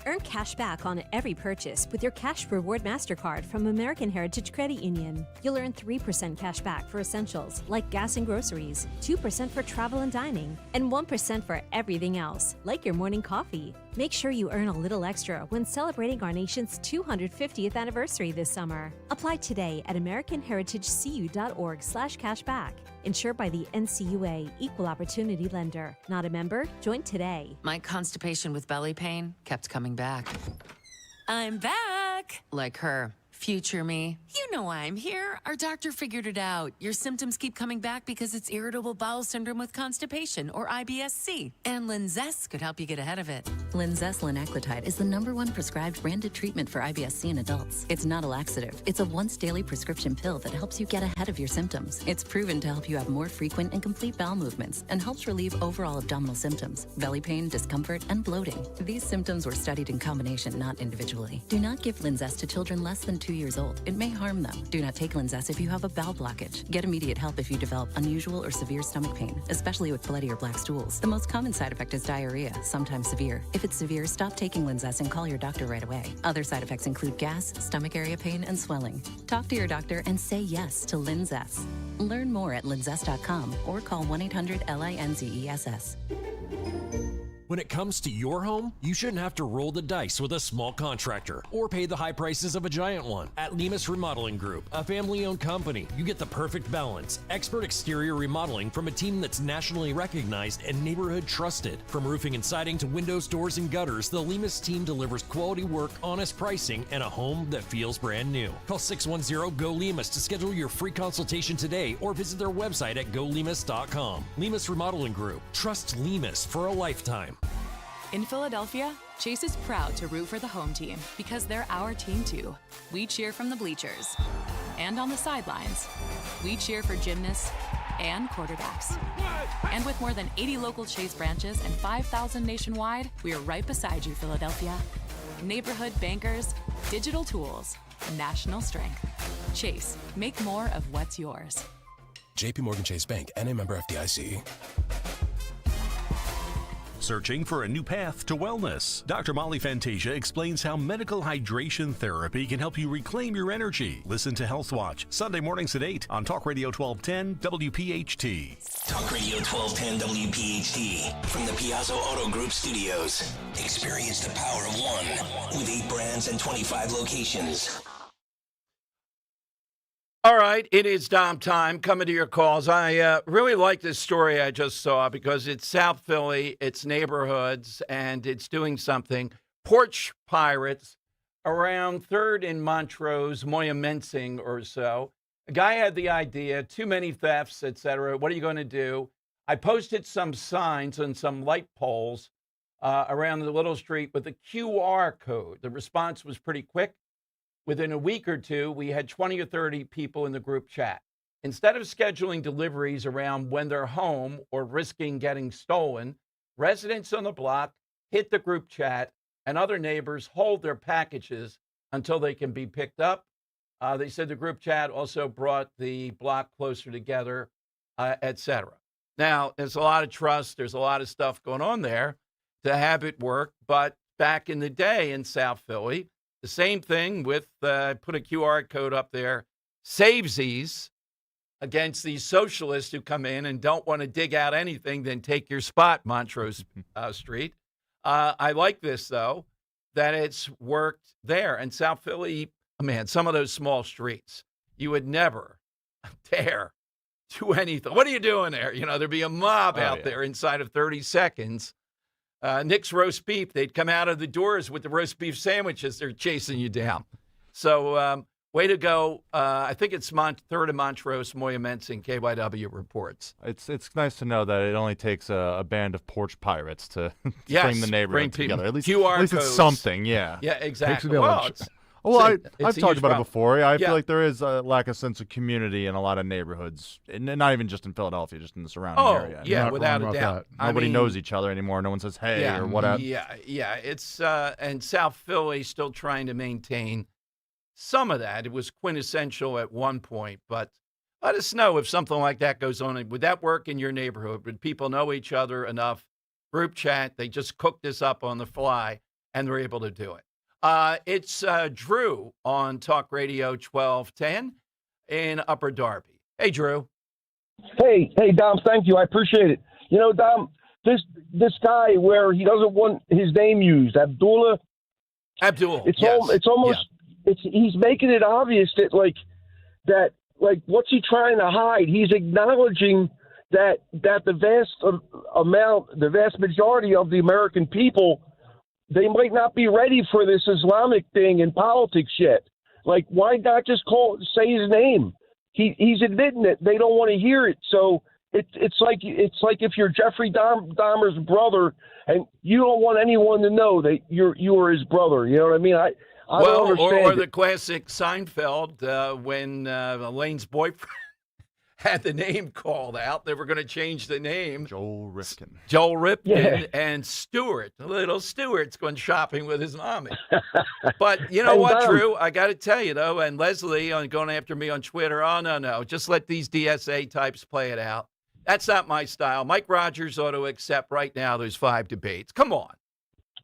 Earn cash back on every purchase with your Cash Reward MasterCard from American Heritage Credit Union. You'll earn 3% cash back for essentials like gas and groceries, 2% for travel and dining, and 1% for everything else, like your morning coffee. Make sure you earn a little extra when celebrating our nation's 250th anniversary this summer. Apply today at AmericanHeritageCU.org/cashback. Insured by the NCUA, Equal Opportunity Lender. Not a member? Join today. My constipation with belly pain kept coming back. I'm back! Like her. Future me. You know why I'm here. Our doctor figured it out. Your symptoms keep coming back because it's irritable bowel syndrome with constipation, or IBS-C. And Linzess could help you get ahead of it. Linzess linaclotide is the #1 prescribed branded treatment for IBS-C in adults. It's not a laxative. It's a once-daily prescription pill that helps you get ahead of your symptoms. It's proven to help you have more frequent and complete bowel movements and helps relieve overall abdominal symptoms, belly pain, discomfort, and bloating. These symptoms were studied in combination, not individually. Do not give Linzess to children less than 2 years old. It may harm them. Do not take Linzess if you have a bowel blockage. Get immediate help if you develop unusual or severe stomach pain, especially with bloody or black stools. The most common side effect is diarrhea, sometimes severe. If it's severe, stop taking Linzess and call your doctor right away. Other side effects include gas, stomach area pain, and swelling. Talk to your doctor and say yes to Linzess. Learn more at linzess.com or call 1-800-LINZESS. When it comes to your home, you shouldn't have to roll the dice with a small contractor or pay the high prices of a giant one. At Lemus Remodeling Group, a family-owned company, you get the perfect balance. Expert exterior remodeling from a team that's nationally recognized and neighborhood trusted. From roofing and siding to windows, doors, and gutters, the Lemus team delivers quality work, honest pricing, and a home that feels brand new. Call 610-GO-LEMUS to schedule your free consultation today or visit their website at golemus.com. Lemus Remodeling Group. Trust Lemus for a lifetime. In Philadelphia, Chase is proud to root for the home team because they're our team too. We cheer from the bleachers and on the sidelines. We cheer for gymnasts and quarterbacks. And with more than 80 local Chase branches and 5,000 nationwide, we are right beside you, Philadelphia. Neighborhood bankers, digital tools, national strength. Chase, make more of what's yours. JP Morgan Chase Bank, N.A. member FDIC. Searching for a new path to wellness? Dr. Molly Fantasia explains how medical hydration therapy can help you reclaim your energy. Listen to Health Watch, Sunday mornings at 8 on Talk Radio 1210 WPHT. Talk Radio 1210 WPHT from the Piazza Auto Group studios. Experience the power of one with 8 brands and 25 locations. All right, it is Dom time. Coming to your calls. I really like this story I just saw because it's South Philly, it's neighborhoods, and it's doing something. Porch Pirates around 3rd and Montrose, Moyamensing or so. A guy had the idea, too many thefts, etc. What are you going to do? I posted some signs on some light poles around the little street with a QR code. The response was pretty quick. Within a week or two, we had 20 or 30 people in the group chat. Instead of scheduling deliveries around when they're home or risking getting stolen, residents on the block hit the group chat and other neighbors hold their packages until they can be picked up. They said the group chat also brought the block closer together, etc. Now, there's a lot of trust. There's a lot of stuff going on there to have it work. But back in the day in South Philly, the same thing with, put a QR code up there, savesies against these socialists who come in and don't want to dig out anything, then take your spot, Montrose Street. I like this, though, that it's worked there. And South Philly, man, some of those small streets, you would never dare do anything. What are you doing there? You know, there'd be a mob out there inside of 30 seconds. Nick's roast beef, they'd come out of the doors with the roast beef sandwiches. They're chasing you down. So Way to go. I think it's third in Montrose, Moya Mensing, KYW reports. It's nice to know that it only takes a band of porch pirates to Yes, bring the neighborhood bring people- together. At least QR it's codes. something, yeah. Yeah, exactly. Takes a Well, village. it's I've a talked huge about it problem. before. I Yeah. feel like there is a lack of sense of community in a lot of neighborhoods, and not even just in Philadelphia, just in the surrounding area. Yeah, You're not without wrong a about doubt. that. Nobody knows each other anymore. No one says hey or whatever. Yeah. It's and South Philly still trying to maintain some of that. It was quintessential at one point, but let us know if something like that goes on. Would that work in your neighborhood? Would people know each other enough? Group chat, they just cook this up on the fly, and they're able to do it. It's Drew on Talk Radio 1210 in Upper Darby. Hey, Drew. Hey, Dom, thank you. I appreciate it. You know, Dom, this guy where he doesn't want his name used, Abdul. It's almost he's making it obvious that what's he trying to hide? He's acknowledging that the vast majority of the American people, they might not be ready for this Islamic thing in politics yet. Like, why not just say his name? He's admitting it. They don't want to hear it. So it's like if you're Jeffrey Dahmer's brother and you don't want anyone to know that you are his brother. You know what I mean? I don't understand. Or the classic Seinfeld when Elaine's boyfriend had the name called out. They were going to change the name. Joel Rifkin. And Stuart. Little Stuart's going shopping with his mommy. But you know what, Drew? I got to tell you, though, and Leslie going after me on Twitter, oh, no. Just let these DSA types play it out. That's not my style. Mike Rogers ought to accept right now there's 5 debates. Come on.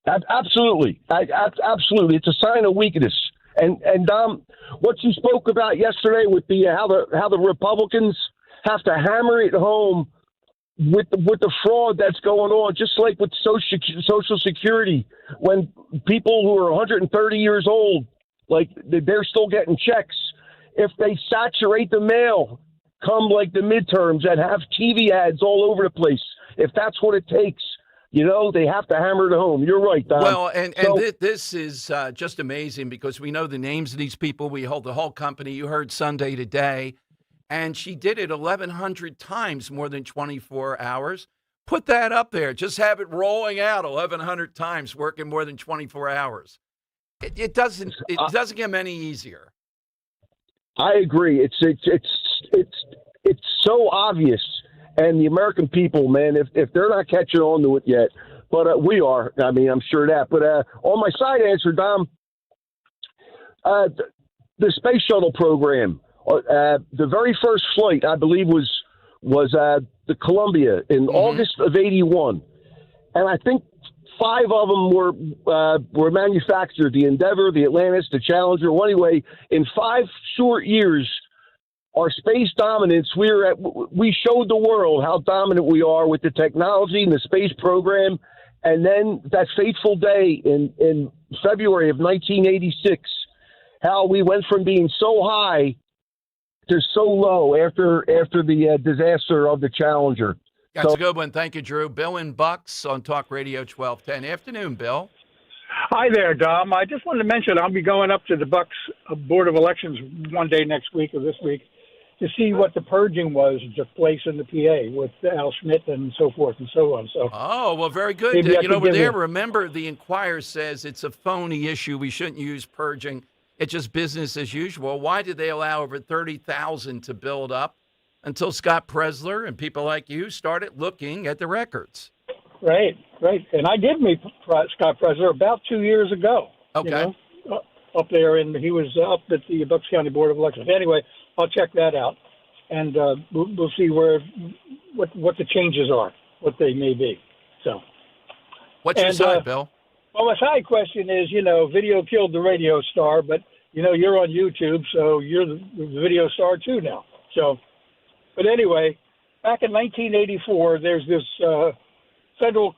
Absolutely. Absolutely. It's a sign of weakness. And Dom, what you spoke about yesterday with how the Republicans have to hammer it home with the fraud that's going on, just like with Social Security, when people who are 130 years old, like they're still getting checks. If they saturate the mail come like the midterms and have TV ads all over the place, if that's what it takes, you know, they have to hammer it home. You're right, Don. Well, this is just amazing because we know the names of these people. We hold the whole company. You heard Sunday Today, and she did it 1,100 times, more than 24 hours. Put that up there. Just have it rolling out 1,100 times, working more than 24 hours. It doesn't get any easier. I agree. It's so obvious. And the American people, man, if they're not catching on to it yet, but we are. I mean, I'm sure that. But on my side answer, Dom, the space shuttle program, the very first flight, I believe, was the Columbia in August of '81, and I think 5 of them were manufactured: the Endeavour, the Atlantis, the Challenger. Well, anyway, in 5 short years, our space dominance, we showed the world how dominant we are with the technology and the space program. And then that fateful day in February of 1986, how we went from being so high to so low after the disaster of the Challenger. That's a good one. Thank you, Drew. Bill in Bucks on Talk Radio 1210. Afternoon, Bill. Hi there, Dom. I just wanted to mention I'll be going up to the Bucks Board of Elections one day next week or this week to see what the purging was that took place in the PA with Al Schmidt and so forth and so on. So, well, very good. Maybe I could Over give there, you- remember, the Inquirer says it's a phony issue. We shouldn't use purging. It's just business as usual. Why did they allow over 30,000 to build up until Scott Presler and people like you started looking at the records? Right. And I did meet Scott Presler about 2 years ago. Okay. Up there, and he was up at the Bucks County Board of Elections. Anyway, I'll check that out, and we'll see what the changes are, what they may be. So, what's your side, Bill? Well, my side question is, video killed the radio star, but you're on YouTube, so you're the video star too now. So, but anyway, back in 1984, there's this Federal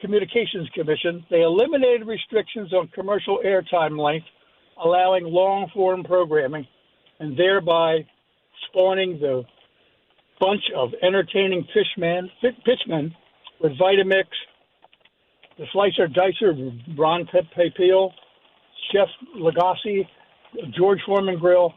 Communications Commission. They eliminated restrictions on commercial airtime length, allowing long-form programming, and thereby spawning the bunch of entertaining pitchmen with Vitamix, the Slicer Dicer, Ron Pepil, Chef Lagasse, George Foreman Grill,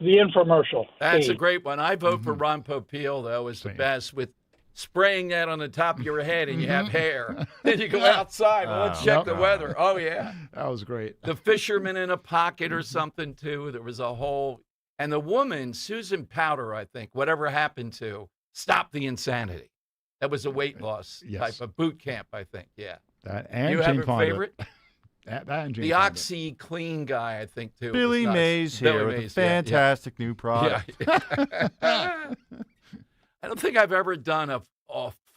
the infomercial. That's a great one. I vote for Ron Popeil, though, is the best, with spraying that on the top of your head and you have hair. Then you go outside. Well, let's check the weather. Oh, yeah. That was great. The fisherman in a pocket or something, too. There was a whole... And the woman, Susan Powder, I think, whatever happened to, Stop the Insanity. That was a weight loss type of boot camp, I think. Yeah. That and you Jane have a Fonda. favorite? That and Jane The Fonda. Oxy Clean guy, I think, too. Billy was nice. Mays Billy here with a Mays, fantastic new product. Yeah. I don't think I've ever done a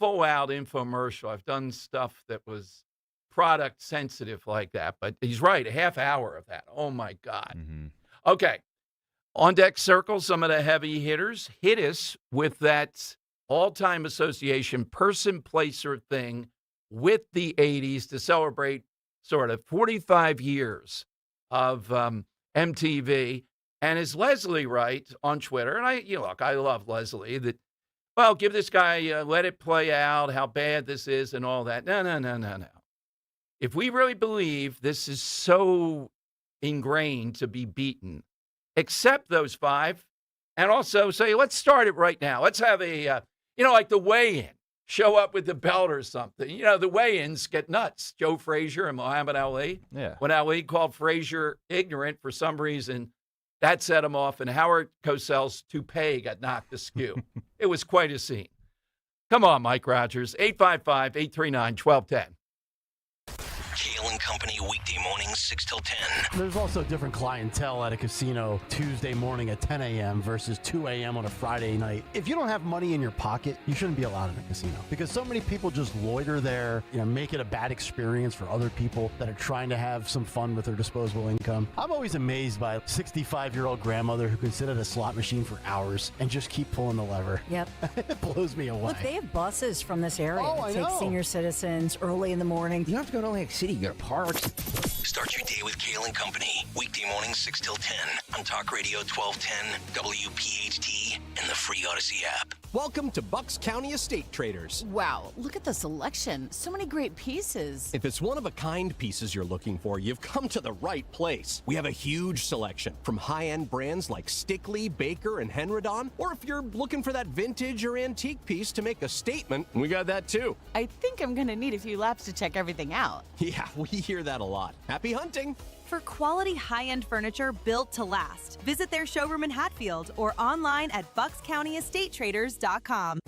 full-out infomercial. I've done stuff that was product-sensitive like that. But he's right, a half hour of that. Oh, my God. Okay. On deck circle, some of the heavy hitters. Hit us with that all-time association person, place, or thing with the 80s to celebrate sort of 45 years of MTV. And is Leslie right on Twitter? And I love Leslie. That, well, give this guy, let it play out, how bad this is and all that. No. If we really believe this is so ingrained to be beaten, accept those 5 and also say, let's start it right now. Let's have a, like the weigh-in. Show up with the belt or something. The weigh-ins get nuts. Joe Frazier and Muhammad Ali. Yeah. When Ali called Frazier ignorant for some reason, that set him off, and Howard Cosell's toupee got knocked askew. It was quite a scene. Come on, Mike Rogers. 855-839-1210. Kale and Company, weekday mornings, 6 till 10. There's also different clientele at a casino Tuesday morning at 10 a.m. versus 2 a.m. on a Friday night. If you don't have money in your pocket, you shouldn't be allowed in a casino because so many people just loiter there, make it a bad experience for other people that are trying to have some fun with their disposable income. I'm always amazed by a 65-year-old grandmother who can sit at a slot machine for hours and just keep pulling the lever. Yep. It blows me away. Look, they have buses from this area that take senior citizens early in the morning. You don't have to go to Atlantic City. You go to parks. Start your day with Kale and Company, weekday mornings 6 till 10 on Talk Radio 1210, WPHT, and the free Odyssey app. Welcome to Bucks County Estate Traders. Wow, look at the selection. So many great pieces. If it's one-of-a-kind pieces you're looking for, you've come to the right place. We have a huge selection from high-end brands like Stickley, Baker, and Henredon. Or if you're looking for that vintage or antique piece to make a statement, we got that too. I think I'm going to need a few laps to check everything out. Yeah, we hear that a lot. Happy hunting! For quality high-end furniture built to last, visit their showroom in Hatfield or online at buckscountyestatetraders.com.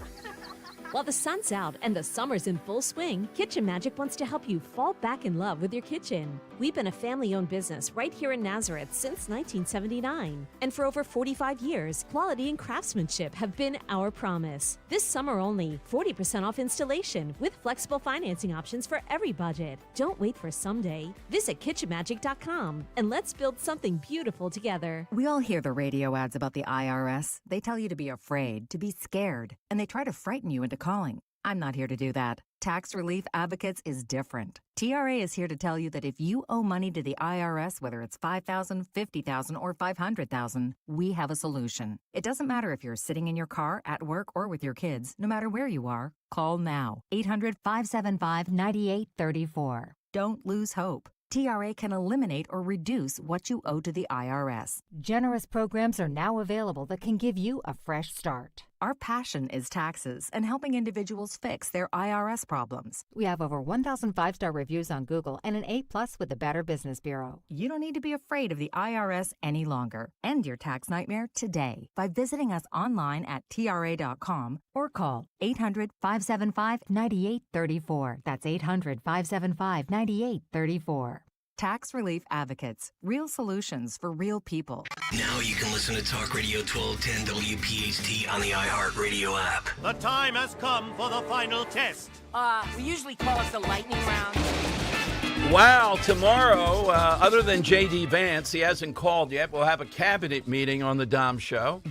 While the sun's out and the summer's in full swing, Kitchen Magic wants to help you fall back in love with your kitchen. We've been a family-owned business right here in Nazareth since 1979. And for over 45 years, quality and craftsmanship have been our promise. This summer only, 40% off installation with flexible financing options for every budget. Don't wait for someday. Visit kitchenmagic.com and let's build something beautiful together. We all hear the radio ads about the IRS. They tell you to be afraid, to be scared, and they try to frighten you into calling. I'm not here to do that. Tax Relief Advocates is different. TRA is here to tell you that if you owe money to the IRS, whether it's $5,000, $50,000, or $500,000, we have a solution. It doesn't matter if you're sitting in your car, at work, or with your kids. No matter where you are, call now. 800-575-9834. Don't lose hope. TRA can eliminate or reduce what you owe to the IRS. Generous programs are now available that can give you a fresh start. Our passion is taxes and helping individuals fix their IRS problems. We have over 1,000 five-star reviews on Google and an A+ with the Better Business Bureau. You don't need to be afraid of the IRS any longer. End your tax nightmare today by visiting us online at TRA.com or call 800-575-9834. That's 800-575-9834. Tax Relief Advocates. Real solutions for real people. Now you can listen to Talk Radio 1210 WPHT on the iHeartRadio app. The time has come for the final test. We usually call it the lightning round. Wow, tomorrow, other than J.D. Vance, he hasn't called yet, we'll have a cabinet meeting on the Dom Show.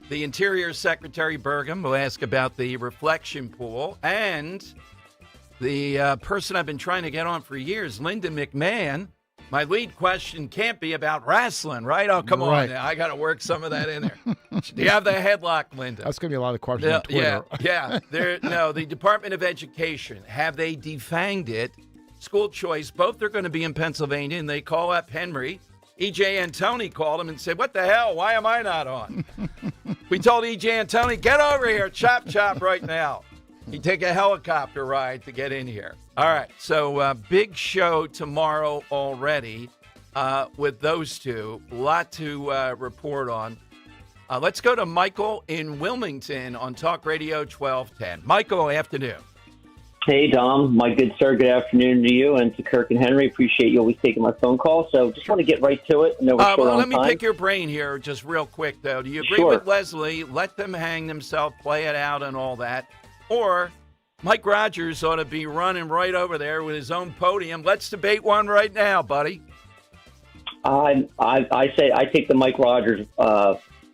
The Interior Secretary Burgum will ask about the reflection pool, and the person I've been trying to get on for years, Linda McMahon. My lead question can't be about wrestling, right? Oh, come on. Now. I got to work some of that in there. Do you have the headlock, Linda? That's going to be a lot of questions on Twitter. Yeah. The Department of Education, have they defanged it? School choice, both are going to be in Pennsylvania, and they call up Henry E.J. Antoni called him and said, what the hell? Why am I not on? We told E.J. Antoni, get over here, chop right now. He'd take a helicopter ride to get in here. All right, so big show tomorrow already with those two. A lot to report on. Let's go to Michael in Wilmington on Talk Radio 1210. Michael, afternoon. Hey, Dom. My good sir, good afternoon to you and to Kirk and Henry. Appreciate you always taking my phone call. So just want to get right to it. I know we're short on let me time. pick your brain here just real quick, though. Do you agree Sure. with Leslie? Let them hang themselves, play it out and all that. Or Mike Rogers ought to be running right over there with his own podium. Let's debate one right now, buddy. I say I take the Mike Rogers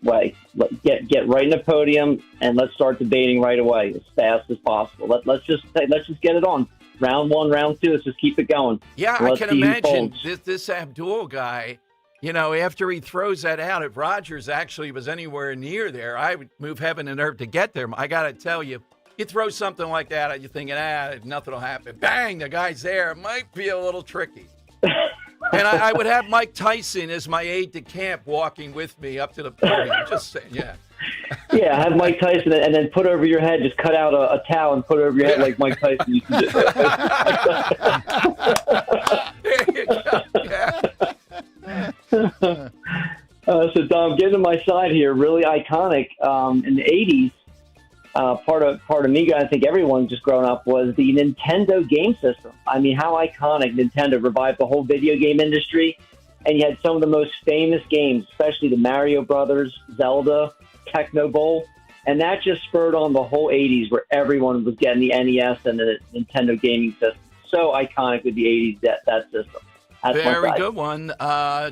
way. Get right in the podium and let's start debating right away as fast as possible. Let's just get it on. Round one, round two. Let's just keep it going. Yeah, I can imagine this Abdul guy. You know, after he throws that out, if Rogers actually was anywhere near there, I would move heaven and earth to get there. I got to tell you, you throw something like that, you're thinking, nothing will happen. Bang, the guy's there. It might be a little tricky. And I would have Mike Tyson as my aide to camp walking with me up to the podium. Just saying, yeah. Yeah, have Mike Tyson and then put over your head, just cut out a towel and put over your head like Mike Tyson used to do. There you go. Yeah. So, Dom, getting to my side here, really iconic in the 80s. Part of me, I think everyone just growing up, was the Nintendo game system. I mean, how iconic Nintendo revived the whole video game industry. And you had some of the most famous games, especially the Mario Brothers, Zelda, Techno Bowl. And that just spurred on the whole 80s where everyone was getting the NES and the Nintendo gaming system. So iconic with the 80s, that system. That's very good one.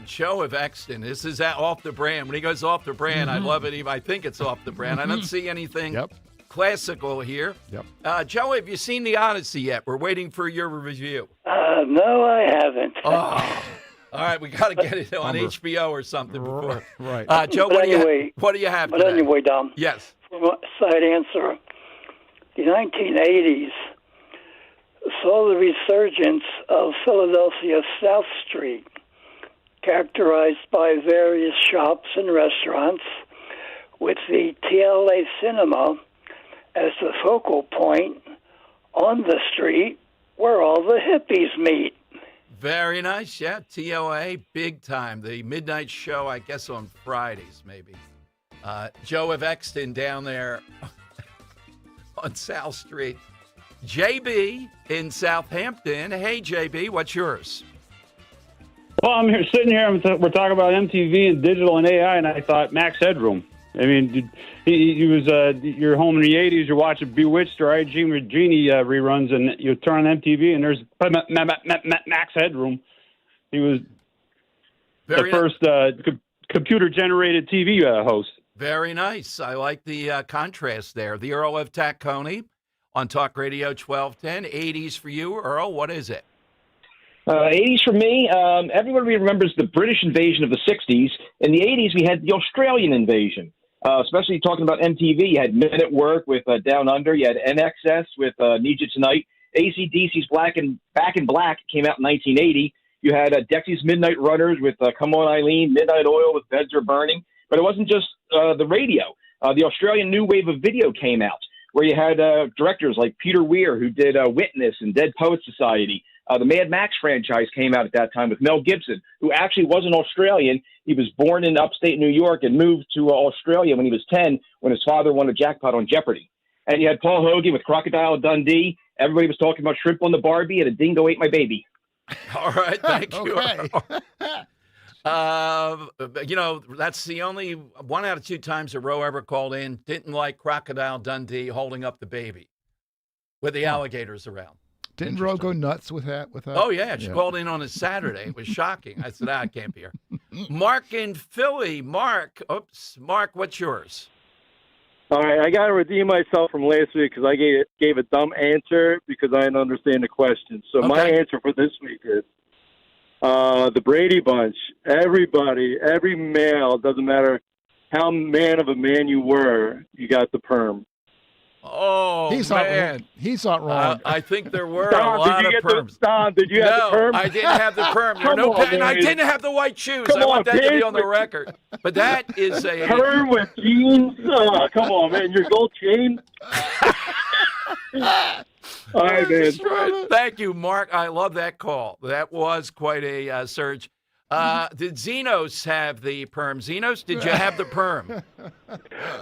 Joe of Exton. This is off the brand. When he goes off the brand, I love it. I think it's off the brand. I don't see anything classical here. Joe, have you seen The Odyssey yet? We're waiting for your review. No, I haven't. Oh. All right, we got to get it on HBO or something before. Right. Joe, what do you have But today? anyway, Dom. Yes. For my side answer, the 1980s saw the resurgence of Philadelphia's South Street, characterized by various shops and restaurants, with the TLA Cinema as the focal point on the street where all the hippies meet. Very nice, yeah. TLA, big time. The midnight show, I guess, on Fridays, maybe. Joe of Exton down there on South Street. JB in Southampton. Hey, JB, what's yours? Well, I'm sitting here, we're talking about MTV and digital and AI, and I thought Max Headroom. I mean, he was, you're home in the 80s, you're watching Bewitched or I Dream of Jeannie reruns, and you turn on MTV, and there's Max Headroom. He was the first computer-generated TV host. Very nice. I like the contrast there. The Earl of Tacony on Talk Radio 1210. 80s for you, Earl. What is it? 80s for me, everybody remembers the British invasion of the 60s. In the 80s, we had the Australian invasion, especially talking about MTV. You had Men at Work with Down Under. You had NXS with Need You Tonight. AC/DC's Back in Black came out in 1980. You had Dexy's Midnight Runners with Come On Eileen, Midnight Oil with Beds Are Burning. But it wasn't just the radio. The Australian new wave of video came out, where you had directors like Peter Weir, who did Witness and Dead Poets Society. The Mad Max franchise came out at that time with Mel Gibson, who actually wasn't Australian. He was born in upstate New York and moved to Australia when he was 10, when his father won a jackpot on Jeopardy. And you had Paul Hogan with Crocodile Dundee. Everybody was talking about shrimp on the Barbie, and a dingo ate my baby. All right, thank you. You know, that's the only 1 out of 2 times that Roe ever called in. Didn't like Crocodile Dundee holding up the baby with the alligators around. Didn't Roe go nuts with that? Oh, yeah. She called in on a Saturday. It was shocking. I said, I can't be here. Mark in Philly. Mark, what's yours? All right, I got to redeem myself from last week because I gave a dumb answer because I didn't understand the question. So my answer for this week is the Brady Bunch. Everybody, every male, doesn't matter how man of a man you were, you got the perm. Oh, He's man. He's not wrong. I think there were Don, a lot of perms. Don, did you have the perm? I didn't have the perm. There were Come no on, and I man. didn't have the white shoes. Come I want on, that to be kids. on the record. But that is a Perm with jeans? Come on, man. Your gold chain? All right, man. Thank you, Mark. I love that call. That was quite a surge. Did Zenos have the perm? Zenos, did you have the perm?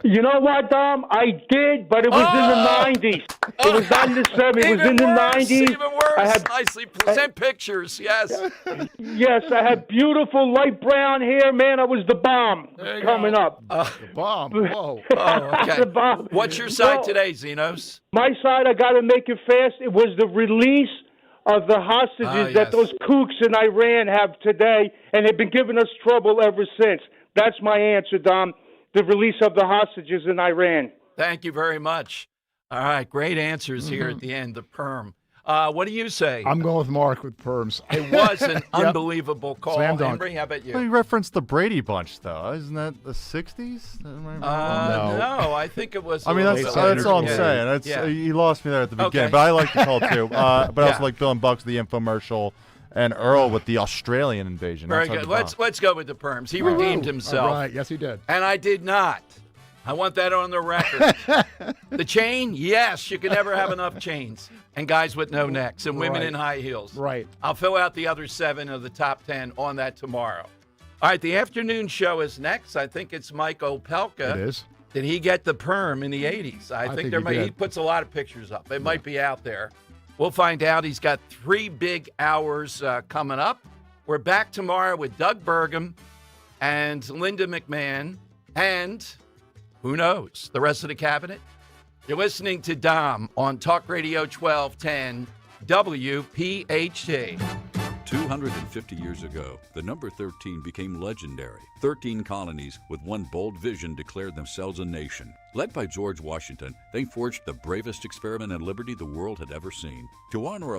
You know what, Dom? I did, but it was in the 90s. It was not in the 70s. It was in the 90s. Even worse. Nicely. Send pictures, yes. Yes, I had beautiful light brown hair. Man, I was the bomb coming up. The bomb. Whoa. Okay. The bomb. What's your side today, Zenos? My side, I got to make it fast. It was the release of the hostages that those kooks in Iran have today, and they've been giving us trouble ever since. That's my answer, Dom. The release of the hostages in Iran. Thank you very much. All right, great answers here at the end, the perm. What do you say? I'm going with Mark with perms. It was an unbelievable call. Slam dunk. Henry, how about you? Well, you referenced the Brady Bunch, though. Isn't that the 60s? No, I think it was. I mean, that's all I'm saying. You lost me there at the beginning, but I like the call too. But I also like Bill and Buck's The Infomercial, and Earl with the Australian invasion. Very good. Let's go with the perms. He redeemed himself. All right. Yes, he did. And I did not. I want that on the record. The chain, yes, you can never have enough chains. And guys with no necks and women in high heels. Right. I'll fill out the other 7 of the top 10 on that tomorrow. All right, the afternoon show is next. I think it's Mike Opelka. It is. Did he get the perm in the 80s? I think he puts a lot of pictures up. It might be out there. We'll find out. He's got 3 big hours coming up. We're back tomorrow with Doug Burgum and Linda McMahon and... who knows? The rest of the cabinet? You're listening to Dom on Talk Radio 1210 WPHT. 250 years ago, the number 13 became legendary. 13 colonies with one bold vision declared themselves a nation. Led by George Washington, they forged the bravest experiment in liberty the world had ever seen. To honor